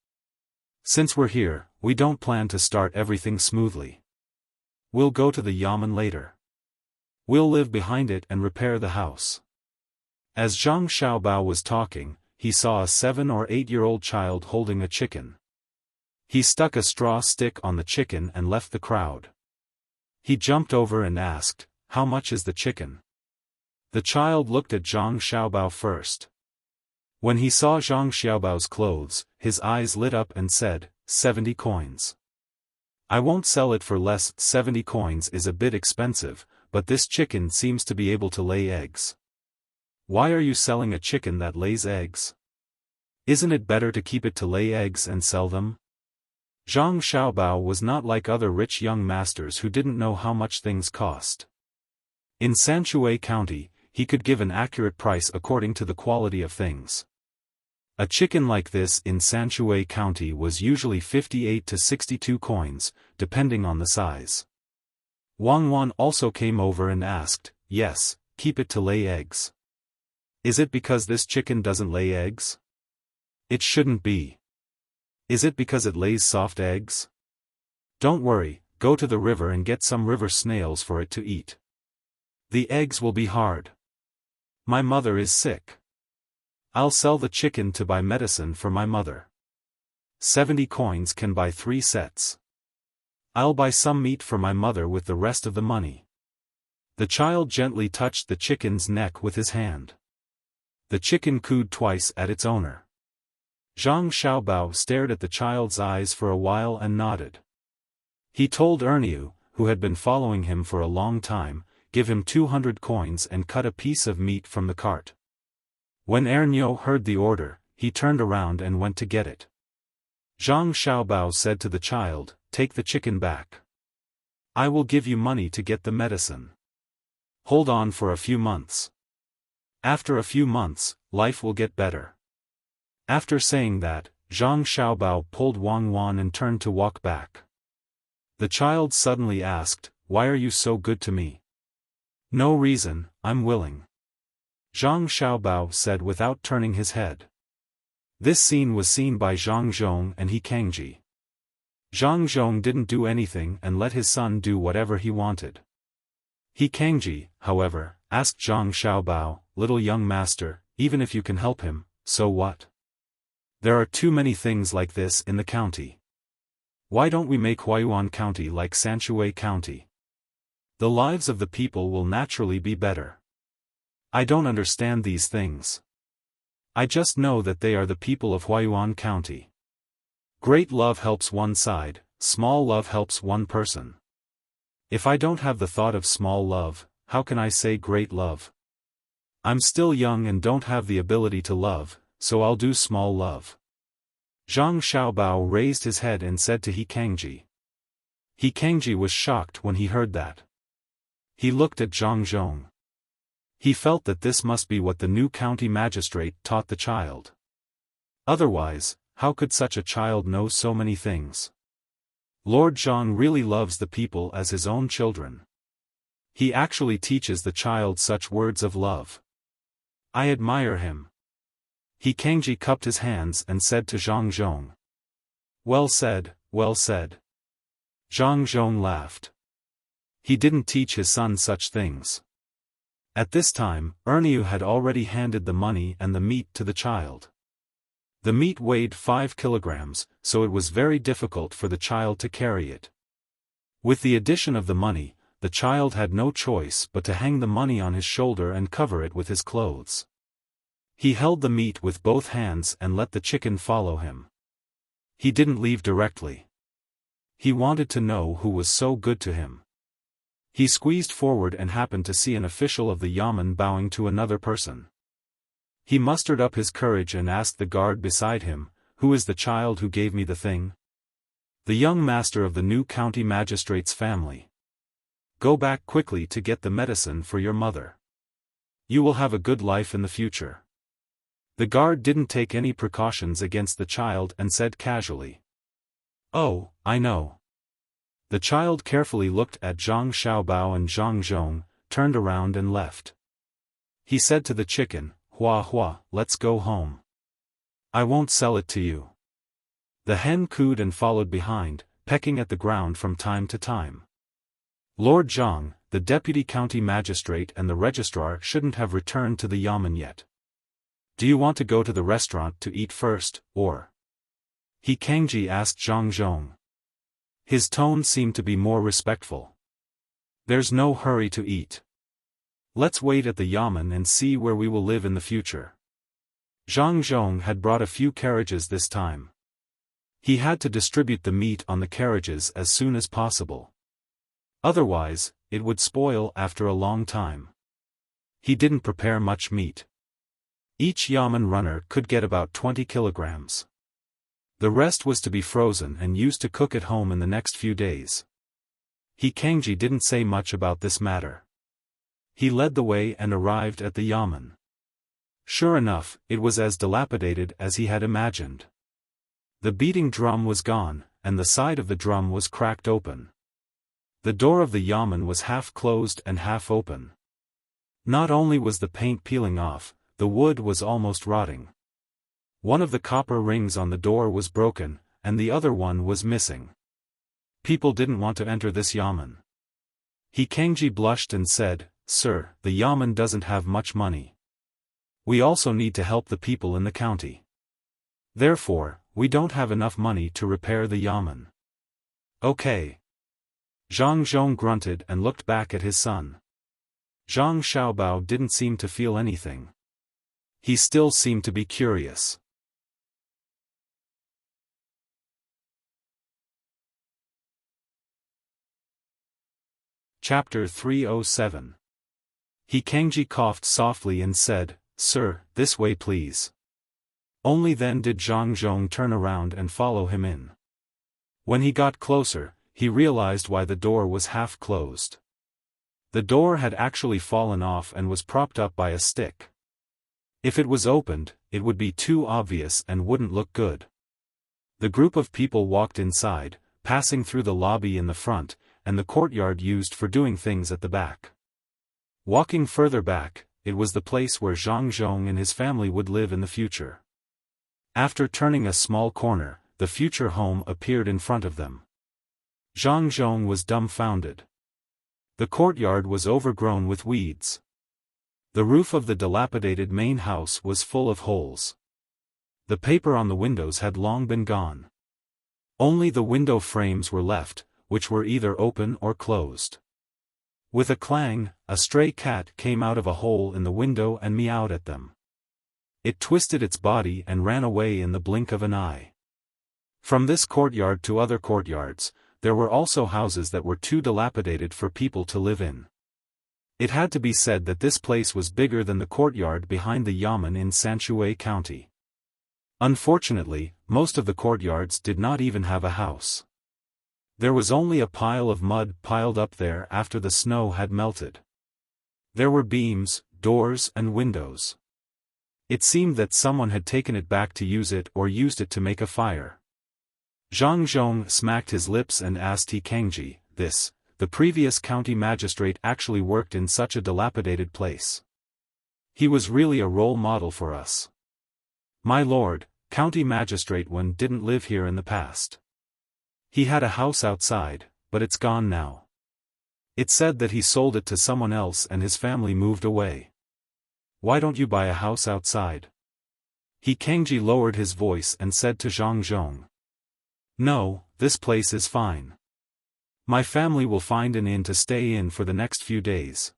Since we're here, we don't plan to start everything smoothly. We'll go to the yamen later. We'll live behind it and repair the house. As Zhang Xiaobao was talking, he saw a 7 or 8-year-old child holding a chicken. He stuck a straw stick on the chicken and left the crowd. He jumped over and asked, "How much is the chicken?" The child looked at Zhang Xiaobao first. When he saw Zhang Xiaobao's clothes, his eyes lit up and said, 70 coins. I won't sell it for less. 70 coins is a bit expensive, but this chicken seems to be able to lay eggs. Why are you selling a chicken that lays eggs? Isn't it better to keep it to lay eggs and sell them? Zhang Xiaobao was not like other rich young masters who didn't know how much things cost. In Sanshui County, he could give an accurate price according to the quality of things. A chicken like this in Sanshui County was usually 58 to 62 coins, depending on the size. Wang Wan also came over and asked, "Yes, keep it to lay eggs. Is it because this chicken doesn't lay eggs? It shouldn't be. Is it because it lays soft eggs? Don't worry, go to the river and get some river snails for it to eat. The eggs will be hard. My mother is sick. I'll sell the chicken to buy medicine for my mother. 70 coins can buy 3 sets. I'll buy some meat for my mother with the rest of the money." The child gently touched the chicken's neck with his hand. The chicken cooed twice at its owner. Zhang Xiaobao stared at the child's eyes for a while and nodded. He told Erniu, who had been following him for a long time, give him 200 coins and cut a piece of meat from the cart. When Erniu heard the order, he turned around and went to get it. Zhang Xiaobao said to the child, "Take the chicken back. I will give you money to get the medicine. Hold on for a few months. After a few months, life will get better." After saying that, Zhang Xiaobao pulled Wang Wan and turned to walk back. The child suddenly asked, "Why are you so good to me?" "No reason, I'm willing," Zhang Xiaobao said without turning his head. This scene was seen by Zhang Zhong and He Kangji. Zhang Zhong didn't do anything and let his son do whatever he wanted. He Kangji, however, asked Zhang Xiaobao, "Little young master, even if you can help him, so what? There are too many things like this in the county. Why don't we make Huayuan County like Sanshui County? The lives of the people will naturally be better. I don't understand these things. I just know that they are the people of Huayuan County. Great love helps one side, small love helps one person. If I don't have the thought of small love, how can I say great love? I'm still young and don't have the ability to love, so I'll do small love." Zhang Xiaobao raised his head and said to He Kangji. He Kangji was shocked when he heard that. He looked at Zhang Zhong. He felt that this must be what the new county magistrate taught the child. Otherwise, how could such a child know so many things? Lord Zhang really loves the people as his own children. He actually teaches the child such words of love. I admire him. He Kangji cupped his hands and said to Zhang Zhong. Well said, well said. Zhang Zhong laughed. He didn't teach his son such things. At this time, Erniu had already handed the money and the meat to the child. The meat weighed 5 kilograms, so it was very difficult for the child to carry it. With the addition of the money, the child had no choice but to hang the money on his shoulder and cover it with his clothes. He held the meat with both hands and let the chicken follow him. He didn't leave directly. He wanted to know who was so good to him. He squeezed forward and happened to see an official of the yamen bowing to another person. He mustered up his courage and asked the guard beside him, "Who is the child who gave me the thing?" "The young master of the new county magistrate's family. Go back quickly to get the medicine for your mother. You will have a good life in the future." The guard didn't take any precautions against the child and said casually, "Oh, I know." The child carefully looked at Zhang Xiaobao and Zhang Zhong, turned around and left. He said to the chicken, "Hua hua, let's go home. I won't sell it to you." The hen cooed and followed behind, pecking at the ground from time to time. Lord Zhang, the deputy county magistrate and the registrar shouldn't have returned to the yamen yet. "Do you want to go to the restaurant to eat first, or?" He Kangji asked Zhang Zhong. His tone seemed to be more respectful. "There's no hurry to eat. Let's wait at the yamen and see where we will live in the future." Zhang Zhong had brought a few carriages this time. He had to distribute the meat on the carriages as soon as possible. Otherwise, it would spoil after a long time. He didn't prepare much meat. Each yamen runner could get about 20 kilograms. The rest was to be frozen and used to cook at home in the next few days. He Kangji didn't say much about this matter. He led the way and arrived at the yamen. Sure enough, it was as dilapidated as he had imagined. The beating drum was gone, and the side of the drum was cracked open. The door of the yamen was half closed and half open. Not only was the paint peeling off, the wood was almost rotting. One of the copper rings on the door was broken, and the other one was missing. People didn't want to enter this yamen. He Kangji blushed and said, "Sir, the yamen doesn't have much money. We also need to help the people in the county. Therefore, we don't have enough money to repair the yamen." "Okay." Zhang Zhong grunted and looked back at his son. Zhang Xiaobao didn't seem to feel anything. He still seemed to be curious. Chapter 307. He Kangji coughed softly and said, "Sir, this way please." Only then did Zhang Zhong turn around and follow him in. When he got closer, he realized why the door was half closed. The door had actually fallen off and was propped up by a stick. If it was opened, it would be too obvious and wouldn't look good. The group of people walked inside, passing through the lobby in the front, and the courtyard used for doing things at the back. Walking further back, it was the place where Zhang Zhong and his family would live in the future. After turning a small corner, the future home appeared in front of them. Zhang Zhong was dumbfounded. The courtyard was overgrown with weeds. The roof of the dilapidated main house was full of holes. The paper on the windows had long been gone. Only the window frames were left, which were either open or closed. With a clang, a stray cat came out of a hole in the window and meowed at them. It twisted its body and ran away in the blink of an eye. From this courtyard to other courtyards, there were also houses that were too dilapidated for people to live in. It had to be said that this place was bigger than the courtyard behind the yamen in Sanshui County. Unfortunately, most of the courtyards did not even have a house. There was only a pile of mud piled up there after the snow had melted. There were beams, doors and windows. It seemed that someone had taken it back to use it or used it to make a fire. Zhang Zhong smacked his lips and asked He Kangji, the previous county magistrate actually worked in such a dilapidated place. He was really a role model for us. My lord, county magistrate Wen didn't live here in the past. He had a house outside, but it's gone now. It said that he sold it to someone else and his family moved away. Why don't you buy a house outside? He Kangji lowered his voice and said to Zhang Zhong. No, this place is fine. My family will find an inn to stay in for the next few days.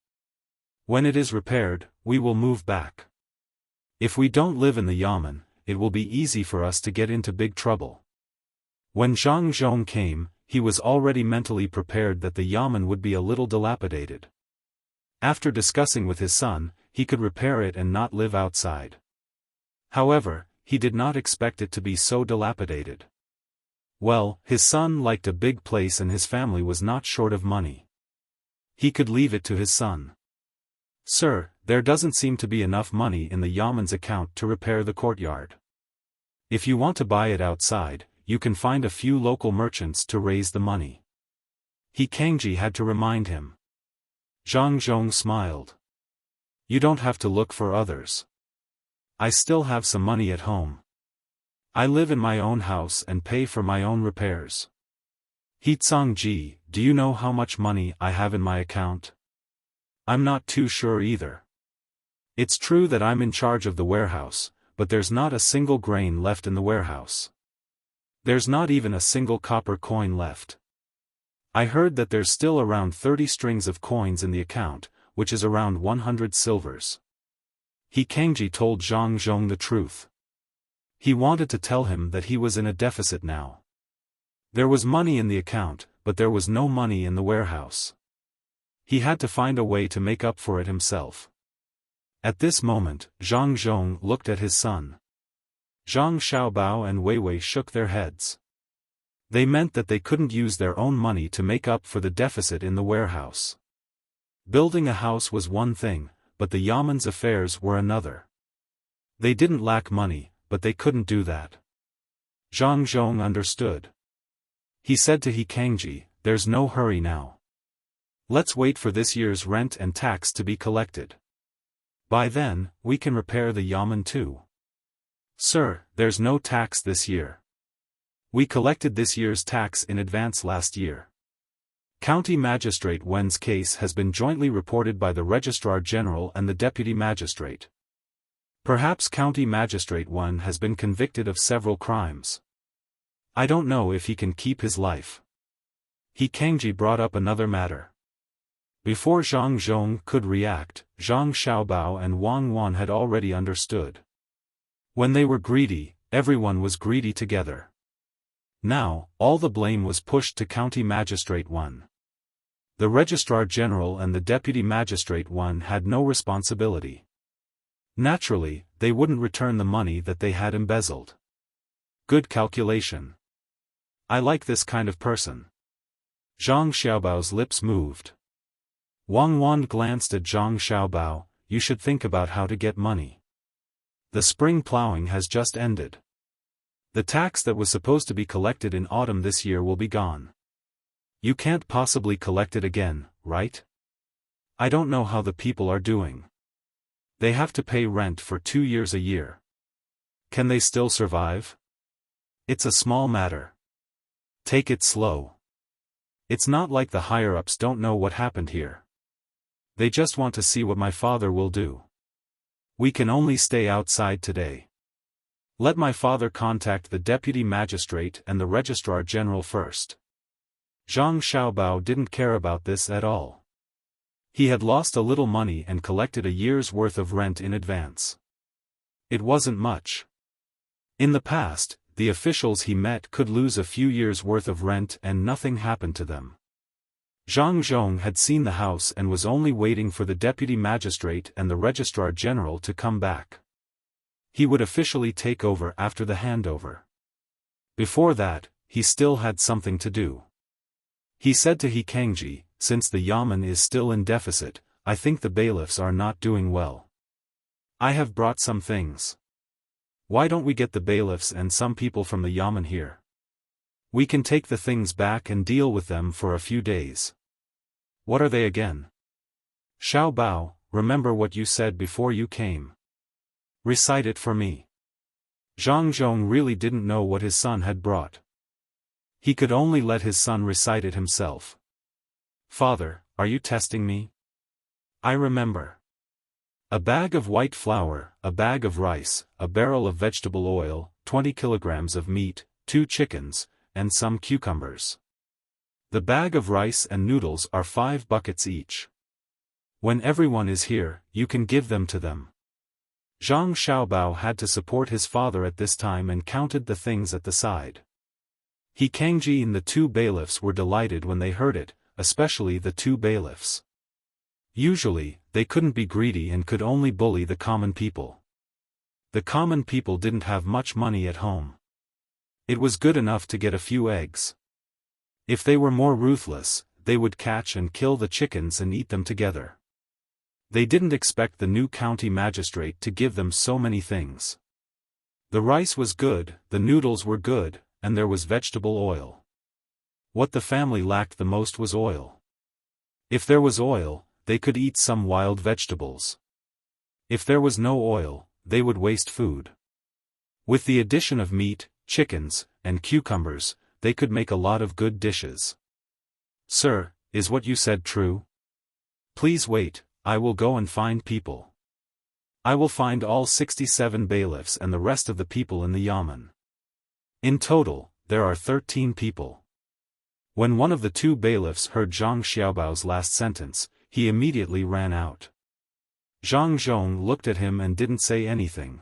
When it is repaired, we will move back. If we don't live in the yamen, it will be easy for us to get into big trouble. When Zhang Zhong came, he was already mentally prepared that the yamen would be a little dilapidated. After discussing with his son, he could repair it and not live outside. However, he did not expect it to be so dilapidated. Well, his son liked a big place and his family was not short of money. He could leave it to his son. Sir, there doesn't seem to be enough money in the Yamen's account to repair the courtyard. If you want to buy it outside, you can find a few local merchants to raise the money. He Kangji had to remind him. Zhang Zhong smiled. You don't have to look for others. I still have some money at home. I live in my own house and pay for my own repairs. Hitsang Ji, do you know how much money I have in my account? I'm not too sure either. It's true that I'm in charge of the warehouse, but there's not a single grain left in the warehouse. There's not even a single copper coin left. I heard that there's still around 30 strings of coins in the account, which is around 100 silvers. He Kangji told Zhang Zhong the truth. He wanted to tell him that he was in a deficit now. There was money in the account, but there was no money in the warehouse. He had to find a way to make up for it himself. At this moment, Zhang Zhong looked at his son. Zhang Xiaobao and Wei Wei shook their heads. They meant that they couldn't use their own money to make up for the deficit in the warehouse. Building a house was one thing, but the Yamen's affairs were another. They didn't lack money, but they couldn't do that. Zhang Zhong understood. He said to He Kangji, there's no hurry now. Let's wait for this year's rent and tax to be collected. By then, we can repair the yamen too. Sir, there's no tax this year. We collected this year's tax in advance last year. County Magistrate Wen's case has been jointly reported by the Registrar General and the Deputy Magistrate. Perhaps County Magistrate Wen has been convicted of several crimes. I don't know if he can keep his life. He Kangji brought up another matter. Before Zhang Zhong could react, Zhang Xiaobao and Wang Wan had already understood. When they were greedy, everyone was greedy together. Now, all the blame was pushed to County Magistrate Wen. The Registrar General and the Deputy Magistrate Wen had no responsibility. Naturally, they wouldn't return the money that they had embezzled. Good calculation. I like this kind of person. Zhang Xiaobao's lips moved. Wang Wan glanced at Zhang Xiaobao. You should think about how to get money. The spring plowing has just ended. The tax that was supposed to be collected in autumn this year will be gone. You can't possibly collect it again, right? I don't know how the people are doing. They have to pay rent for 2 years a year. Can they still survive? It's a small matter. Take it slow. It's not like the higher-ups don't know what happened here. They just want to see what my father will do. We can only stay outside today. Let my father contact the Deputy Magistrate and the Registrar General first. Zhang Xiaobao didn't care about this at all. He had lost a little money and collected a year's worth of rent in advance. It wasn't much. In the past, the officials he met could lose a few years' worth of rent and nothing happened to them. Zhang Zhong had seen the house and was only waiting for the Deputy Magistrate and the Registrar General to come back. He would officially take over after the handover. Before that, he still had something to do. He said to He Kangji, since the yamen is still in deficit, I think the bailiffs are not doing well. I have brought some things. Why don't we get the bailiffs and some people from the yamen here? We can take the things back and deal with them for a few days. What are they again? Xiao Bao, remember what you said before you came. Recite it for me. Zhang Zhong really didn't know what his son had brought. He could only let his son recite it himself. Father, are you testing me? I remember. A bag of white flour, a bag of rice, a barrel of vegetable oil, 20 kilograms of meat, 2 chickens, and some cucumbers. The bag of rice and noodles are 5 buckets each. When everyone is here, you can give them to them. Zhang Xiaobao had to support his father at this time and counted the things at the side. He Kangji and the 2 bailiffs were delighted when they heard it, especially the 2 bailiffs. Usually, they couldn't be greedy and could only bully the common people. The common people didn't have much money at home. It was good enough to get a few eggs. If they were more ruthless, they would catch and kill the chickens and eat them together. They didn't expect the new county magistrate to give them so many things. The rice was good, the noodles were good, and there was vegetable oil. What the family lacked the most was oil. If there was oil, they could eat some wild vegetables. If there was no oil, they would waste food. With the addition of meat, chickens, and cucumbers, they could make a lot of good dishes. Sir, is what you said true? Please wait, I will go and find people. I will find all 67 bailiffs and the rest of the people in the yamen. In total, there are 13 people. When one of the 2 bailiffs heard Zhang Xiaobao's last sentence, he immediately ran out. Zhang Zhong looked at him and didn't say anything.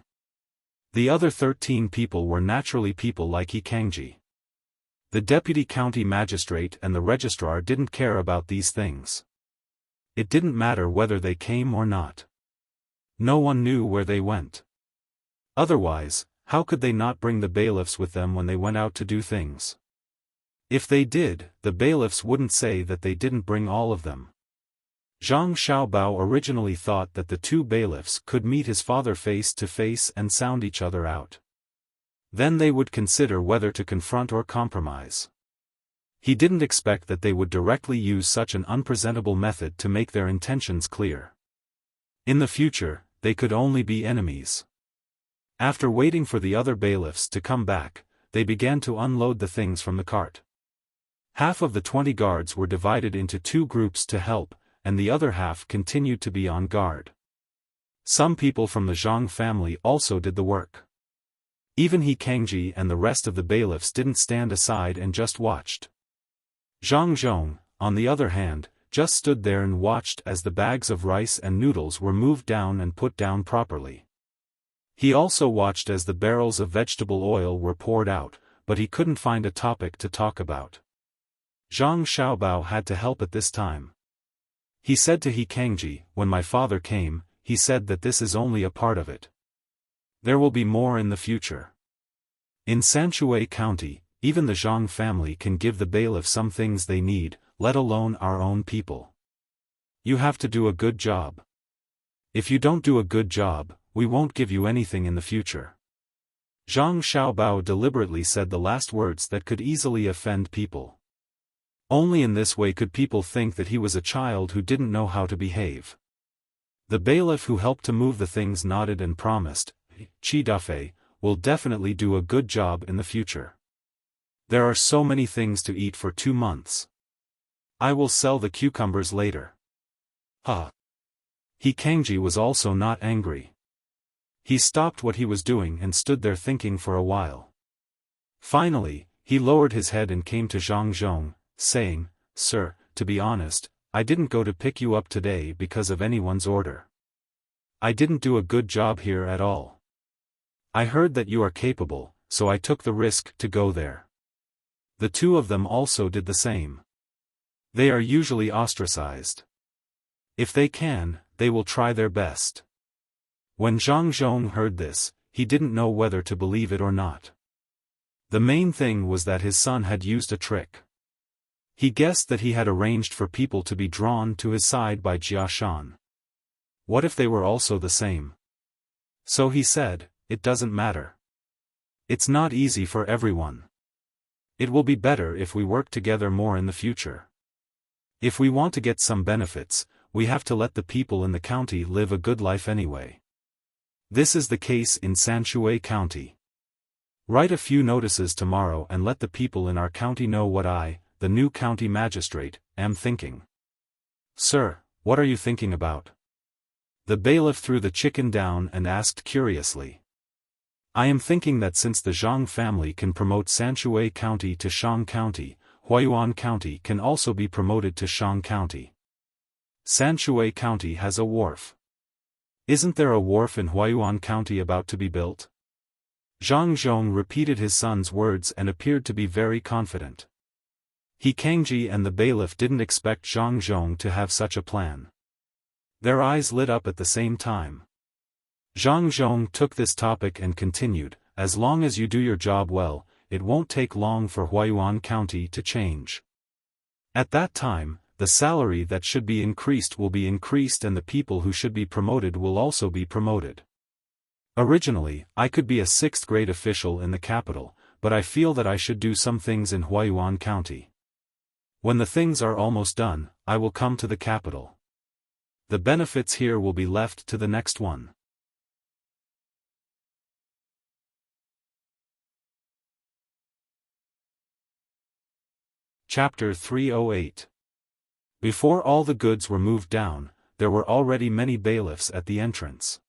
The other 13 people were naturally people like He Kangji. The deputy county magistrate and the registrar didn't care about these things. It didn't matter whether they came or not. No one knew where they went. Otherwise, how could they not bring the bailiffs with them when they went out to do things? If they did, the bailiffs wouldn't say that they didn't bring all of them. Zhang Xiaobao originally thought that the 2 bailiffs could meet his father face to face and sound each other out. Then they would consider whether to confront or compromise. He didn't expect that they would directly use such an unpresentable method to make their intentions clear. In the future, they could only be enemies. After waiting for the other bailiffs to come back, they began to unload the things from the cart. Half of the 20 guards were divided into 2 groups to help, and the other half continued to be on guard. Some people from the Zhang family also did the work. Even He Kangji and the rest of the bailiffs didn't stand aside and just watched. Zhang Zhong, on the other hand, just stood there and watched as the bags of rice and noodles were moved down and put down properly. He also watched as the barrels of vegetable oil were poured out, but he couldn't find a topic to talk about. Zhang Xiaobao had to help at this time. He said to He Kangji, when my father came, he said that this is only a part of it. There will be more in the future. In Sanshui County, even the Zhang family can give the bailiff some things they need, let alone our own people. You have to do a good job. If you don't do a good job, we won't give you anything in the future. Zhang Xiaobao deliberately said the last words that could easily offend people. Only in this way could people think that he was a child who didn't know how to behave. The bailiff who helped to move the things nodded and promised, Qi Dafei will definitely do a good job in the future. There are so many things to eat for 2 months. I will sell the cucumbers later. He Kangji was also not angry. He stopped what he was doing and stood there thinking for a while. Finally, he lowered his head and came to Zhang Zhong, saying, Sir, to be honest, I didn't go to pick you up today because of anyone's order. I didn't do a good job here at all. I heard that you are capable, so I took the risk to go there. The 2 of them also did the same. They are usually ostracized. If they can, they will try their best. When Zhang Zhong heard this, he didn't know whether to believe it or not. The main thing was that his son had used a trick. He guessed that he had arranged for people to be drawn to his side by Jia Shan. What if they were also the same? So he said, it doesn't matter. It's not easy for everyone. It will be better if we work together more in the future. If we want to get some benefits, we have to let the people in the county live a good life anyway. This is the case in Sanshui County. Write a few notices tomorrow and let the people in our county know what I, the new county magistrate, am thinking. Sir, what are you thinking about? The bailiff threw the chicken down and asked curiously. I am thinking that since the Zhang family can promote Sanshui County to Shang County, Huayuan County can also be promoted to Shang County. Sanshui County has a wharf. Isn't there a wharf in Huayuan County about to be built? Zhang Zhong repeated his son's words and appeared to be very confident. He Kangji and the bailiff didn't expect Zhang Zhong to have such a plan. Their eyes lit up at the same time. Zhang Zhong took this topic and continued, as long as you do your job well, it won't take long for Huayuan County to change. At that time, the salary that should be increased will be increased and the people who should be promoted will also be promoted. Originally, I could be a 6th grade official in the capital, but I feel that I should do some things in Huayuan County. When the things are almost done, I will come to the capital. The benefits here will be left to the next one. Chapter 308. Before all the goods were moved down, there were already many bailiffs at the entrance.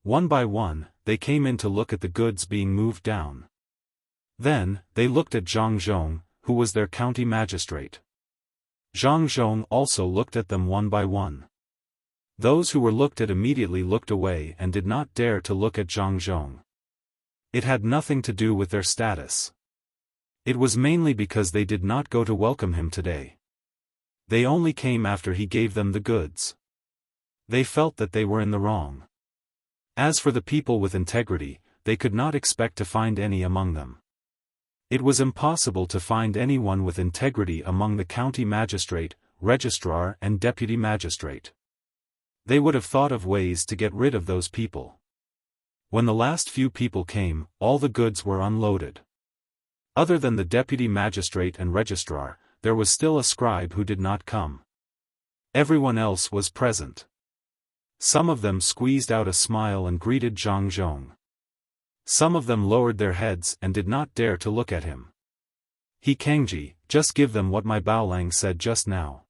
One by one, they came in to look at the goods being moved down. Then, they looked at Zhang Zhong, who was their county magistrate. Zhang Zhong also looked at them one by one. Those who were looked at immediately looked away and did not dare to look at Zhang Zhong. It had nothing to do with their status. It was mainly because they did not go to welcome him today. They only came after he gave them the goods. They felt that they were in the wrong. As for the people with integrity, they could not expect to find any among them. It was impossible to find anyone with integrity among the county magistrate, registrar and deputy magistrate. They would have thought of ways to get rid of those people. When the last few people came, all the goods were unloaded. Other than the deputy magistrate and registrar, there was still a scribe who did not come. Everyone else was present. Some of them squeezed out a smile and greeted Zhang Zhong. Some of them lowered their heads and did not dare to look at him. He Kangji, just give them what my Baolang said just now.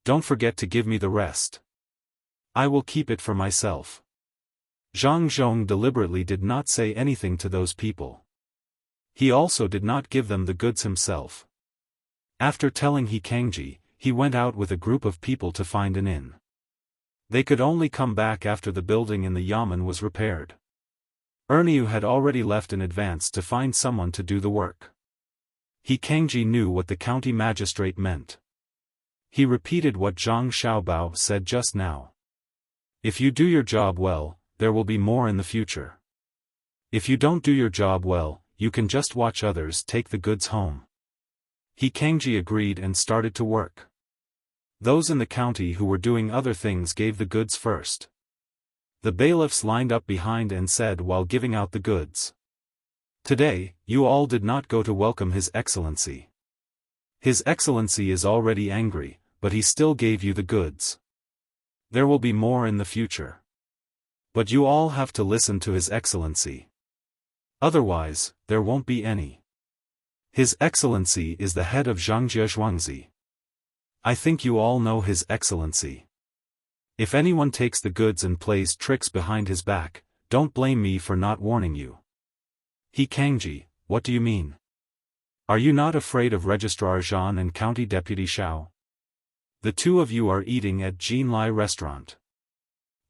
Don't forget to give me the rest. I will keep it for myself. Zhang Zhong deliberately did not say anything to those people. He also did not give them the goods himself. After telling He Kangji, he went out with a group of people to find an inn. They could only come back after the building in the yamen was repaired. Erniu had already left in advance to find someone to do the work. He Kangji knew what the county magistrate meant. He repeated what Zhang Xiaobao said just now. If you do your job well, there will be more in the future. If you don't do your job well, you can just watch others take the goods home. He Kangji agreed and started to work. Those in the county who were doing other things gave the goods first. The bailiffs lined up behind and said while giving out the goods. Today, you all did not go to welcome His Excellency. His Excellency is already angry, but he still gave you the goods. There will be more in the future. But you all have to listen to His Excellency. Otherwise, there won't be any. His Excellency is the head of Zhangjie Zhuangzi. I think you all know His Excellency. If anyone takes the goods and plays tricks behind his back, don't blame me for not warning you. He Kangji, what do you mean? Are you not afraid of Registrar Zhan and County Deputy Xiao? The two of you are eating at Jinlai restaurant.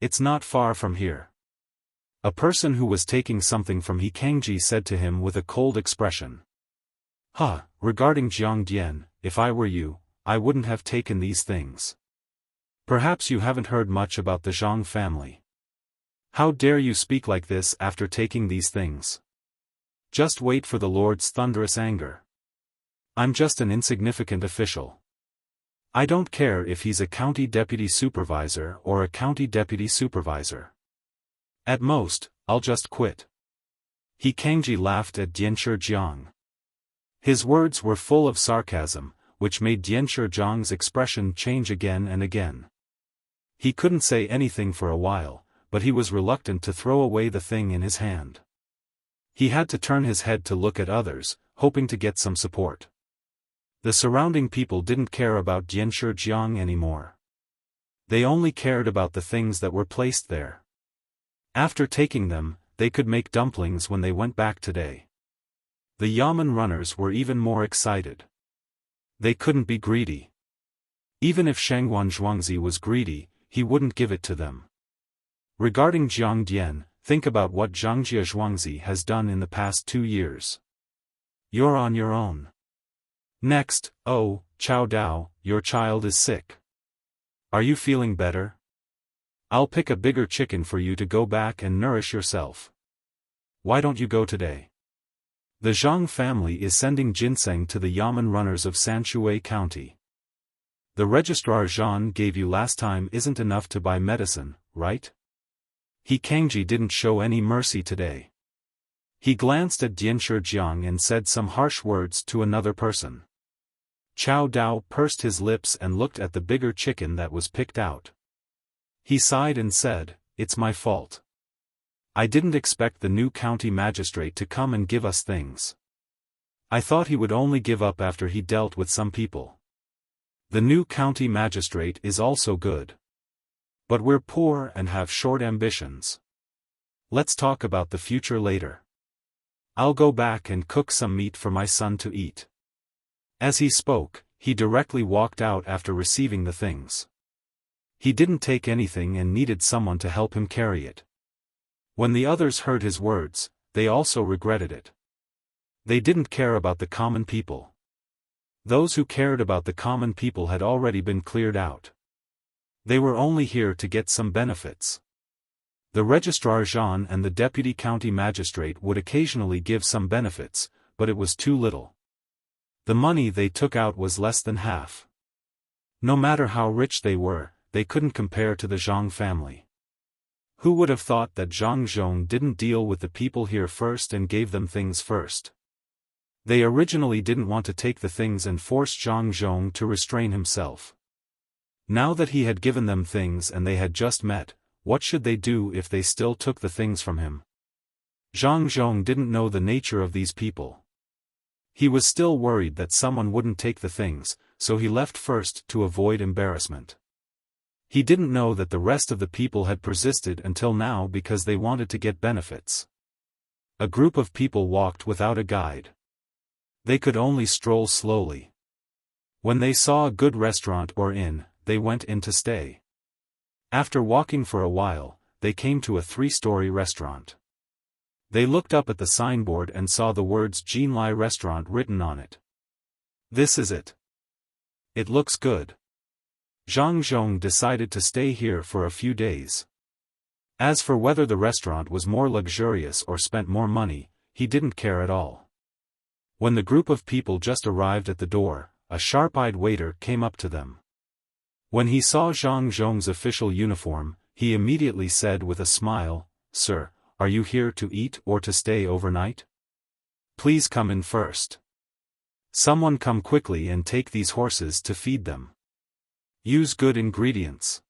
It's not far from here. A person who was taking something from He Kangji said to him with a cold expression. Regarding Jiang Dian, if I were you, I wouldn't have taken these things. Perhaps you haven't heard much about the Zhang family. How dare you speak like this after taking these things? Just wait for the Lord's thunderous anger. I'm just an insignificant official. I don't care if he's a county deputy supervisor or a county deputy supervisor. At most, I'll just quit. He Kangji laughed at Dianshi Jiang. His words were full of sarcasm, which made Dianshi Jiang's expression change again and again. He couldn't say anything for a while, but he was reluctant to throw away the thing in his hand. He had to turn his head to look at others, hoping to get some support. The surrounding people didn't care about Dianshi Jiang anymore. They only cared about the things that were placed there. After taking them, they could make dumplings when they went back today. The Yamen runners were even more excited. They couldn't be greedy. Even if Shangguan Zhuangzi was greedy, he wouldn't give it to them. Regarding Jiang Dian, think about what Zhangjia Zhuangzi has done in the past 2 years. You're on your own. Next, oh, Chao Dao, your child is sick. Are you feeling better? I'll pick a bigger chicken for you to go back and nourish yourself. Why don't you go today? The Zhang family is sending ginseng to the Yamen runners of Sanshui County. The registrar Zhan gave you last time isn't enough to buy medicine, right? He Kangji didn't show any mercy today. He glanced at Dianshi Jiang and said some harsh words to another person. Chao Dao pursed his lips and looked at the bigger chicken that was picked out. He sighed and said, "It's my fault. I didn't expect the new county magistrate to come and give us things. I thought he would only give up after he dealt with some people. The new county magistrate is also good. But we're poor and have short ambitions. Let's talk about the future later. I'll go back and cook some meat for my son to eat." As he spoke, he directly walked out after receiving the things. He didn't take anything and needed someone to help him carry it. When the others heard his words, they also regretted it. They didn't care about the common people. Those who cared about the common people had already been cleared out. They were only here to get some benefits. The registrar Zhan and the deputy county magistrate would occasionally give some benefits, but it was too little. The money they took out was less than half. No matter how rich they were, they couldn't compare to the Zhang family. Who would have thought that Zhang Zhong didn't deal with the people here first and gave them things first? They originally didn't want to take the things and forced Zhang Zhong to restrain himself. Now that he had given them things and they had just met, what should they do if they still took the things from him? Zhang Zhong didn't know the nature of these people. He was still worried that someone wouldn't take the things, so he left first to avoid embarrassment. He didn't know that the rest of the people had persisted until now because they wanted to get benefits. A group of people walked without a guide. They could only stroll slowly. When they saw a good restaurant or inn, they went in to stay. After walking for a while, they came to a 3-story restaurant. They looked up at the signboard and saw the words Jinlai Restaurant written on it. This is it. It looks good. Zhang Zhong decided to stay here for a few days. As for whether the restaurant was more luxurious or spent more money, he didn't care at all. When the group of people just arrived at the door, a sharp-eyed waiter came up to them. When he saw Zhang Zhong's official uniform, he immediately said with a smile, "Sir, are you here to eat or to stay overnight? Please come in first. Someone come quickly and take these horses to feed them. Use good ingredients."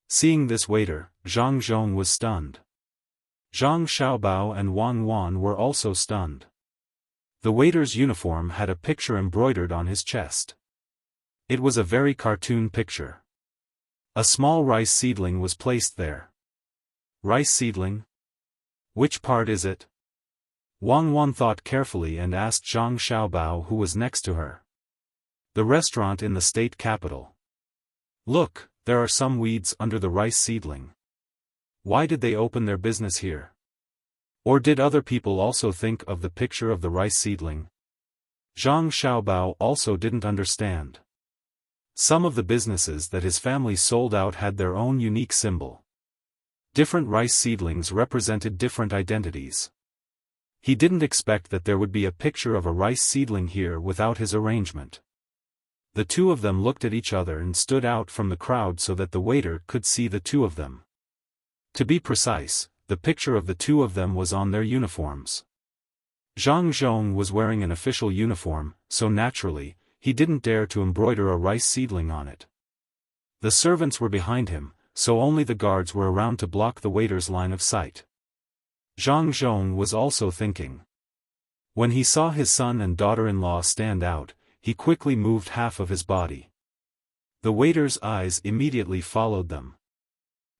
Seeing this waiter, Zhang Zhong was stunned. Zhang Xiaobao and Wang Wan were also stunned. The waiter's uniform had a picture embroidered on his chest. It was a very cartoon picture. A small rice seedling was placed there. Rice seedling? Which part is it? Wang Wan thought carefully and asked Zhang Xiaobao, who was next to her. The restaurant in the state capital. Look, there are some weeds under the rice seedling. Why did they open their business here? Or did other people also think of the picture of the rice seedling? Zhang Xiaobao also didn't understand. Some of the businesses that his family sold out had their own unique symbol. Different rice seedlings represented different identities. He didn't expect that there would be a picture of a rice seedling here without his arrangement. The two of them looked at each other and stood out from the crowd so that the waiter could see the two of them. To be precise, the picture of the two of them was on their uniforms. Zhang Zhong was wearing an official uniform, so naturally, he didn't dare to embroider a rice seedling on it. The servants were behind him, so only the guards were around to block the waiter's line of sight. Zhang Zhong was also thinking. When he saw his son and daughter-in-law stand out, he quickly moved half of his body. The waiter's eyes immediately followed them.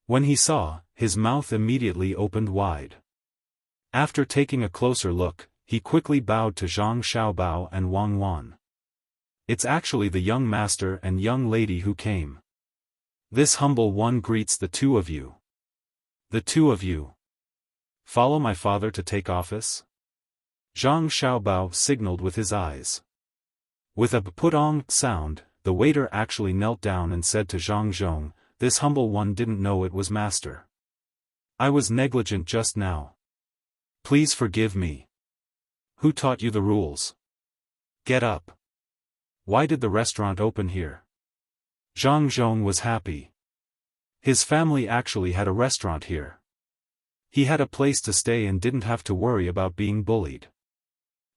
When he saw, his mouth immediately opened wide. After taking a closer look, he quickly bowed to Zhang Xiaobao and Wang Wan. It's actually the young master and young lady who came. This humble one greets the two of you. The two of you. Follow my father to take office? Zhang Xiaobao signaled with his eyes. With a put-on sound, the waiter actually knelt down and said to Zhang Zhong, "This humble one didn't know it was master. I was negligent just now. Please forgive me. Who taught you the rules? Get up. Why did the restaurant open here?" Zhang Zhong was happy. His family actually had a restaurant here. He had a place to stay and didn't have to worry about being bullied.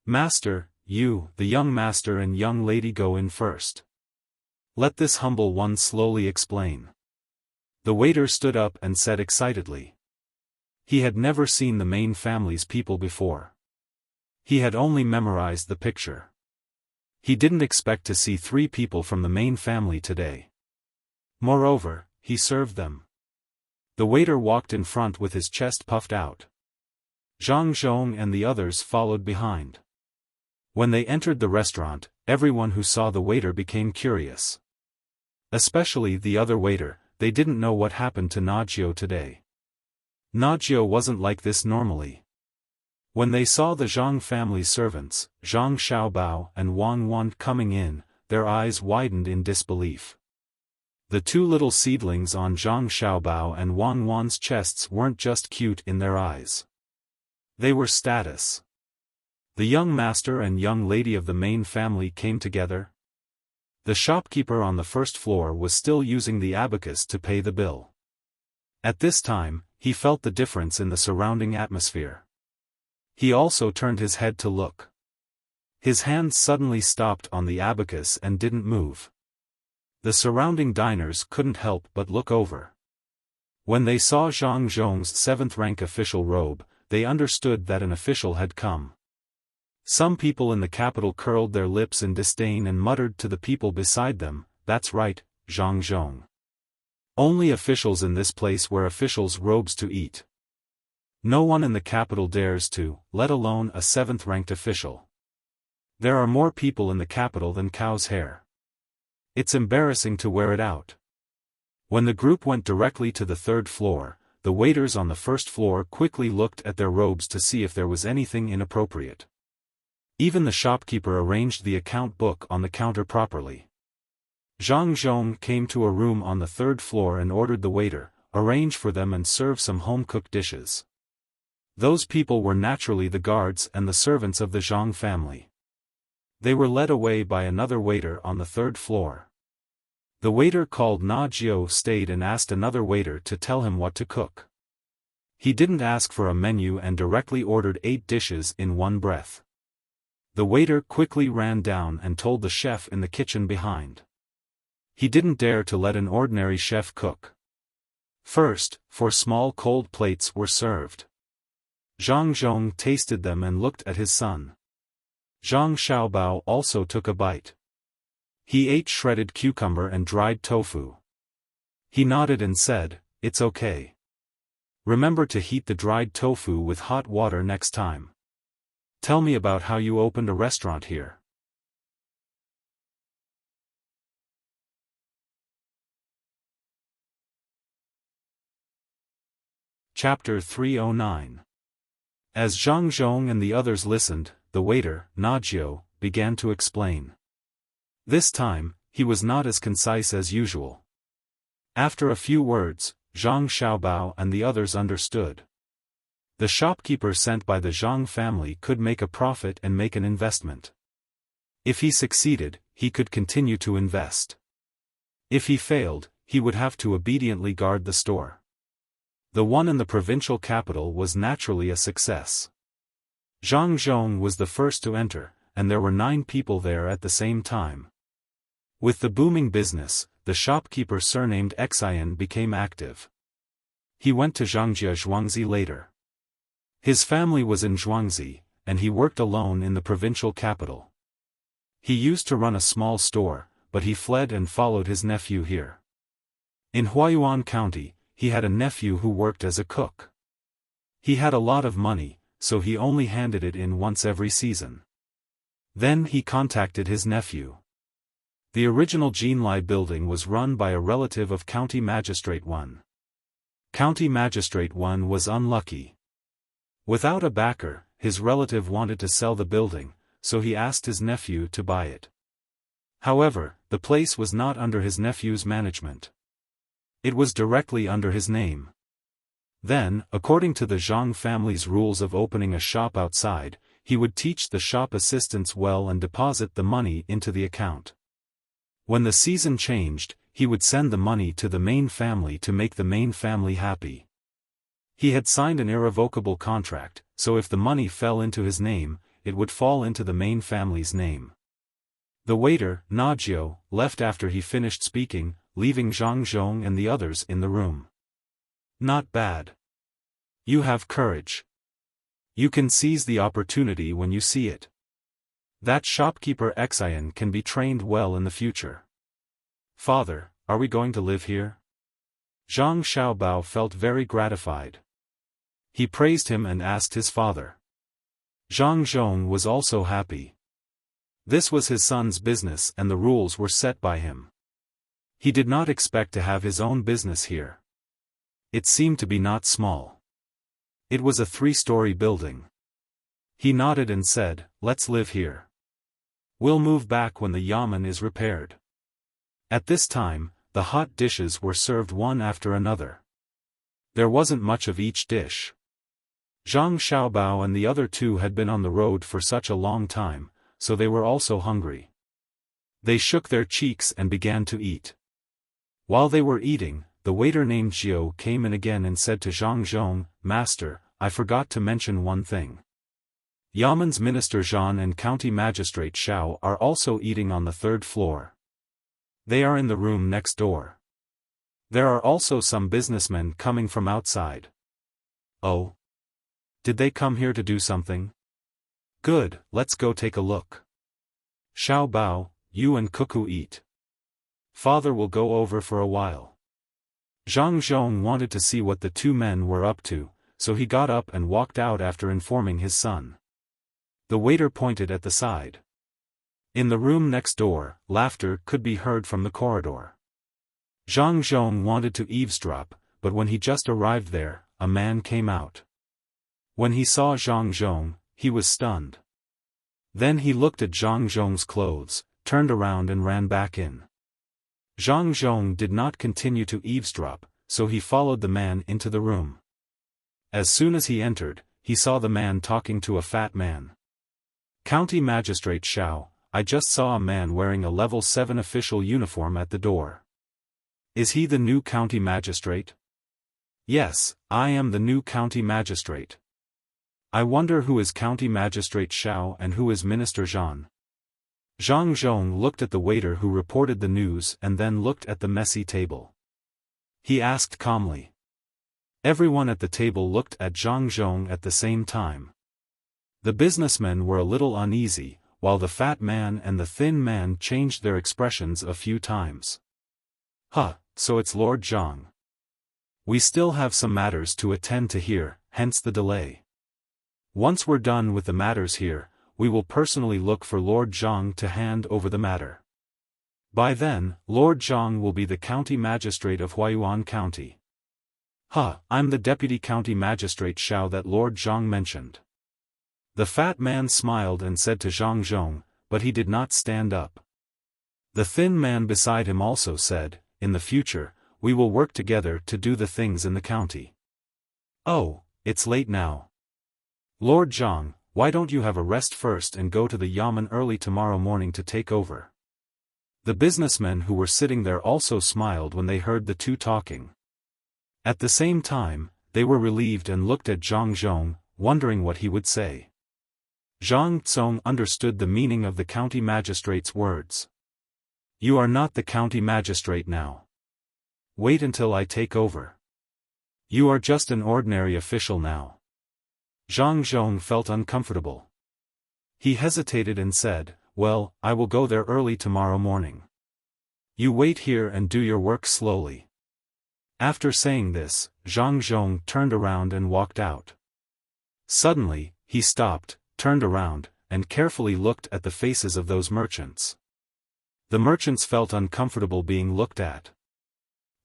"Master, you, the young master and young lady go in first. Let this humble one slowly explain." The waiter stood up and said excitedly. He had never seen the main family's people before. He had only memorized the picture. He didn't expect to see 3 people from the main family today. Moreover, he served them. The waiter walked in front with his chest puffed out. Zhang Zhong and the others followed behind. When they entered the restaurant, everyone who saw the waiter became curious. Especially the other waiter, they didn't know what happened to Najio today. Najio wasn't like this normally. When they saw the Zhang family servants, Zhang Xiaobao and Wang Wan coming in, their eyes widened in disbelief. The 2 little seedlings on Zhang Xiaobao and Wang Wan's chests weren't just cute in their eyes. They were status. The young master and young lady of the main family came together. The shopkeeper on the first floor was still using the abacus to pay the bill. At this time, he felt the difference in the surrounding atmosphere. He also turned his head to look. His hands suddenly stopped on the abacus and didn't move. The surrounding diners couldn't help but look over. When they saw Zhang Zhong's 7th-rank official robe, they understood that an official had come. Some people in the capital curled their lips in disdain and muttered to the people beside them, "That's right, Zhang Zhong. Only officials in this place wear officials' robes to eat. No one in the capital dares to, let alone a 7th-ranked official. There are more people in the capital than cow's hair. It's embarrassing to wear it out." When the group went directly to the 3rd floor, the waiters on the 1st floor quickly looked at their robes to see if there was anything inappropriate. Even the shopkeeper arranged the account book on the counter properly. Zhang Zhong came to a room on the 3rd floor and ordered the waiter, arrange for them and serve some home-cooked dishes. Those people were naturally the guards and the servants of the Zhang family. They were led away by another waiter on the 3rd floor. The waiter called Na Jiao stayed and asked another waiter to tell him what to cook. He didn't ask for a menu and directly ordered 8 dishes in one breath. The waiter quickly ran down and told the chef in the kitchen behind. He didn't dare to let an ordinary chef cook. First, 4 small cold plates were served. Zhang Zhong tasted them and looked at his son. Zhang Xiaobao also took a bite. He ate shredded cucumber and dried tofu. He nodded and said, "It's okay. Remember to heat the dried tofu with hot water next time. Tell me about how you opened a restaurant here." Chapter 309. As Zhang Zhong and the others listened, the waiter, Najio, began to explain. This time, he was not as concise as usual. After a few words, Zhang Xiaobao and the others understood. The shopkeeper sent by the Zhang family could make a profit and make an investment. If he succeeded, he could continue to invest. If he failed, he would have to obediently guard the store. The one in the provincial capital was naturally a success. Zhang Zhong was the first to enter, and there were 9 people there at the same time. With the booming business, the shopkeeper surnamed Xian became active. He went to Zhangjia Zhuangzi later. His family was in Zhuangzi, and he worked alone in the provincial capital. He used to run a small store, but he fled and followed his nephew here. In Huayuan County, he had a nephew who worked as a cook. He had a lot of money, so he only handed it in once every season. Then he contacted his nephew. The original Jinlai building was run by a relative of County Magistrate 1. County Magistrate 1 was unlucky. Without a backer, his relative wanted to sell the building, so he asked his nephew to buy it. However, the place was not under his nephew's management. It was directly under his name. Then, according to the Zhang family's rules of opening a shop outside, he would teach the shop assistants well and deposit the money into the account. When the season changed, he would send the money to the main family to make the main family happy. He had signed an irrevocable contract, so if the money fell into his name, it would fall into the main family's name. The waiter, Najio, left after he finished speaking, leaving Zhang Zhong and the others in the room. Not bad. You have courage. You can seize the opportunity when you see it. That shopkeeper Xian can be trained well in the future. Father, are we going to live here? Zhang Xiaobao felt very gratified. He praised him and asked his father. Zhang Zhong was also happy. This was his son's business and the rules were set by him. He did not expect to have his own business here. It seemed to be not small. It was a 3-story building. He nodded and said, "Let's live here. We'll move back when the yamen is repaired." At this time, the hot dishes were served one after another. There wasn't much of each dish. Zhang Xiaobao and the other two had been on the road for such a long time, so they were also hungry. They shook their cheeks and began to eat. While they were eating, the waiter named Zhou came in again and said to Zhang Zhong, "Master, I forgot to mention one thing. Yamen's Minister Zhan and County Magistrate Xiao are also eating on the 3rd floor. They are in the room next door. There are also some businessmen coming from outside." "Oh? Did they come here to do something? Good, let's go take a look. Xiao Bao, you and Cuckoo eat. Father will go over for a while." Zhang Zhong wanted to see what the two men were up to, so he got up and walked out after informing his son. The waiter pointed at the side. In the room next door, laughter could be heard from the corridor. Zhang Zhong wanted to eavesdrop, but when he just arrived there, a man came out. When he saw Zhang Zhong, he was stunned. Then he looked at Zhang Zhong's clothes, turned around and ran back in. Zhang Zhong did not continue to eavesdrop, so he followed the man into the room. As soon as he entered, he saw the man talking to a fat man. "County Magistrate Xiao, I just saw a man wearing a level 7 official uniform at the door. Is he the new county magistrate?" "Yes, I am the new county magistrate. I wonder who is County Magistrate Xiao and who is Minister Zhan." Zhang Zhong looked at the waiter who reported the news and then looked at the messy table. He asked calmly. Everyone at the table looked at Zhang Zhong at the same time. The businessmen were a little uneasy, while the fat man and the thin man changed their expressions a few times. "Huh, so it's Lord Zhang. We still have some matters to attend to here, hence the delay. Once we're done with the matters here, we will personally look for Lord Zhang to hand over the matter. By then, Lord Zhang will be the county magistrate of Huayuan County." I'm the deputy county magistrate Xiao that Lord Zhang mentioned." The fat man smiled and said to Zhang Zhong, but he did not stand up. The thin man beside him also said, "In the future, we will work together to do the things in the county." "Oh, it's late now. Lord Zhang, why don't you have a rest first and go to the yamen early tomorrow morning to take over?" The businessmen who were sitting there also smiled when they heard the two talking. At the same time, they were relieved and looked at Zhang Zhong, wondering what he would say. Zhang Tsong understood the meaning of the county magistrate's words. "You are not the county magistrate now. Wait until I take over. You are just an ordinary official now." Zhang Zhong felt uncomfortable. He hesitated and said, "Well, I will go there early tomorrow morning." You wait here and do your work slowly. After saying this, Zhang Zhong turned around and walked out. Suddenly, he stopped, turned around, and carefully looked at the faces of those merchants. The merchants felt uncomfortable being looked at.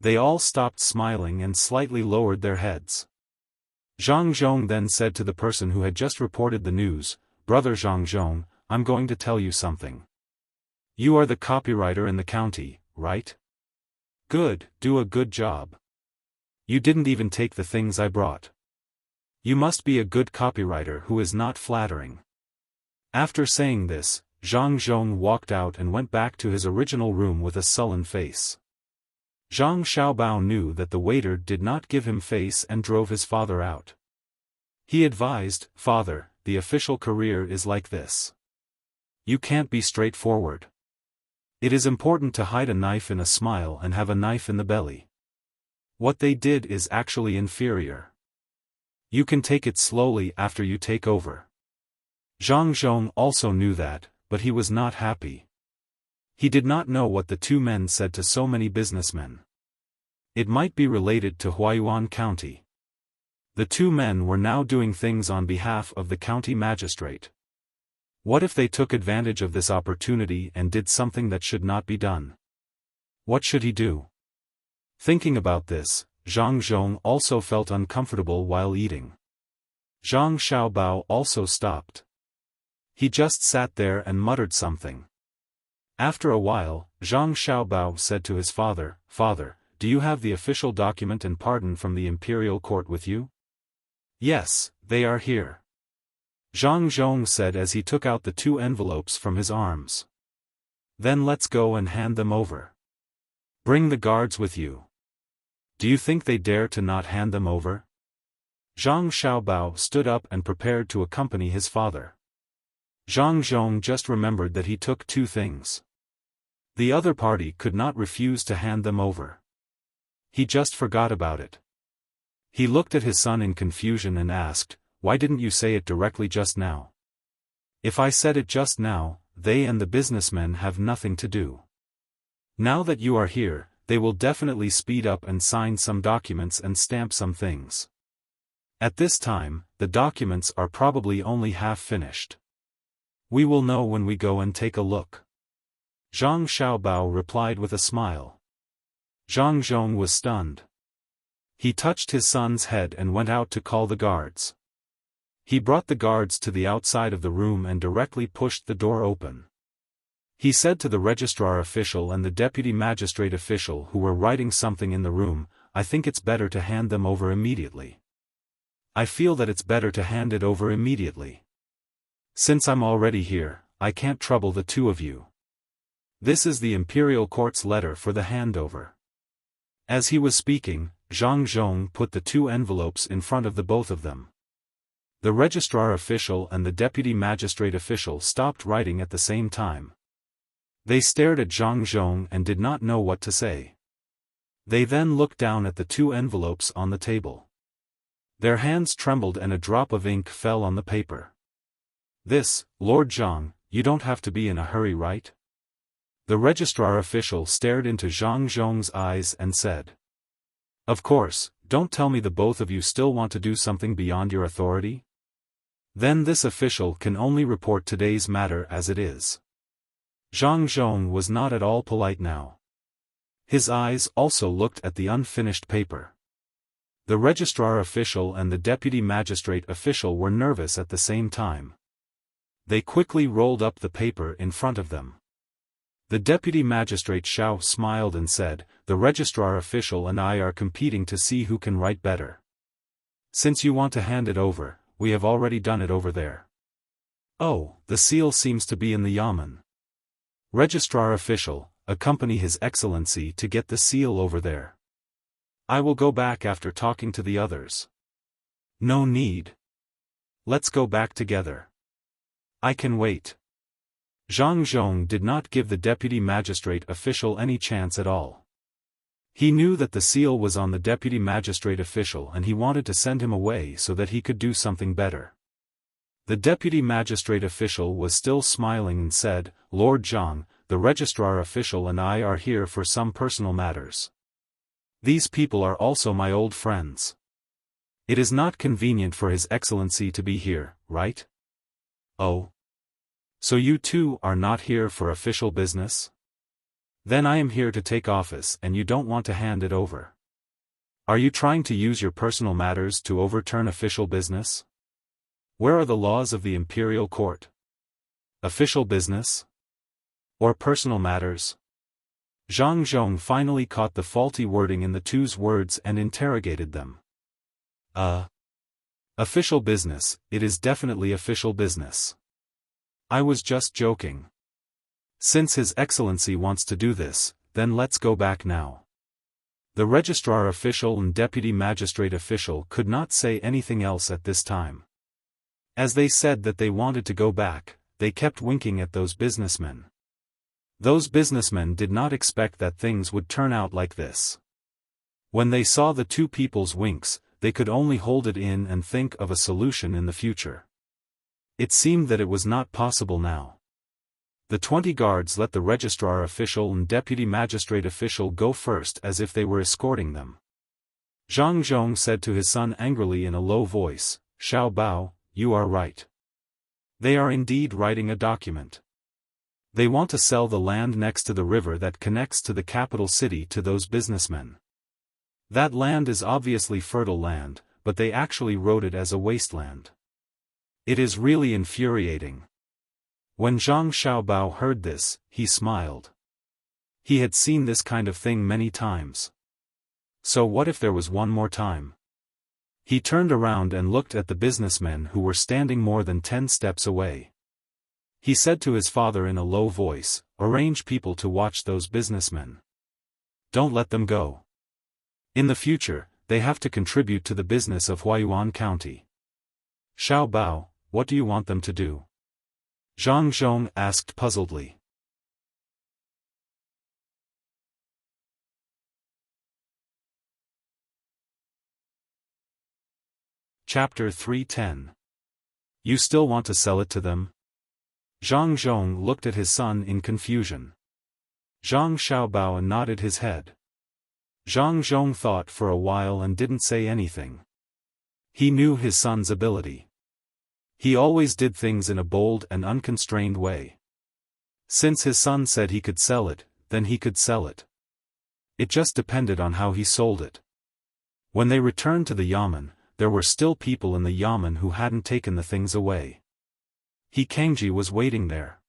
They all stopped smiling and slightly lowered their heads. Zhang Zhong then said to the person who had just reported the news, "Brother Zhang Zhong, I'm going to tell you something. You are the copywriter in the county, right? Good, do a good job. You didn't even take the things I brought. You must be a good copywriter who is not flattering." After saying this, Zhang Zhong walked out and went back to his original room with a sullen face. Zhang Xiaobao knew that the waiter did not give him face and drove his father out. He advised, "Father, the official career is like this. You can't be straightforward. It is important to hide a knife in a smile and have a knife in the belly. What they did is actually inferior. You can take it slowly after you take over." Zhang Zhong also knew that, but he was not happy. He did not know what the two men said to so many businessmen. It might be related to Huayuan County. The two men were now doing things on behalf of the county magistrate. What if they took advantage of this opportunity and did something that should not be done? What should he do? Thinking about this, Zhang Zhong also felt uncomfortable while eating. Zhang Xiaobao also stopped. He just sat there and muttered something. After a while, Zhang Xiaobao said to his father, "Father, do you have the official document and pardon from the imperial court with you?" "Yes, they are here," Zhang Zhong said as he took out the two envelopes from his arms. "Then let's go and hand them over. Bring the guards with you. Do you think they dare to not hand them over?" Zhang Xiaobao stood up and prepared to accompany his father. Zhang Zhong just remembered that he took two things. The other party could not refuse to hand them over. He just forgot about it. He looked at his son in confusion and asked, "Why didn't you say it directly just now? If I said it just now, they and the businessmen have nothing to do. Now that you are here, they will definitely speed up and sign some documents and stamp some things. At this time, the documents are probably only half finished. We will know when we go and take a look." Zhang Xiaobao replied with a smile. Zhang Zhong was stunned. He touched his son's head and went out to call the guards. He brought the guards to the outside of the room and directly pushed the door open. He said to the registrar official and the deputy magistrate official who were writing something in the room, "I think it's better to hand them over immediately. I feel that it's better to hand it over immediately. Since I'm already here, I can't trouble the two of you. This is the imperial court's letter for the handover." As he was speaking, Zhang Zhong put the two envelopes in front of the both of them. The registrar official and the deputy magistrate official stopped writing at the same time. They stared at Zhang Zhong and did not know what to say. They then looked down at the two envelopes on the table. Their hands trembled and a drop of ink fell on the paper. "This, Lord Zhang, you don't have to be in a hurry, right?" The registrar official stared into Zhang Zhong's eyes and said, "Of course, don't tell me the both of you still want to do something beyond your authority? Then this official can only report today's matter as it is." Zhang Zhong was not at all polite now. His eyes also looked at the unfinished paper. The registrar official and the deputy magistrate official were nervous at the same time. They quickly rolled up the paper in front of them. The deputy magistrate Xiao smiled and said, "The registrar official and I are competing to see who can write better. Since you want to hand it over, we have already done it over there." "Oh, the seal seems to be in the yamen. Registrar official, accompany His Excellency to get the seal over there. I will go back after talking to the others." "No need. Let's go back together. I can wait." Zhang Zhong did not give the deputy magistrate official any chance at all. He knew that the seal was on the deputy magistrate official and he wanted to send him away so that he could do something better. The deputy magistrate official was still smiling and said, "Lord Zhang, the registrar official and I are here for some personal matters. These people are also my old friends. It is not convenient for His Excellency to be here, right? Oh. So you two are not here for official business? Then I am here to take office and you don't want to hand it over. Are you trying to use your personal matters to overturn official business? Where are the laws of the imperial court? Official business? Or personal matters? Zhang Zhong finally caught the faulty wording in the two's words and interrogated them. Official business, it is definitely official business. I was just joking. Since His Excellency wants to do this, then let's go back now. The registrar official and deputy magistrate official could not say anything else at this time. As they said that they wanted to go back, they kept winking at those businessmen. Those businessmen did not expect that things would turn out like this. When they saw the two people's winks, they could only hold it in and think of a solution in the future. It seemed that it was not possible now. The 20 guards let the registrar official and deputy magistrate official go first as if they were escorting them. Zhang Zhong said to his son angrily in a low voice, "Xiao Bao, you are right. They are indeed writing a document. They want to sell the land next to the river that connects to the capital city to those businessmen. That land is obviously fertile land, but they actually wrote it as a wasteland. It is really infuriating." When Zhang Xiaobao heard this, he smiled. He had seen this kind of thing many times. So what if there was one more time? He turned around and looked at the businessmen who were standing more than 10 steps away. He said to his father in a low voice, "Arrange people to watch those businessmen. Don't let them go. In the future, they have to contribute to the business of Huayuan County." "Xiao Bao, what do you want them to do?" Zhang Zhong asked puzzledly. Chapter 310. You still want to sell it to them? Zhang Zhong looked at his son in confusion. Zhang Xiaobao nodded his head. Zhang Zhong thought for a while and didn't say anything. He knew his son's ability. He always did things in a bold and unconstrained way. Since his son said he could sell it, then he could sell it. It just depended on how he sold it. When they returned to the yamen, there were still people in the yamen who hadn't taken the things away. He Kangji was waiting there.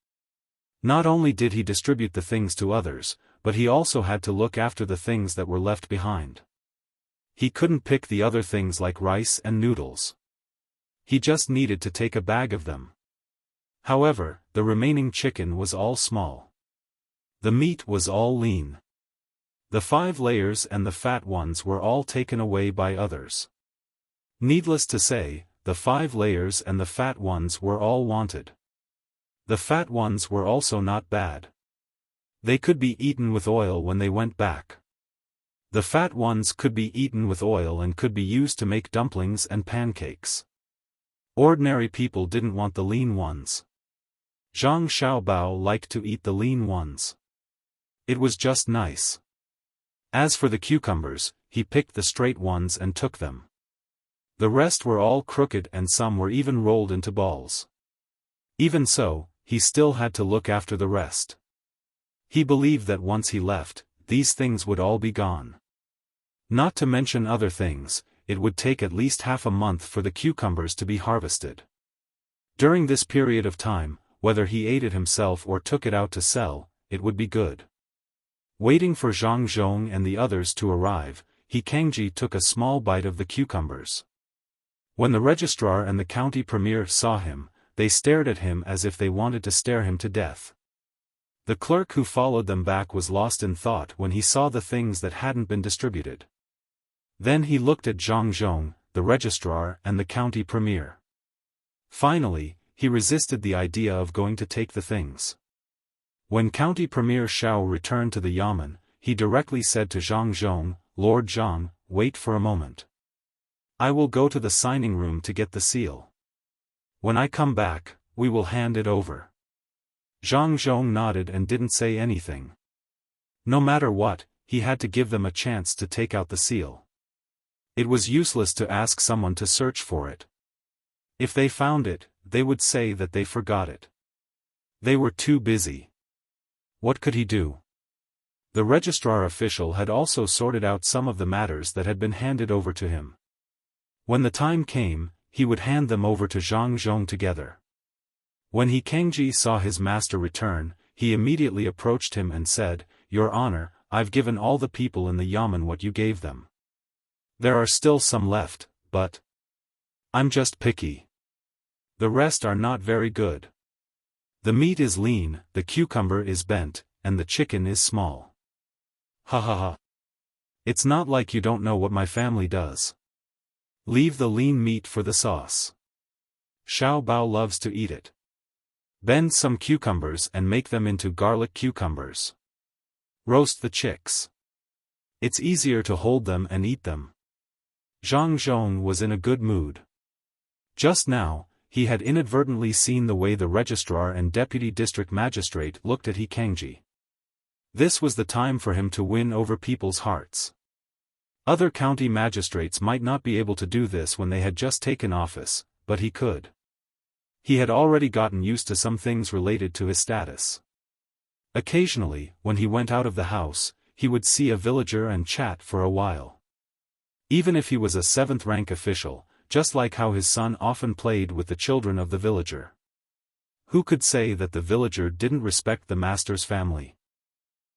Not only did he distribute the things to others, but he also had to look after the things that were left behind. He couldn't pick the other things like rice and noodles. He just needed to take a bag of them. However, the remaining chicken was all small. The meat was all lean. The 5 layers and the fat ones were all taken away by others. Needless to say, the 5 layers and the fat ones were all wanted. The fat ones were also not bad. They could be eaten with oil when they went back. The fat ones could be eaten with oil and could be used to make dumplings and pancakes. Ordinary people didn't want the lean ones. Zhang Xiaobao liked to eat the lean ones. It was just nice. As for the cucumbers, he picked the straight ones and took them. The rest were all crooked and some were even rolled into balls. Even so, he still had to look after the rest. He believed that once he left, these things would all be gone. Not to mention other things, it would take at least half a month for the cucumbers to be harvested. During this period of time, whether he ate it himself or took it out to sell, it would be good. Waiting for Zhang Zhong and the others to arrive, he Kangji took a small bite of the cucumbers. When the registrar and the county premier saw him, they stared at him as if they wanted to stare him to death. The clerk who followed them back was lost in thought when he saw the things that hadn't been distributed. Then he looked at Zhang Zhong, the registrar and the county premier. Finally, he resisted the idea of going to take the things. When County Premier Xiao returned to the yamen, he directly said to Zhang Zhong, "Lord Zhang, wait for a moment. I will go to the signing room to get the seal. When I come back, we will hand it over." Zhang Zhong nodded and didn't say anything. No matter what, he had to give them a chance to take out the seal. It was useless to ask someone to search for it. If they found it, they would say that they forgot it. They were too busy. What could he do? The registrar official had also sorted out some of the matters that had been handed over to him. When the time came, he would hand them over to Zhang Zhong together. When He Kangji saw his master return, he immediately approached him and said, "Your Honor, I've given all the people in the yamen what you gave them. There are still some left, but I'm just picky. The rest are not very good. The meat is lean, the cucumber is bent, and the chicken is small. Ha ha ha. It's not like you don't know what my family does. Leave the lean meat for the sauce. Xiao Bao loves to eat it. Bend some cucumbers and make them into garlic cucumbers. Roast the chicks. It's easier to hold them and eat them." Zhang Zhong was in a good mood. Just now, he had inadvertently seen the way the registrar and deputy district magistrate looked at He Kangji. This was the time for him to win over people's hearts. Other county magistrates might not be able to do this when they had just taken office, but he could. He had already gotten used to some things related to his status. Occasionally, when he went out of the house, he would see a villager and chat for a while. Even if he was a 7th-rank official, just like how his son often played with the children of the villager. Who could say that the villager didn't respect the master's family?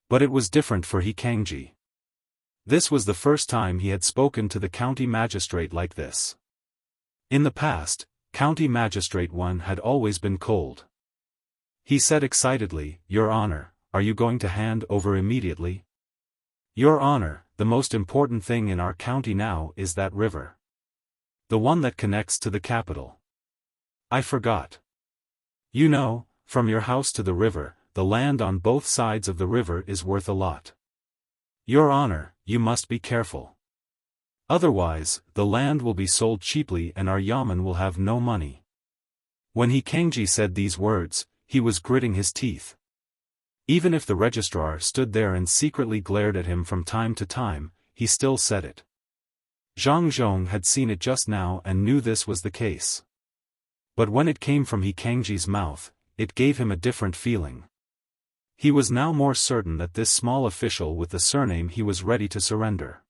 But it was different for He Kangji. This was the first time he had spoken to the county magistrate like this. In the past, County Magistrate 1 had always been cold. He said excitedly, "Your Honor, are you going to hand over immediately?" "Your Honor, the most important thing in our county now is that river. The one that connects to the capital. I forgot. You know, from your house to the river, the land on both sides of the river is worth a lot. Your Honor, you must be careful. Otherwise, the land will be sold cheaply and our yamen will have no money." When He Kangji said these words, he was gritting his teeth. Even if the registrar stood there and secretly glared at him from time to time, he still said it. Zhang Zhong had seen it just now and knew this was the case. But when it came from He Kangji's mouth, it gave him a different feeling. He was now more certain that this small official with the surname he was ready to surrender.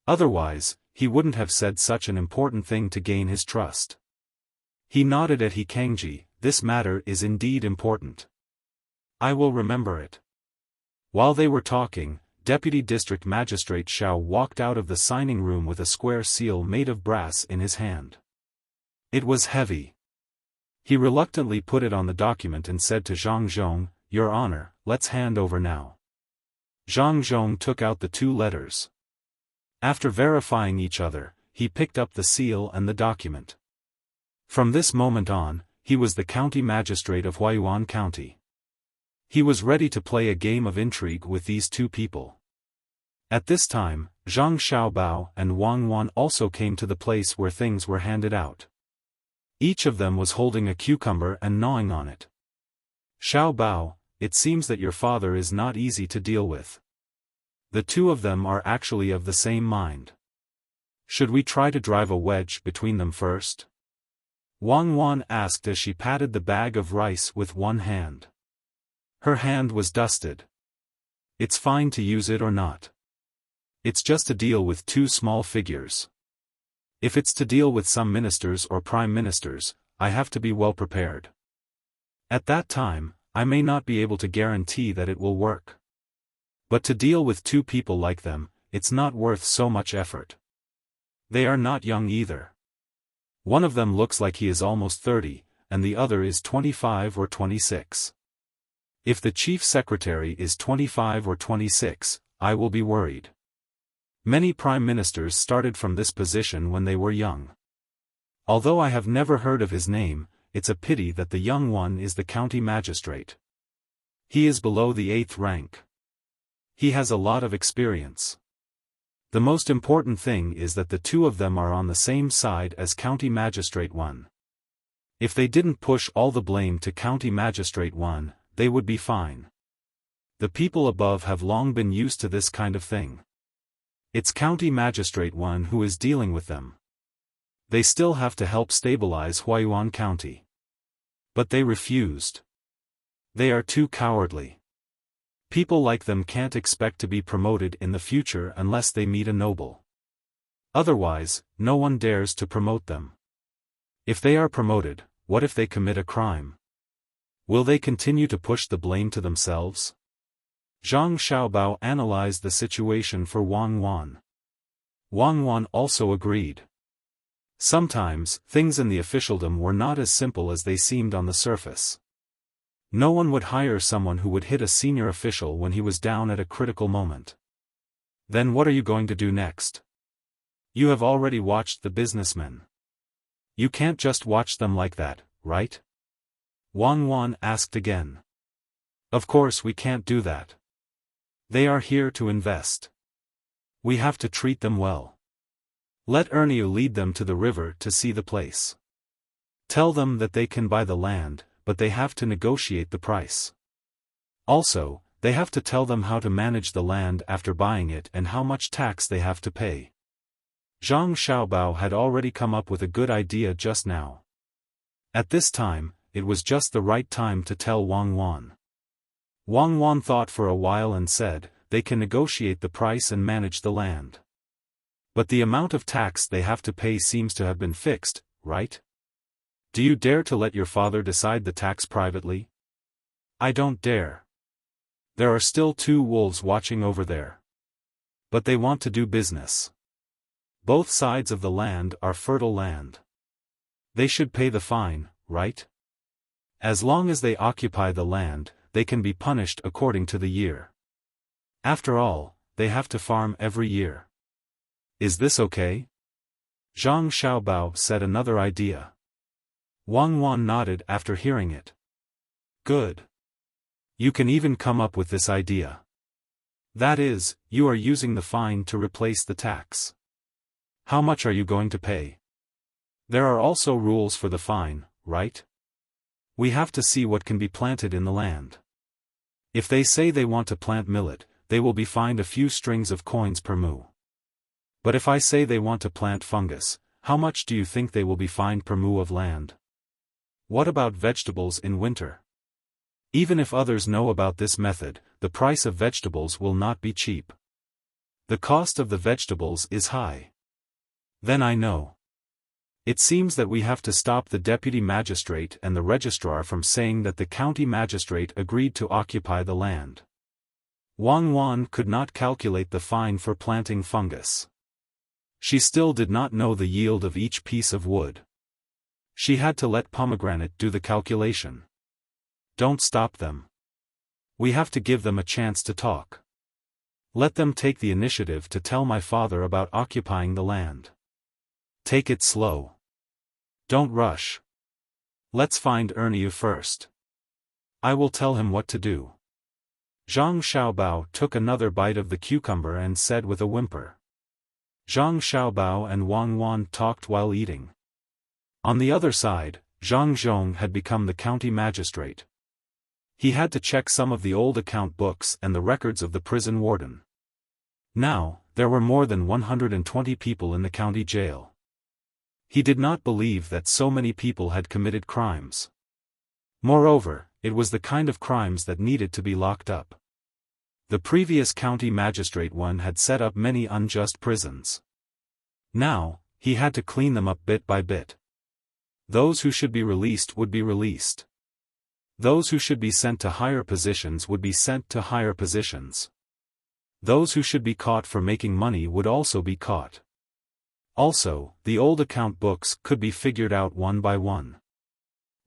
Otherwise, he wouldn't have said such an important thing to gain his trust. He nodded at He Kangji. "This matter is indeed important. I will remember it." While they were talking, Deputy District Magistrate Xiao walked out of the signing room with a square seal made of brass in his hand. It was heavy. He reluctantly put it on the document and said to Zhang Zhong, "Your Honor, let's hand over now." Zhang Zhong took out the 2 letters. After verifying each other, he picked up the seal and the document. From this moment on, he was the county magistrate of Huayuan County. He was ready to play a game of intrigue with these 2 people. At this time, Zhang Xiaobao and Wang Wan also came to the place where things were handed out. Each of them was holding a cucumber and gnawing on it. "Xiaobao, it seems that your father is not easy to deal with. The 2 of them are actually of the same mind. Should we try to drive a wedge between them first?" Wang Wan asked as she patted the bag of rice with one hand. Her hand was dusted. "It's fine to use it or not. It's just to deal with 2 small figures. If it's to deal with some ministers or prime ministers, I have to be well prepared. At that time, I may not be able to guarantee that it will work. But to deal with 2 people like them, it's not worth so much effort. They are not young either. One of them looks like he is almost 30, and the other is 25 or 26. If the chief secretary is 25 or 26, I will be worried. Many prime ministers started from this position when they were young. Although I have never heard of his name, it's a pity that the young one is the county magistrate. He is below the 8th rank. He has a lot of experience. The most important thing is that the 2 of them are on the same side as County Magistrate 1. If they didn't push all the blame to County Magistrate 1, they would be fine. The people above have long been used to this kind of thing. It's County Magistrate One who is dealing with them. They still have to help stabilize Huayuan County. But they refused. They are too cowardly. People like them can't expect to be promoted in the future unless they meet a noble. Otherwise, no one dares to promote them. If they are promoted, what if they commit a crime? Will they continue to push the blame to themselves? Zhang Xiaobao analyzed the situation for Wang Wan. Wang Wan also agreed. Sometimes, things in the officialdom were not as simple as they seemed on the surface. No one would hire someone who would hit a senior official when he was down at a critical moment. Then what are you going to do next? You have already watched the businessmen. You can't just watch them like that, right? Wang Wan asked again. Of course we can't do that. They are here to invest. We have to treat them well. Let Erniu lead them to the river to see the place. Tell them that they can buy the land, but they have to negotiate the price. Also, they have to tell them how to manage the land after buying it and how much tax they have to pay. Zhang Xiaobao had already come up with a good idea just now. At this time, it was just the right time to tell Wang Wan. Wang Wan thought for a while and said, they can negotiate the price and manage the land. But the amount of tax they have to pay seems to have been fixed, right? Do you dare to let your father decide the tax privately? I don't dare. There are still 2 wolves watching over there. But they want to do business. Both sides of the land are fertile land. They should pay the fine, right? As long as they occupy the land, they can be punished according to the year. After all, they have to farm every year. Is this okay? Zhang Xiaobao said another idea. Wang Wan nodded after hearing it. Good. You can even come up with this idea. That is, you are using the fine to replace the tax. How much are you going to pay? There are also rules for the fine, right? We have to see what can be planted in the land. If they say they want to plant millet, they will be fined a few strings of coins per mu. But if I say they want to plant fungus, how much do you think they will be fined per mu of land? What about vegetables in winter? Even if others know about this method, the price of vegetables will not be cheap. The cost of the vegetables is high. Then I know. It seems that we have to stop the deputy magistrate and the registrar from saying that the county magistrate agreed to occupy the land. Wang Wan could not calculate the fine for planting fungus. She still did not know the yield of each piece of wood. She had to let Pomegranate do the calculation. Don't stop them. We have to give them a chance to talk. Let them take the initiative to tell my father about occupying the land. Take it slow. Don't rush. Let's find Erniu first. I will tell him what to do. Zhang Xiaobao took another bite of the cucumber and said with a whimper. Zhang Xiaobao and Wang Wan talked while eating. On the other side, Zhang Zhong had become the county magistrate. He had to check some of the old account books and the records of the prison warden. Now, there were more than 120 people in the county jail. He did not believe that so many people had committed crimes. Moreover, it was the kind of crimes that needed to be locked up. The previous county magistrate one had set up many unjust prisons. Now, he had to clean them up bit by bit. Those who should be released would be released. Those who should be sent to higher positions would be sent to higher positions. Those who should be caught for making money would also be caught. Also, the old account books could be figured out one by one.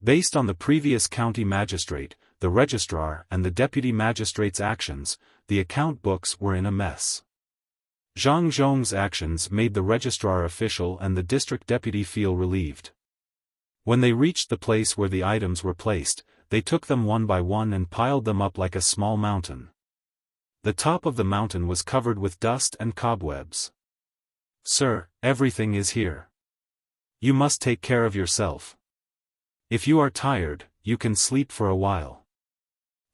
Based on the previous county magistrate, the registrar and the deputy magistrate's actions, the account books were in a mess. Zhang Zhong's actions made the registrar official and the district deputy feel relieved. When they reached the place where the items were placed, they took them one by one and piled them up like a small mountain. The top of the mountain was covered with dust and cobwebs. Sir, everything is here. You must take care of yourself. If you are tired, you can sleep for a while.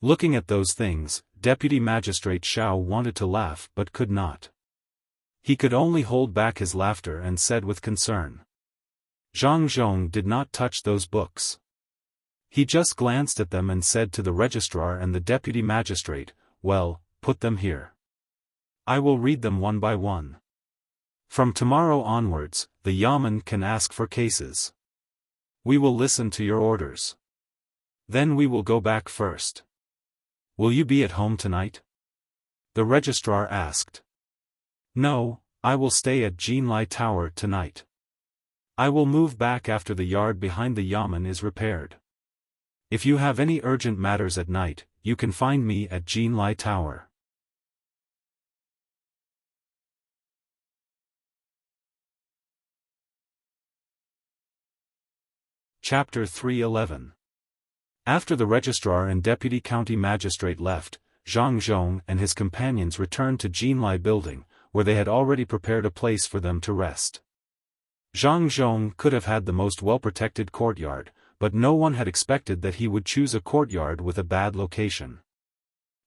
Looking at those things, Deputy Magistrate Xiao wanted to laugh but could not. He could only hold back his laughter and said with concern. Zhang Zhong did not touch those books. He just glanced at them and said to the registrar and the deputy magistrate, "Well, put them here. I will read them one by one. From tomorrow onwards, the Yamen can ask for cases. We will listen to your orders. Then we will go back first. Will you be at home tonight?" The registrar asked. "No, I will stay at Jinlai Tower tonight. I will move back after the yard behind the Yamen is repaired. If you have any urgent matters at night, you can find me at Jinlai Tower." Chapter 311. After the registrar and deputy county magistrate left, Zhang Zhong and his companions returned to Jinlai building, where they had already prepared a place for them to rest. Zhang Zhong could have had the most well-protected courtyard, but no one had expected that he would choose a courtyard with a bad location.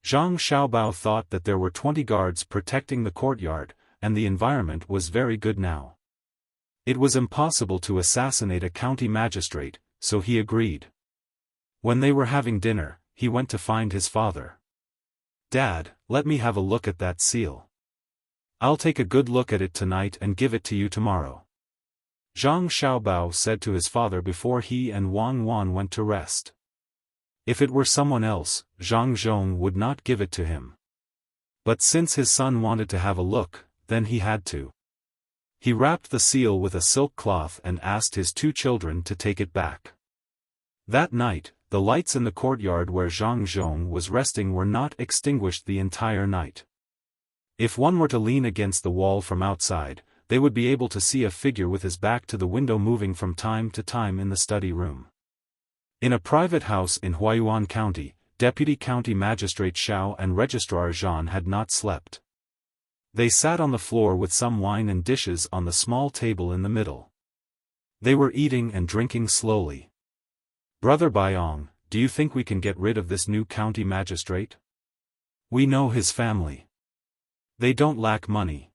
Zhang Xiaobao thought that there were 20 guards protecting the courtyard, and the environment was very good now. It was impossible to assassinate a county magistrate, so he agreed. When they were having dinner, he went to find his father. "Dad, let me have a look at that seal. I'll take a good look at it tonight and give it to you tomorrow," Zhang Xiaobao said to his father before he and Wang Wan went to rest. If it were someone else, Zhang Zhong would not give it to him. But since his son wanted to have a look, then he had to. He wrapped the seal with a silk cloth and asked his 2 children to take it back. That night, the lights in the courtyard where Zhang Zhong was resting were not extinguished the entire night. If one were to lean against the wall from outside, they would be able to see a figure with his back to the window moving from time to time in the study room. In a private house in Huaiyuan County, Deputy County Magistrate Xiao and Registrar Zhan had not slept. They sat on the floor with some wine and dishes on the small table in the middle. They were eating and drinking slowly. "Brother Baiyong, do you think we can get rid of this new county magistrate? We know his family. They don't lack money.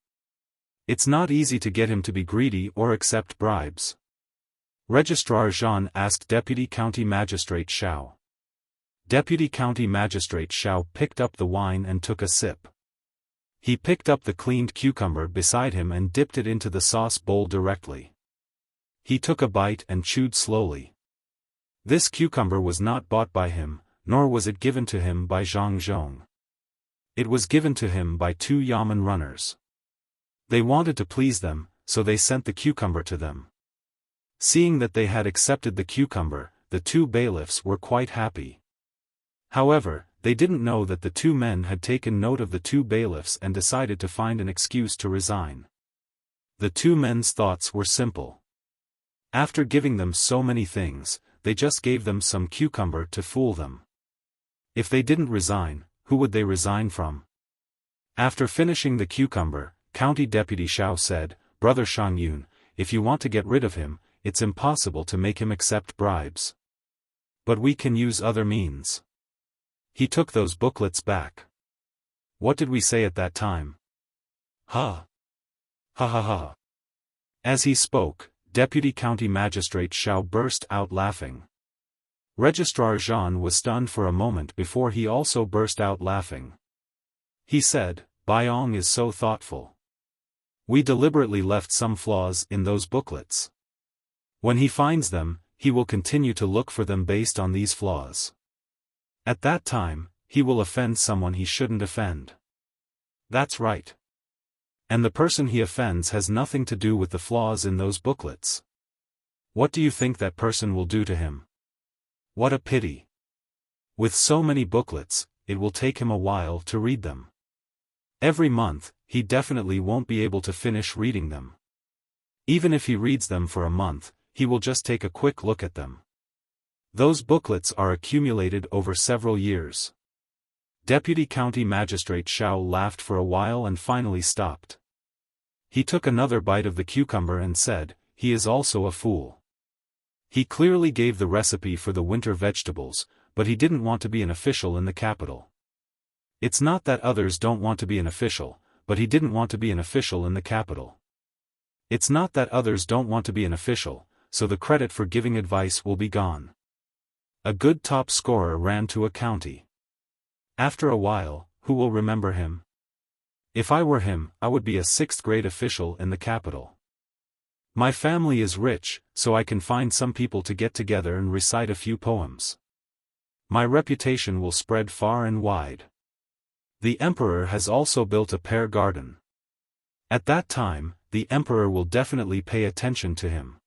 It's not easy to get him to be greedy or accept bribes." Registrar Zhan asked Deputy County Magistrate Xiao. Deputy County Magistrate Xiao picked up the wine and took a sip. He picked up the cleaned cucumber beside him and dipped it into the sauce bowl directly. He took a bite and chewed slowly. This cucumber was not bought by him, nor was it given to him by Zhang Zhong. It was given to him by 2 Yamen runners. They wanted to please them, so they sent the cucumber to them. Seeing that they had accepted the cucumber, the 2 bailiffs were quite happy. However, they didn't know that the 2 men had taken note of the 2 bailiffs and decided to find an excuse to resign. The 2 men's thoughts were simple. After giving them so many things, they just gave them some cucumber to fool them. If they didn't resign, who would they resign from? After finishing the cucumber, County Deputy Xiao said, "Brother Shangyun, if you want to get rid of him, it's impossible to make him accept bribes. But we can use other means." He took those booklets back. What did we say at that time? Ha! Ha ha ha! As he spoke, Deputy County Magistrate Xiao burst out laughing. Registrar Zhan was stunned for a moment before he also burst out laughing. He said, "Baiyong is so thoughtful. We deliberately left some flaws in those booklets. When he finds them, he will continue to look for them based on these flaws. At that time, he will offend someone he shouldn't offend." That's right. And the person he offends has nothing to do with the flaws in those booklets. What do you think that person will do to him? What a pity. With so many booklets, it will take him a while to read them. Every month, he definitely won't be able to finish reading them. Even if he reads them for a month, he will just take a quick look at them. Those booklets are accumulated over several years. Deputy County Magistrate Xiao laughed for a while and finally stopped. He took another bite of the cucumber and said, "He is also a fool. He clearly gave the recipe for the winter vegetables, but he didn't want to be an official in the capital. It's not that others don't want to be an official, but he didn't want to be an official in the capital. It's not that others don't want to be an official, so the credit for giving advice will be gone. A good top scorer ran to a county. After a while, who will remember him? If I were him, I would be a 6th-grade official in the capital. My family is rich, so I can find some people to get together and recite a few poems. My reputation will spread far and wide. The emperor has also built a pear garden. At that time, the emperor will definitely pay attention to him.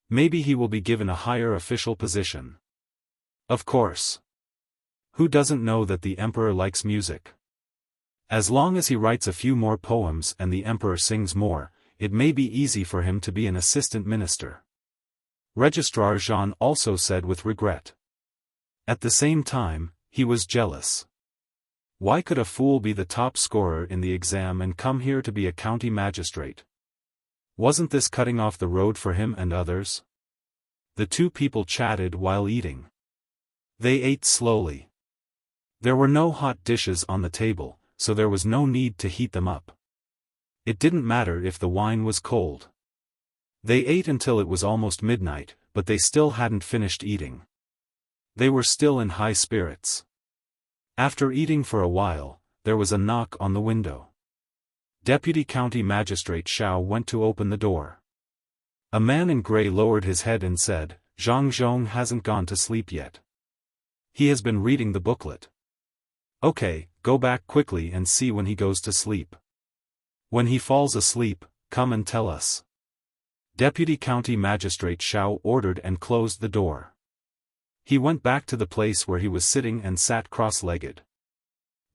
Maybe he will be given a higher official position. Of course. Who doesn't know that the emperor likes music? As long as he writes a few more poems and the emperor sings more, it may be easy for him to be an assistant minister. Registrar Jean also said with regret. At the same time, he was jealous. Why could a fool be the top scorer in the exam and come here to be a county magistrate? Wasn't this cutting off the road for him and others? The two people chatted while eating. They ate slowly. There were no hot dishes on the table, so there was no need to heat them up. It didn't matter if the wine was cold. They ate until it was almost midnight, but they still hadn't finished eating. They were still in high spirits. After eating for a while, there was a knock on the window. Deputy County Magistrate Xiao went to open the door. A man in gray lowered his head and said, "Zhang Zhong hasn't gone to sleep yet. He has been reading the booklet." "Okay, go back quickly and see when he goes to sleep. When he falls asleep, come and tell us." Deputy County Magistrate Xiao ordered and closed the door. He went back to the place where he was sitting and sat cross-legged.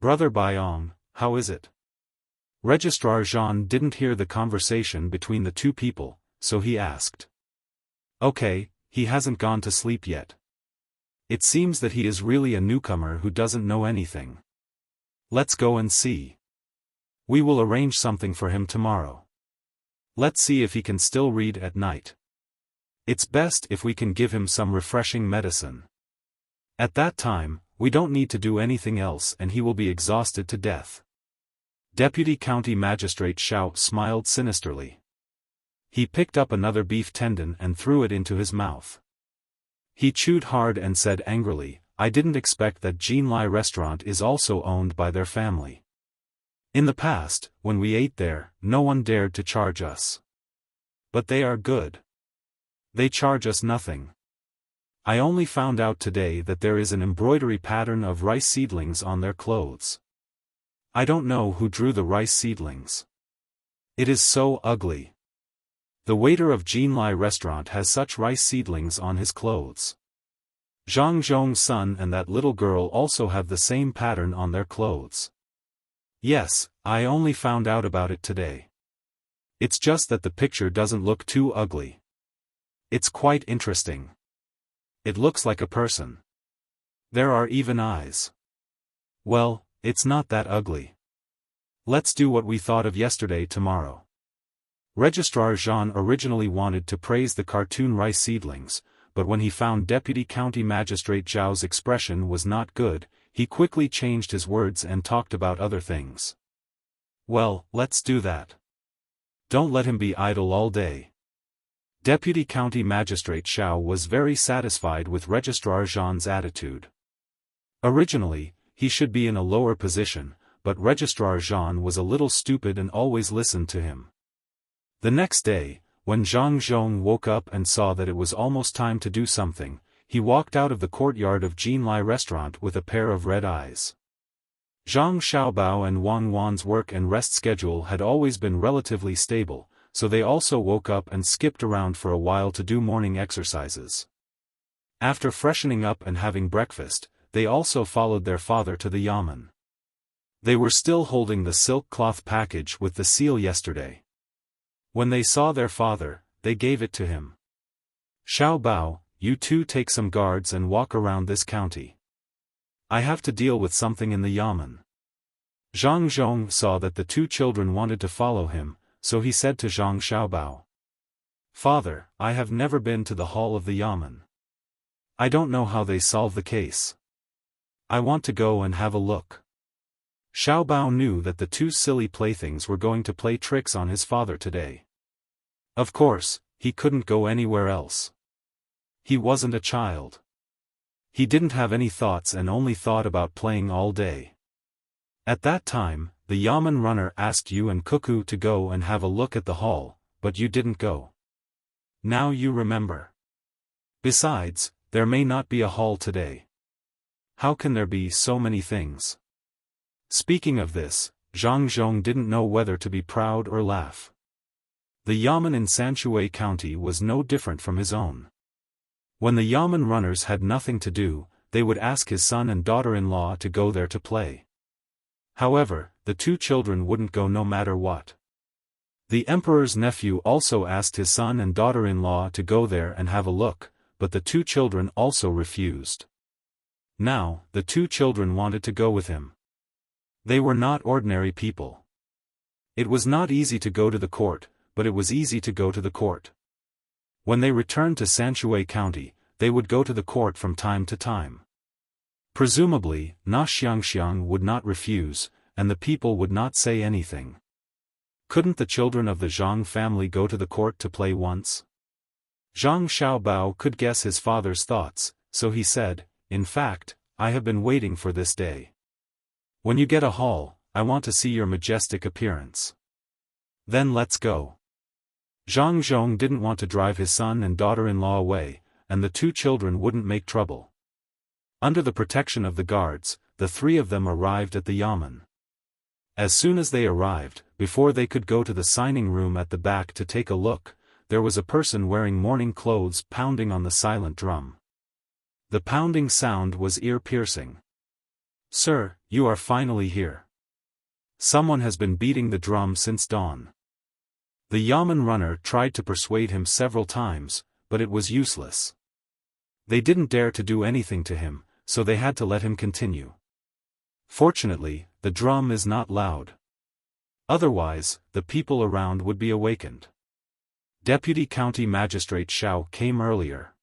"Brother Baiyong, how is it?" Registrar Jean didn't hear the conversation between the two people, so he asked. "Okay, he hasn't gone to sleep yet. It seems that he is really a newcomer who doesn't know anything. Let's go and see. We will arrange something for him tomorrow. Let's see if he can still read at night. It's best if we can give him some refreshing medicine. At that time, we don't need to do anything else and he will be exhausted to death." Deputy County Magistrate Xiao smiled sinisterly. He picked up another beef tendon and threw it into his mouth. He chewed hard and said angrily, "I didn't expect that Jinlai restaurant is also owned by their family. In the past, when we ate there, no one dared to charge us. But they are good. They charge us nothing. I only found out today that there is an embroidery pattern of rice seedlings on their clothes. I don't know who drew the rice seedlings. It is so ugly. The waiter of Jinlai restaurant has such rice seedlings on his clothes. Zhang Zhong's son and that little girl also have the same pattern on their clothes. Yes, I only found out about it today. It's just that the picture doesn't look too ugly. It's quite interesting. It looks like a person. There are even eyes. Well, it's not that ugly. Let's do what we thought of yesterday tomorrow." Registrar Jean originally wanted to praise the cartoon rice seedlings, but when he found Deputy County Magistrate Zhao's expression was not good, he quickly changed his words and talked about other things. "Well, let's do that. Don't let him be idle all day." Deputy County Magistrate Xiao was very satisfied with Registrar Jean's attitude. Originally, he should be in a lower position, but Registrar Jean was a little stupid and always listened to him. The next day, when Zhang Zhong woke up and saw that it was almost time to do something, he walked out of the courtyard of Jinlai restaurant with a pair of red eyes. Zhang Xiaobao and Wang Wan's work and rest schedule had always been relatively stable, so they also woke up and skipped around for a while to do morning exercises. After freshening up and having breakfast, they also followed their father to the yamen. They were still holding the silk cloth package with the seal yesterday. When they saw their father, they gave it to him. "Xiaobao, you two take some guards and walk around this county. I have to deal with something in the yamen." Zhang Zhong saw that the two children wanted to follow him, so he said to Zhang Xiaobao, "Father, I have never been to the hall of the yamen. I don't know how they solve the case. I want to go and have a look. Xiaobao knew that the two silly playthings were going to play tricks on his father today. Of course, he couldn't go anywhere else. He wasn't a child. He didn't have any thoughts and only thought about playing all day. At that time, the yamen runner asked you and Cuckoo to go and have a look at the hall, but you didn't go. Now you remember. Besides, there may not be a hall today. How can there be so many things? Speaking of this, Zhang Zhong didn't know whether to be proud or laugh. The yamen in Sanshui County was no different from his own. When the yamen runners had nothing to do, they would ask his son and daughter-in-law to go there to play. However, the two children wouldn't go no matter what. The emperor's nephew also asked his son and daughter-in-law to go there and have a look, but the two children also refused. Now, the two children wanted to go with him. They were not ordinary people. It was not easy to go to the court, but it was easy to go to the court. When they returned to Sanshui County, they would go to the court from time to time. Presumably, Na Xiangxiang would not refuse, and the people would not say anything. Couldn't the children of the Zhang family go to the court to play once? Zhang Xiaobao could guess his father's thoughts, so he said, "In fact, I have been waiting for this day. When you get a hall, I want to see your majestic appearance. Then let's go." Zhang Zhong didn't want to drive his son and daughter-in-law away, and the two children wouldn't make trouble. Under the protection of the guards, the three of them arrived at the yamen. As soon as they arrived, before they could go to the signing room at the back to take a look, there was a person wearing mourning clothes pounding on the silent drum. The pounding sound was ear-piercing. "Sir, you are finally here. Someone has been beating the drum since dawn." The yamen runner tried to persuade him several times, but it was useless. They didn't dare to do anything to him, so they had to let him continue. Fortunately, the drum is not loud. Otherwise, the people around would be awakened. Deputy County Magistrate Xiao came earlier.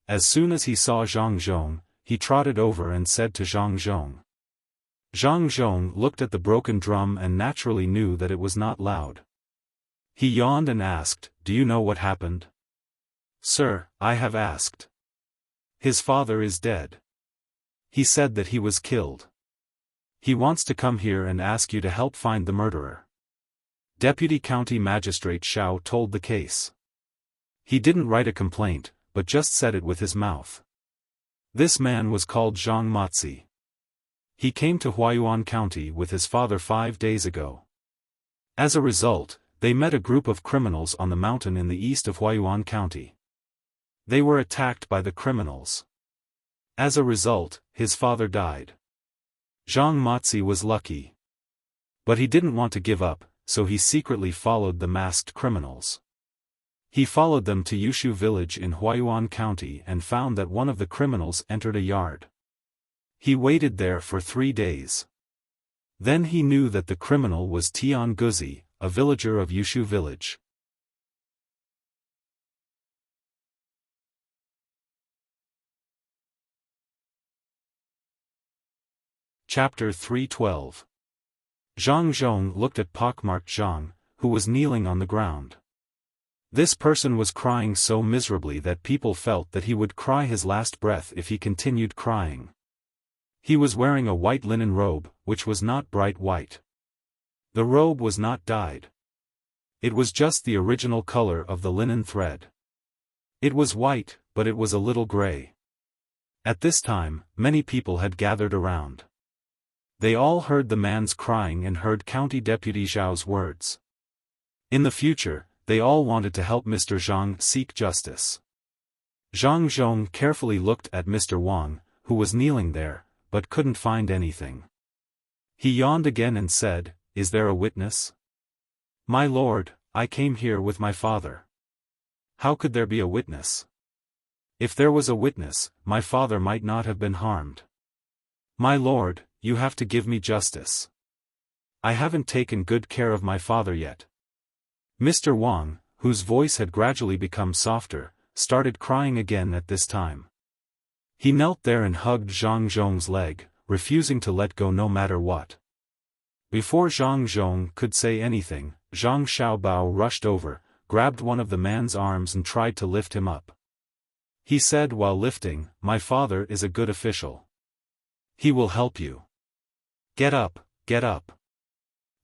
As soon as he saw Zhang Zhong, he trotted over and said to Zhang Zhong. Zhang Zhong looked at the broken drum and naturally knew that it was not loud. He yawned and asked, "Do you know what happened?" "Sir, I have asked. His father is dead. He said that he was killed. He wants to come here and ask you to help find the murderer." Deputy County Magistrate Xiao told the case. He didn't write a complaint, but just said it with his mouth. This man was called Zhang Matzi. He came to Huayuan County with his father 5 days ago. As a result, they met a group of criminals on the mountain in the east of Huayuan County. They were attacked by the criminals. As a result, his father died. Zhang Matzi was lucky. But he didn't want to give up, so he secretly followed the masked criminals. He followed them to Yushu village in Huayuan County and found that one of the criminals entered a yard. He waited there for 3 days. Then he knew that the criminal was Tian Guzi, a villager of Yushu village. Chapter 312. Zhang Zhong looked at pockmarked Zhang, who was kneeling on the ground. This person was crying so miserably that people felt that he would cry his last breath if he continued crying. He was wearing a white linen robe, which was not bright white. The robe was not dyed. It was just the original color of the linen thread. It was white, but it was a little gray. At this time, many people had gathered around. They all heard the man's crying and heard County Deputy Zhao's words. In the future, they all wanted to help Mr. Zhang seek justice. Zhang Zhong carefully looked at Mr. Wang, who was kneeling there, but couldn't find anything. He yawned again and said, "Is there a witness?" "My lord, I came here with my father." "How could there be a witness?" "If there was a witness, my father might not have been harmed." "My lord, you have to give me justice. I haven't taken good care of my father yet." Mr. Wang, whose voice had gradually become softer, started crying again at this time. He knelt there and hugged Zhang Zhong's leg, refusing to let go no matter what. Before Zhang Zhong could say anything, Zhang Xiaobao rushed over, grabbed one of the man's arms and tried to lift him up. He said while lifting, "My father is a good official. He will help you. Get up, get up."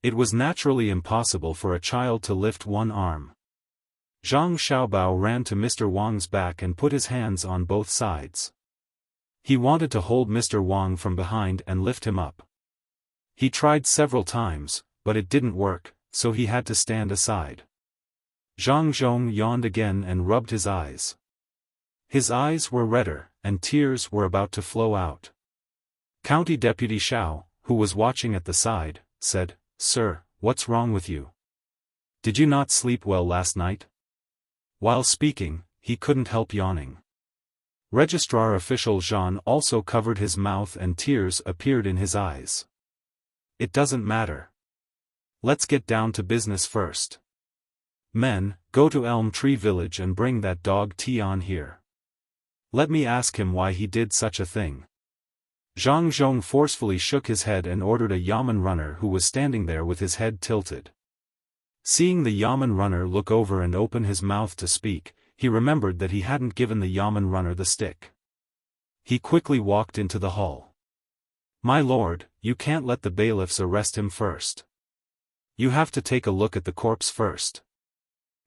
It was naturally impossible for a child to lift one arm. Zhang Xiaobao ran to Mr. Wang's back and put his hands on both sides. He wanted to hold Mr. Wang from behind and lift him up. He tried several times, but it didn't work, so he had to stand aside. Zhang Zhong yawned again and rubbed his eyes. His eyes were redder, and tears were about to flow out. County Deputy Xiao, who was watching at the side, said, "Sir, what's wrong with you? Did you not sleep well last night?" While speaking, he couldn't help yawning. Registrar official Zhan also covered his mouth and tears appeared in his eyes. "It doesn't matter. Let's get down to business first. Men, go to Elm Tree Village and bring that dog Tian here. Let me ask him why he did such a thing." Zhang Zhong forcefully shook his head and ordered a yamen runner who was standing there with his head tilted. Seeing the yamen runner look over and open his mouth to speak, he remembered that he hadn't given the yamen runner the stick. He quickly walked into the hall. "My lord, you can't let the bailiffs arrest him first. You have to take a look at the corpse first.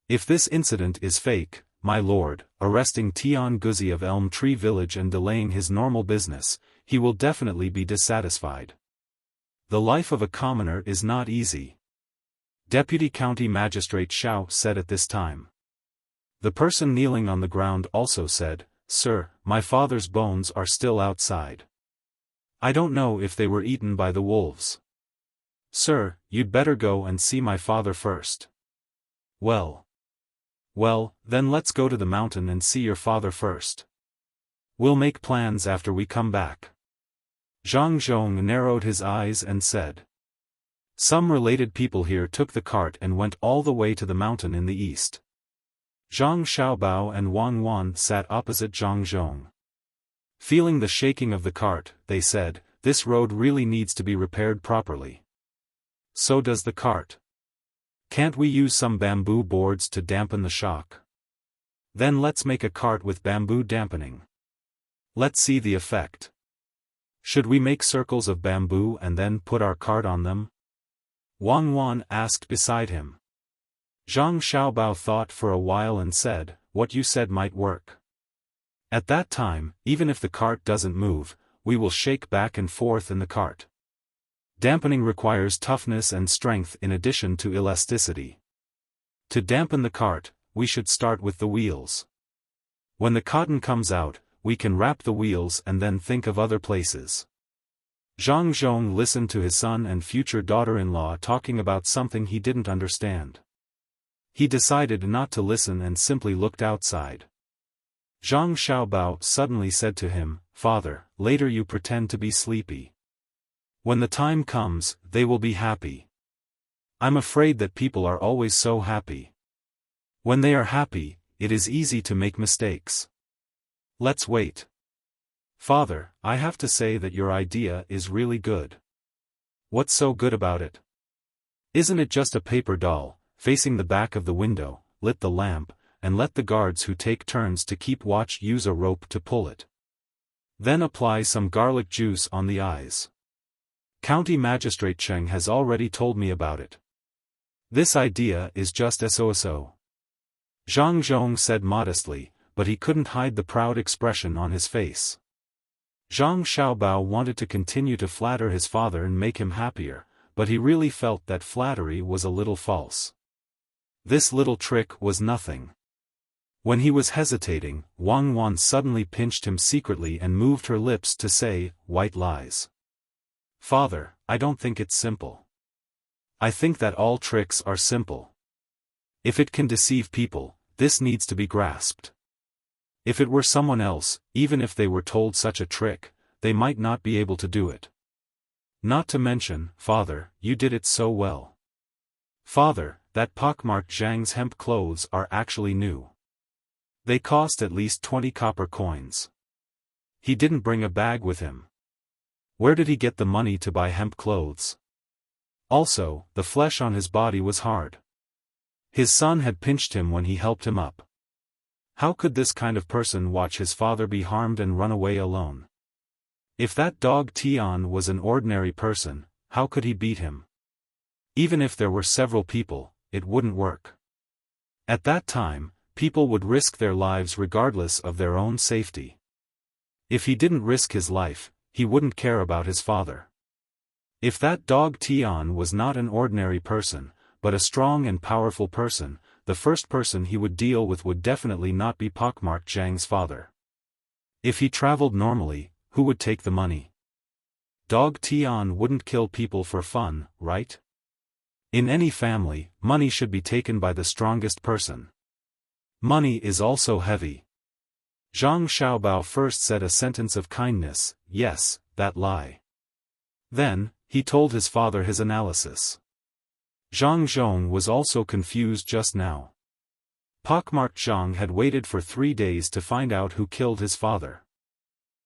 If this incident is fake, my lord, arresting Tian Guzi of Elm Tree Village and delaying his normal business, he will definitely be dissatisfied. The life of a commoner is not easy." Deputy County Magistrate Xiao said at this time. The person kneeling on the ground also said, "Sir, my father's bones are still outside. I don't know if they were eaten by the wolves. Sir, you'd better go and see my father first." Well, then let's go to the mountain and see your father first. We'll make plans after we come back." Zhang Zhong narrowed his eyes and said. Some related people here took the cart and went all the way to the mountain in the east. Zhang Xiaobao and Wang Wan sat opposite Zhang Zhong. Feeling the shaking of the cart, they said, "This road really needs to be repaired properly." "So does the cart. Can't we use some bamboo boards to dampen the shock?" "Then let's make a cart with bamboo dampening. Let's see the effect. Should we make circles of bamboo and then put our cart on them?" Wang Wan asked beside him. Zhang Xiaobao thought for a while and said, "What you said might work. At that time, even if the cart doesn't move, we will shake back and forth in the cart. Dampening requires toughness and strength in addition to elasticity. To dampen the cart, we should start with the wheels. When the cotton comes out, we can wrap the wheels and then think of other places." Zhang Zhong listened to his son and future daughter-in-law talking about something he didn't understand. He decided not to listen and simply looked outside. Zhang Xiaobao suddenly said to him, "Father, later you pretend to be sleepy. When the time comes, they will be happy. I'm afraid that people are always so happy. When they are happy, it is easy to make mistakes. Let's wait." "Father, I have to say that your idea is really good." "What's so good about it? Isn't it just a paper doll, facing the back of the window, lit the lamp, and let the guards who take turns to keep watch use a rope to pull it? Then apply some garlic juice on the eyes. County Magistrate Cheng has already told me about it. This idea is just so. Zhang Zhong said modestly, but he couldn't hide the proud expression on his face. Zhang Xiaobao wanted to continue to flatter his father and make him happier, but he really felt that flattery was a little false. This little trick was nothing. When he was hesitating, Wang Wan suddenly pinched him secretly and moved her lips to say, "White lies." "Father, I don't think it's simple. I think that all tricks are simple. If it can deceive people, this needs to be grasped. If it were someone else, even if they were told such a trick, they might not be able to do it. Not to mention, father, you did it so well. Father, that pockmarked Zhang's hemp clothes are actually new. They cost at least 20 copper coins." He didn't bring a bag with him. Where did he get the money to buy hemp clothes? Also, the flesh on his body was hard. His son had pinched him when he helped him up. How could this kind of person watch his father be harmed and run away alone? If that dog Tian was an ordinary person, how could he beat him? Even if there were several people, it wouldn't work. At that time, people would risk their lives regardless of their own safety. If he didn't risk his life, he wouldn't care about his father. If that dog Tian was not an ordinary person, but a strong and powerful person, the first person he would deal with would definitely not be pockmarked Zhang's father. If he traveled normally, who would take the money? Dog Tian wouldn't kill people for fun, right? In any family, money should be taken by the strongest person. Money is also heavy. Zhang Xiaobao first said a sentence of kindness, yes, that lie. Then, he told his father his analysis. Zhang Zhong was also confused just now. Pockmarked Zhang had waited for 3 days to find out who killed his father.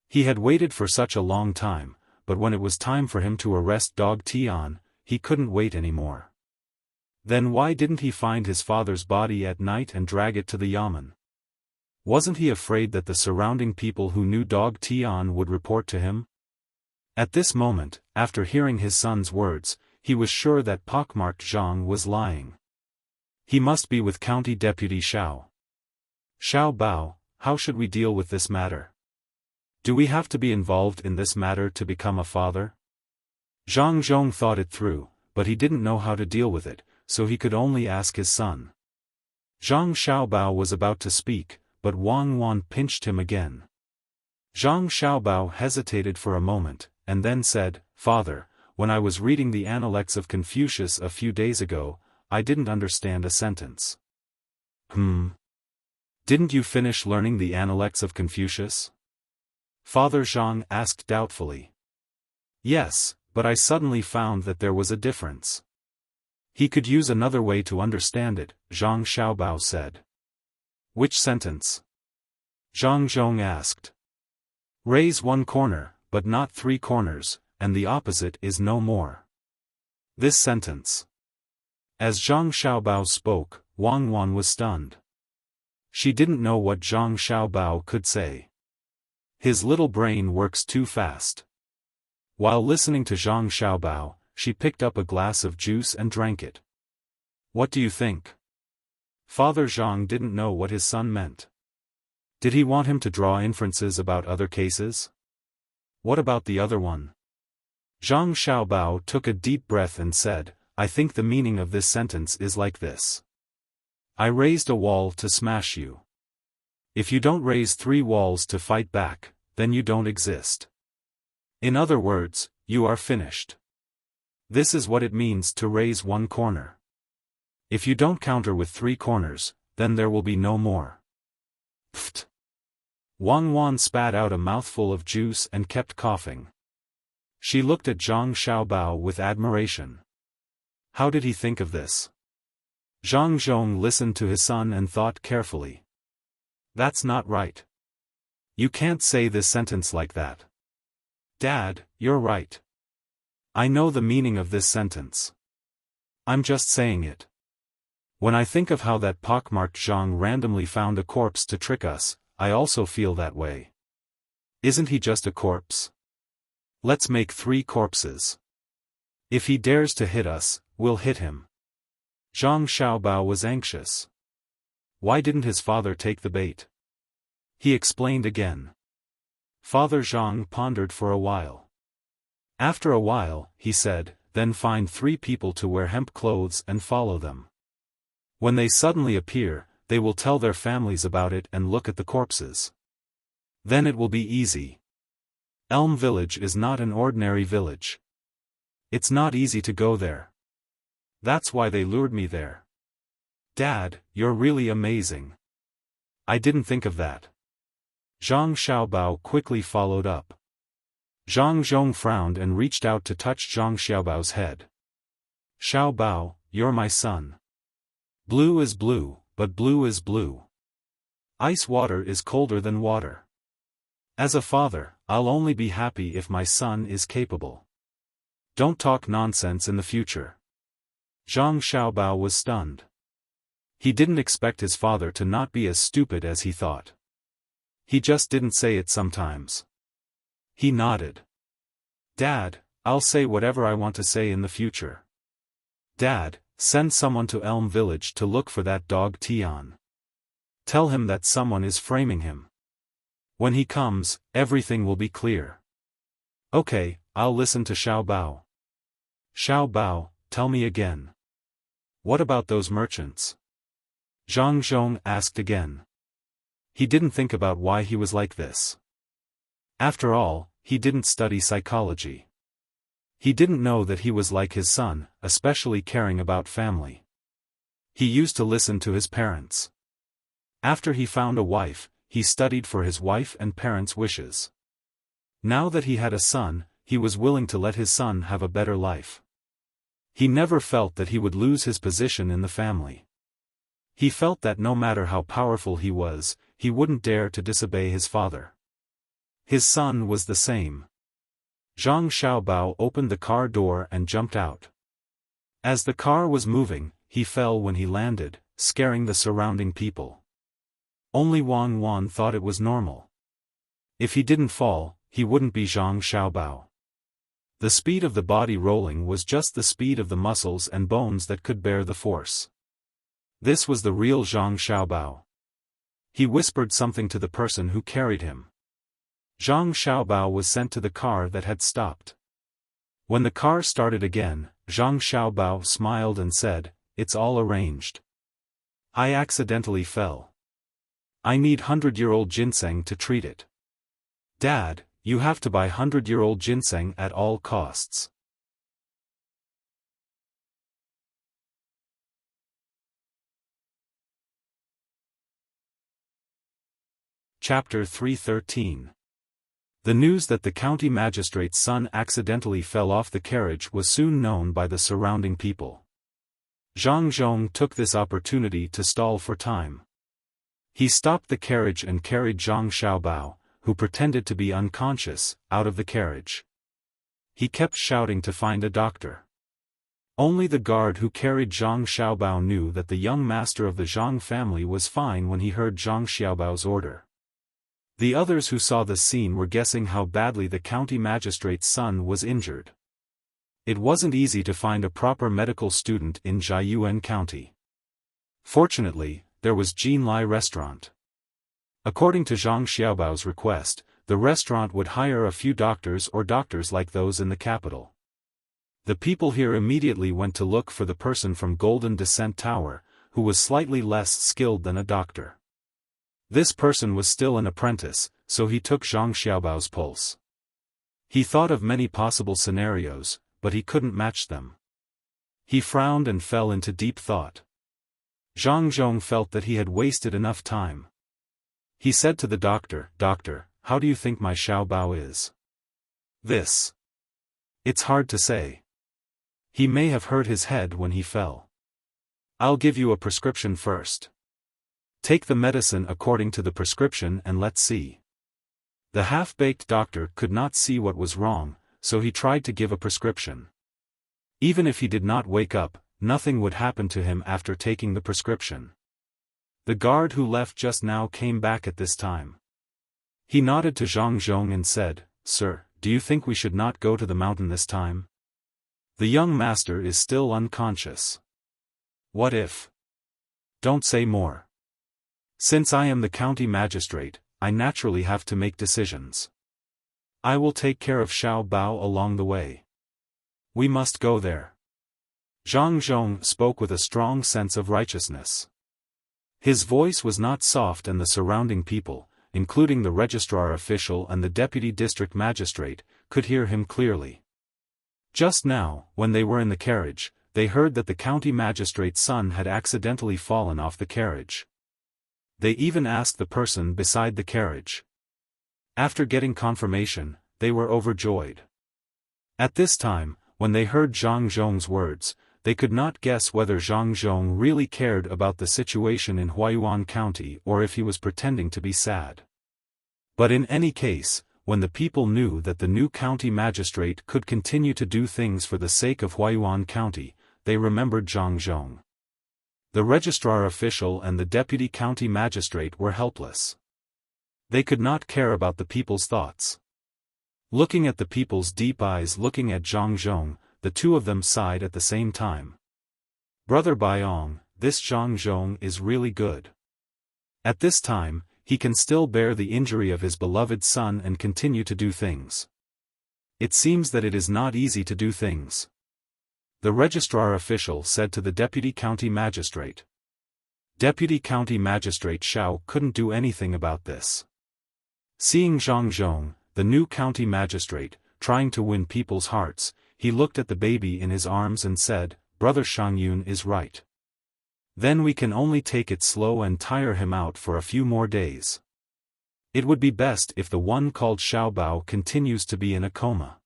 He had waited for such a long time, but when it was time for him to arrest dog Tian, he couldn't wait anymore. Then why didn't he find his father's body at night and drag it to the yamen? Wasn't he afraid that the surrounding people who knew dog Tian would report to him? At this moment, after hearing his son's words, he was sure that pockmarked Zhang was lying. He must be with County Deputy Xiao. Xiao Bao, how should we deal with this matter? Do we have to be involved in this matter to become a father? Zhang Zhong thought it through, but he didn't know how to deal with it, so he could only ask his son. Zhang Xiaobao was about to speak, but Wang Wan pinched him again. Zhang Xiaobao hesitated for a moment, and then said, "Father, when I was reading the Analects of Confucius a few days ago, I didn't understand a sentence." Didn't you finish learning the Analects of Confucius? Father Zhang asked doubtfully. Yes, but I suddenly found that there was a difference. He could use another way to understand it, Zhang Xiaobao said. Which sentence? Zhang Zhong asked. Raise one corner, but not 3 corners, and the opposite is no more. This sentence. As Zhang Xiaobao spoke, Wang Wan was stunned. She didn't know what Zhang Xiaobao could say. His little brain works too fast. While listening to Zhang Xiaobao, she picked up a glass of juice and drank it. What do you think? Father Zhang didn't know what his son meant. Did he want him to draw inferences about other cases? What about the other one? Zhang Xiaobao took a deep breath and said, I think the meaning of this sentence is like this. I raised a wall to smash you. If you don't raise 3 walls to fight back, then you don't exist. In other words, you are finished. This is what it means to raise 1 corner. If you don't counter with 3 corners, then there will be no more. Pfft. Wang Wan spat out a mouthful of juice and kept coughing. She looked at Zhang Xiaobao with admiration. How did he think of this? Zhang Zhong listened to his son and thought carefully. That's not right. You can't say this sentence like that. Dad, you're right. I know the meaning of this sentence. I'm just saying it. When I think of how that pockmarked Zhang randomly found a corpse to trick us, I also feel that way. Isn't he just a corpse? Let's make 3 corpses. If he dares to hit us, we'll hit him. Zhang Xiaobao was anxious. Why didn't his father take the bait? He explained again. Father Zhang pondered for a while. After a while, he said, then find 3 people to wear hemp clothes and follow them. When they suddenly appear, they will tell their families about it and look at the corpses. Then it will be easy. Elm Village is not an ordinary village. It's not easy to go there. That's why they lured me there. Dad, you're really amazing. I didn't think of that. Zhang Xiaobao quickly followed up. Zhang Zhong frowned and reached out to touch Zhang Xiaobao's head. Xiaobao, you're my son. Blue is blue, but blue is blue. Ice water is colder than water. As a father, I'll only be happy if my son is capable. Don't talk nonsense in the future. Zhang Xiaobao was stunned. He didn't expect his father to not be as stupid as he thought. He just didn't say it sometimes. He nodded. Dad, I'll say whatever I want to say in the future. Dad, send someone to Elm Village to look for that dog Tian. Tell him that someone is framing him. When he comes, everything will be clear. Okay, I'll listen to Xiaobao. Xiaobao, tell me again. What about those merchants? Zhang Zhong asked again. He didn't think about why he was like this. After all, he didn't study psychology. He didn't know that he was like his son, especially caring about family. He used to listen to his parents. After he found a wife, he studied for his wife and parents' wishes. Now that he had a son, he was willing to let his son have a better life. He never felt that he would lose his position in the family. He felt that no matter how powerful he was, he wouldn't dare to disobey his father. His son was the same. Zhang Xiaobao opened the car door and jumped out. As the car was moving, he fell when he landed, scaring the surrounding people. Only Wang Wan thought it was normal. If he didn't fall, he wouldn't be Zhang Xiaobao. The speed of the body rolling was just the speed of the muscles and bones that could bear the force. This was the real Zhang Xiaobao. He whispered something to the person who carried him. Zhang Xiaobao was sent to the car that had stopped. When the car started again, Zhang Xiaobao smiled and said, "It's all arranged. I accidentally fell. I need 100-year-old ginseng to treat it. Dad, you have to buy 100-year-old ginseng at all costs." Chapter 313. The news that the county magistrate's son accidentally fell off the carriage was soon known by the surrounding people. Zhang Zhong took this opportunity to stall for time. He stopped the carriage and carried Zhang Xiaobao, who pretended to be unconscious, out of the carriage. He kept shouting to find a doctor. Only the guard who carried Zhang Xiaobao knew that the young master of the Zhang family was fine when he heard Zhang Xiaobao's order. The others who saw the scene were guessing how badly the county magistrate's son was injured. It wasn't easy to find a proper medical student in Jiayuan County. Fortunately, there was Jinlai Restaurant. According to Zhang Xiaobao's request, the restaurant would hire a few doctors or doctors like those in the capital. The people here immediately went to look for the person from Golden Descent Tower, who was slightly less skilled than a doctor. This person was still an apprentice, so he took Zhang Xiaobao's pulse. He thought of many possible scenarios, but he couldn't match them. He frowned and fell into deep thought. Zhang Zhong felt that he had wasted enough time. He said to the doctor, "Doctor, how do you think my Xiaobao is?" "This. It's hard to say. He may have hurt his head when he fell. I'll give you a prescription first. Take the medicine according to the prescription and let's see." The half-baked doctor could not see what was wrong, so he tried to give a prescription. Even if he did not wake up, nothing would happen to him after taking the prescription. The guard who left just now came back at this time. He nodded to Zhang Zhong and said, "Sir, do you think we should not go to the mountain this time? The young master is still unconscious. What if?" "Don't say more. Since I am the county magistrate, I naturally have to make decisions. I will take care of Xiaobao along the way. We must go there." Zhang Zhong spoke with a strong sense of righteousness. His voice was not soft, and the surrounding people, including the registrar official and the deputy district magistrate, could hear him clearly. Just now, when they were in the carriage, they heard that the county magistrate's son had accidentally fallen off the carriage. They even asked the person beside the carriage. After getting confirmation, they were overjoyed. At this time, when they heard Zhang Zhong's words, they could not guess whether Zhang Zhong really cared about the situation in Huayuan County or if he was pretending to be sad. But in any case, when the people knew that the new county magistrate could continue to do things for the sake of Huayuan County, they remembered Zhang Zhong. The registrar official and the deputy county magistrate were helpless. They could not care about the people's thoughts. Looking at the people's deep eyes, looking at Zhang Zhong, the two of them sighed at the same time. Brother Baiyong, this Zhang Zhong is really good. At this time, he can still bear the injury of his beloved son and continue to do things. It seems that it is not easy to do things. The registrar official said to the deputy county magistrate. Deputy county magistrate Xiao couldn't do anything about this. Seeing Zhang Zhong, the new county magistrate, trying to win people's hearts, he looked at the baby in his arms and said, Brother Shangyun is right. Then we can only take it slow and tire him out for a few more days. It would be best if the one called Xiaobao continues to be in a coma.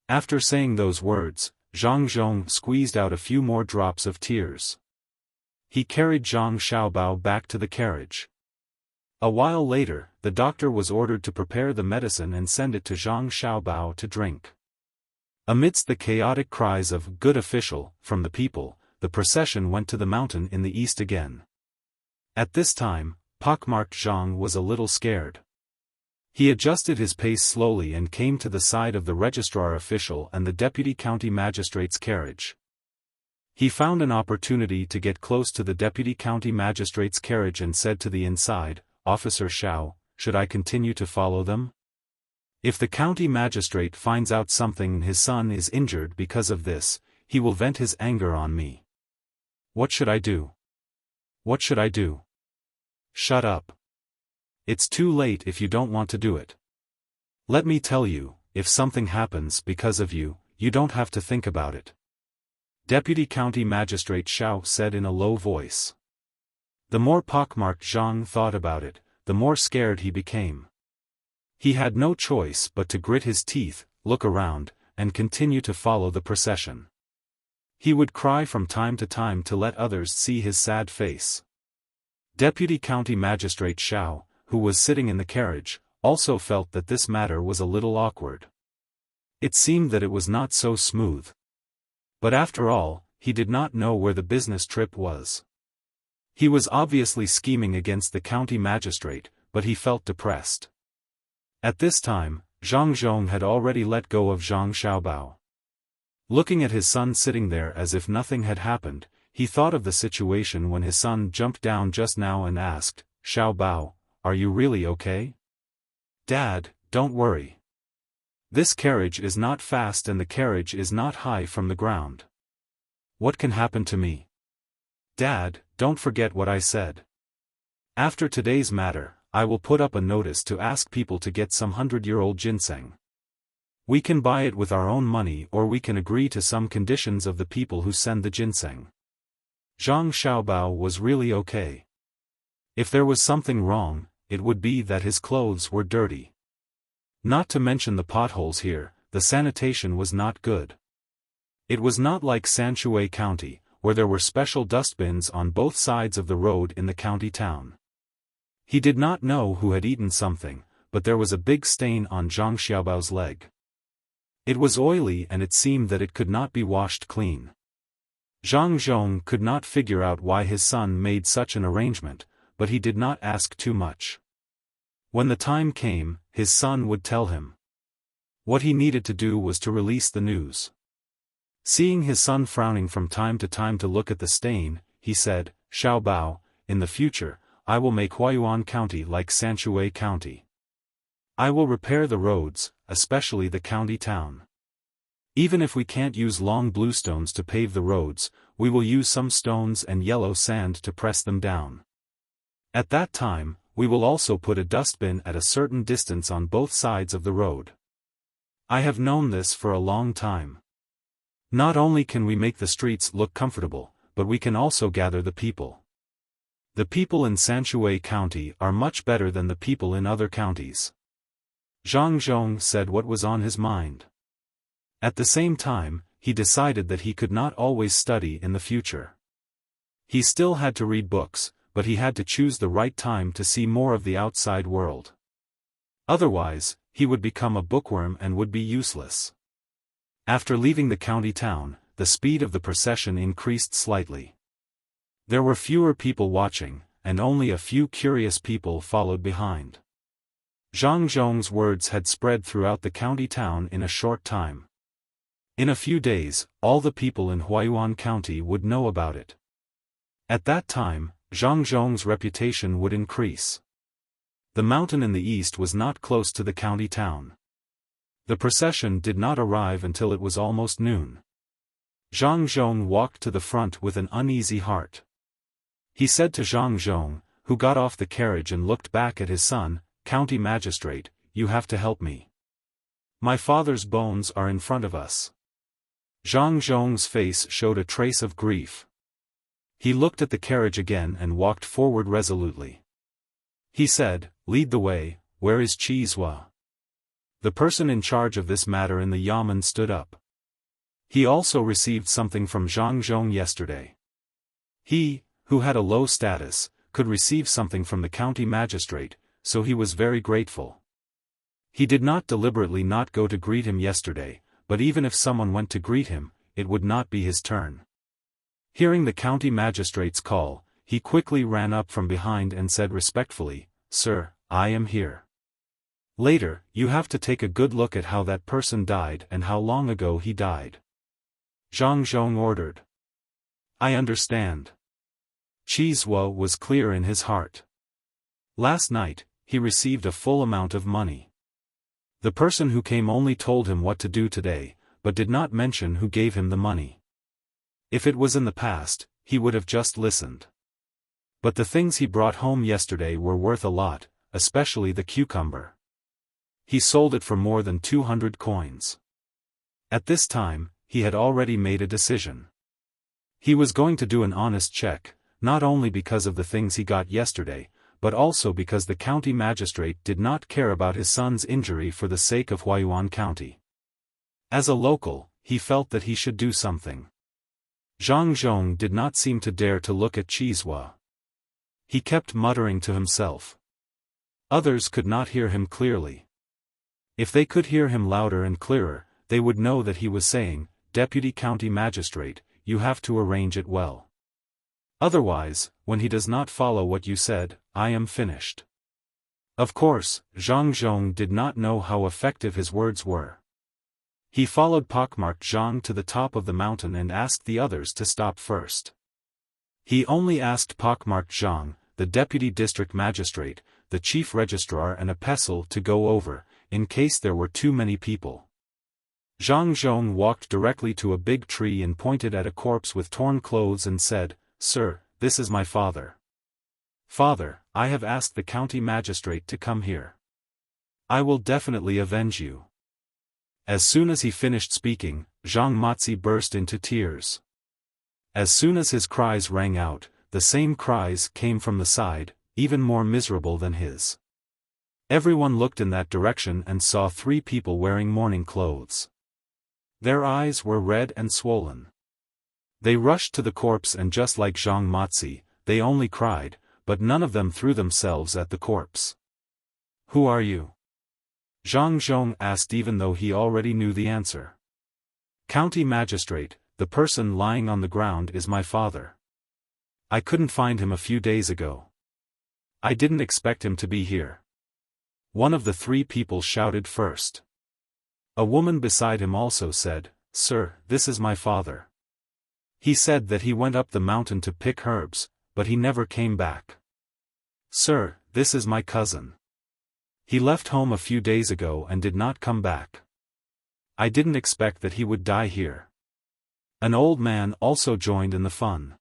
After saying those words, Zhang Zhong squeezed out a few more drops of tears. He carried Zhang Xiaobao back to the carriage. A while later, the doctor was ordered to prepare the medicine and send it to Zhang Xiaobao to drink. Amidst the chaotic cries of "good official" from the people, the procession went to the mountain in the east again. At this time, pockmarked Zhang was a little scared. He adjusted his pace slowly and came to the side of the registrar official and the deputy county magistrate's carriage. He found an opportunity to get close to the deputy county magistrate's carriage and said to the inside, Officer Xiao, should I continue to follow them? If the county magistrate finds out something, his son is injured because of this, he will vent his anger on me. What should I do? What should I do? Shut up. It's too late if you don't want to do it. Let me tell you, if something happens because of you, you don't have to think about it. Deputy County Magistrate Xiao said in a low voice. The more pockmarked Zhang thought about it, the more scared he became. He had no choice but to grit his teeth, look around, and continue to follow the procession. He would cry from time to time to let others see his sad face. Deputy County Magistrate Xiao, who was sitting in the carriage, also felt that this matter was a little awkward. It seemed that it was not so smooth. But after all, he did not know where the business trip was. He was obviously scheming against the county magistrate, but he felt depressed. At this time, Zhang Zhong had already let go of Zhang Xiaobao. Looking at his son sitting there as if nothing had happened, he thought of the situation when his son jumped down just now and asked, Xiaobao, are you really okay? Dad, don't worry. This carriage is not fast and the carriage is not high from the ground. What can happen to me? Dad, don't forget what I said. After today's matter, I will put up a notice to ask people to get some 100-year-old ginseng. We can buy it with our own money or we can agree to some conditions of the people who send the ginseng. Zhang Xiaobao was really okay. If there was something wrong, it would be that his clothes were dirty. Not to mention the potholes here, the sanitation was not good. It was not like Sanshui County, where there were special dustbins on both sides of the road in the county town. He did not know who had eaten something, but there was a big stain on Zhang Xiaobao's leg. It was oily and it seemed that it could not be washed clean. Zhang Zhong could not figure out why his son made such an arrangement, but he did not ask too much. When the time came, his son would tell him. What he needed to do was to release the news. Seeing his son frowning from time to time to look at the stain, he said, Xiaobao, in the future, I will make Huayuan County like Sanshui County. I will repair the roads, especially the county town. Even if we can't use long bluestones to pave the roads, we will use some stones and yellow sand to press them down. At that time, we will also put a dustbin at a certain distance on both sides of the road. I have known this for a long time. Not only can we make the streets look comfortable, but we can also gather the people. The people in Sanshui County are much better than the people in other counties. Zhang Zhong said what was on his mind. At the same time, he decided that he could not always study in the future. He still had to read books, but he had to choose the right time to see more of the outside world. Otherwise, he would become a bookworm and would be useless. After leaving the county town, the speed of the procession increased slightly. There were fewer people watching, and only a few curious people followed behind. Zhang Zhong's words had spread throughout the county town in a short time. In a few days, all the people in Huaiyuan County would know about it. At that time, Zhang Zhong's reputation would increase. The mountain in the east was not close to the county town. The procession did not arrive until it was almost noon. Zhang Zhong walked to the front with an uneasy heart. He said to Zhang Zhong, who got off the carriage and looked back at his son, "County Magistrate, you have to help me. My father's bones are in front of us." Zhang Zhong's face showed a trace of grief. He looked at the carriage again and walked forward resolutely. He said, "Lead the way, where is Qizhua?" The person in charge of this matter in the yamen stood up. He also received something from Zhang Zhong yesterday. He, who had a low status, could receive something from the county magistrate, so he was very grateful. He did not deliberately not go to greet him yesterday, but even if someone went to greet him, it would not be his turn. Hearing the county magistrate's call, he quickly ran up from behind and said respectfully, "Sir, I am here. Later, you have to take a good look at how that person died and how long ago he died." Zhang Zhong ordered. "I understand." Qizhua was clear in his heart. Last night, he received a full amount of money. The person who came only told him what to do today, but did not mention who gave him the money. If it was in the past, he would have just listened. But the things he brought home yesterday were worth a lot, especially the cucumber. He sold it for more than 200 coins. At this time, he had already made a decision. He was going to do an honest check, not only because of the things he got yesterday, but also because the county magistrate did not care about his son's injury for the sake of Huaiyuan County. As a local, he felt that he should do something. Zhang Zhong did not seem to dare to look at Qizhua. He kept muttering to himself. Others could not hear him clearly. If they could hear him louder and clearer, they would know that he was saying, "Deputy County Magistrate, you have to arrange it well. Otherwise, when he does not follow what you said, I am finished." Of course, Zhang Zhong did not know how effective his words were. He followed pockmarked Zhang to the top of the mountain and asked the others to stop first. He only asked pockmarked Zhang, the deputy district magistrate, the chief registrar and a pestle to go over, in case there were too many people. Zhang Zhong walked directly to a big tree and pointed at a corpse with torn clothes and said, "Sir, this is my father. Father, I have asked the county magistrate to come here. I will definitely avenge you." As soon as he finished speaking, Zhang Matzi burst into tears. As soon as his cries rang out, the same cries came from the side, even more miserable than his. Everyone looked in that direction and saw 3 people wearing mourning clothes. Their eyes were red and swollen. They rushed to the corpse and just like Zhang Matzi, they only cried, but none of them threw themselves at the corpse. "Who are you?" Zhang Zhong asked even though he already knew the answer. "County Magistrate, the person lying on the ground is my father. I couldn't find him a few days ago. I didn't expect him to be here." One of the 3 people shouted first. A woman beside him also said, "Sir, this is my father. He said that he went up the mountain to pick herbs, but he never came back." "Sir, this is my cousin. He left home a few days ago and did not come back. I didn't expect that he would die here." An old man also joined in the fun.